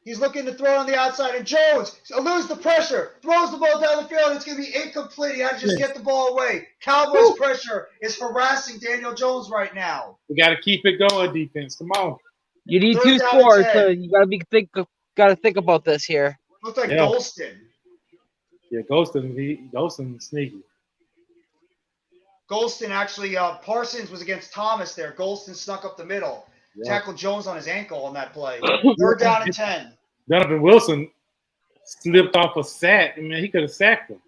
He's looking to throw on the outside, and Jones eludes the pressure, throws the ball down the field. It's going to be incomplete. He had to just get the ball away. Cowboys pressure is harassing Daniel Jones right now. We got to keep it going, defense. Come on. You need 2 Third down and scores, 10. so you gotta think about this here. Looks like Yeah. Golston. Yeah, Golston sneaky. Golston actually, Parsons was against Thomas there. Golston snuck up the middle. Yeah. Tackled Jones on his ankle on that play. 3rd down and 10. Donovan Wilson slipped off a sack. I mean, he could have sacked him.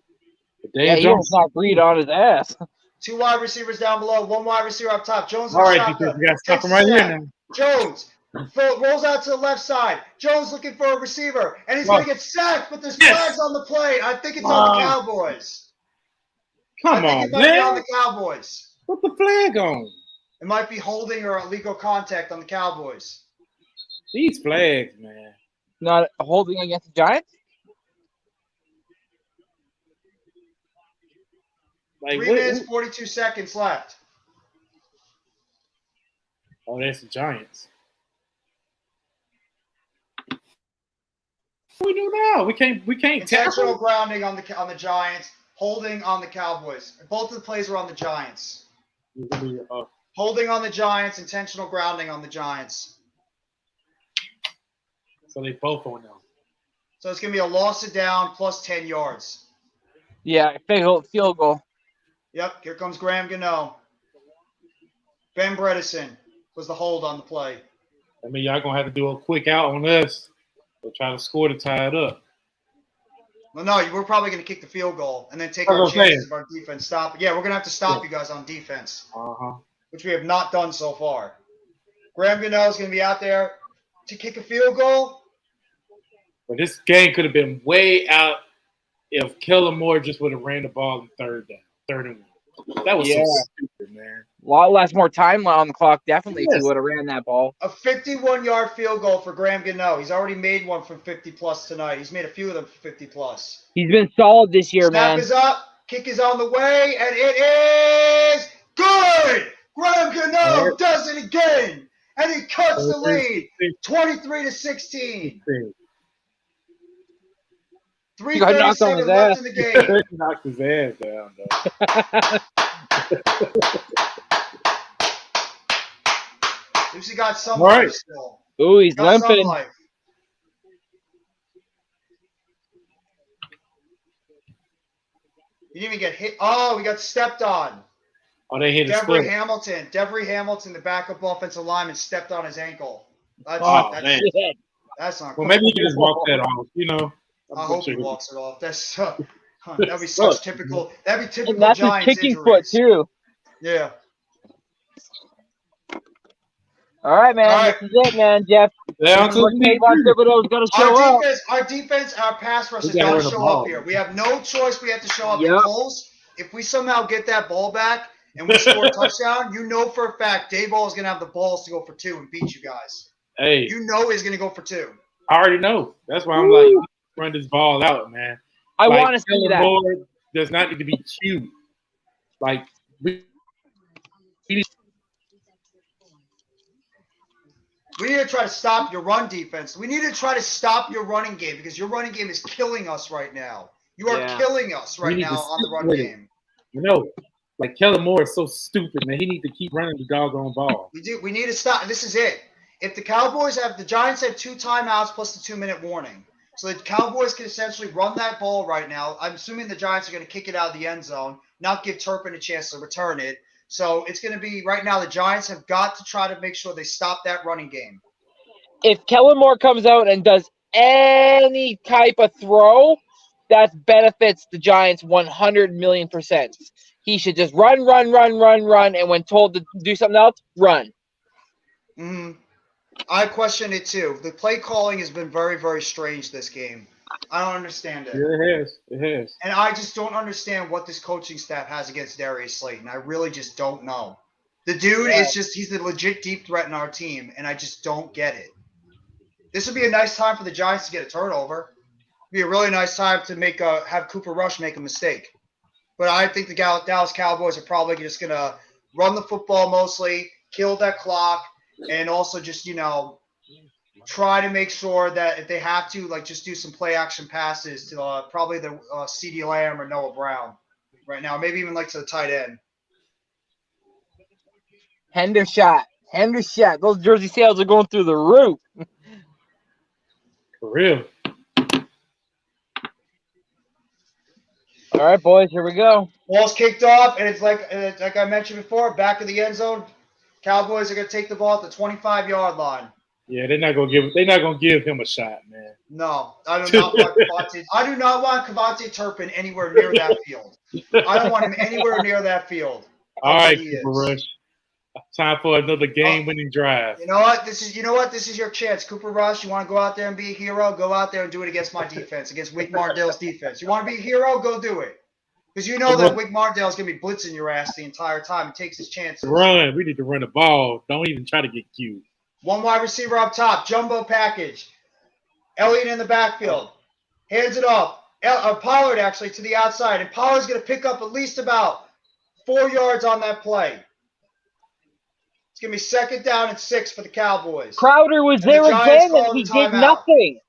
But Yeah, he almost knocked Reed on his ass. 2 wide receivers down below, 1 wide receiver up top. Jones in All the right, shotgun. you got to stop Takes him a right here snap. now. Jones rolls out to the left side. Jones looking for a receiver, and he's going to get sacked, but there's flags on the play. I think it's on the Cowboys. Come I on, think it might be on man. the Cowboys. Put the flag on. It might be holding or illegal contact on the Cowboys. These flags, man. Not holding against the Giants? Like 3 minutes, 42 seconds left. Oh, that's the Giants. What do we do now? We can't Intentional tackle. grounding on the Giants, holding on the Cowboys. Both of the plays were on the Giants. Holding on the Giants, intentional grounding on the Giants. So they both on now. So it's going to be a loss of down plus 10 yards. Yeah, field goal. Yep, here comes Graham Gano. Ben Bredesen was the hold on the play. I mean, y'all going to have to do a quick out on us. We'll try to score to tie it up. Well, no, we're probably going to kick the field goal and then take our chances of our defense. Stop. Yeah, we're going to have to stop you guys on defense, which we have not done so far. Graham Gano is going to be out there to kick a field goal. But this game could have been way out if Kellen Moore just would have ran the ball in 3rd and 1. That was so stupid, man. A lot less more time on the clock, definitely, if he would have ran that ball. A 51-yard field goal for Graham Gano. He's already made one from 50-plus tonight. He's made a few of them from 50-plus. He's been solid this year, Snap man. is up. Kick is on the way, and it is good. Graham Gano does it again, and he cuts the lead, 23-16. 3:37 left in the game. He knocked his ass down, though. At least he got some life still. Ooh, he's limping. He didn't even get hit. Oh, he got stepped on. Oh, they hit his Devery foot. Hamilton, the backup offensive lineman, stepped on his ankle. That's man. That's not Well, cool. maybe he can just walk that off, you know. I hope he walks it off. That's that'd be such typical. That'd be typical And that's Giants his kicking injuries. foot, too. Yeah. All right, man. This is it, man, Jeff. Down to the got to show up. Our defense, our pass rush has We gotta got run to the show ball. up here. We have no choice. We have to show up. Yep. And Coles, if we somehow get that ball back and we score a touchdown, you know for a fact Dayball is going to have the balls to go for 2 and beat you guys. Hey, You know he's going to go for 2. I already know. That's why I'm like, run this ball out, man. I Like, want to see Kellen that. Moore does not need to be cute. Like, we We need to try to stop your run defense. We need to try to stop your running game because your running game is killing us right now. You are killing us right need now to on the run separate it. game. you know, like Kellen Moore is so stupid, man. He needs to keep running the doggone ball. We do. We need to stop. This is it. If the Giants have 2 timeouts plus the 2-minute warning. So the Cowboys can essentially run that ball right now. I'm assuming the Giants are going to kick it out of the end zone, not give Turpin a chance to return it. So it's going to be right now the Giants have got to try to make sure they stop that running game. If Kellen Moore comes out and does any type of throw, that benefits the Giants 100 million %. He should just run, and when told to do something else, run. I question it too. The play calling has been very, very strange this game. I don't understand it. Yeah, it has. And I just don't understand what this coaching staff has against Darius Slayton. I really just don't know. The dude is just, he's the legit deep threat in our team, and I just don't get it. This would be a nice time for the Giants to get a turnover. It'd be a really nice time to have Cooper Rush make a mistake. But I think the Dallas Cowboys are probably just going to run the football mostly, kill that clock, and also just, try to make sure that if they have to, just do some play action passes to probably the CeeDee Lamb or Noah Brown right now, maybe even to the tight end. Hendershot. Those jersey sales are going through the roof. For real. All right, boys, here we go. Ball's kicked off, and it's like I mentioned before, back of the end zone. Cowboys are going to take the ball at the 25-yard line. Yeah, they're not gonna give him a shot, man. No, I do not want Kavante. I do not want Kavante Turpin anywhere near that field. I don't want him anywhere near that field. All right, Cooper Rush. Time for another game-winning drive. You know what? This is your chance, Cooper Rush. You want to go out there and be a hero? Go out there and do it against my defense, against Wink Martindale's defense. You want to be a hero? Go do it. Because you know that Wink Martindale's going to be blitzing your ass the entire time. He takes his chances. Run. We need to run the ball. Don't even try to get cute. One wide receiver up top, jumbo package. Elliott in the backfield. Hands it off. Pollard actually to the outside. And Pollard's going to pick up at least about 4 yards on that play. It's going to be 2nd down and 6 for the Cowboys. Crowder was there again and he did nothing.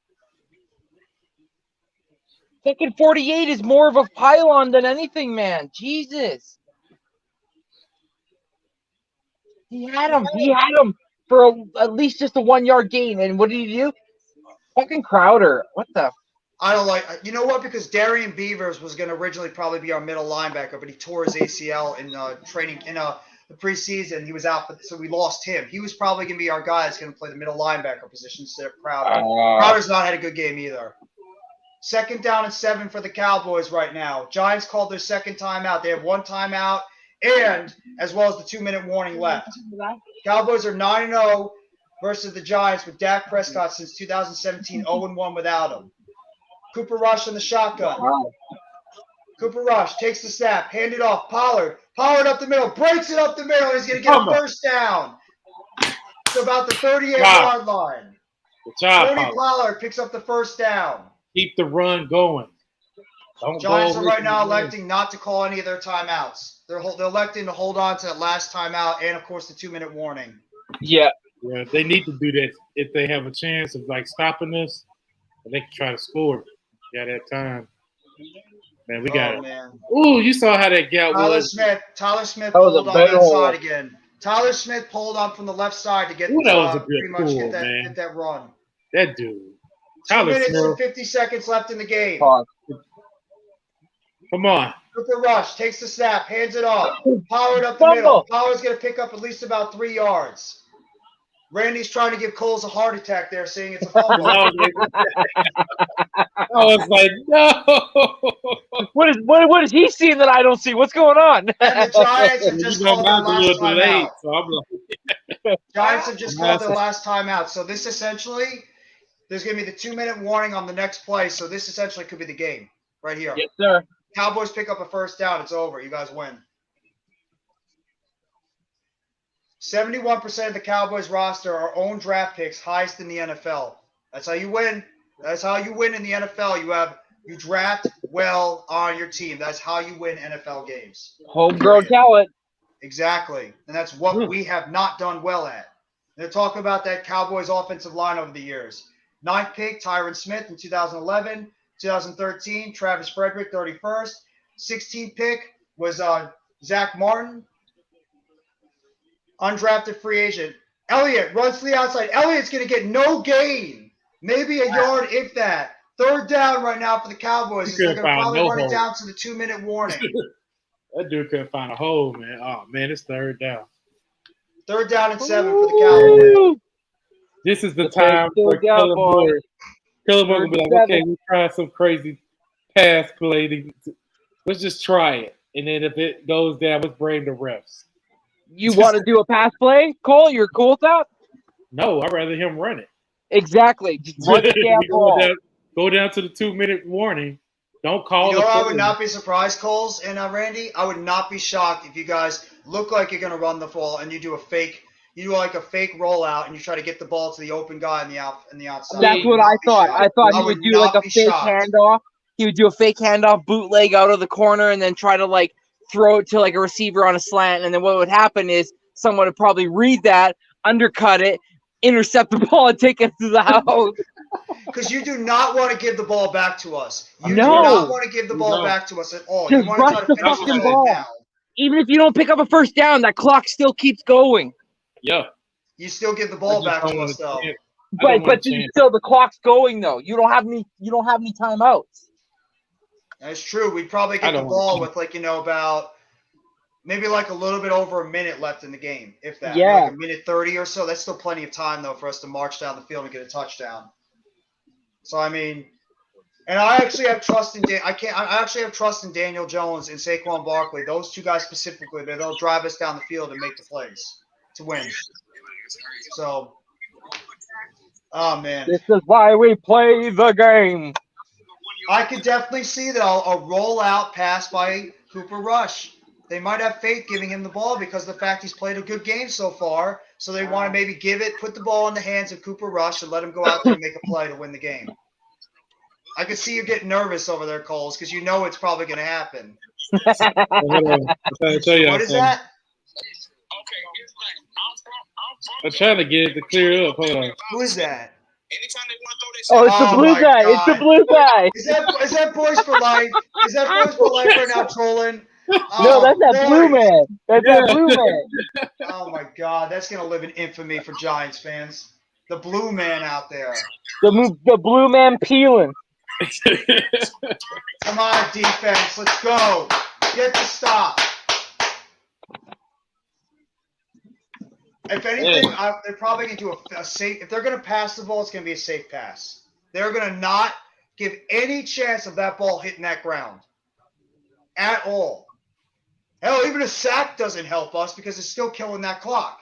2nd 48 is more of a pylon than anything, man. Jesus. He had him. He had him for at least just a 1 yard gain. And what did he do? Fucking Crowder. What the? I don't like. You know what? Because Darian Beavers was going to originally probably be our middle linebacker, but he tore his ACL in training in the preseason. He was out, so we lost him. He was probably going to be our guy that's going to play the middle linebacker position instead of Crowder. Crowder's not had a good game either. 2nd down and 7 for the Cowboys right now. Giants called their 2nd timeout. They have 1 timeout, and as well as the 2-minute warning left. Cowboys are 9-0 versus the Giants with Dak Prescott since 2017, 0-1 without him. Cooper Rush in the shotgun. Cooper Rush takes the snap, hand it off. Pollard up the middle, breaks it up the middle, and he's going to get a first down. It's about the 38-yard line. Good job, Cody Pollard picks up the first down. Keep the run going. Giants are right now electing not to call any of their timeouts. They're electing to hold on to that last timeout and, of course, the 2-minute warning. Yeah. Yeah, they need to do that if they have a chance of stopping this. And they can try to score. Yeah, that time. Man, we got it. Man. Ooh, you saw how that gap was. Tyler Smith pulled on that side again. Tyler Smith pulled on from the left side to get get that run. That dude. 2 minutes and 50 seconds left in the game. Come on. Cooper Rush takes the snap, hands it off. Pollard up the middle. Pollard's going to pick up at least about 3 yards. Randy's trying to give Coles a heart attack there, saying it's a fumble. I was like, no. What is he seeing that I don't see? What's going on? And the Giants have just called their last timeout. Giants have just called their last timeout. So this essentially, there's going to be the 2-minute warning on the next play. So this essentially could be the game right here. Yes, sir. Cowboys pick up a first down. It's over. You guys win. 71% of the Cowboys roster are own draft picks, highest in the NFL. That's how you win. That's how you win in the NFL. You draft well on your team. That's how you win NFL games. Homegrown talent. Exactly. And that's what we have not done well at. And they're talking about that Cowboys offensive line over the years. 9th pick, Tyron Smith in 2011. 2013, Travis Frederick, 31st. 16th pick was Zach Martin. Undrafted free agent. Elliott runs to the outside. Elliott's going to get no gain. Maybe a yard, if that. 3rd down right now for the Cowboys. They're going to probably run it down to the 2-minute warning. That dude couldn't find a hole, man. Oh, man, it's 3rd down. 3rd down and 7 for the Cowboys. This is the time for Kellen Moore. Kellen Moore will be like, okay, we try some crazy pass play. Let's just try it. And then if it goes down, let's blame the refs. You want to do a pass play, Cole? You're cool with that? No, I'd rather him run it. Exactly. Just run the damn ball. Go down to the 2-minute warning. Don't call. You know, I would not be surprised, Coles and Randy. I would not be shocked if you guys look like you're going to run the ball and you do a fake rollout and you try to get the ball to the open guy on the outside. That's what I thought. I thought he would do like a fake handoff. He would do a fake handoff, bootleg out of the corner, and then try to throw it to a receiver on a slant. And then what would happen is someone would probably read that, undercut it, intercept the ball, and take it to the house. Because you do not want to give the ball back to us. You do not want to give the ball back to us at all. You want to try to finish the ball down. Even if you don't pick up a first down, that clock still keeps going. Yeah. You still give the ball back to us, though. But still, the clock's going though. You don't have any timeouts. That's true. We'd probably get the ball with about maybe a little bit over a minute left in the game, if that. Yeah. Like a minute 30 or so. That's still plenty of time though for us to march down the field and get a touchdown. So I mean, and I actually have trust in I actually have trust in Daniel Jones and Saquon Barkley. Those two guys specifically, that they'll drive us down the field and make the plays to win. So, oh man, This is why we play the game. I could definitely see though a rollout pass by Cooper Rush. They might have faith giving him the ball because of the fact he's played a good game so far. So they want to maybe put the ball in the hands of Cooper Rush and let him go out there and make a play to win the game. I can see you getting nervous over there, Coles, because you know it's probably going to happen. What is that? I'm trying to get it to clear up. Hold on. Who is that? Oh, it's the blue guy. God. It's the blue guy. Is that Boys for Life? Is that Boys for Life right now trolling? No, that's that blue man. That's that blue man. Oh my God, that's gonna live in infamy for Giants fans. The blue man out there. The blue man peeling. Come on, defense, let's go. Get the stop. If anything, they're probably gonna do a safe. If they're gonna pass the ball, it's gonna be a safe pass. They're gonna not give any chance of that ball hitting that ground at all. Hell, even a sack doesn't help us because it's still killing that clock.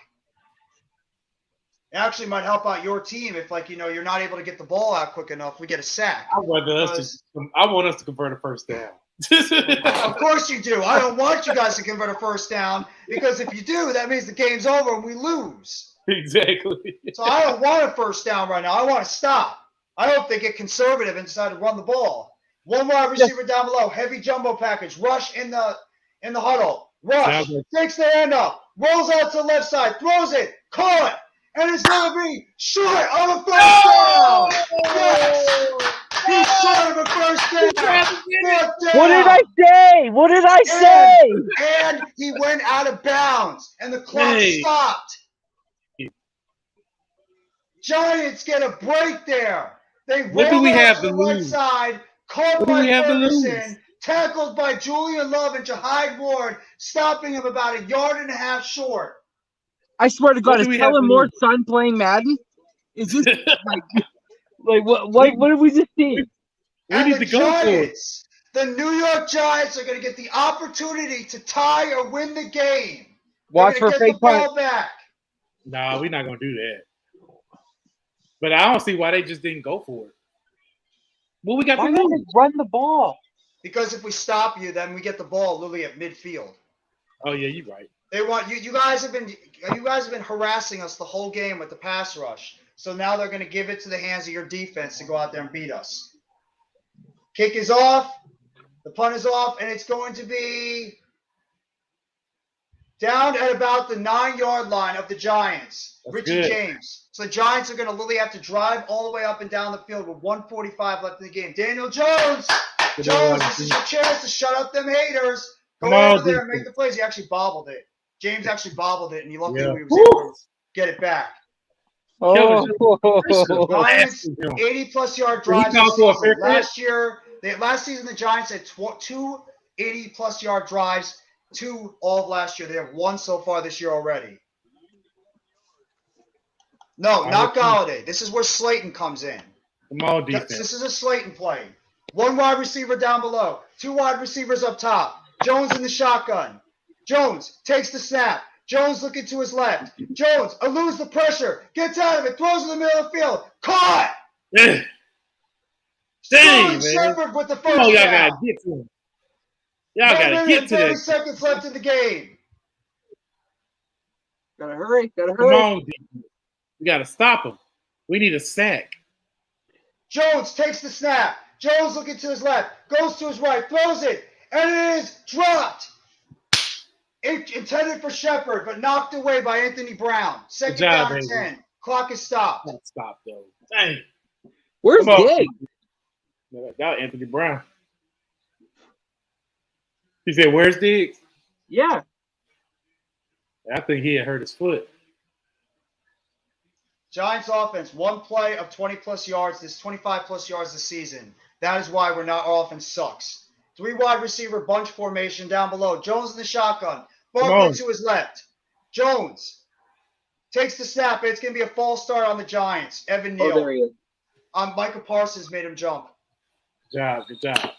It actually might help out your team if, you're not able to get the ball out quick enough. We get a sack. I want us to convert a first down. Of course you do. I don't want you guys to convert a first down because if you do, that means the game's over and we lose. Exactly. So I don't want a first down right now. I want to stop. I hope they get conservative and decide to run the ball. One wide receiver down below, heavy jumbo package, Rush in the huddle. Rush takes the hand up, rolls out to the left side, throws it, caught, and it's going to be short of a first down. Yes! He's short of a first down. What did I say? What did I say? And he went out of bounds, and the clock stopped. Giants get a break there. They What do we roll have out to to the right lose? side, caught What do by we have to Ferguson, lose? tackled by Julian Love and Jahide Ward, stopping him about 1.5 yards short. I swear to God, What is do we have Kellen to Moore's lose? son playing Madden? Is this like what did we just see? We And need the to go for it. Giants, the New York Giants are going to get the opportunity to tie or win the game. Watch They're for going to fake get the punt. ball back. Nah, we're not gonna do that. But I don't see why they just didn't go for it. Well, we got Why to not lose. just run the ball? Because if we stop you, then we get the ball literally at midfield. Oh yeah, you're right. They want you. You guys have been harassing us the whole game with the pass rush. So now they're going to give it to the hands of your defense to go out there and beat us. Kick is off. The punt is off, and it's going to be down at about the 9-yard line of the Giants. That's Richie good. James. So the Giants are going to literally have to drive all the way up and down the field with 1:45 left in the game. Daniel Jones. Jones, this is your chance to shut up them haters. Go over there and make the plays. He actually bobbled it. James actually bobbled it, and he luckily was able to get it back. Oh, Giants 80-plus yard drives this season. Last season the Giants had 2 80-plus yard drives. 2 all of last year. They have 1 so far this year already. No, not Galladay. This is where Slayton comes in. Come on, defense. This is a Slayton play. 1 wide receiver down below. 2 wide receivers up top. Jones in the shotgun. Jones takes the snap. Jones looking to his left. Jones eludes the pressure. Gets out of it. Throws in the middle of the field. Caught! Dang, man. Shepard with the first Come on, y'all down. gotta get to him. Y'all gotta get to 30 that. seconds left in the game. gotta hurry. Come on, defense. We gotta stop him. We need a sack. Jones takes the snap. Jones looking to his left. Goes to his right. Throws it. And it is dropped. Intended for Shepard, but knocked away by Anthony Brown. Second down and 10. Clock is stopped. Stop, though. Dang. Where's Come on. Dig? That was Anthony Brown. He said, "Where's Diggs?" Yeah. I think he had hurt his foot. Giants offense, 1 play of 20-plus yards, 25-plus yards this season. That is why our offense sucks. 3 wide receiver bunch formation down below. Jones in the shotgun. Come Barkley on. to his left. Jones takes the snap. It's going to be a false start on the Giants. Evan Neal. Oh, there he is. Micah Parsons made him jump. Good job.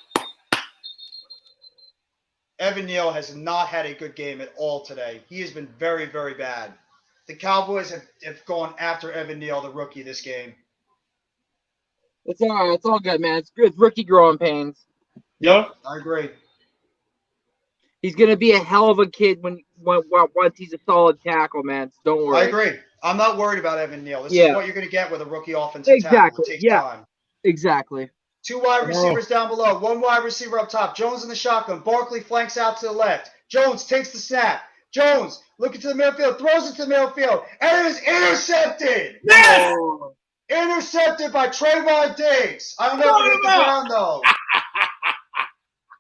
Evan Neal has not had a good game at all today. He has been very, very bad. The Cowboys have gone after Evan Neal, the rookie, this game. It's all right. It's all good, man. It's good. It's rookie growing pains. Yep. I agree. He's gonna be a hell of a kid when once he's a solid tackle, man. So don't worry. I agree. I'm not worried about Evan Neal. This Yeah. is what you're going to get with a rookie offensive tackle. Exactly. It takes Yeah. time. Exactly. 2 wide receivers down below. 1 wide receiver up top. Jones in the shotgun. Barkley flanks out to the left. Jones takes the snap. Jones looking to the midfield. Throws it to the midfield. And it is intercepted. Yes! Oh. Intercepted by Trayvon Diggs. I don't know if it hit the ground, though.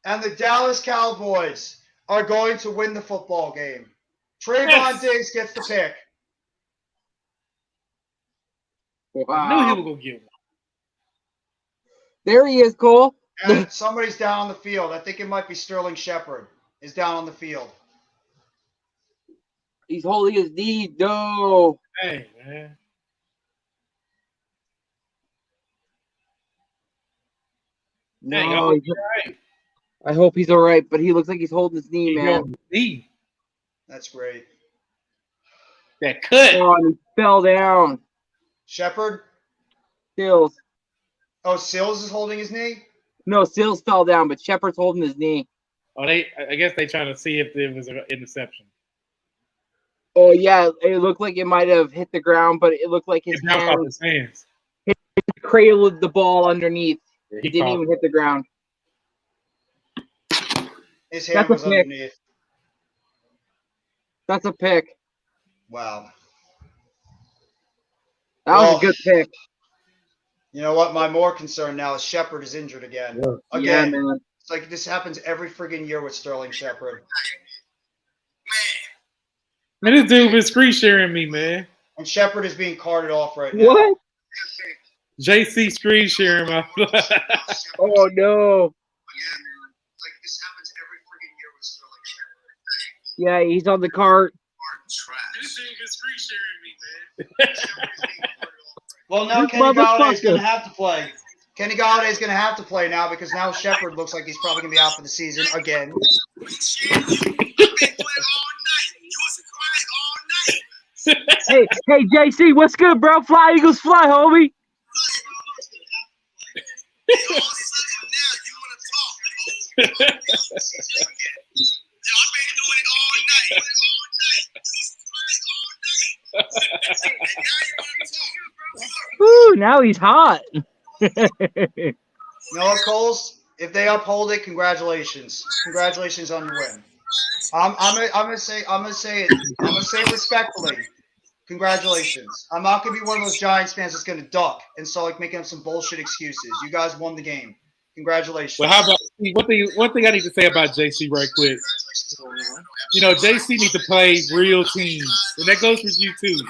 And the Dallas Cowboys are going to win the football game. Trayvon Diggs gets the pick. I knew he was gonna get one. There he is, Cole. And somebody's down on the field. I think it might be Sterling Shepard is down on the field. He's holding his knee. No. Hey, man. Hey, No. you're right. I hope he's all right, but he looks like he's holding his knee, man. Knee. That's great. That cut. Oh, and he fell down. Shepard? Sills. Oh, Sills is holding his knee? No, Sills fell down, but Shepard's holding his knee. Oh, I guess they trying to see if there was an interception. Oh, yeah. It looked like it might have hit the ground, but it looked like his It bounced off hand his hands. cradled the ball underneath. Yeah, He didn't even hit the ground. His hand That's a was pick. underneath. That's a pick. Wow. That was a good pick. You know what? My more concern now is Shepard is injured again. Yeah. Again. Yeah, man. It's like this happens every friggin' year with Sterling Shepard. Man, this dude been screen sharing me, man. And Shepard is being carted off right now. What? JC screen sharing my. Oh, no. Yeah, he's on the cart. This dude been screen sharing me, man. Well, now This Kenny Galladay is motherfucker. going to have to play. Kenny Galladay is going to have to play now because now Shepard looks like he's probably going to be out for the season again. Hey, JC, what's good, bro? Fly, Eagles, fly, homie. Ooh, now he's hot. You know what, Coles? If they uphold it, congratulations. Congratulations on your win. I'm gonna say it respectfully. Congratulations. I'm not gonna be one of those Giants fans that's gonna duck and start like making up some bullshit excuses. You guys won the game. Congratulations. Well, how about one thing I need to say about JC right quick? You know, JC needs to play real teams, and that goes for you too.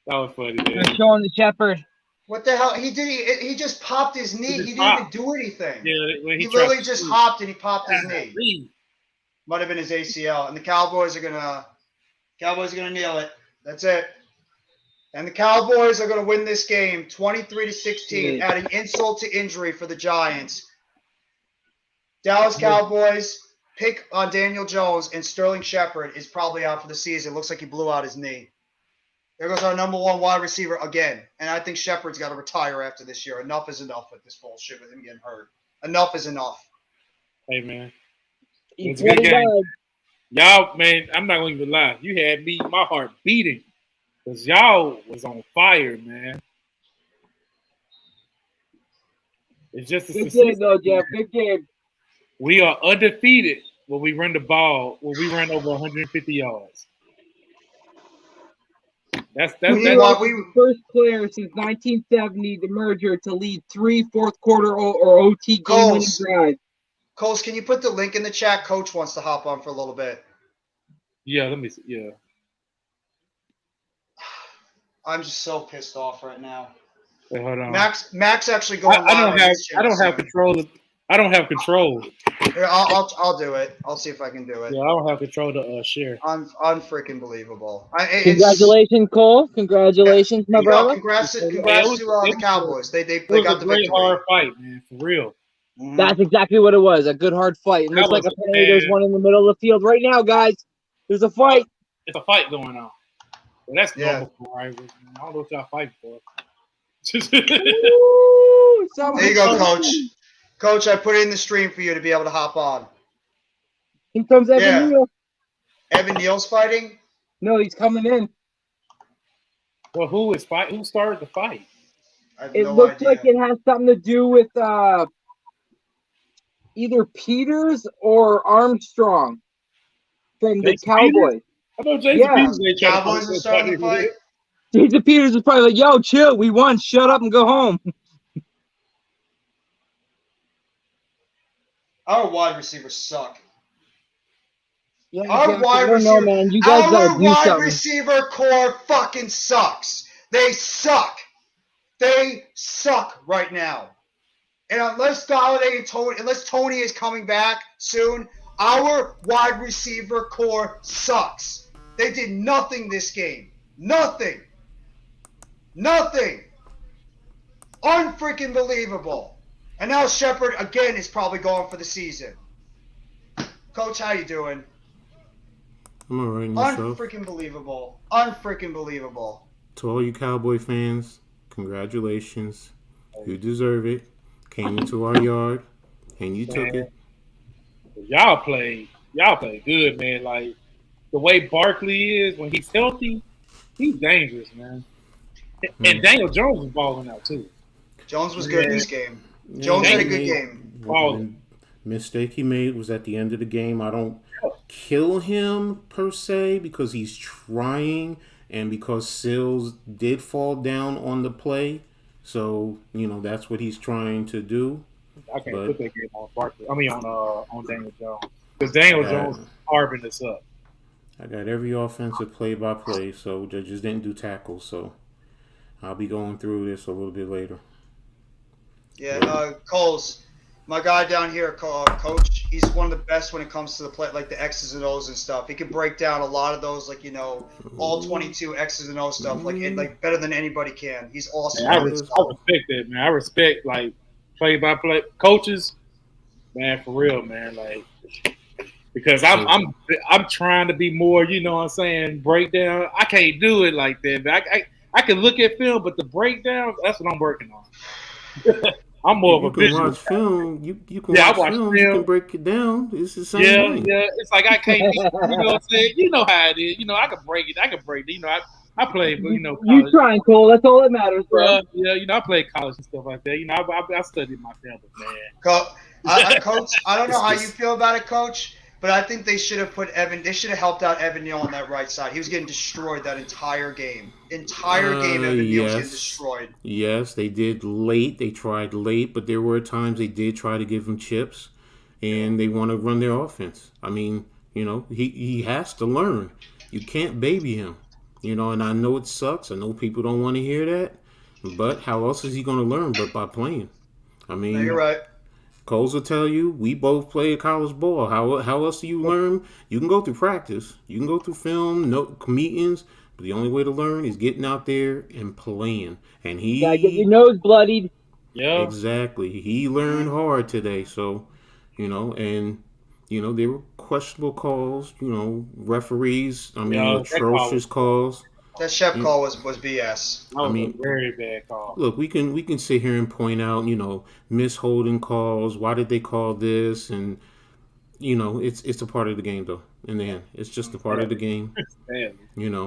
That was funny, man. Showing the Shepherd. What the hell? He he just popped his knee. He didn't even do anything. Yeah, when He tried literally to just shoot. hopped and he popped his knee. Might have been his ACL. And the Cowboys are gonna nail it. That's it. And the Cowboys are gonna win this game 23-16, adding insult to injury for the Giants. Dallas Cowboys pick on Daniel Jones and Sterling Shepard is probably out for the season. Looks like he blew out his knee. There goes our number 1 wide receiver again. And I think Shepard's got to retire after this year. Enough is enough with this bullshit with him getting hurt. Enough is enough. Hey, man. He's It's a good 29. game. Y'all, man, I'm not going to even lie. You had my heart beating. Because y'all was on fire, man. It's just a Good game, though, Jeff. Good game. We are undefeated when we run the ball, when we run over 150 yards. That's We We- were the first player since 1970, the merger, to lead 3 fourth-quarter or OT game-winning Coles. drives. Coles, can you put the link in the chat? Coach wants to hop on for a little bit. yeah. Let me see. Yeah. I'm just so pissed off right now. Wait, hold on. Max actually going live I don't on have his channel control. I don't have control. Here, I'll do it. I'll see if I can do it. Yeah, I don't have control to share. Unfreaking believable. Congratulations, Cole. Congratulations, my brother. Congrats to It the Cowboys. They It was got a the great victory. hard fight, man, for real. Mhm. That's exactly what it was. A good hard fight. It looks like was- apparently there's one in the middle of the field right now, guys. There's a fight. It's a fight going on. Well, that's Yeah. normal for rivals. Man. I don't know what y'all fighting for. Woo! There you go, Coach. Coach, I put it in the stream for you to be able to hop on. Here comes Evan Yeah. Neal. Evan Neal's fighting? No, he's coming in. Well, who started the fight? I have It no looks idea. like it has something to do with either Peters or Armstrong from the Jason Cowboys. I know Jason Yeah. Peters ain't trying to Cowboys are starting to fight. Jason Peters was probably like, "Yo, chill, we won. Shut up and go home." Our wide receivers suck. Yeah, Our exactly. wide I don't receiver, know, man. You guys our gotta do wide something. receiver core fucking sucks. They suck. They suck right now. And unless Galladay and Tony, unless Tony is coming back soon, our wide receiver core sucks. They did nothing this game. Nothing. Nothing. Unfreaking believable. And now Shepard again is probably going for the season. Coach, how you doing? I'm alright, and yourself? Unfreaking believable. Unfreaking believable. To all you Cowboy fans, congratulations. You deserve it. Came into our yard, and you took it. Y'all play good, man. Like the way Barkley is when he's healthy, he's dangerous, man. And Daniel Jones was balling out too. Jones was good in this game. Jones had a good game. The mistake he made was at the end of the game. I don't kill him per se because he's trying and because Sills did fall down on the play. So, that's what he's trying to do. I can't put that game on Barkley. I mean, on Daniel Jones. Because Daniel Jones is carving this up. I got every offensive play-by-play, so they just didn't do tackles. So, I'll be going through this a little bit later. Yeah, Coles, my guy down here, Coach, he's one of the best when it comes to the play, like the X's and O's and stuff. He can break down a lot of those, like, all 22 X's and O's stuff, like better than anybody can. He's awesome. Man, I respect that, man. I respect, like, play-by-play coaches, man, for real, man. Like, because I'm trying to be more, breakdown. I can't do it like that. But I can look at film, but the breakdown, that's what I'm working on. I'm more of a visual. Watch film. You can watch film. You can break it down. It's the same thing. Yeah. It's like I can't. You know what I'm saying? You know how it is. I can break it. I pllayed, but you trying, Cole? That's all that matters, bro. I played college and stuff like that. I studied my film, man. Coach, I don't know how you feel about it, Coach. But I think they should have put Evan. They should have helped out Evan Neal on that right side. He was getting destroyed that entire game. Evan Neal was getting destroyed. Yes, they did late. They tried late, but there were times they did try to give him chips, and they want to run their offense. I mean, he has to learn. You can't baby him. And I know it sucks. I know people don't want to hear that, but how else is he going to learn but by playing? I mean, you're right. Coles will tell you, we both play college ball. How else do you learn? You can go through practice. You can go through film, meetings. But the only way to learn is getting out there and playing. And he gotta get your nose bloodied. Yeah, exactly. He learned hard today. So, there were questionable calls. Referees. Atrocious calls. That Shep call was BS. That was a very bad call. Look, we can sit here and point out, misholding calls. Why did they call this? And it's a part of the game, though. In the end, it's just a part of the game.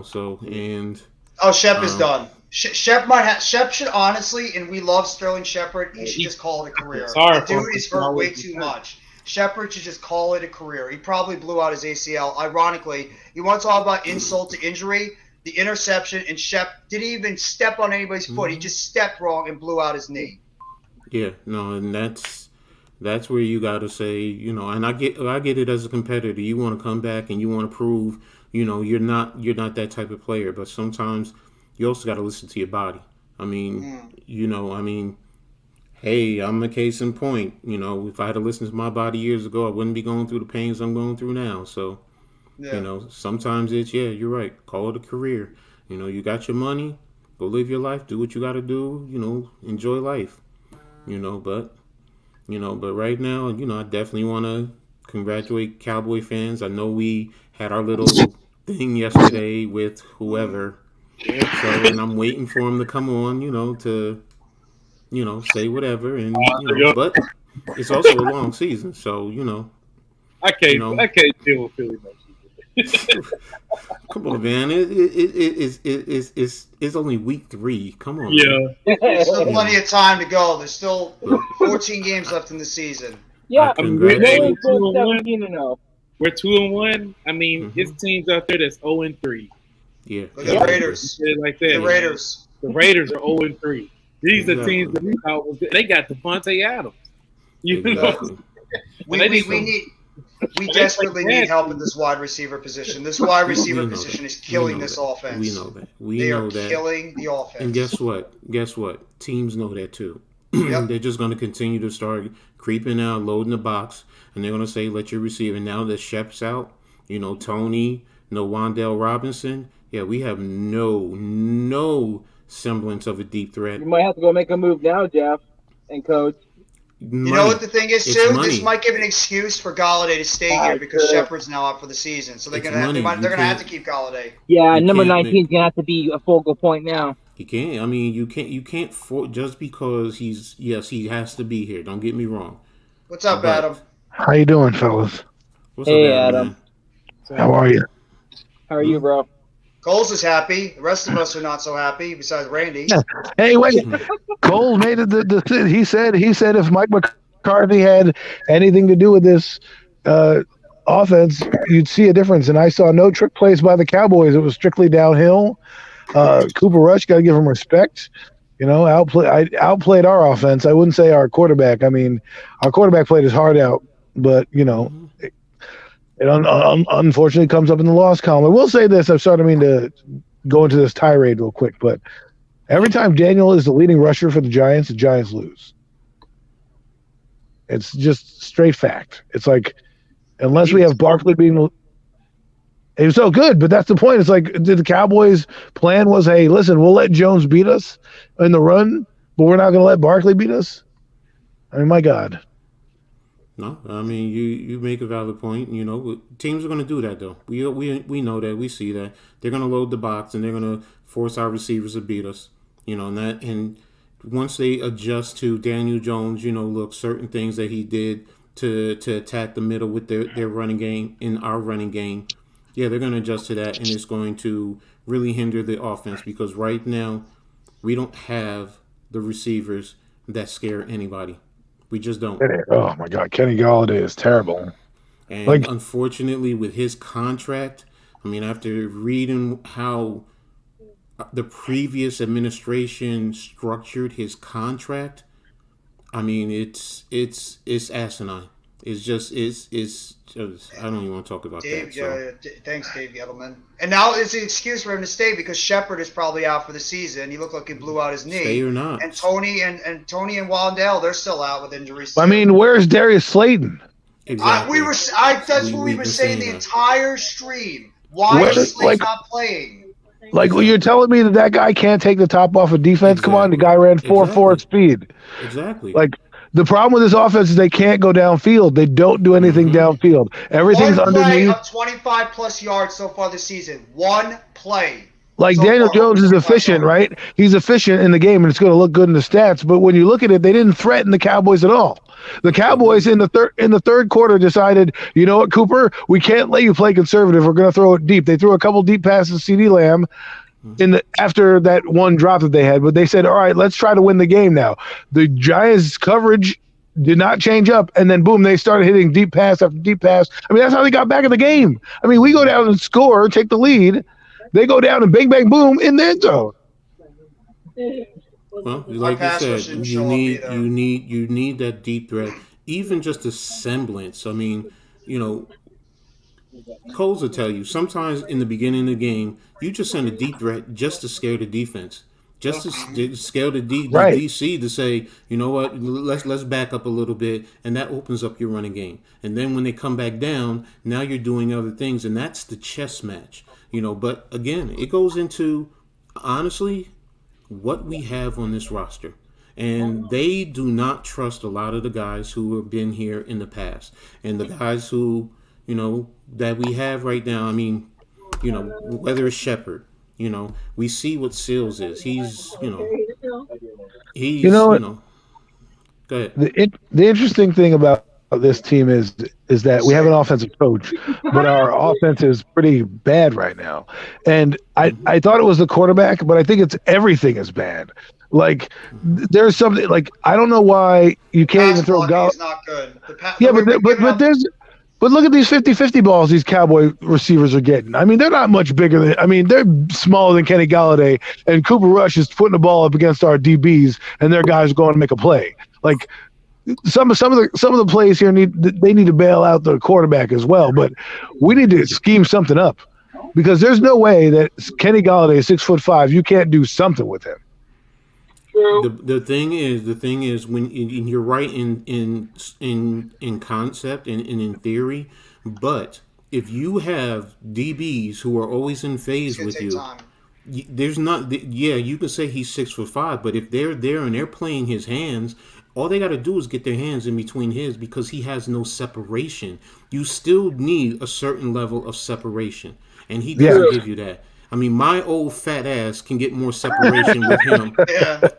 So and. Oh, Shep is done. Shep should honestly, and we love Sterling Shepard. He should just call it a career. The dude is hurt way too much. Shepard should just call it a career. He probably blew out his ACL. Ironically, you want to talk about insult to injury? The interception, and Shep didn't even step on anybody's foot. He just stepped wrong and blew out his knee. Yeah, no, and that's where you got to say, and I get it as a competitor. You want to come back and you want to prove, you're not that type of player. But sometimes, you also got to listen to your body. I mean, hey, I'm a case in point. If I had to listen to my body years ago, I wouldn't be going through the pains I'm going through now. So, sometimes you're right. Call it a career. You got your money, go live your life, do what you got to do. Enjoy life. But right now, I definitely want to congratulate Cowboy fans. I know we had our little thing yesterday with whoever. So, and I'm waiting for him to come on, to say whatever, and but it's also a long season, so I can't deal with Philly next year. Come on, man! It's only week 3. Come on, man. There's still plenty of time to go. There's still 14 games left in the season. Yeah, we're 17-0. We're 2-1. I mean, it's teams out there that's 0-3. Yeah, look at the Raiders. Like that. The Raiders are 0-3. These are teams that we thought they got Devontae Adams. We desperately need help at this wide receiver position. This wide receiver position is killing this offense. We know that. They are killing the offense. And guess what? Teams know that too. They're just going to continue to start creeping out, loading the box, and they're going to say, let your receiver. Now that Shep's out, Tony, no Wan'Dale Robinson, we have no semblance of a deep threat. You might have to go make a move now, Jeff and Coach. You know what the thing is, too? This might give an excuse for Galladay to stay here because Shepard's now out for the season. So they're going to have to keep Galladay. Yeah, number 19 is going to have to be a focal point now. He can't. I mean, you can't just because he has to be here. Don't get me wrong. What's up, Adam? How you doing, fellas? What's up, Adam? How are you? How are you, bro? Coles is happy. The rest of us are not so happy, besides Randy. Hey, wait. Coles made it. He said if Mike McCarthy had anything to do with this offense, you'd see a difference. And I saw no trick plays by the Cowboys. It was strictly downhill. Cooper Rush, got to give him respect. Outplayed our offense. I wouldn't say our quarterback. I mean, our quarterback played his heart out, but it unfortunately comes up in the loss column. I will say this. I'm sorry, I mean to go into this tirade real quick, but every time Daniel is the leading rusher for the Giants lose. It's just straight fact. It's like, unless we have Barkley being – it was so good, but that's the point. It's like the Cowboys' plan was, hey, listen, we'll let Jones beat us in the run, but we're not going to let Barkley beat us? I mean, my God. No, I mean you make a valid point. Teams are going to do that though. We know that. We see that they're going to load the box and they're going to force our receivers to beat us. And once they adjust to Daniel Jones, look, certain things that he did to attack the middle with their running game in our running game. Yeah, they're going to adjust to that, and it's going to really hinder the offense because right now we don't have the receivers that scare anybody. We just don't. Oh, my God. Kenny Galladay is terrible. And unfortunately, with his contract, I mean, after reading how the previous administration structured his contract, I mean, it's asinine. It's just I don't even want to talk about Dave, that. So. Thanks, Dave Gettleman. And now it's an excuse for him to stay because Shepard is probably out for the season. He looked like he blew out his knee. Stay or not. And Tony and Wan'Dale, they're still out with injuries. I mean, where's Darius Slayton? Exactly. That's what we were saying the entire stream. Why is Slayton not playing? Like, you're telling me that guy can't take the top off of defense? Exactly. Come on, the guy ran 4.4 at speed. Exactly. Like, the problem with this offense is they can't go downfield. They don't do anything downfield. Everything's underneath. Of 25 plus yards so far this season. One play. Like, Daniel Jones is efficient, right? He's efficient in the game, and it's going to look good in the stats. But when you look at it, they didn't threaten the Cowboys at all. The Cowboys in the third quarter decided, you know what, Cooper, we can't let you play conservative. We're going to throw it deep. They threw a couple deep passes to CeeDee Lamb after that one drop that they had. But they said, all right, let's try to win the game now. The Giants' coverage did not change up, and then boom, they started hitting deep pass after deep pass. I mean, that's how they got back in the game. I mean, we go down and score, take the lead. They go down and bang, bang, boom in the end zone. Well, like you said, you need that deep threat, even just a semblance. I mean, Coles will tell you sometimes in the beginning of the game, you just send a deep threat just to scare the defense, just to scare the Right. DC to say, you know what, let's back up a little bit, and that opens up your running game. And then when they come back down, now you're doing other things, and that's the chess match. But again, it goes into honestly what we have on this roster. And they do not trust a lot of the guys who have been here in the past. And the guys who, that we have right now, I mean, whether it's Shepard, we see what Seals is. You know what? Go ahead. The interesting thing about this team is that we have an offensive coach, but our offense is pretty bad right now. And I thought it was the quarterback, but I think it's everything is bad. Like there's something like I don't know why you can't even throw Pass is not good. But look at these 50-50 balls these Cowboy receivers are getting. I mean, they're not much bigger than. I mean, they're smaller than Kenny Galladay, and Cooper Rush is putting the ball up against our DBs, and their guys are going to make a play. Like some of the plays here need to bail out the quarterback as well. But we need to scheme something up because there's no way that Kenny Galladay is 6'5". You can't do something with him. The thing is when you're right in concept and in theory, but if you have DBs who are always in phase with you, there's not. Yeah, you can say he's 6'5", but if they're there and they're playing his hands, all they got to do is get their hands in between his because he has no separation. You still need a certain level of separation, and he doesn't give you that. I mean, my old fat ass can get more separation with him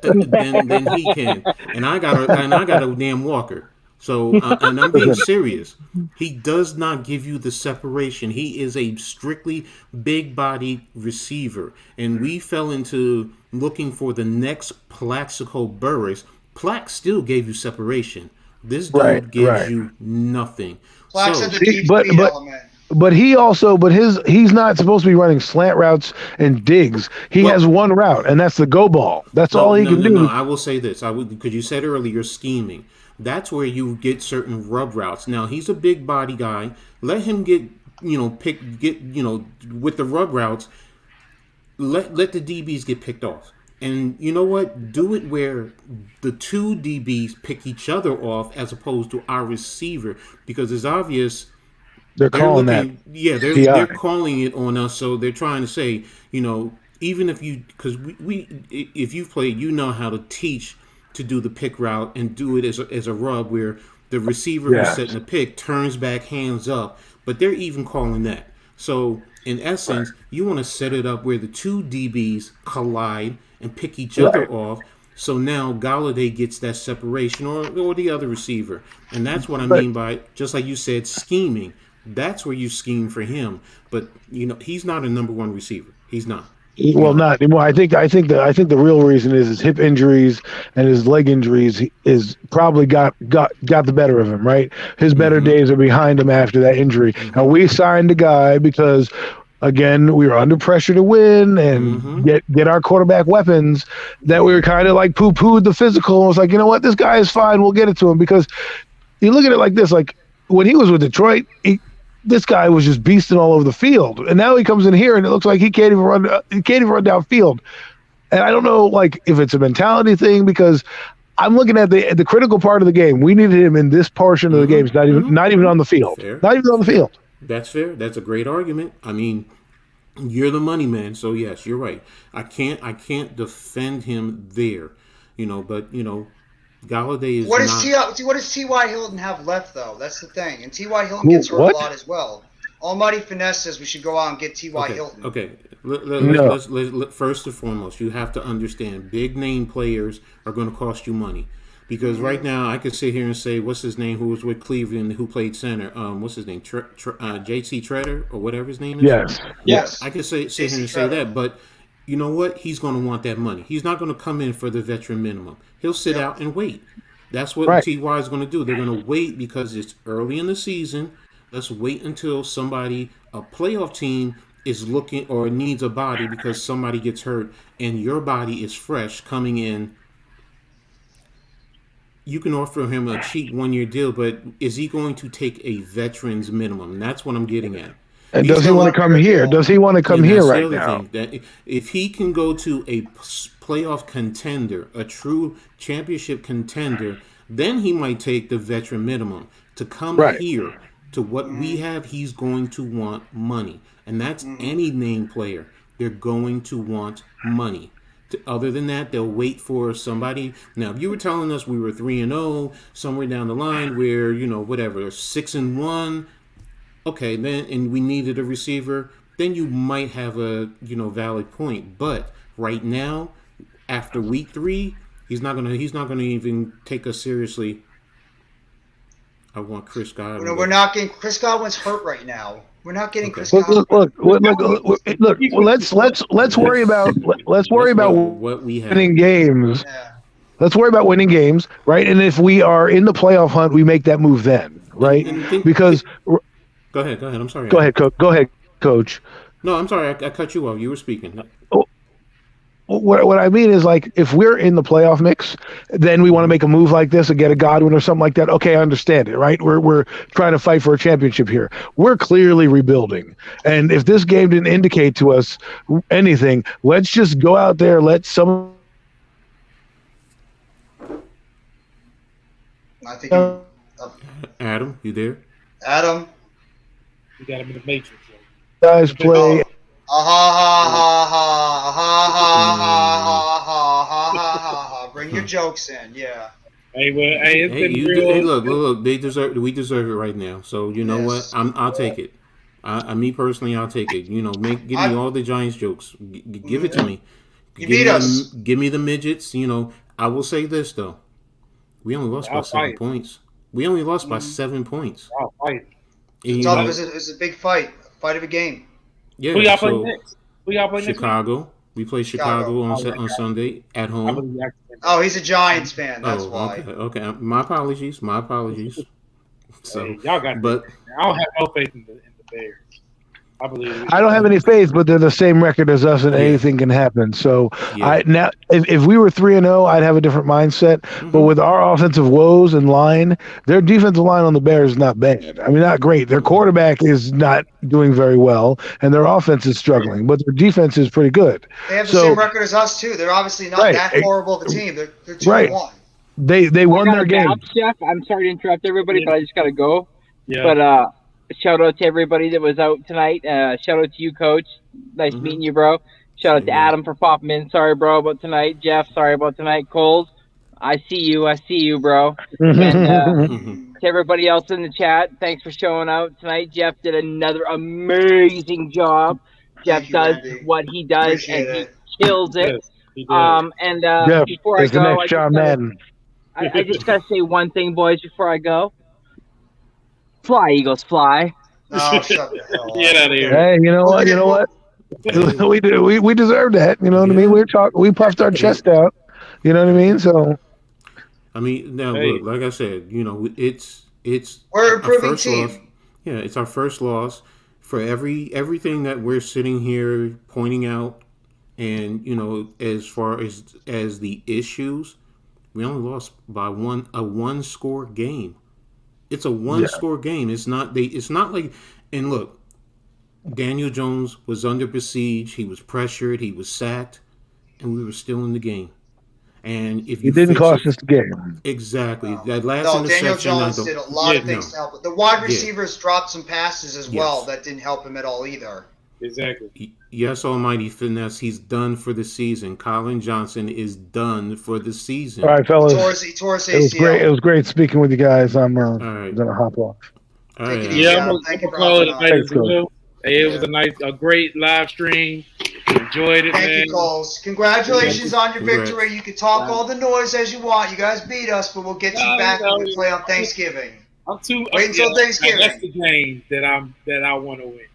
than he can, and I got a damn walker. So, and I'm being serious. He does not give you the separation. He is a strictly big-bodied receiver, and we fell into looking for the next Plaxico Burress. Plax still gave you separation. This dude gives you nothing. Plax had the deep element. But he's not supposed to be running slant routes and digs. He has one route, and that's the go ball. That's all he can do. No, I will say this. Because you said earlier scheming. That's where you get certain rub routes. Now he's a big body guy. Let him get with the rub routes. Let the DBs get picked off. And you know what? Do it where the two DBs pick each other off as opposed to our receiver, because it's obvious. They're calling that. Yeah, they're calling it on us. So they're trying to say, even if you, because if you've played, you know how to teach to do the pick route and do it as a rub where the receiver who's setting the pick turns back, hands up. But they're even calling that. So in essence, you want to set it up where the two DBs collide and pick each other off. So now Galladay gets that separation, or the other receiver, and that's what I mean by, just like you said, scheming. That's where you scheme for him, but he's not a number one receiver. He's not. Well, not anymore. I think the real reason is his hip injuries and his leg injuries is probably got the better of him. Right, his better days are behind him after that injury. And we signed a guy because, again, we were under pressure to win and get our quarterback weapons. That we were kind of like poo-pooed the physical and was like, you know what, this guy is fine. We'll get it to him, because you look at it like this, like when he was with Detroit. This guy was just beasting all over the field, and now he comes in here and it looks like he can't even run downfield. And I don't know, like, if it's a mentality thing, because I'm looking at the critical part of the game. We needed him in this portion of the game. He's not even on the field. Fair. Not even on the field. That's fair. That's a great argument. I mean, you're the money man, so yes, you're right. I can't defend him there, but Galladay is what does T.Y. Hilton have left, though? That's the thing. And T.Y. Hilton gets hurt a lot as well. Almighty Finesse says we should go out and get T.Y. Hilton. Okay. Let's first and foremost, you have to understand, big name players are going to cost you money. Because right now, I could sit here and say, what's his name, who was with Cleveland, who played center? What's his name? J.C. Treader, or whatever his name is? Yes. I could sit here and say that, but you know what? He's going to want that money. He's not going to come in for the veteran minimum. He'll sit out and wait. That's what T.Y. is going to do. They're going to wait because it's early in the season. Let's wait until a playoff team is looking or needs a body because somebody gets hurt and your body is fresh coming in. You can offer him a cheap one-year deal, but is he going to take a veteran's minimum? And that's what I'm getting at. And does he want to come here? Does he want to come here right now? That if he can go to a playoff contender, a true championship contender, then he might take the veteran minimum. To come here to what we have, he's going to want money. And that's any name player. They're going to want money. Other than that, they'll wait for somebody. Now, if you were telling us we were 3-0 somewhere down the line, where whatever 6-1, okay, then and we needed a receiver, then you might have a valid point. But right now, after week 3, he's not gonna even take us seriously. I want Chris Godwin. No, we're not getting Chris Godwin's hurt right now. We're not getting Chris Godwin. Look. Let's worry about what we have. Winning games. Yeah. Let's worry about winning games, right? And if we are in the playoff hunt, we make that move then, right? Because go ahead. I'm sorry. Go ahead, Coach. No, I'm sorry. I cut you off. You were speaking. What I mean is, like, if we're in the playoff mix, then we want to make a move like this and get a Godwin or something like that. Okay, I understand it, right? We're trying to fight for a championship here. We're clearly rebuilding. And if this game didn't indicate to us anything, let's just go out there, let some... I think Adam, you there? Adam? You got him in the matrix. Guys play... Bring your jokes in, yeah. Hey, it's been real. Hey, look, we deserve it right now. So you know what? I'll take it. Me personally, I'll take it. Give me all the Giants jokes. Give it to me. You beat us. Give me the midgets. I will say this though. We only lost by 7 points. We only lost by 7 points. I'll fight. It was a big fight of a game. Yeah. Who y'all play next? Chicago. We play Chicago on Sunday at home. Oh, he's a Giants fan. That's why. Okay. My apologies. So y'all got. But I don't have no faith in the Bears. I believe. I don't have any faith, but they're the same record as us, and anything can happen. So if we were 3-0, I'd have a different mindset. Mm-hmm. But with our offensive woes and line, their defensive line on the Bears is not bad. I mean, not great. Their quarterback is not doing very well, and their offense is struggling, but their defense is pretty good. They have the same record as us too. They're obviously not that horrible of a team. They're 2-1. They won their game. Jeff, I'm sorry to interrupt everybody, but I just gotta go. Yeah. But shout out to everybody that was out tonight. Shout out to you, Coach. Nice meeting you, bro. Shout out to Adam for popping in. Sorry, bro, about tonight. Jeff, sorry about tonight. Coles, I see you, bro. And to everybody else in the chat, thanks for showing out tonight. Jeff did another amazing job. Jeff does what he does, and he kills it. Jeff, before I go, I just gotta say one thing, boys, before I go. Fly, Eagles, fly. Oh, shut the hell up. Get out of here. Hey, you know what? We do. We deserve that. You know what I mean? We puffed our chest out. You know what I mean? So. I mean, now look, like I said, it's we're an improving team. Loss. Yeah, it's our first loss for everything that we're sitting here pointing out, and as far as the issues, we only lost by a one-score game. It's a one-score game. It's not like. And look, Daniel Jones was under besiege. He was pressured. He was sacked, and we were still in the game. And if you didn't cost us the game, exactly. No. That last interception. Daniel Jones did a lot of things to help. The wide receivers dropped some passes as well that didn't help him at all either. Exactly. Yes, almighty finesse. He's done for the season. Colin Johnson is done for the season. All right, fellas. He tore his ACL. It was great. It was great speaking with you guys. I'm gonna hop off. All right. Yeah, I'm gonna call it a night as well. Hey, it was a great live stream. Enjoyed it, man. Thank you, Coles. Congratulations on your victory. You can talk all the noise as you want. You guys beat us, but we'll get you back when we play on Thanksgiving. Wait until Thanksgiving. That's the game that I want to win.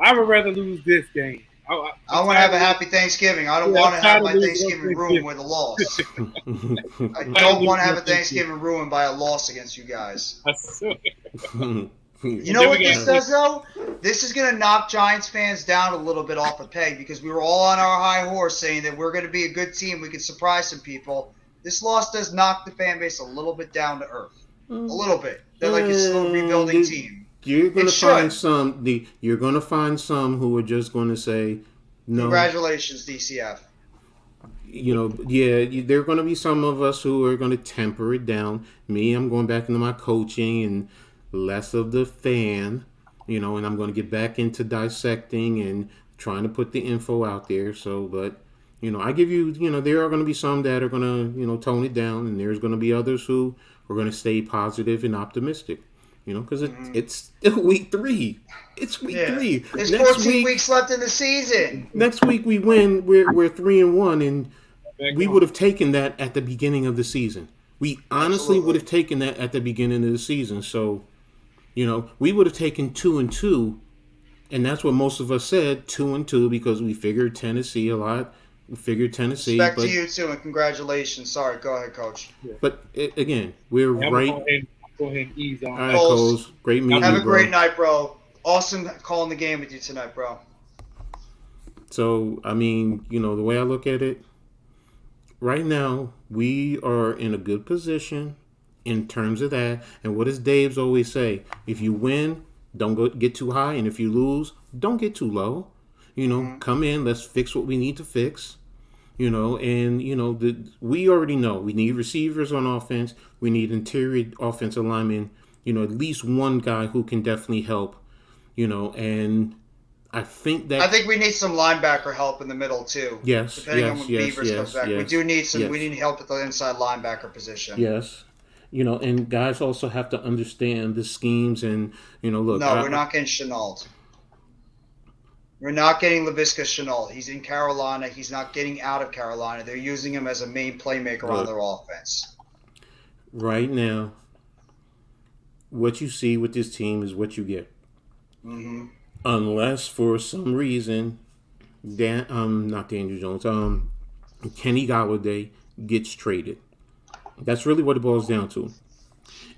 I would rather lose this game. I want to have a happy Thanksgiving. I don't want to have my Thanksgiving ruined with a loss. I don't want to have a Thanksgiving ruined by a loss against you guys. You know what this does, though? This is going to knock Giants fans down a little bit off a peg because we were all on our high horse saying that we're going to be a good team. We could surprise some people. This loss does knock the fan base a little bit down to earth. A little bit. They're like a slow rebuilding team. You're gonna It find should. you're gonna find some who are just gonna say no. Congratulations, DCF. There are going to be some of us who are going to temper it down. Me, I'm going back into my coaching and less of the fan, and I'm going to get back into dissecting and trying to put the info out there. So, but, I give you, there are going to be some that are going to, tone it down, and there's going to be others who are going to stay positive and optimistic. Because it's still week 3. It's week 3. There's 14 weeks left in the season. Next week we win. We're 3-1, and we would have taken that at the beginning of the season. We honestly would have taken that at the beginning of the season. So, we would have taken 2-2, and that's what most of us said, 2-2, because we figured Tennessee a lot. We figured Tennessee. Respect to you too, and congratulations. Sorry, go ahead, Coach. But again, we're right. Go ahead and ease on. All right, Coles. Great meeting you, Have a great night, bro. Awesome calling the game with you tonight, bro. So, I mean, the way I look at it, right now, we are in a good position in terms of that. And what does Dave's always say? If you win, don't get too high. And if you lose, don't get too low. Come in, let's fix what we need to fix. We already know we need receivers on offense. We need interior offensive linemen, at least one guy who can definitely help, and I think we need some linebacker help in the middle too. Yes. Depending on when Beavers comes back. Yes, we do need we need help at the inside linebacker position. Yes. And guys also have to understand the schemes and, look. No, we're not getting Chenault. We're not getting Laviska Shenault. He's in Carolina. He's not getting out of Carolina. They're using him as a main playmaker on their offense. Right now, what you see with this team is what you get. Mm-hmm. Unless for some reason, not Daniel Jones, Kenny Golladay gets traded. That's really what it boils down to.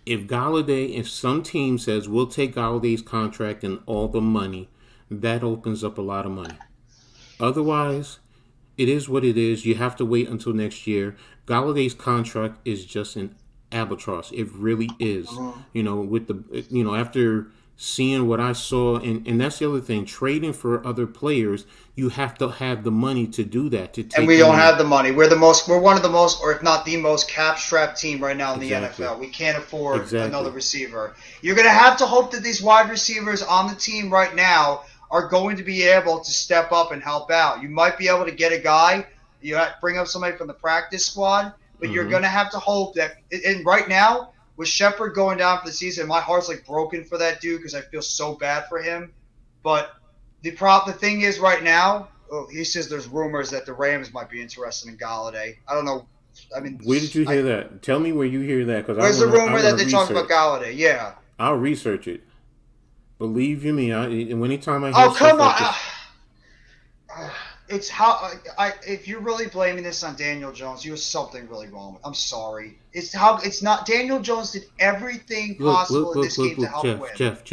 If some team says we'll take Galladay's contract and all the money, that opens up a lot of money. Otherwise, it is what it is. You have to wait until next year. Galladay's contract is just an albatross. It really is. With the after seeing what I saw, and that's the other thing. Trading for other players, you have to have the money to do that. And we don't have the money. We're one of the most, or if not the most, cap-strapped team right now in the NFL. We can't afford another receiver. You're going to have to hope that these wide receivers on the team right now are going to be able to step up and help out. You might be able to get a guy, bring up somebody from the practice squad, but you're going to have to hope that. And right now, with Shepard going down for the season, my heart's broken for that dude because I feel so bad for him. But the thing is, right now, he says there's rumors that the Rams might be interested in Galladay. I don't know. I mean, where did you hear that? Tell me where you hear that. Where's the rumor that they talked about Galladay? Yeah, I'll research it. Believe you me, anytime I hear come on. It's if you're really blaming this on Daniel Jones, you have something really wrong. I'm sorry. It's not Daniel Jones did everything possible in this game to help win. Jeff,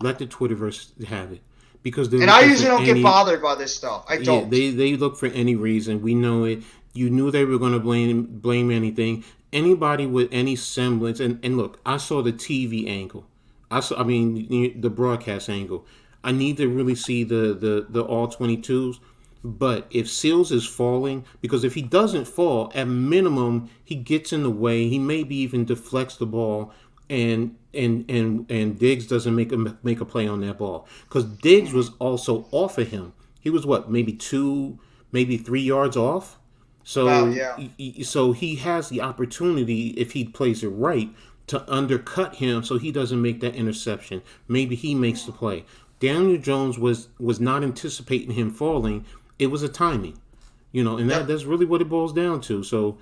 let the Twitterverse have it because I usually don't get bothered by this stuff. I don't. Yeah, they look for any reason. We know it. You knew they were going to blame anything. Anybody with any semblance, and look, I saw the TV angle. The broadcast angle. I need to really see the all 22s. But if Seals is falling, because if he doesn't fall, at minimum he gets in the way. He maybe even deflects the ball, and Diggs doesn't make a play on that ball because Diggs was also off of him. He was maybe 2, maybe 3 yards off. So so he has the opportunity if he plays it right to undercut him so he doesn't make that interception. Maybe he makes the play. Daniel Jones was not anticipating him falling. It was a timing, and that's really what it boils down to. So,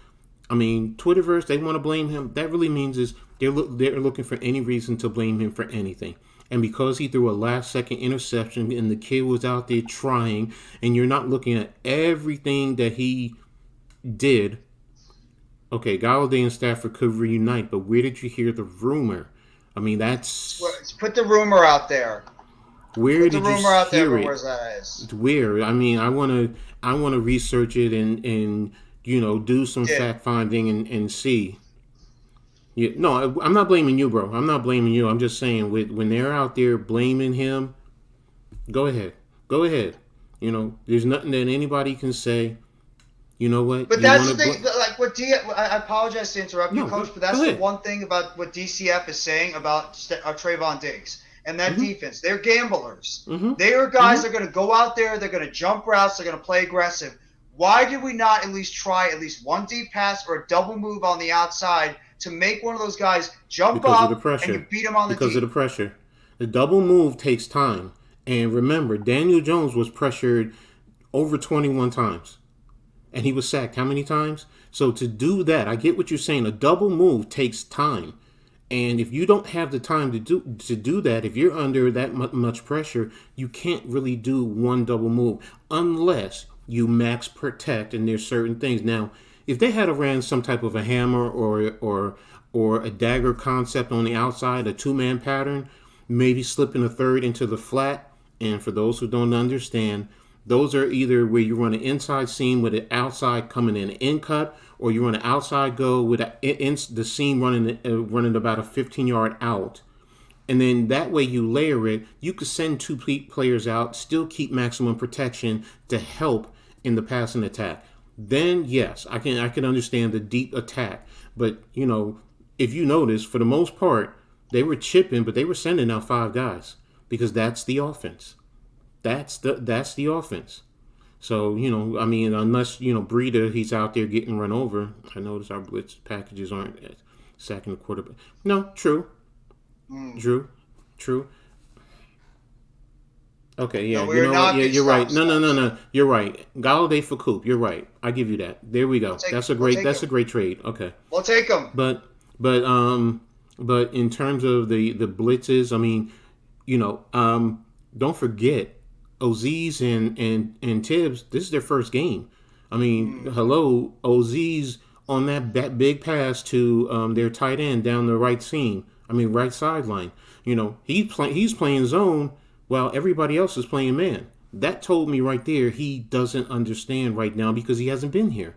I mean, Twitterverse, they want to blame him. That really means is they're looking for any reason to blame him for anything. And because he threw a last-second interception and the kid was out there trying, and you're not looking at everything that he did, okay, Galladay and Stafford could reunite, but where did you hear the rumor? I mean, that's... Let's put the rumor out there. Where did you hear it? Where's that is? Where? I mean, I want to research it and do some fact finding and see. Yeah, no, I'm not blaming you, bro. I'm not blaming you. I'm just saying when they're out there blaming him, go ahead. Go ahead. There's nothing that anybody can say. You know what? But You that's want the to thing. Like what I apologize to interrupt you, No, Coach, go but that's the ahead. one thing about what DCF is saying about Trayvon Diggs and that Mm-hmm. defense. They're gamblers. Mm-hmm. They are guys that are going to go out there. They're going to jump routes. They're going to play aggressive. Why did we not at least try at least one deep pass or a double move on the outside to make one of those guys jump Because of the up and you pressure. beat him on the Because of the deep? pressure. The double move takes time. And remember, Daniel Jones was pressured over 21 times. And he was sacked how many times? So to do that, I get what you're saying. A double move takes time. And if you don't have the time to do that, if you're under that much pressure, you can't really do one double move unless you max protect. And there's certain things. Now, if they had ran some type of a hammer or a dagger concept on the outside, a two-man pattern, maybe slipping a third into the flat. And for those who don't understand, those are either where you run an inside seam with an outside coming in cut, or you run an outside go with the seam running about a 15-yard out. And then that way you layer it. You could send two players out, still keep maximum protection to help in the passing attack. Then yes, I can understand the deep attack. But if you notice, for the most part, they were chipping, but they were sending out 5 guys because that's the offense. That's the offense. So, unless, Breida, he's out there getting run over. I notice our blitz packages aren't sacking the quarterback. No, true. True. Okay, yeah. No, You know what? Yeah, you're right. stop. No. You're right. Galladay for Coop. You're right. I give you that. There we go. That's a great trade. Okay. We'll take them. But in terms of the blitzes, don't forget Ozies and Tibbs, this is their first game. Hello, Ozies on that big pass to their tight end down the right seam. Right sideline. He's playing zone while everybody else is playing man. That told me right there he doesn't understand right now because he hasn't been here.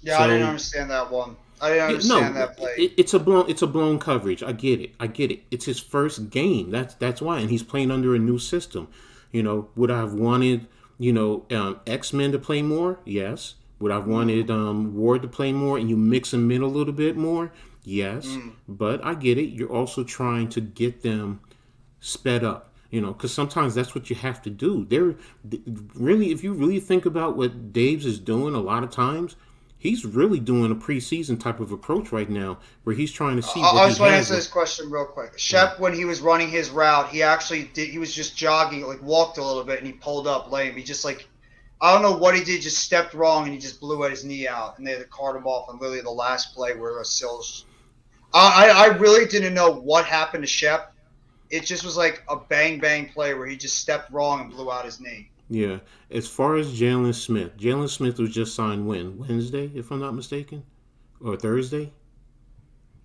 Yeah, I didn't understand that one. I didn't understand that play. It's a blown coverage. I get it. It's his first game. That's why, and he's playing under a new system. Would I have wanted X-Men to play more? Yes. Would I have wanted Ward to play more and you mix them in a little bit more? Yes. But I get it. You're also trying to get them sped up. Because sometimes that's what you have to do. If you really think about what Daves is doing, a lot of times he's really doing a preseason type of approach right now, where he's trying to see. I just want to answer this question real quick. Shep, when he was running his route, he actually did. He was just jogging, walked a little bit, and he pulled up lame. He just I don't know what he did, just stepped wrong, and he just blew at his knee out, and they had to cart him off on literally the last play where Sills. I really didn't know what happened to Shep. It just was like a bang play where he just stepped wrong and blew out his knee. Yeah. As far as Jalen Smith was just signed when? Wednesday, if I'm not mistaken? Or Thursday?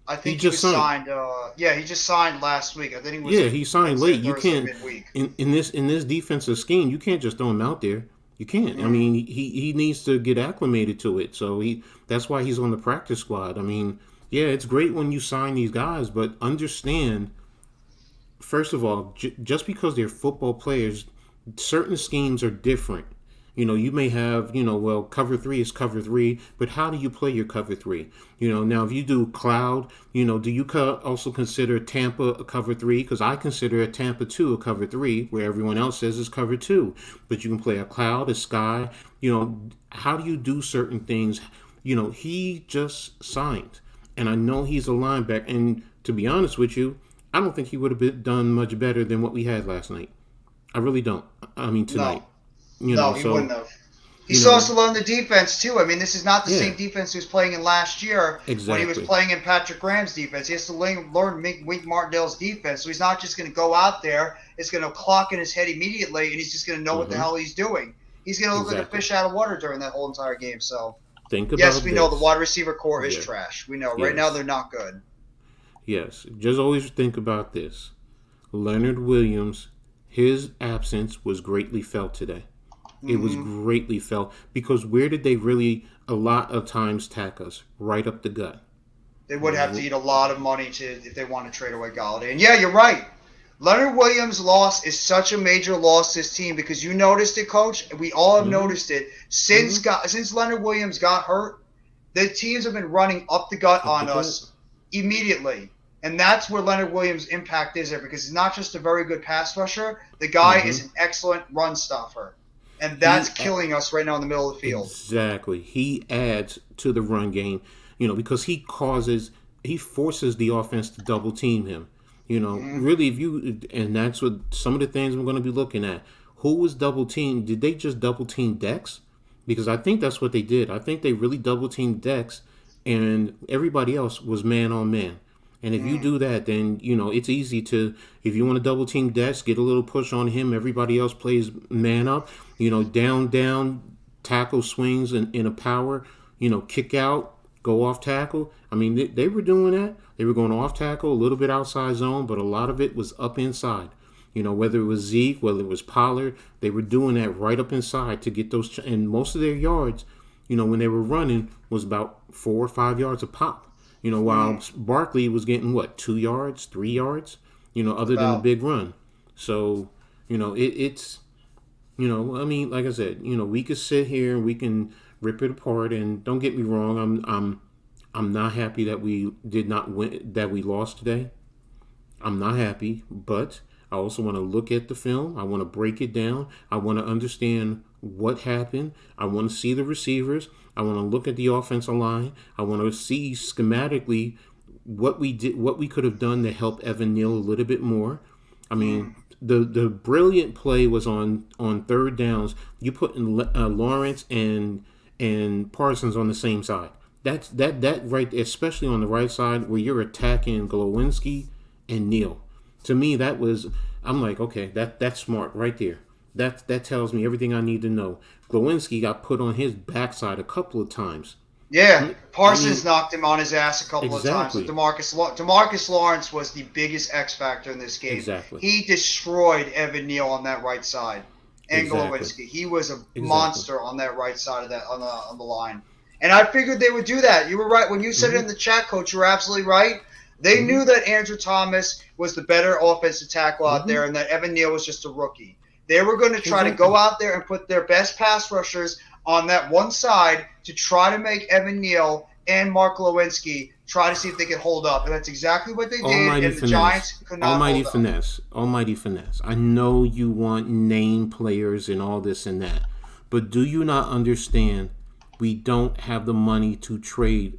I think he was signed. He just signed last week. I think he was. Yeah, he signed late. You can't midweek. in this defensive scheme. You can't just throw him out there. You can't. Mm-hmm. He needs to get acclimated to it. So that's why he's on the practice squad. It's great when you sign these guys, but understand. First of all, just because they're football players, certain schemes are different. You may have, cover 3 is cover 3, but how do you play your cover 3? Now if you do cloud, do you also consider Tampa a cover 3? Because I consider a Tampa 2 a cover 3, where everyone else says it's cover 2. But you can play a cloud, a sky. How do you do certain things? He just signed, and I know he's a linebacker. And to be honest with you, I don't think he would have done much better than what we had last night. I really don't. Tonight. He wouldn't have. He still has to learn the defense, too. This is not the same defense he was playing in last year when he was playing in Patrick Graham's defense. He has to learn Wink Martindale's defense. So he's not just going to go out there. It's going to clock in his head immediately, and he's just going to know what the hell he's doing. He's going to look like a fish out of water during that whole entire game. So, think about yes, we know the wide receiver core is trash. We know. Yes. Right now they're not good. Yes. Just always think about this. Leonard Williams, his absence was greatly felt today. It was greatly felt because where did they really a lot of times tack us? Right up the gut. They would have to eat a lot of money if they want to trade away Galladay. And yeah, you're right. Leonard Williams' loss is such a major loss to this team because you noticed it, Coach. We all have noticed it. Since Leonard Williams got hurt, the teams have been running up the gut on us immediately. And that's where Leonard Williams' impact is there because he's not just a very good pass rusher. The guy is an excellent run stopper. And that's killing us right now in the middle of the field. Exactly. He adds to the run game, because he forces the offense to double team him. Really, and that's what some of the things I'm going to be looking at. Who was double teamed? Did they just double team Dex? Because I think that's what they did. I think they really double teamed Dex, and everybody else was man on man. And if you do that, then it's easy to. If you want to double team Dex, get a little push on him. Everybody else plays man up. Down tackle swings in a power. Kick out, go off tackle. I mean, they were doing that. They were going off tackle, a little bit outside zone, but a lot of it was up inside. Whether it was Zeke, whether it was Pollard, they were doing that right up inside to get those. And most of their yards, when they were running, was about 4 or 5 yards a pop. While Barkley was getting 2 yards, 3 yards, other than the big run. So, it's, like I said, we could sit here and we can rip it apart. And don't get me wrong, I'm not happy that we did not win, that we lost today. I'm not happy, but I also want to look at the film. I want to break it down. I want to understand what happened. I want to see the receivers. I want to look at the offensive line. I want to see schematically what we did, what we could have done to help Evan Neal a little bit more. I mean, the brilliant play was on third downs. You put in Lawrence and Parsons on the same side. That right, especially on the right side where you're attacking Glowinski and Neal. To me, I'm like, okay, that's smart right there. That tells me everything I need to know. Glowinski got put on his backside a couple of times. Yeah, Parsons knocked him on his ass a couple of times. But DeMarcus Lawrence was the biggest X factor in this game. Exactly. He destroyed Evan Neal on that right side, and Glowinski. He was a monster on that right side of that on the line. And I figured they would do that. You were right when you said it in the chat, Coach. You were absolutely right. They knew that Andrew Thomas was the better offensive tackle out there, and that Evan Neal was just a rookie. They were going to try to go out there and put their best pass rushers on that one side to try to make Evan Neal and Mark Lewinsky try to see if they could hold up. And that's exactly what they did, and the Giants could not hold up. Almighty finesse. I know you want name players and all this and that, but do you not understand we don't have the money to trade?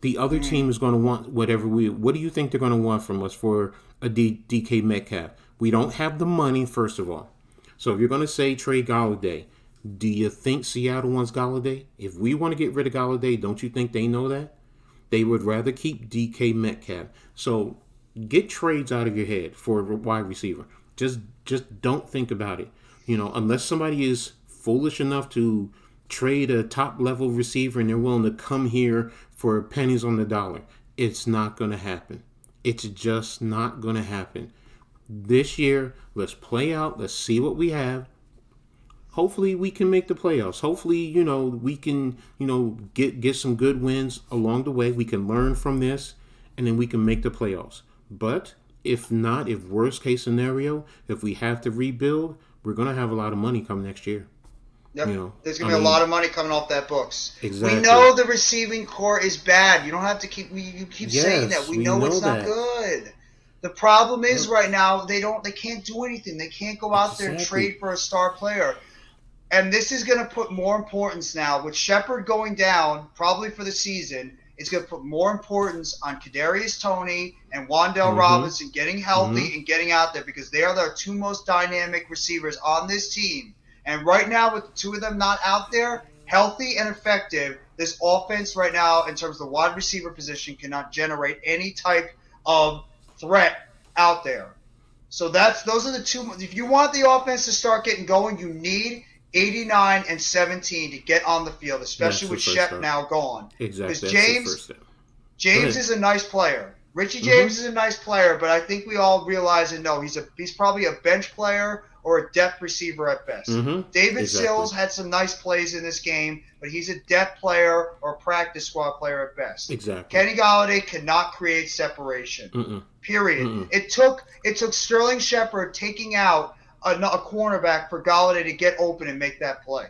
The other team is going to want whatever what do you think they're going to want from us for a DK Metcalf? We don't have the money, first of all. So if you're going to say trade Galladay, do you think Seattle wants Galladay? If we want to get rid of Galladay, don't you think they know that? They would rather keep DK Metcalf. So get trades out of your head for a wide receiver. Just don't think about it. Unless somebody is foolish enough to trade a top-level receiver and they're willing to come here for pennies on the dollar, it's not going to happen. It's just not going to happen. This year, let's play out. Let's see what we have. Hopefully, we can make the playoffs. Hopefully, we can, get some good wins along the way. We can learn from this, and then we can make the playoffs. But if not, if worst case scenario, if we have to rebuild, we're going to have a lot of money come next year. Yep. There's going to be a lot of money coming off that books. Exactly. We know the receiving core is bad. You don't have to keep saying that. We know it's not good. The problem is right now they can't do anything. They can't go out there and trade for a star player. And this is going to put more importance now with Shepard going down probably for the season. It's going to put more importance on Kadarius Toney and Wan'Dale Robinson getting healthy and getting out there because they are the two most dynamic receivers on this team. And right now, with the two of them not out there, healthy and effective, this offense right now, in terms of the wide receiver position, cannot generate any type of threat out there. So those are the two. If you want the offense to start getting going, you need 89 and 17 to get on the field, especially with Shep now gone. Exactly. Because James is a nice player. Richie James is a nice player, but I think we all realize and know he's probably a bench player or a depth receiver at best. Mm-hmm. David Sills had some nice plays in this game, but he's a depth player or a practice squad player at best. Exactly. Kenny Golladay cannot create separation. Mm-mm. Period. Mm-mm. It took Sterling Shepard taking out a cornerback for Golladay to get open and make that play.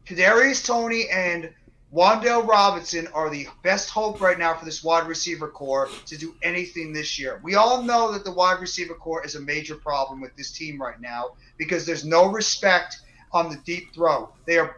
Kadarius Toney and Wan'Dale Robinson are the best hope right now for this wide receiver core to do anything this year. We all know that the wide receiver core is a major problem with this team right now because there's no respect on the deep throw.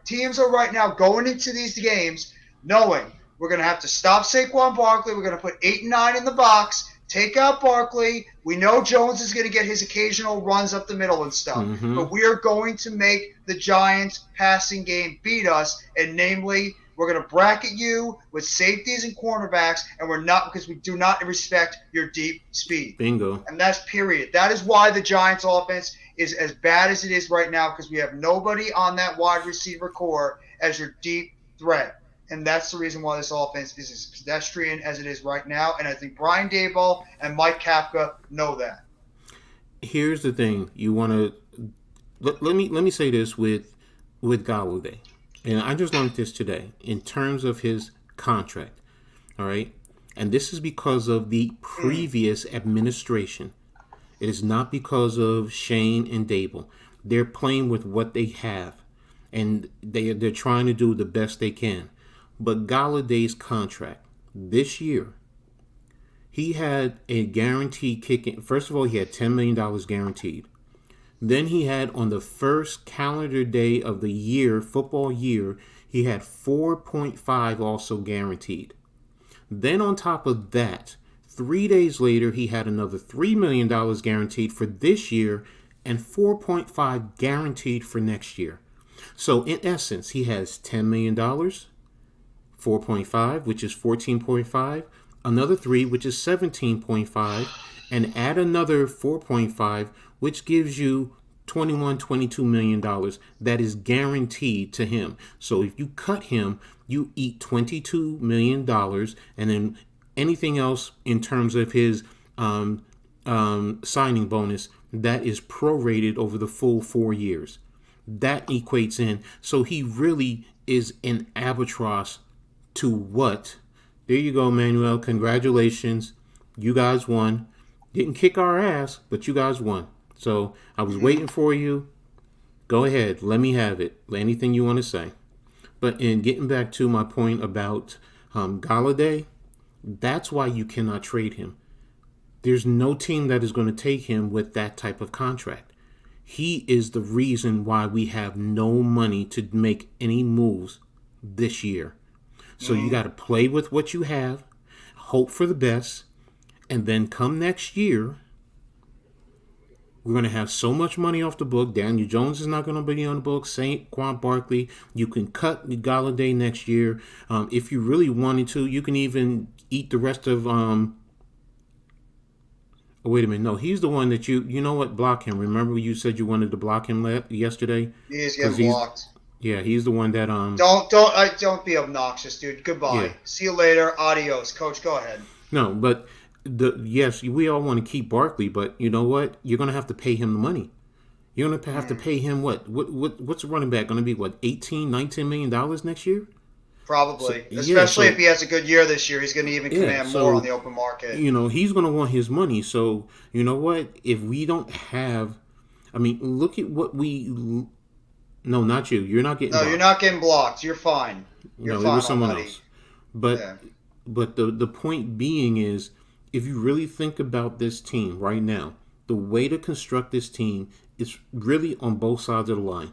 Teams are right now going into these games knowing we're going to have to stop Saquon Barkley. We're going to put 8 and 9 in the box, take out Barkley. We know Jones is going to get his occasional runs up the middle and stuff. Mm-hmm. But we are going to make the Giants passing game beat us, and namely, we're going to bracket you with safeties and cornerbacks, and we're not because we do not respect your deep speed. Bingo. And that's period. That is why the Giants offense is as bad as it is right now because we have nobody on that wide receiver core as your deep threat. And that's the reason why this offense is as pedestrian as it is right now. And I think Brian Daboll and Mike Kafka know that. Here's the thing. You want to let me say this with Golladay. And I just learned this today in terms of his contract. All right. And this is because of the previous administration. It is not because of Shane and Dable. They're playing with what they have. And they're trying to do the best they can. But Galladay's contract this year, he had a guaranteed kicking. First of all, he had $10 million guaranteed. Then he had on the first calendar day of the year, football year, he had 4.5 also guaranteed. Then on top of that, 3 days later, he had another $3 million guaranteed for this year and 4.5 guaranteed for next year. So in essence, he has $10 million, 4.5, which is 14.5, another 3, which is 17.5, and add another 4.5, which gives you $22 million that is guaranteed to him. So if you cut him, you eat $22 million, and then anything else in terms of his signing bonus, that is prorated over the full 4 years. That equates in. So he really is an albatross to what? There you go, Manuel. Congratulations. You guys won. Didn't kick our ass, but you guys won. So I was waiting for you. Go ahead. Let me have it. Anything you want to say. But in getting back to my point about Golladay, that's why you cannot trade him. There's no team that is going to take him with that type of contract. He is the reason why we have no money to make any moves this year. So you got to play with what you have, hope for the best, and then come next year, we're going to have so much money off the book. Daniel Jones is not going to be on the book. Saquon Barkley. You can cut Golladay next year. If you really wanted to, you can even eat the rest of... Oh, wait a minute. No, he's the one that you know what? Block him. Remember you said you wanted to block him yesterday? He is getting blocked. Yeah, he's the one that... Don't be obnoxious, dude. Goodbye. Yeah. See you later. Adios. Coach, go ahead. No, but... Yes, we all want to keep Barkley, but you know what? You're going to have to pay him the money. You're going to have to pay him what's the running back going to be? What, $18, $19 million next year? Probably. So, Especially if he has a good year this year, he's going to even command more on the open market. You know, he's going to want his money. So, you know what? If we don't have... I mean, look at what we... No, not you. You're not getting blocked. You're not getting blocked. You're fine. You're fine, it was someone buddy. else. But the point being is, if you really think about this team right now, the way to construct this team is really on both sides of the line.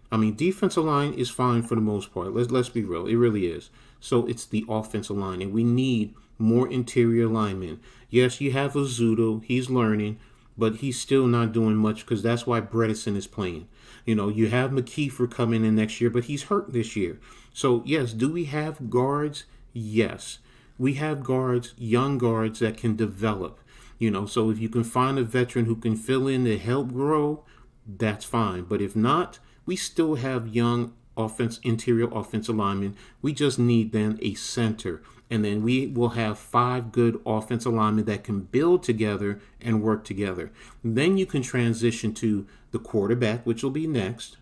I mean, defensive line is fine for the most part. Let's be real. It really is. So it's the offensive line, and we need more interior linemen. Yes, you have Ozzuto. He's learning, but he's still not doing much because that's why Bredesen is playing. You know, you have McKeefer coming in next year, but he's hurt this year. So, yes, do we have guards? Yes. We have guards, young guards that can develop. You know, so if you can find a veteran who can fill in to help grow, that's fine. But if not, we still have young interior offensive linemen. We just need then a center, And then we will have 5 good offensive linemen that can build together and work together. Then you can transition to the quarterback, which will be next.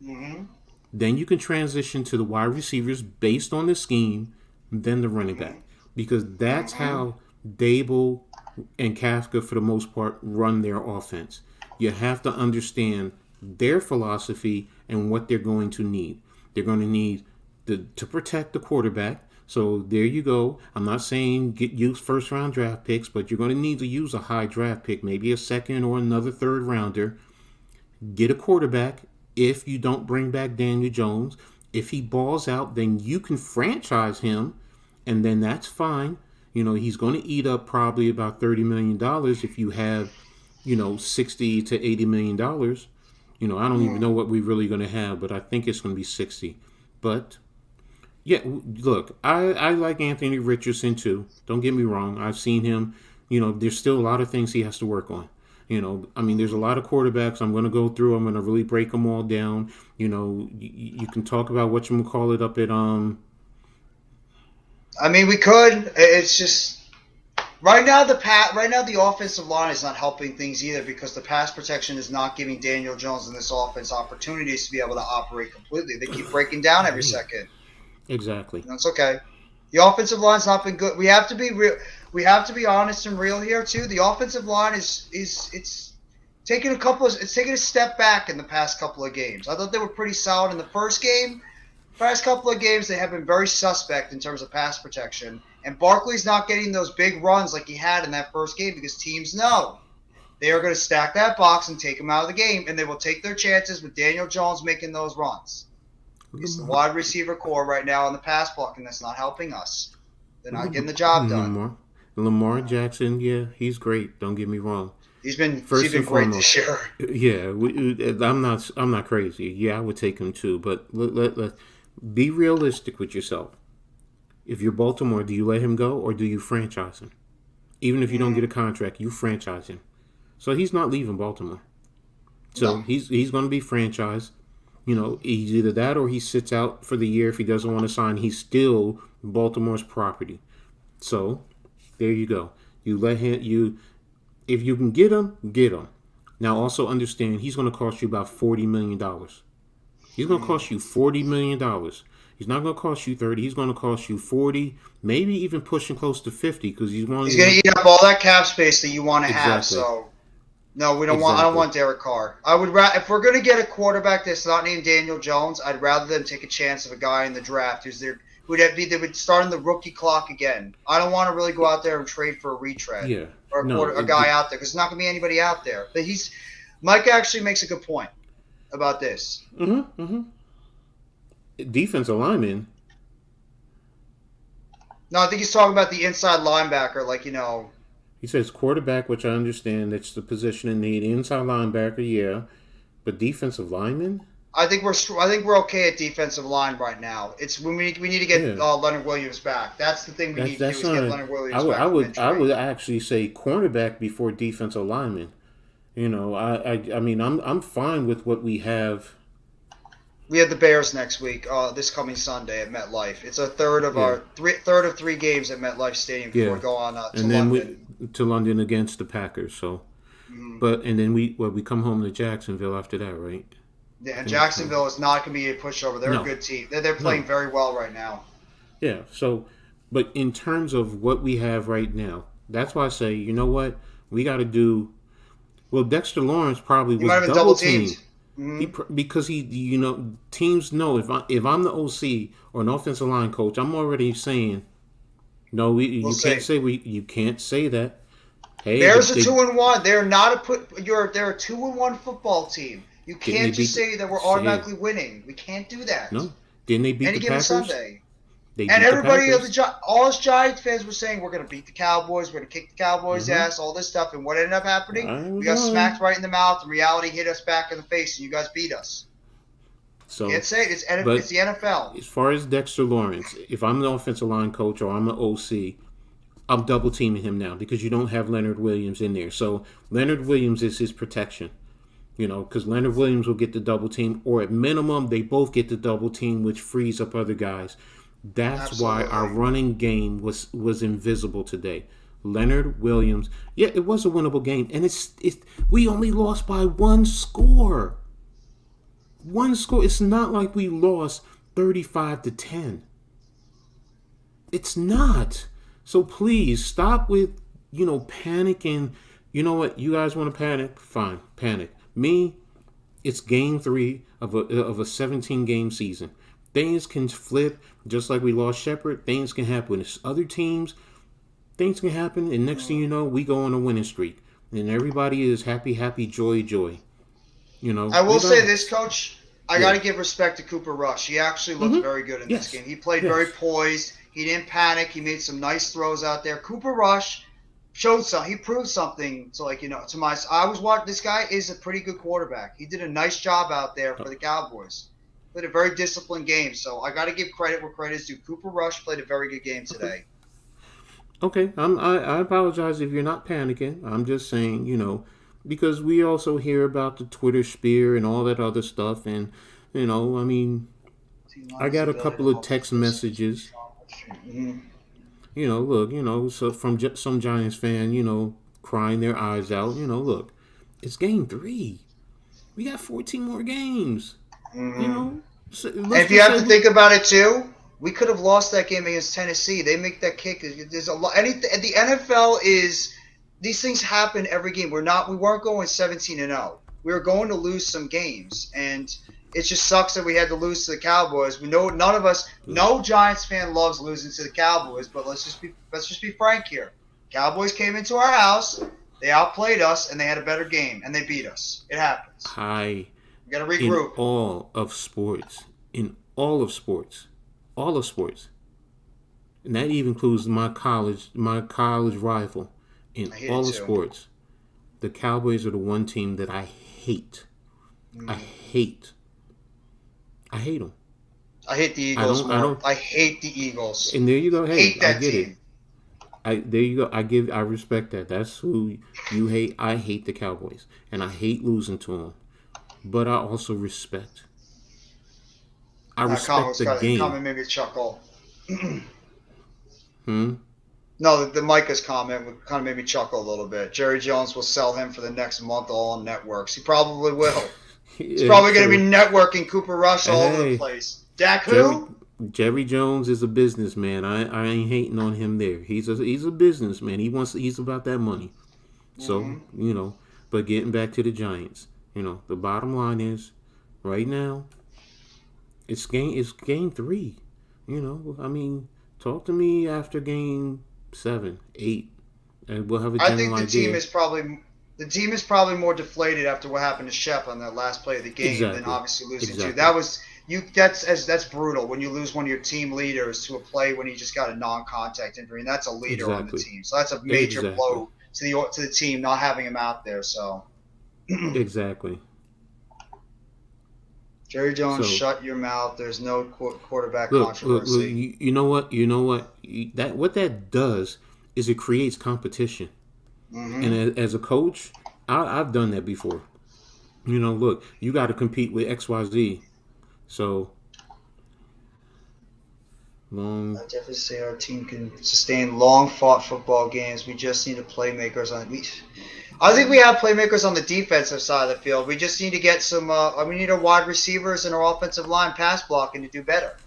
Mm-hmm. Then you can transition to the wide receivers based on the scheme, then the running back. Because that's how Dable and Kafka, for the most part, run their offense. You have to understand their philosophy and what they're going to need. They're going to need to protect the quarterback. So there you go. I'm not saying use first-round draft picks, but you're going to need to use a high draft pick, maybe a second or another third rounder. Get a quarterback if you don't bring back Daniel Jones. If he balls out, then you can franchise him, and then that's fine. He's going to eat up probably about $30 million if you have, $60 to $80 million. I don't even know what we're really going to have, but I think it's going to be 60. But yeah, look, I like Anthony Richardson too. Don't get me wrong. I've seen him. There's still a lot of things he has to work on. There's a lot of quarterbacks. I'm going to go through. I'm going to really break them all down. You can talk about what you call it up at we could. It's just right now the offensive line is not helping things either because the pass protection is not giving Daniel Jones and this offense opportunities to be able to operate completely. They keep breaking down every second. Exactly. That's okay. The offensive line's not been good. We have to be real. We have to be honest and real here too. The offensive line it's taking a step back in the past couple of games. I thought they were pretty solid in the first game. Past couple of games, they have been very suspect in terms of pass protection. And Barkley's not getting those big runs like he had in that first game because teams know they are going to stack that box and take him out of the game, and they will take their chances with Daniel Jones making those runs. It's the wide receiver core right now on the pass blocking that's not helping us. They're not getting the job done. Lamar Jackson, yeah, he's great. Don't get me wrong. He's been great this year. Yeah, I'm not crazy. Yeah, I would take him too, but let be realistic with yourself. If you're Baltimore, do you let him go or do you franchise him? Even if you don't get a contract, you franchise him. So he's not leaving Baltimore. So he's going to be franchised. He's either that or he sits out for the year if he doesn't want to sign. He's still Baltimore's property. So there you go. You let him. If you can get him, get him. Now also understand he's going to cost you about $40 million. He's going to cost you $40 million. He's not going to cost you 30. He's going to cost you 40, maybe even pushing close to 50 because he's going to eat up all that cap space that you want to have. So no, we don't want. I don't want Derek Carr. I would if we're going to get a quarterback that's not named Daniel Jones, I'd rather them take a chance of a guy in the draft they would start on the rookie clock again. I don't want to really go out there and trade for a retread or a guy out there because there's not going to be anybody out there. But Mike actually makes a good point about this. Defensive lineman. No, I think he's talking about the inside linebacker, He says quarterback, which I understand. That's the position in need. Inside linebacker, yeah. But defensive lineman? I think we're okay at defensive line right now. It's when we need to get Leonard Williams back. That's the thing we need to do is get Leonard Williams back. I would actually say cornerback before defensive lineman. I'm fine with what we have. We have the Bears next week, this coming Sunday at MetLife. It's a third of 3 games at MetLife Stadium before we go on to London. To London against the Packers. So, and then we come home to Jacksonville after that, right? Yeah, and Jacksonville is not going to be a pushover. They're a good team. They're playing very well right now. Yeah. So, but in terms of what we have right now, that's why I say, you know what, we got to do. Well, Dexter Lawrence probably was double teamed. Because teams know if I'm the OC or an offensive line coach, I'm already saying, no, you can't say that. Hey, Bears are 2-1. They're not they're a 2-1 football team. You can't just say that we're automatically winning. We can't do that. No, didn't they beat the Packers? Sunday. And everybody, all us Giants fans were saying we're going to beat the Cowboys, we're going to kick the Cowboys' ass, all this stuff. And what ended up happening? We got smacked right in the mouth, and reality hit us back in the face, and you guys beat us. So can't say it. It's the NFL. As far as Dexter Lawrence, if I'm the offensive line coach or I'm the OC, I'm double teaming him now because you don't have Leonard Williams in there. So Leonard Williams is his protection. Because Leonard Williams will get the double team, or at minimum, they both get the double team, which frees up other guys. That's why our Absolutely. running game was invisible today. Leonard Williams, yeah, it was a winnable game, and we only lost by one score. One score. It's not like we lost 35-10. It's not. So please stop with panicking. You know what? You guys want to panic? Fine, panic. Me, it's game 3 of a 17 game season. Things can flip, just like we lost Shepard. Things can happen with other teams. Things can happen, and next thing you know, we go on a winning streak, and everybody is happy, joy. I will say this, Coach. I got to give respect to Cooper Rush. He actually looked very good in this game. He played very poised. He didn't panic. He made some nice throws out there. Cooper Rush showed something. He proved something to my. I was watching. This guy is a pretty good quarterback. He did a nice job out there for the Cowboys. Played a very disciplined game. So I got to give credit where credit is due. Cooper Rush played a very good game today. Okay, I apologize if you're not panicking. I'm just saying, because we also hear about the Twitter spear and all that other stuff, and I mean, I got a couple of text messages. Look, so from some Giants fan, crying their eyes out. Look, it's game 3. We got 14 more games. So, and if you have to think about it too, we could have lost that game against Tennessee. They make that kick. There's a lot. The NFL is these things happen every game. We weren't going 17-0. We were going to lose some games, and it just sucks that we had to lose to the Cowboys. We know none of us, no Giants fan loves losing to the Cowboys. But let's just be frank here. Cowboys came into our house, they outplayed us, and they had a better game, and they beat us. It happens. We got to regroup. In all of sports, and that even includes my college rival. In all of sports, the Cowboys are the one team that I hate. I hate them. I hate the Eagles more. I hate the Eagles. And there you go. Hey, hate that I get team. it. There you go. I respect that. That's who you hate. I hate the Cowboys, and I hate losing to them. But I also respect. I respect the game. Comment made me chuckle. No, the Micah's comment kind of made me chuckle a little bit. Jerry Jones will sell him for the next month all on networks. He probably will. He's probably going to be networking Cooper Rush all over the place. Dak who? Jerry Jones is a businessman. I ain't hating on him there. He's a businessman. He's about that money. So, but getting back to the Giants, the bottom line is right now it's game 3. I mean, talk to me after game 7, 8, and we'll have a general idea. I think the team is probably more deflated after what happened to Shep on that last play of the game than obviously losing to. That's brutal when you lose one of your team leaders to a play when he just got a non-contact injury, and that's a leader on the team. So that's a major blow to the team not having him out there. So exactly. Jerry Jones, shut your mouth. There's no quarterback controversy. Look, you know what? What that does is it creates competition. And as a coach, I've done that before. Look, you got to compete with XYZ. So, I definitely say our team can sustain long-fought football games. We just need playmakers on it. I think we have playmakers on the defensive side of the field. We just need to get some. We need our wide receivers and our offensive line pass blocking to do better.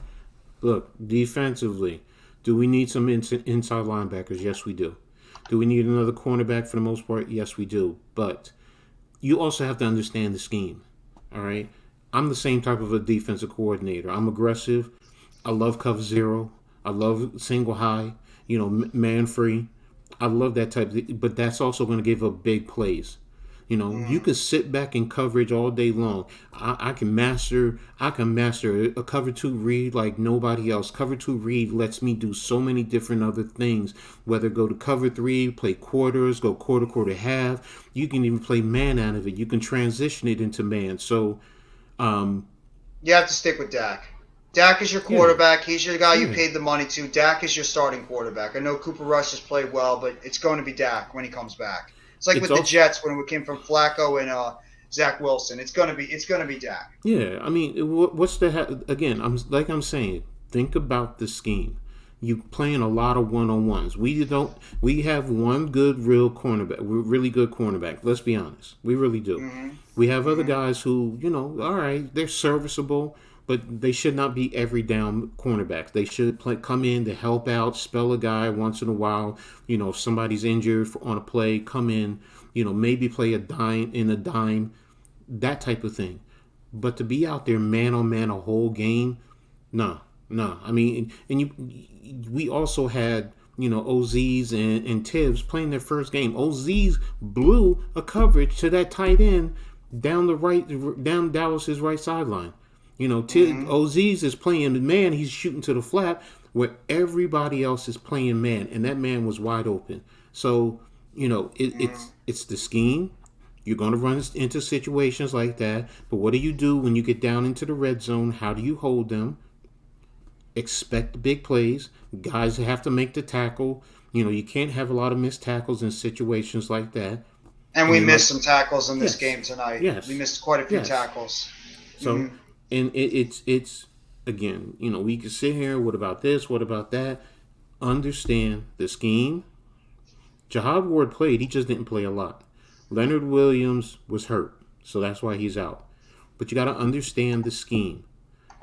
Look, defensively, do we need some inside linebackers? Yes, we do. Do we need another cornerback for the most part? Yes, we do. But you also have to understand the scheme. All right, I'm the same type of a defensive coordinator. I'm aggressive. I love cover zero. I love single high. Man free. I love that type of, but that's also going to give up big plays. You can sit back in coverage all day long. I can master a cover 2 read like nobody else. Cover 2 read lets me do so many different other things, whether go to cover 3, play quarters, go quarter, half. You can even play man out of it. You can transition it into man. So you have to stick with Dak. Dak is your quarterback. He's your guy you paid the money to. Dak is your starting quarterback. I know Cooper Rush has played well, but it's going to be Dak when he comes back. It's like with the Jets when we came from Flacco and Zach Wilson. It's going to be Dak. Yeah, I mean, what's the again? I'm saying think about the scheme. You playing a lot of one-on-ones. We have one good real cornerback, really good cornerback. Let's be honest. We really do. Mm-hmm. We have other guys who, all right, they're serviceable, but they should not be every down cornerbacks. They should come in to help out, spell a guy once in a while. If somebody's injured on a play, come in, maybe play a dime, that type of thing. But to be out there man on man a whole game, no. I mean, we also had, Ozies and Tibbs playing their first game. Ozies blew a coverage to that tight end down Dallas's right sideline. Ozies is playing man. He's shooting to the flat where everybody else is playing man, and that man was wide open. So, it's the scheme. You're going to run into situations like that. But what do you do when you get down into the red zone? How do you hold them? Expect big plays. Guys have to make the tackle. You can't have a lot of missed tackles in situations like that. And we missed some tackles in this game tonight. Yes. We missed quite a few tackles. So, and it's again, we can sit here. What about this? What about that? Understand the scheme. Jahad Ward played. He just didn't play a lot. Leonard Williams was hurt, so that's why he's out. But you got to understand the scheme.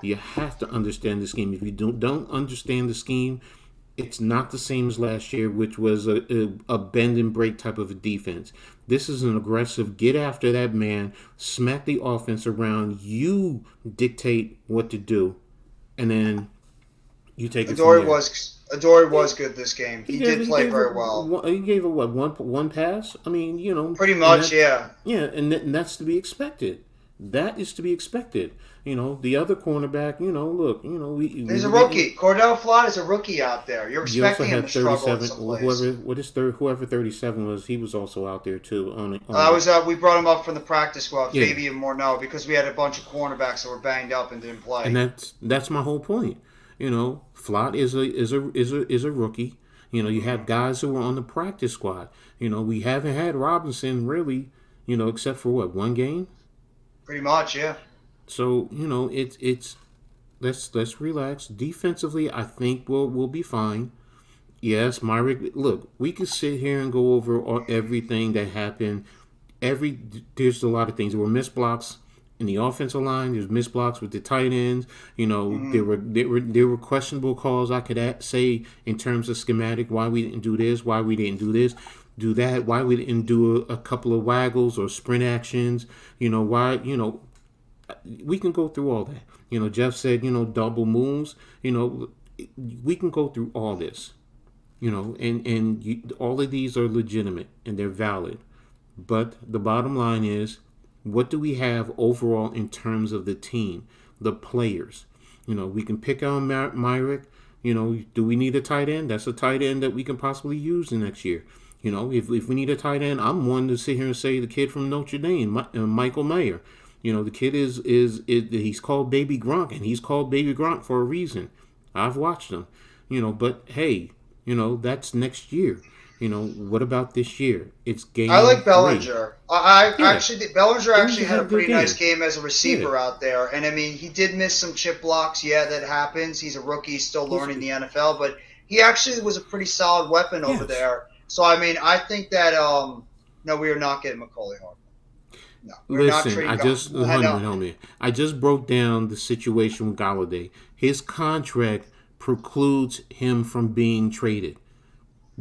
You have to understand the scheme. If you don't understand the scheme, it's not the same as last year, which was a bend and break type of a defense. This is an aggressive, get after that man, smack the offense around, you dictate what to do, and then you take it from there. Adoree was good this game. He did play very well. He gave a one pass? I mean, pretty much, yeah. Yeah, and that's to be expected. That is to be expected. The other cornerback, look, he's a rookie. Cordell Flott is a rookie out there. You're expecting him to struggle in some plays. Whoever 37 was, he was also out there too. We brought him up from the practice squad, Fabian Morneau, because we had a bunch of cornerbacks that were banged up and didn't play. And that's my whole point. Flott is a rookie. You have guys who were on the practice squad. We haven't had Robinson really, except for one game. Pretty much, yeah. So it's let's relax. Defensively, I think we'll be fine. Yes, Myrick. Look, we could sit here and go over everything that happened. There's a lot of things. There were missed blocks in the offensive line. There's missed blocks with the tight ends. There were questionable calls. I could say in terms of schematic, why we didn't do this, why we didn't do this. Do that, why we didn't do a couple of waggles or sprint actions, why, we can go through all that. Jeff said, double moves, we can go through all this, all of these are legitimate and they're valid. But the bottom line is, what do we have overall in terms of the team, the players? We can pick on Myrick, do we need a tight end? That's a tight end that we can possibly use the next year. If we need a tight end, I'm one to sit here and say the kid from Notre Dame, Michael Mayer. The kid is he's called Baby Gronk, and he's called Baby Gronk for a reason. I've watched him, but hey, that's next year. What about this year? It's game. I like Bellinger. Actually think Bellinger had a pretty nice game as a receiver out there, and I mean he did miss some chip blocks. Yeah, that happens. He's a rookie, he's still learning the NFL, but he actually was a pretty solid weapon over there. So, I mean, I think that, no, we are not getting Macaulay Hardman. No, we're not trading I just broke down the situation with Galladay. His contract precludes him from being traded.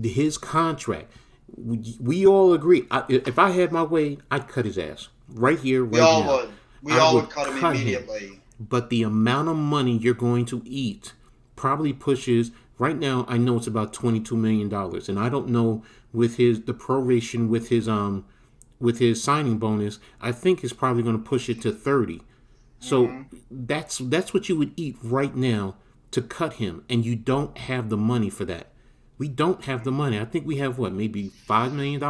His contract. We all agree. If I had my way, I'd cut his ass. Right here, right now. We all would cut him immediately. But the amount of money you're going to eat probably pushes... Right now, I know it's about $22 million, and I don't know with the proration with his signing bonus. I think it's probably going to push it to 30. So that's what you would eat right now to cut him, and you don't have the money for that. We don't have the money. I think we have maybe $5 million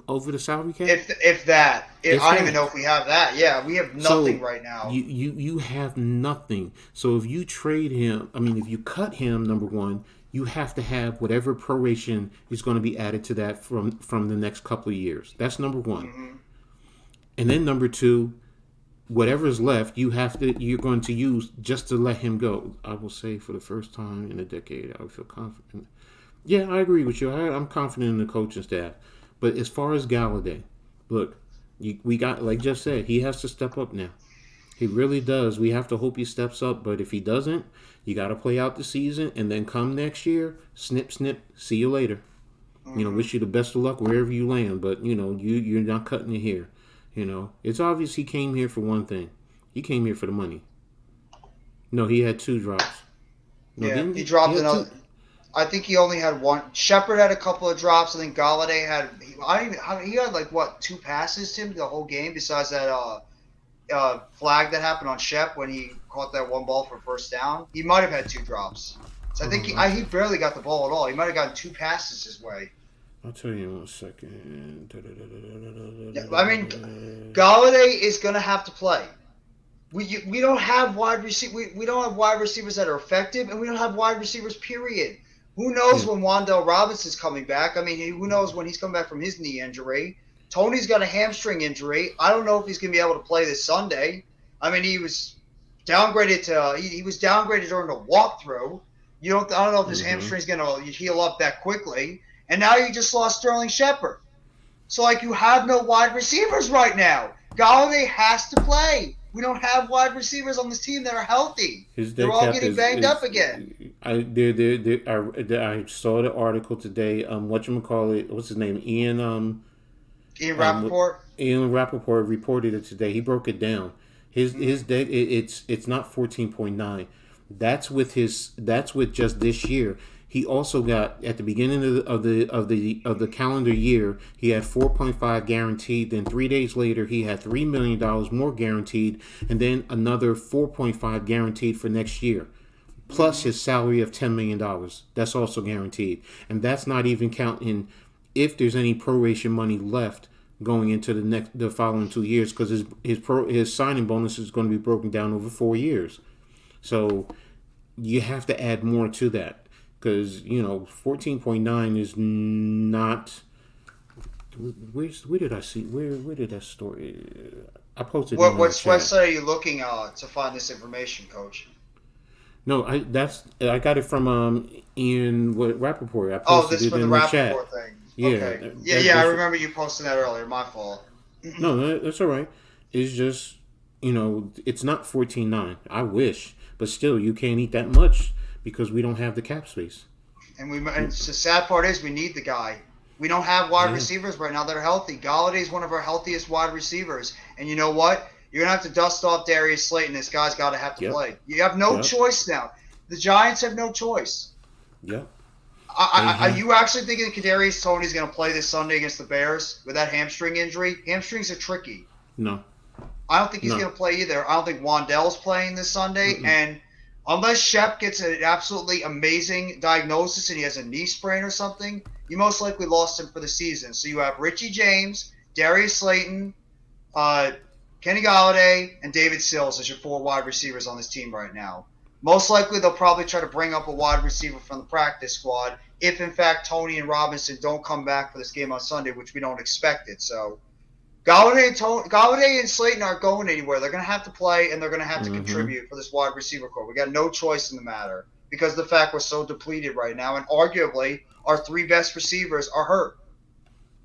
over the salary cap. If that. I don't even know if we have that. Yeah, we have nothing right now. You have nothing. So if you trade him, if you cut him, number one, you have to have whatever proration is going to be added to that from the next couple of years. That's number one. And then number two, whatever's left, you're going to use just to let him go. I will say for the first time in a decade, I would feel confident. Yeah, I agree with you. I'm confident in the coaching staff. But as far as Galladay, look, we got, like Jeff said, he has to step up now. He really does. We have to hope he steps up. But if he doesn't, you got to play out the season, and then come next year, snip, snip, see you later. Wish you the best of luck wherever you land. But, you're not cutting it here. It's obvious he came here for one thing. He came here for the money. No, he had 2 drops. No, yeah, he dropped another. I think he only had 1. Shepard had a couple of drops. I think Galladay had. He had like what 2 passes to him the whole game besides that flag that happened on Shep when he caught that 1 ball for first down. He might have had 2 drops. So I think he barely got the ball at all. He might have gotten 2 passes his way. I'll tell you in 1 second. Yeah, I mean, Galladay is going to have to play. We don't have wide we don't have wide receivers that are effective, and we don't have wide receivers. Period. Who knows when Wan'Dale Robinson's coming back? I mean, who knows when he's coming back from his knee injury? Tony's got a hamstring injury. I don't know if he's going to be able to play this Sunday. I mean, he was downgraded to he was downgraded during the walkthrough. I don't know if his hamstring's going to heal up that quickly. And now you just lost Sterling Shepard. So, you have no wide receivers right now. Galladay has to play. We don't have wide receivers on this team that are healthy. They're all getting banged up again. I saw the article today. Whatchamacallit, what's his name? Ian Rappaport? Ian Rappaport reported it today. He broke it down. His deck, it's not 14.9. That's with just this year. He also got at the beginning of the calendar year, he had 4.5 guaranteed. Then 3 days later, he had $3 million more guaranteed, and then another 4.5 guaranteed for next year, plus his salary of $10 million. That's also guaranteed, and that's not even counting if there's any proration money left going into the following 2 years, because his signing bonus is going to be broken down over 4 years. So you have to add more to that. Because 14.9 is not. Where did I see? Where did that story? I posted. What website are you looking at to find this information, Coach? No, I got it from Ian Rappaport. I posted this it from in the the Rappaport chat. thing. Yeah, okay. I remember you posting that earlier. My fault. No, that's all right. It's just it's not 14.9. I wish, but still, you can't eat that much. Because we don't have the cap space. And the sad part is we need the guy. We don't have wide receivers right now that are healthy. Galladay is one of our healthiest wide receivers. And you know what? You're going to have to dust off Darius Slayton. This guy's got to have to play. You have no choice now. The Giants have no choice. Yep. Are you actually thinking Kadarius Toney's going to play this Sunday against the Bears with that hamstring injury? Hamstrings are tricky. No. I don't think he's going to play either. I don't think Wan'Dale's playing this Sunday. And unless Shep gets an absolutely amazing diagnosis and he has a knee sprain or something, you most likely lost him for the season. So you have Richie James, Darius Slayton, Kenny Galladay, and David Sills as your 4 wide receivers on this team right now. Most likely they'll probably try to bring up a wide receiver from the practice squad if, in fact, Tony and Robinson don't come back for this game on Sunday, which we don't expect it. So Galladay and Slayton aren't going anywhere. They're going to have to play, and they're going to have to contribute for this wide receiver core. We got no choice in the matter because of the fact we're so depleted right now, and arguably our 3 best receivers are hurt.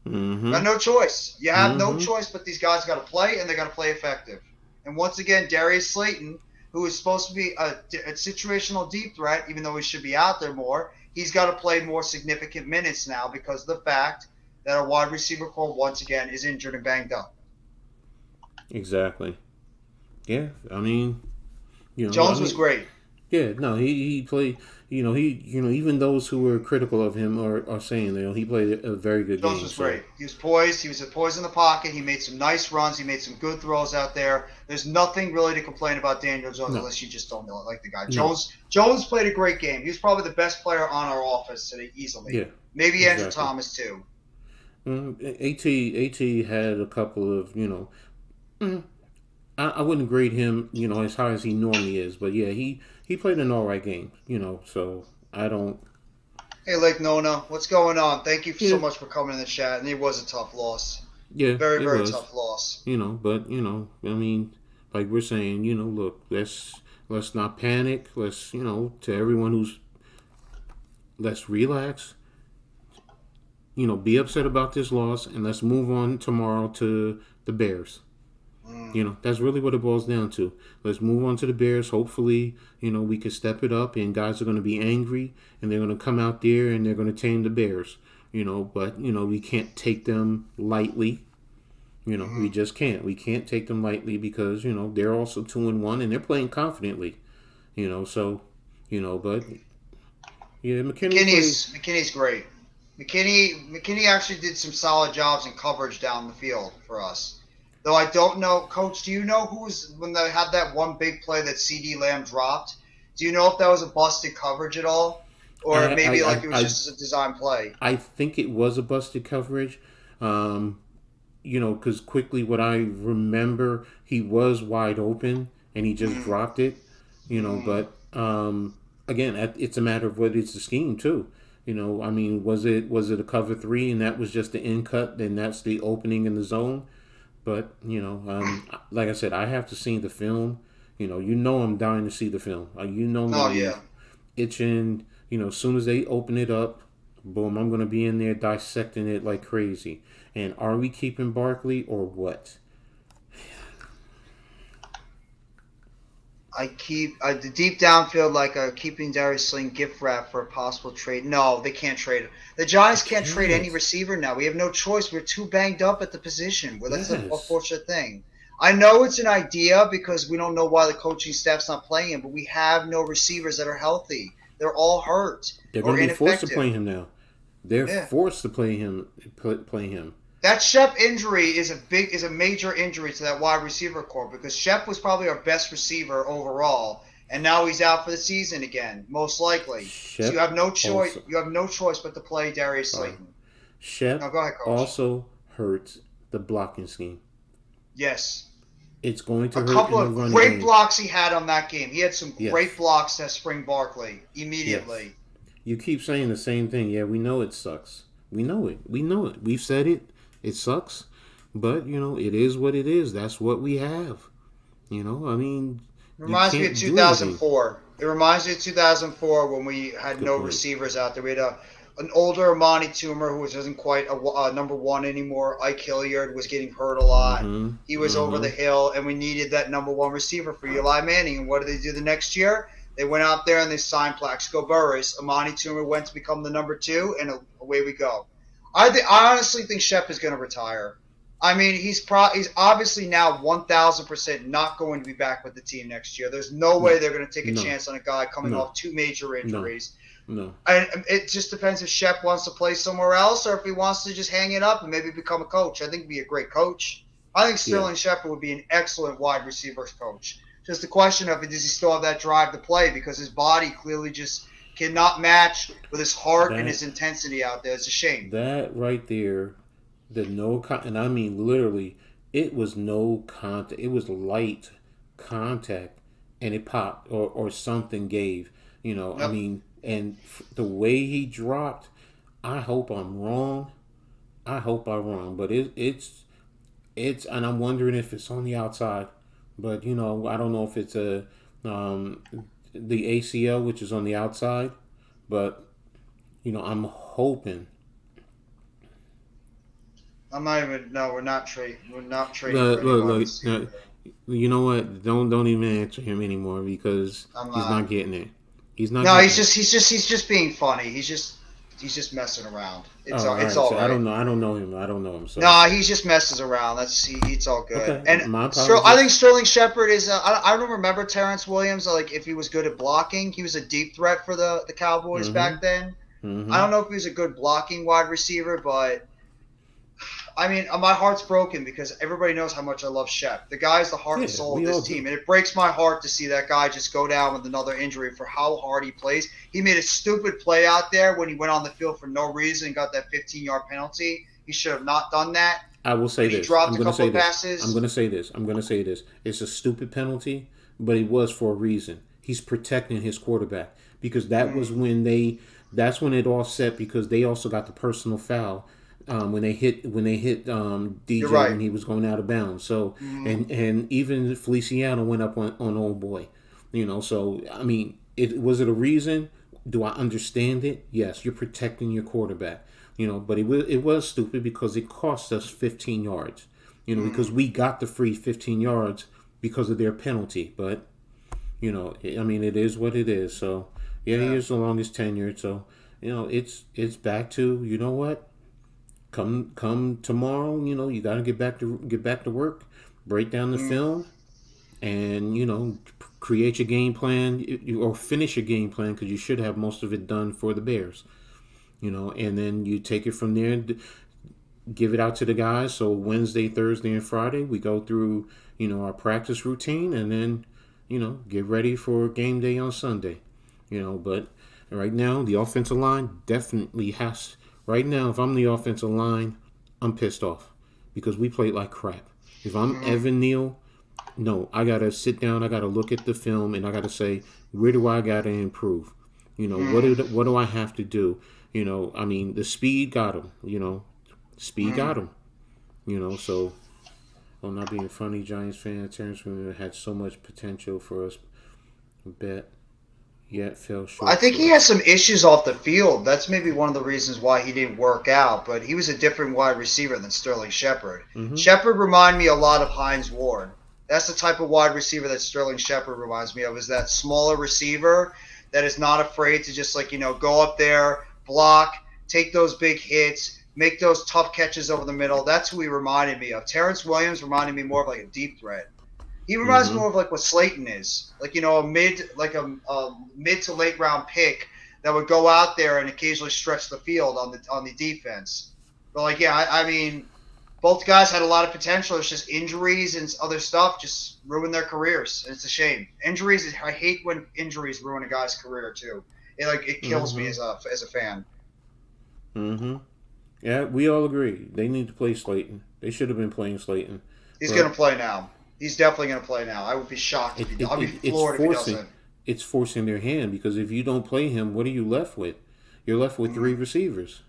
Got no choice. You have no choice, but these guys got to play, and they got to play effective. And once again, Darius Slayton, who is supposed to be a situational deep threat, even though he should be out there more, he's got to play more significant minutes now because of the fact that our wide receiver core once again is injured and banged up. Exactly. Yeah, I mean, Jones was great. Yeah, no, he played. Even those who were critical of him are saying he played a very good game. Jones was great. He was poised. He was poised in the pocket. He made some nice runs. He made some good throws out there. There's nothing really to complain about Daniel Jones unless you just don't like the guy. Jones played a great game. He was probably the best player on our offense today, easily. Yeah, maybe Andrew Thomas too. AT had a couple of I wouldn't grade him as high as he normally is, but yeah, he played an all right game, so I don't. Hey, Lake Nona, what's going on? Thank you so much for coming in the chat, and it was a tough loss. Yeah, very tough loss. But I mean, like we're saying, look, let's not panic. Let's, to everyone let's relax. Be upset about this loss, and let's move on tomorrow to the Bears. That's really what it boils down to. Let's move on to the Bears. Hopefully, we can step it up, and guys are going to be angry, and they're going to come out there, and they're going to tame the Bears. But, we can't take them lightly. We just can't. We can't take them lightly because, they're also 2-1, and they're playing confidently. So, but, yeah, McKinney's great. McKinney actually did some solid jobs in coverage down the field for us. Though I don't know, Coach, do you know when they had that one big play that CD Lamb dropped? Do you know if that was a busted coverage at all? Or maybe it was just a design play? I think it was a busted coverage. Because quickly what I remember, he was wide open and he just dropped it. But again, it's a matter of what is the scheme too. Was it a cover 3 and that was just the in cut, then that's the opening in the zone? But, like I said, I have to see the film. I'm dying to see the film. Itching, as soon as they open it up, boom, I'm going to be in there dissecting it like crazy. And are we keeping Barkley or what? I deep down feel like keeping Darius Slayton gift wrap for a possible trade. No, they can't trade him. The Giants can't trade any receiver now. We have no choice. We're too banged up at the position. Well, that's an unfortunate thing. I know it's an idea because we don't know why the coaching staff's not playing him, but we have no receivers that are healthy. They're all hurt. They're going to be forced to play him now. They're forced to play him. That Shep injury is a major injury to that wide receiver corps because Shep was probably our best receiver overall, and now he's out for the season again, most likely. So you have no choice. You have no choice but to play Darius Slayton. Shep go ahead, Coach. Also hurts the blocking scheme. Yes. It's going to hurt a couple in the of run great game. blocks he had on that game. He had some great blocks to spring Barkley immediately. Yes. You keep saying the same thing. Yeah, we know it sucks. We know it. We've said it. It sucks, but it is what it is. That's what we have. It reminds me of 2004. It reminds me of 2004 when we had no receivers out there. We had an older Amani Toomer who wasn't quite a number one anymore. Ike Hilliard was getting hurt a lot. He was over the hill, and we needed that number one receiver for Eli Manning. And what did they do the next year? They went out there and they signed Plaxico Burress. Amani Toomer went to become the number 2, and away we go. I honestly think Shep is going to retire. I mean, he's obviously now 1,000% not going to be back with the team next year. There's no way they're going to take a chance on a guy coming off 2 major injuries. No. And it just depends if Shep wants to play somewhere else or if he wants to just hang it up and maybe become a coach. I think he'd be a great coach. I think Sterling Shepard would be an excellent wide receivers coach. Just the question of does he still have that drive to play because his body clearly just cannot match with his heart and his intensity out there. It's a shame. That right there, and I mean literally, it was no contact. It was light contact, and it popped or something gave. I mean, and the way he dropped, I hope I'm wrong. But it's, and I'm wondering if it's on the outside. But I don't know if it's the ACL, which is on the outside, but I'm hoping. I'm not even. No, we're not trading. We're not trading. Look. You know what? Don't even answer him anymore because he's not getting it. He's not. No, he's just being funny. He's just messing around. It's all right. I don't know him. So. No, he just messes around. It's all good. Okay. And I think Sterling Shepard is. I don't remember Terrence Williams. Like if he was good at blocking, he was a deep threat for the Cowboys back then. I don't know if he was a good blocking wide receiver, but I mean, my heart's broken because everybody knows how much I love Shep. The guy's the heart and soul of this team, and it breaks my heart to see that guy just go down with another injury for how hard he plays. He made a stupid play out there when he went on the field for no reason and got that 15-yard penalty. He should have not done that. I will say this. He dropped a couple of passes. I'm going to say this. It's a stupid penalty, but it was for a reason. He's protecting his quarterback because that was when that's when it all set because they also got the personal foul when they hit DJ You're right. when he was going out of bounds. So and even Feliciano went up on old boy. So I mean, was it a reason? Do I understand it? Yes, you're protecting your quarterback. But it was stupid because it cost us 15 yards. Because we got the free 15 yards because of their penalty. But I mean, it is what it is. So he is the longest tenured. So it's back to what. Come tomorrow, you got to get back to work, break down the film, and create your game plan or finish your game plan, because you should have most of it done for the Bears. And then you take it from there and give it out to the guys. So Wednesday, Thursday, and Friday we go through our practice routine, and then get ready for game day on Sunday. But right now the offensive line definitely has. Right now, if I'm the offensive line, I'm pissed off because we played like crap. If I'm Evan Neal, no, I got to sit down, I got to look at the film, and I got to say, where do I got to improve? What do I have to do? I mean, the speed got him, Speed got him, so I'm not being funny, Giants fan. Terrence Williams had so much potential for us, bet. Yet fell short. I think he has some issues off the field. That's maybe one of the reasons why he didn't work out. But he was a different wide receiver than Sterling Shepard. Shepard reminded me a lot of Hines Ward. That's the type of wide receiver that Sterling Shepard reminds me of. Is that smaller receiver that is not afraid to just go up there, block, take those big hits, make those tough catches over the middle. That's who he reminded me of. Terrence Williams reminded me more of like a deep threat. He reminds me more of like what Slayton is, a mid to late round pick that would go out there and occasionally stretch the field on the defense. But I mean, both guys had a lot of potential. It's just injuries and other stuff just ruined their careers, and it's a shame. Injuries, I hate when injuries ruin a guy's career too. It kills me as a fan. Yeah, we all agree they need to play Slayton. They should have been playing Slayton. He's going to play now. He's definitely going to play now. I would be shocked if he doesn't. I'd be floored if he doesn't. It's forcing their hand, because if you don't play him, what are you left with? You're left with three receivers.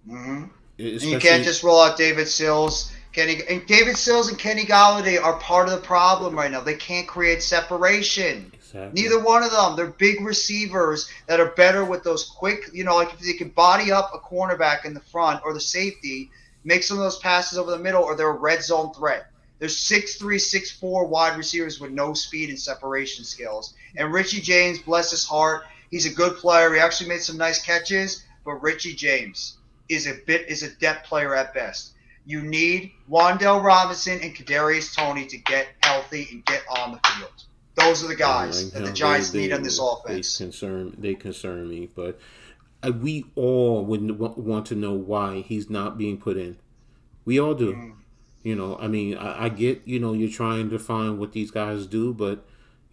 And you can't just roll out David Sills. David Sills and Kenny Galladay are part of the problem right now. They can't create separation. Exactly. Neither one of them. They're big receivers that are better with those quick, if they can body up a cornerback in the front or the safety, make some of those passes over the middle, or they're a red zone threat. There's 6'3", 6'4" wide receivers with no speed and separation skills. And Richie James, bless his heart, he's a good player. He actually made some nice catches, but Richie James is a depth player at best. You need Wan'Dale Robinson and Kadarius Toney to get healthy and get on the field. Those are the guys that the Giants need on this offense. They concern me, but we all would want to know why he's not being put in. We all do. I mean, I get, you're trying to find what these guys do, but,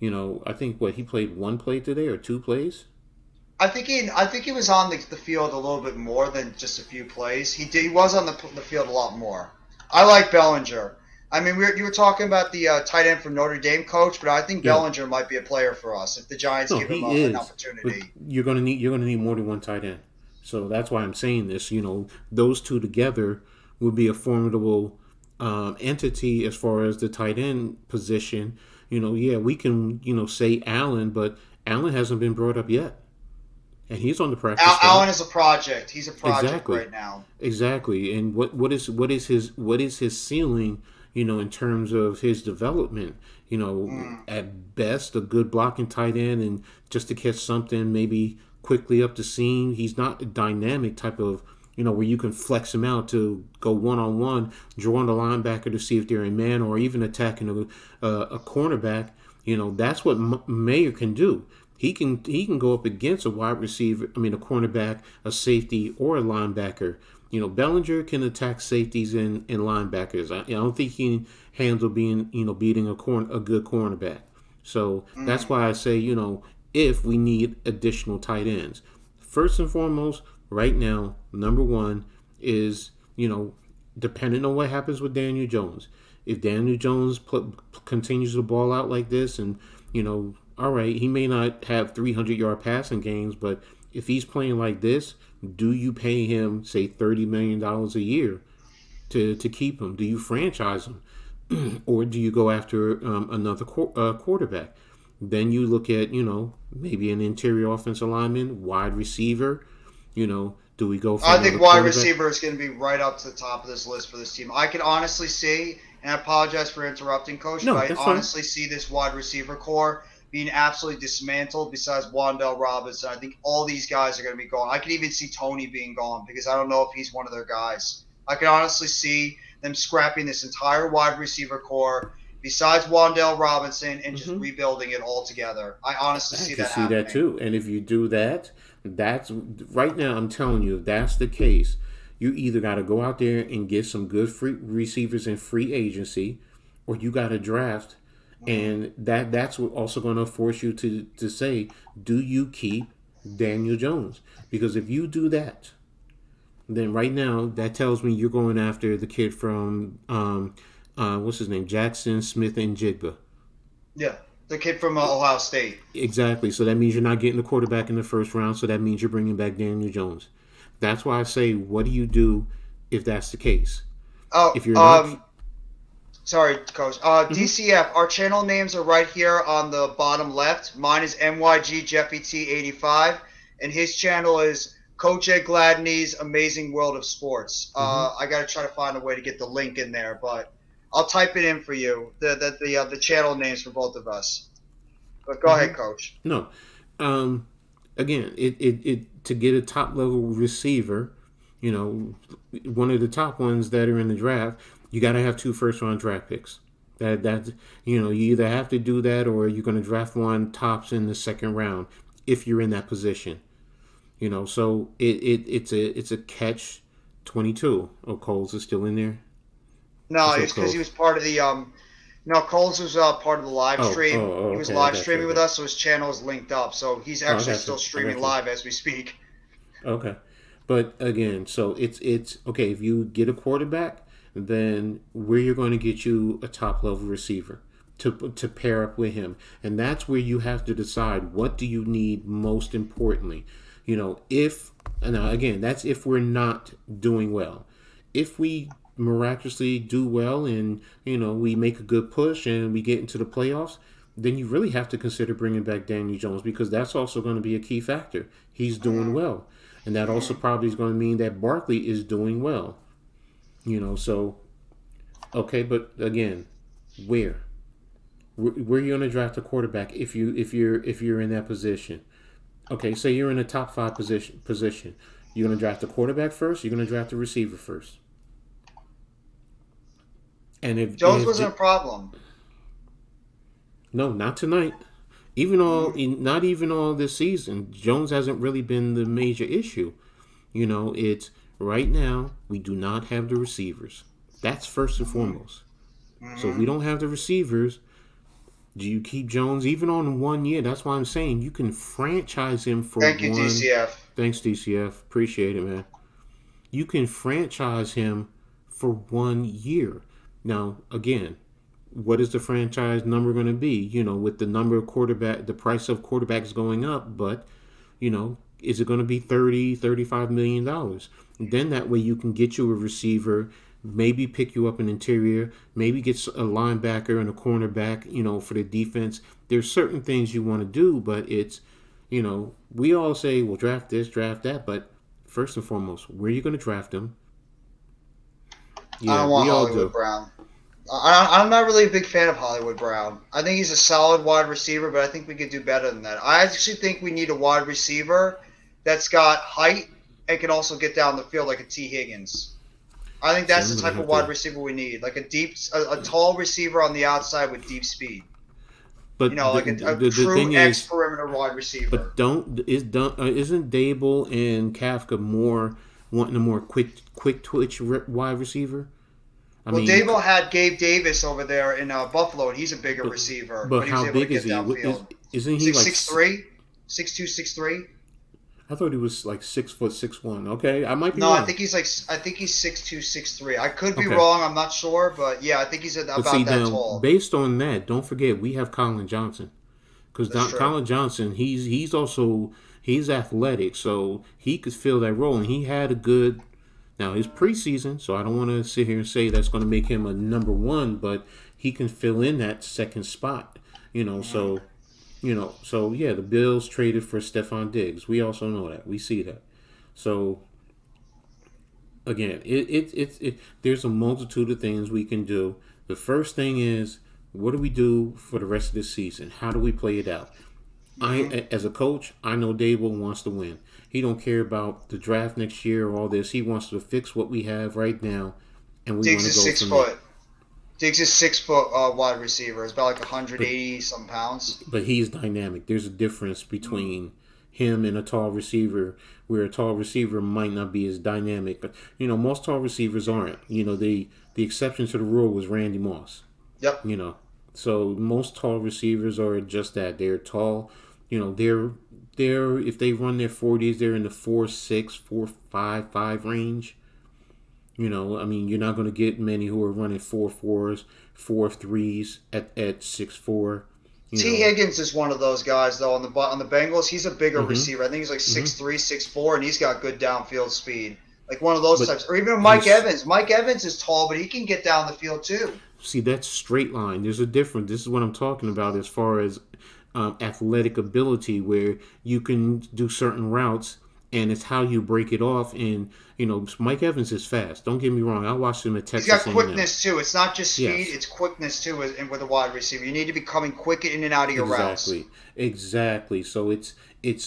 I think he played one play today or two plays? I think he was on the field a little bit more than just a few plays. He was on the field a lot more. I like Bellinger. I mean, you were talking about the tight end from Notre Dame coach, but I think Bellinger might be a player for us if the Giants give him an opportunity. But you're gonna need more than one tight end. So that's why I'm saying this. Those two together would be a formidable entity as far as the tight end position. We can say Allen, but Allen hasn't been brought up yet, and he's on the practice squad. Allen is a project. He's a project right now. Exactly. And what is his ceiling? In terms of his development, at best a good blocking tight end, and just to catch something maybe quickly up the seam. He's not a dynamic type of, where you can flex him out to go one-on-one, drawing the linebacker to see if they're in man, or even attacking a cornerback. That's what Mayer can do. He can go up against a wide receiver, a cornerback, a safety, or a linebacker. Bellinger can attack safeties and linebackers. I don't think he can handle beating a good cornerback. So that's why I say, if we need additional tight ends, first and foremost, right now, number one is, depending on what happens with Daniel Jones. If Daniel Jones continues to ball out like this, and, all right, he may not have 300-yard passing games, but if he's playing like this, do you pay him, say, $30 million a year to keep him? Do you franchise him? Or do you go after another quarterback? Then you look at, maybe an interior offensive lineman, wide receiver. Do we go for I think wide receiver is going to be right up to the top of this list for this team. I can honestly see, and I apologize for interrupting, Coach, but I honestly see this wide receiver core being absolutely dismantled besides Wan'Dale Robinson. I think all these guys are going to be gone. I could even see Tony being gone because I don't know if he's one of their guys. I can honestly see them scrapping this entire wide receiver core besides Wan'Dale Robinson and just rebuilding it all together. I honestly see that happening. I can see that too. And if you do that, that's right now, I'm telling you, if that's the case, you either got to go out there and get some good free receivers in free agency, or you got to draft. And that's also going to force you to say, do you keep Daniel Jones? Because if you do that, then right now that tells me you're going after the kid from what's his name, Jackson Smith and Jigba. Yeah, the kid from Ohio State. Exactly. So that means you're not getting the quarterback in the first round. So that means you're bringing back Daniel Jones. That's why I say, what do you do if that's the case? Oh, if you're not. Sorry, Coach. DCF, our channel names are right here on the bottom left. Mine is NYGJeffyT85, and his channel is Coach Ed Gladney's Amazing World of Sports. I got to try to find a way to get the link in there, but I'll type it in for you, the channel names for both of us. But go ahead, Coach. No. Again, it to get a top-level receiver, one of the top ones that are in the draft, you got to have 2 first-round draft picks. That you either have to do that or you're going to draft one tops in the second round if you're in that position. So it's a catch-22. Oh, Coles is still in there? No, it's because he was part of the Coles was part of the live stream. He was live streaming with us, so his channel is linked up. So he's actually still streaming live as we speak. Okay. But again, so it's okay, if you get a quarterback, then where you're going to get you a top-level receiver to pair up with him. And that's where you have to decide, what do you need most importantly? That's if we're not doing well. If we miraculously do well and, we make a good push and we get into the playoffs, then you really have to consider bringing back Daniel Jones, because that's also going to be a key factor. He's doing well. And that also probably is going to mean that Barkley is doing well. So, okay, but again, where are you going to draft a quarterback if you're in that position? Okay, say you're in a top 5 position. You're going to draft a quarterback first. You're going to draft a receiver first. And if Jones wasn't a problem. No, not tonight. Not even all this season. Jones hasn't really been the major issue. It's right now we do not have the receivers. That's first and foremost. So if we don't have the receivers, do you keep Jones even on 1 year? That's why I'm saying you can franchise him for Thank you, DCF. Thanks, DCF. Appreciate it, man. You can franchise him for 1 year. Now, again, what is the franchise number going to be? With the number of the price of quarterbacks going up, but, is it going to be $30-35 million? And then that way you can get you a receiver, maybe pick you up an interior, maybe get a linebacker and a cornerback, for the defense. There's certain things you want to do, but it's, we all say, well, draft this, draft that, but first and foremost, where are you going to draft them? Yeah, I don't want Hollywood Brown. I'm not really a big fan of Hollywood Brown. I think he's a solid wide receiver, but I think we could do better than that. I actually think we need a wide receiver that's got height and can also get down the field like a T. Higgins. I think that's the type of wide receiver we need, like a tall receiver on the outside with deep speed. But a true ex-perimeter wide receiver. But isn't Dable and Kafka wanting a more quick twitch wide receiver? Dable had Gabe Davis over there in Buffalo, and he's a bigger receiver. But how big is he? Isn't he like 6'3", 6'2", 6'3"? I thought he was like 6 foot 6'1". Okay, I might be wrong. No, I think he's 6'2", 6'3". I could be wrong. I'm not sure, but yeah, I think he's about that tall. Based on that, don't forget we have Colin Johnson, because Colin Johnson, he's He's athletic, so he could fill that role, and he had a good. Now his preseason, so I don't want to sit here and say that's going to make him a number one, but he can fill in that second spot. So yeah, the Bills traded for Stephon Diggs. We also know that. We see that. So again, there's a multitude of things we can do. The first thing is, what do we do for the rest of this season? How do we play it out? As a coach, I know Dable wants to win. He don't care about the draft next year or all this. He wants to fix what we have right now, and we want to go from there. Diggs is 6 foot wide receiver. It's about like 180 some pounds. But he's dynamic. There's a difference between him and a tall receiver, where a tall receiver might not be as dynamic. But most tall receivers aren't. The exception to the rule was Randy Moss. Yep. So most tall receivers are just that. They're tall. They're if they run their 40s, they're in the 4.6, 4.5 range. You're not going to get many who are running 4.4s, 4.3s at 6'4". T. Higgins is one of those guys though on the Bengals. He's a bigger receiver. I think he's like 6'3", 6'4", and he's got good downfield speed. Like one of those types. Or even Mike Evans. Mike Evans is tall, but he can get down the field too. See, that's straight line. There's a difference. This is what I'm talking about as far as athletic ability, where you can do certain routes, and it's how you break it off. And Mike Evans is fast. Don't get me wrong. I watched him at Texas. He's got quickness too. It's not just speed; it's quickness too. And with a wide receiver, you need to be coming quick in and out of your routes. Exactly. So it's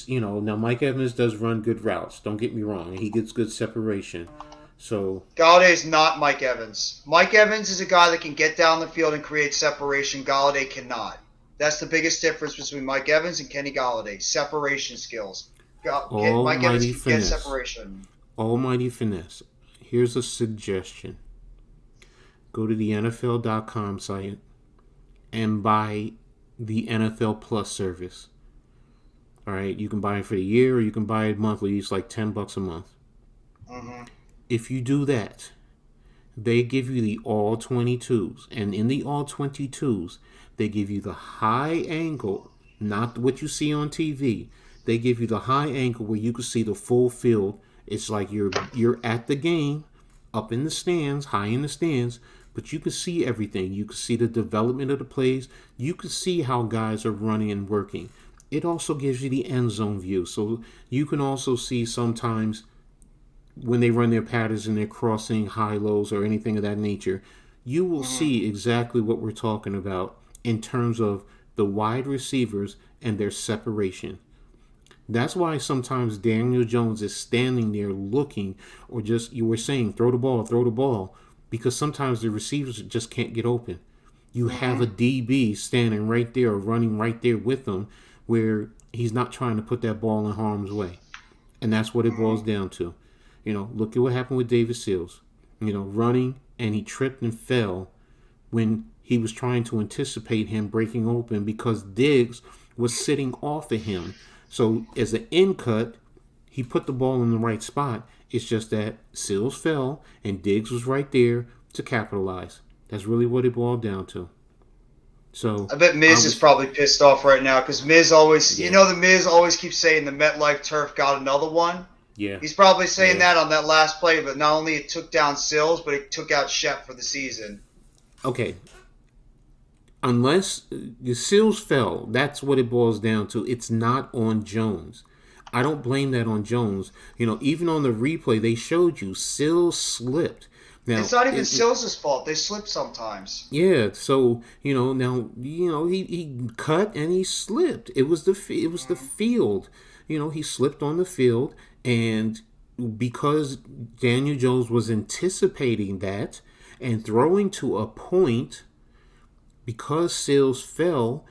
now Mike Evans does run good routes. Don't get me wrong. He gets good separation. So Galladay is not Mike Evans. Mike Evans is a guy that can get down the field and create separation. Galladay cannot. That's the biggest difference between Mike Evans and Kenny Galladay. Separation skills. Mike Evans can get separation. Almighty finesse. Here's a suggestion. Go to the NFL.com site and buy the NFL Plus service. All right, you can buy it for the year or you can buy it monthly. It's like $10 a month. Mm-hmm. If you do that, they give you the all 22s, and in the all 22s, they give you the high angle, not what you see on TV. They give you the high angle where you can see the full field. It's like you're at the game, up in the stands, high in the stands, but you can see everything. You can see the development of the plays. You can see how guys are running and working. It also gives you the end zone view, so you can also see sometimes when they run their patterns and they're crossing high-lows or anything of that nature, you will see exactly what we're talking about in terms of the wide receivers and their separation. That's why sometimes Daniel Jones is standing there looking, or just, you were saying, throw the ball, because sometimes the receivers just can't get open. You have a DB standing right there or running right there with them where he's not trying to put that ball in harm's way. And that's what it boils down to. Look at what happened with David Seals. Running, and he tripped and fell when he was trying to anticipate him breaking open because Diggs was sitting off of him. So as an in cut, he put the ball in the right spot. It's just that Seals fell and Diggs was right there to capitalize. That's really what it boiled down to. So I bet Miz is probably pissed off right now because Miz always, the Miz always keeps saying the MetLife turf got another one. Yeah. He's probably saying that on that last play, but not only it took down Sills, but it took out Shep for the season. Okay. Unless the Sills fell, that's what it boils down to. It's not on Jones. I don't blame that on Jones. Even on the replay, they showed you Sills slipped. Now, it's not even Sills' fault. They slip sometimes. Yeah, so he cut and he slipped. It was the field. He slipped on the field, and because Daniel Jones was anticipating that and throwing to a point, because Sills fell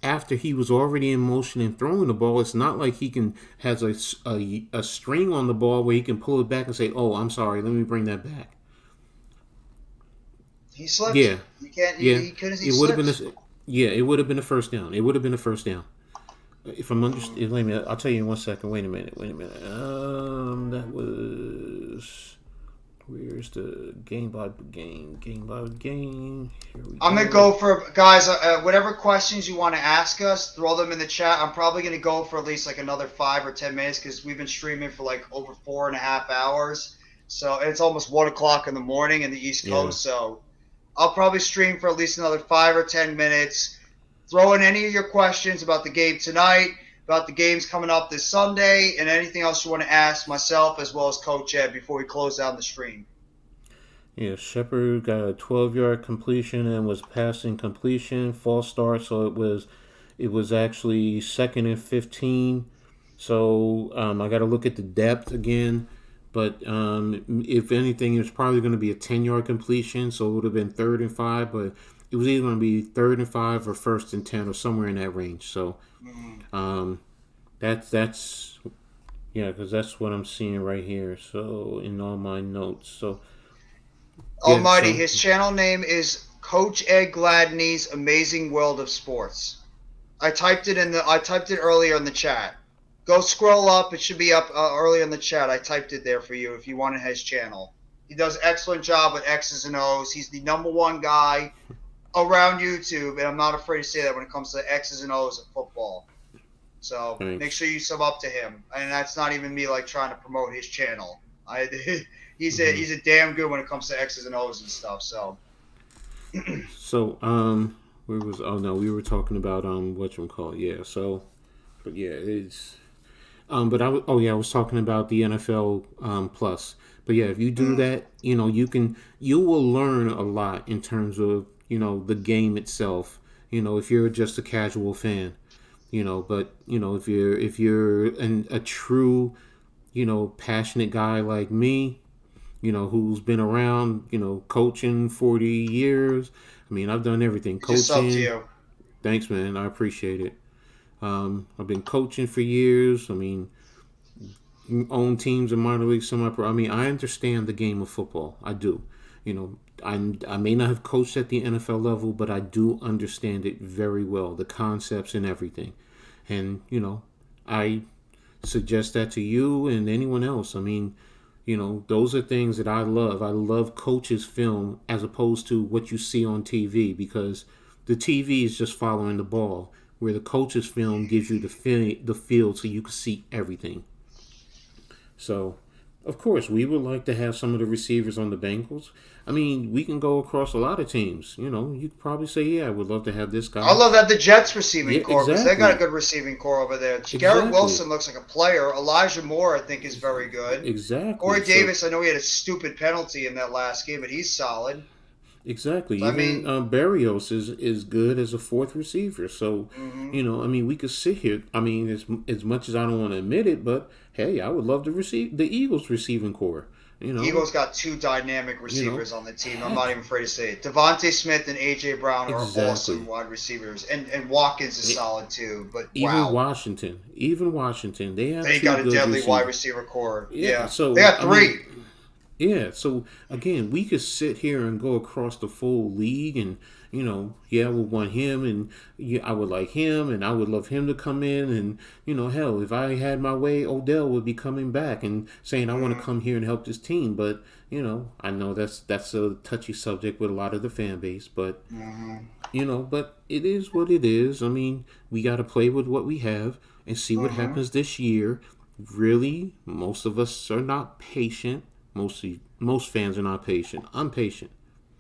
after he was already in motion and throwing the ball, it's not like he has a string on the ball where he can pull it back and say, "Oh, I'm sorry, let me bring that back." He slipped. Yeah. You can't. Yeah. He couldn't. It would have been it would have been a first down. It would have been a first down. If I'm understanding, wait a minute. I'll tell you in 1 second. Wait a minute. That was Where's the game by game? Game by game. Here we I'm going to go for, guys, whatever questions you want to ask us, throw them in the chat. I'm probably going to go for at least like another 5 or 10 minutes because we've been streaming for like over 4.5 hours. So it's almost 1 o'clock in the morning in the East Coast. So I'll probably stream for at least another 5 or 10 minutes. Throw in any of your questions about the game tonight, about the games coming up this Sunday, and anything else you want to ask myself as well as Coach Ed before we close down the stream. Yeah, Shepard got a 12-yard completion and was passing completion, false start, so it was actually 2nd and 15. So I got to look at the depth again, but if anything, it was probably going to be a 10-yard completion, so it would have been 3rd and 5, but it was either going to be 3rd and 5 or 1st and 10 or somewhere in that range. So that's because that's what I'm seeing right here. So in all my notes, so. Almighty, his channel name is Coach Ed Gladney's Amazing World of Sports. I typed it earlier in the chat. Go scroll up. It should be up earlier in the chat. I typed it there for you if you wanted his channel. He does an excellent job with X's and O's. He's the #1 guy around YouTube, and I'm not afraid to say that when it comes to X's and O's of football. So make sure you sub up to him. And that's not even me like trying to promote his channel. He's a damn good when it comes to X's and O's and stuff. So where was we were talking about whatchamacallit. Yeah, so but yeah, it's but I was talking about the NFL Plus. But yeah, if you do that, you will learn a lot in terms of, the game itself, if you're just a casual fan, but if you're a true, passionate guy like me, who's been around, coaching 40 years. I mean, I've done everything. Coaching. Just up to you. Thanks, man. I appreciate it. I've been coaching for years. I mean, own teams in minor league, semi-pro. I mean, I understand the game of football. I do. I may not have coached at the NFL level, but I do understand it very well, the concepts and everything. And, I suggest that to you and anyone else. I mean, those are things that I love. I love coaches' film as opposed to what you see on TV, because the TV is just following the ball, where the coach's film gives you the field so you can see everything. So, of course, we would like to have some of the receivers on the Bengals. I mean, we can go across a lot of teams. You could probably say, yeah, I would love to have this guy. I love that the Jets receiving core, because they got a good receiving core over there. Garrett Wilson looks like a player. Elijah Moore, I think, is very good. Exactly. Corey Davis, I know he had a stupid penalty in that last game, but he's solid. Exactly. Barrios is good as a 4th receiver. So, we could sit here. I mean, as much as I don't want to admit it, but hey, I would love to receive the Eagles receiving core. Eagles got 2 dynamic receivers on the team. I'm not even afraid to say it. Devontae Smith and A.J. Brown are awesome wide receivers. And Watkins is solid too. But even Washington, they got a deadly wide receiver core. Yeah. So they got 3. So again, we could sit here and go across the full league and, we want him and I would like him and I would love him to come in and, hell, if I had my way, Odell would be coming back and saying, I want to come here and help this team. But, I know that's a touchy subject with a lot of the fan base, but, but it is what it is. I mean, we got to play with what we have and see what happens this year. Really, most of us are not patient. Most fans are not patient. I'm patient.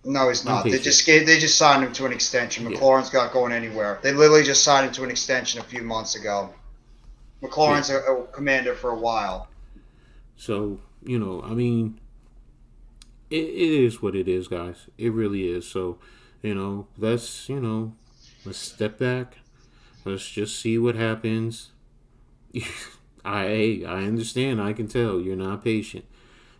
No, he's not. They just signed him to an extension. McLaurin's not going anywhere. They literally just signed him to an extension a few months ago. McLaurin's a commander for a while. So, I mean, it is what it is, guys. It really is. So, let's step back. Let's just see what happens. I understand. I can tell you're not patient.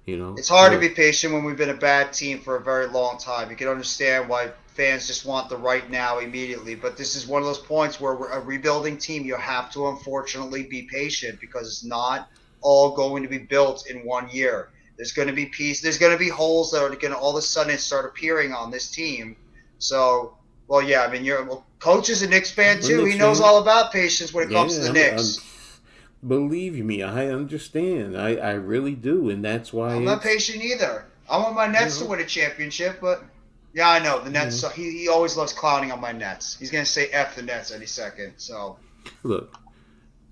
It's hard to be patient when we've been a bad team for a very long time. You can understand why fans just want the right now immediately. But this is one of those points where we're a rebuilding team. You have to, unfortunately, be patient because it's not all going to be built in 1 year. There's going to be There's going to be holes that are going to all of a sudden start appearing on this team. So, Coach is a Knicks fan too. He knows all about patience when it comes to the Knicks. Believe me, I understand. I really do, and that's why I'm not patient either. I want my Nets to win a championship, but yeah, I know the Nets. He always loves clowning on my Nets. He's gonna say F the Nets any second. So Look,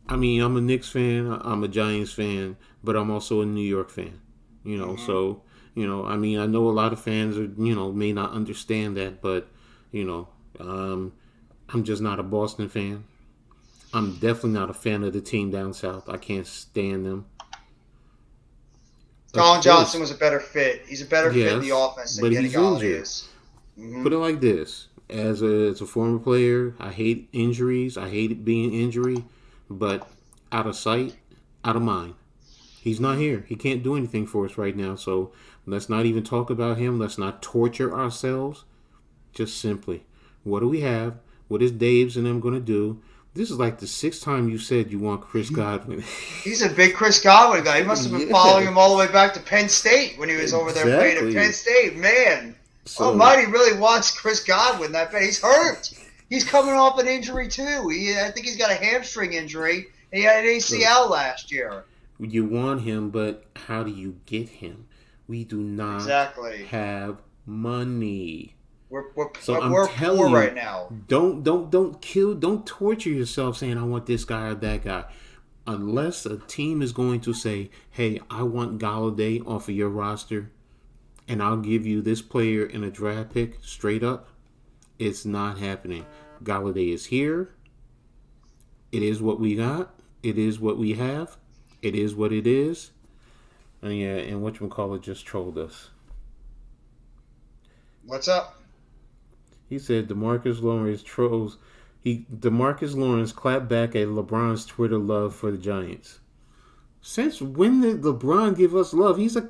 I mean, I'm a Knicks fan, I'm a Giants fan, but I'm also a New York fan. So I mean, I know a lot of fans are may not understand that, but I'm just not a Boston fan. I'm definitely not a fan of the team down south. I can't stand them. Colin Johnson was a better fit. He's a better fit in the offense than but Kenny he's Galladay injured. is. Put it like this: as a former player, I hate injuries. I hate it being injury, but out of sight, out of mind. He's not here. He can't do anything for us right now. So let's not even talk about him. Let's not torture ourselves. Just simply, what do we have? What is Dave's and them going to do? This is like the 6th time you said you want Chris Godwin. He's a big Chris Godwin guy. He must have been following him all the way back to Penn State when he was over there playing at Penn State. Man, Almighty really wants Chris Godwin that bad. He's hurt. He's coming off an injury too. I think he's got a hamstring injury. And he had an ACL last year. You want him, but how do you get him? We do not have money. We're telling poor you, right now. Don't torture yourself saying I want this guy or that guy. Unless a team is going to say, hey, I want Galladay off of your roster and I'll give you this player in a draft pick straight up, it's not happening. Galladay is here. It is what we got. It is what we have. It is what it is. And whatchamacallit just trolled us. What's up? He said DeMarcus Lawrence trolls. DeMarcus Lawrence clapped back at LeBron's Twitter love for the Giants. Since when did LeBron give us love? He's a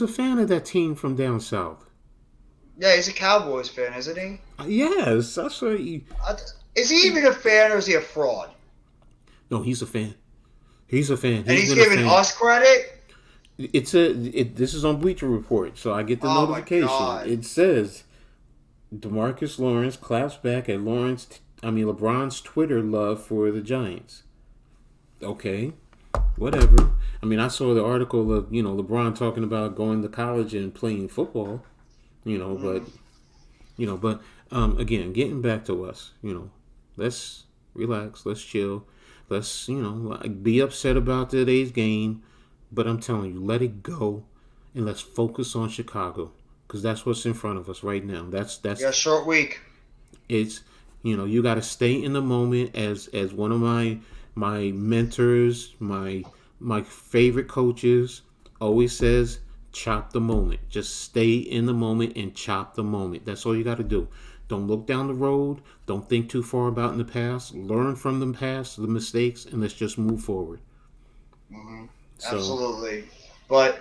fan of that team from down south. Yeah, he's a Cowboys fan, isn't he? Yes, that's what he. Is he even a fan or is he a fraud? No, he's a fan. He's a fan. And he's giving us credit? This is on Bleacher Report, so I get the notification. It says DeMarcus Lawrence claps back at LeBron's Twitter love for the Giants. Okay, whatever. I mean, I saw the article of LeBron talking about going to college and playing football. But again, getting back to us. Let's relax. Let's chill. Let's be upset about today's game. But I'm telling you, let it go, and let's focus on Chicago, because that's what's in front of us right now. That's a short week. It's you got to stay in the moment. As one of my mentors, my favorite coaches always says, chop the moment. Just stay in the moment and chop the moment. That's all you got to do. Don't look down the road. Don't think too far about in the past. Learn from the past, the mistakes, and let's just move forward. Mm-hmm. Absolutely. But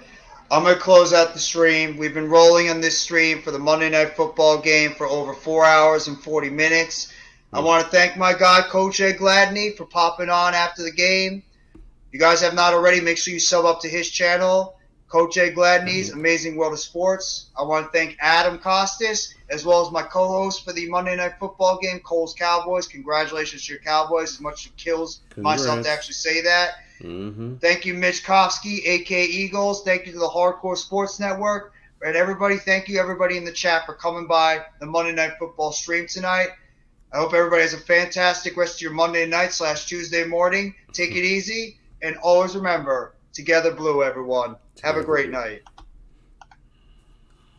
I'm going to close out the stream. We've been rolling on this stream for the Monday Night Football game for over 4 hours and 40 minutes. I want to thank my guy, Coach Ed Gladney, for popping on after the game. If you guys have not already, make sure you sub up to his channel, Coach Ed Gladney's Amazing World of Sports. I want to thank Adam Costas, as well as my co-host for the Monday Night Football game, Cole's Cowboys. Congratulations to your Cowboys, as much as it kills myself to actually say that. Mm-hmm. Thank you, Mitch Kofsky, a.k.a. Eagles. Thank you to the Hardcore Sports Network. And everybody, thank you, everybody in the chat, for coming by the Monday Night Football stream tonight. I hope everybody has a fantastic rest of your Monday night / Tuesday morning. Take it easy. And always remember, together blue, everyone. Have a great night.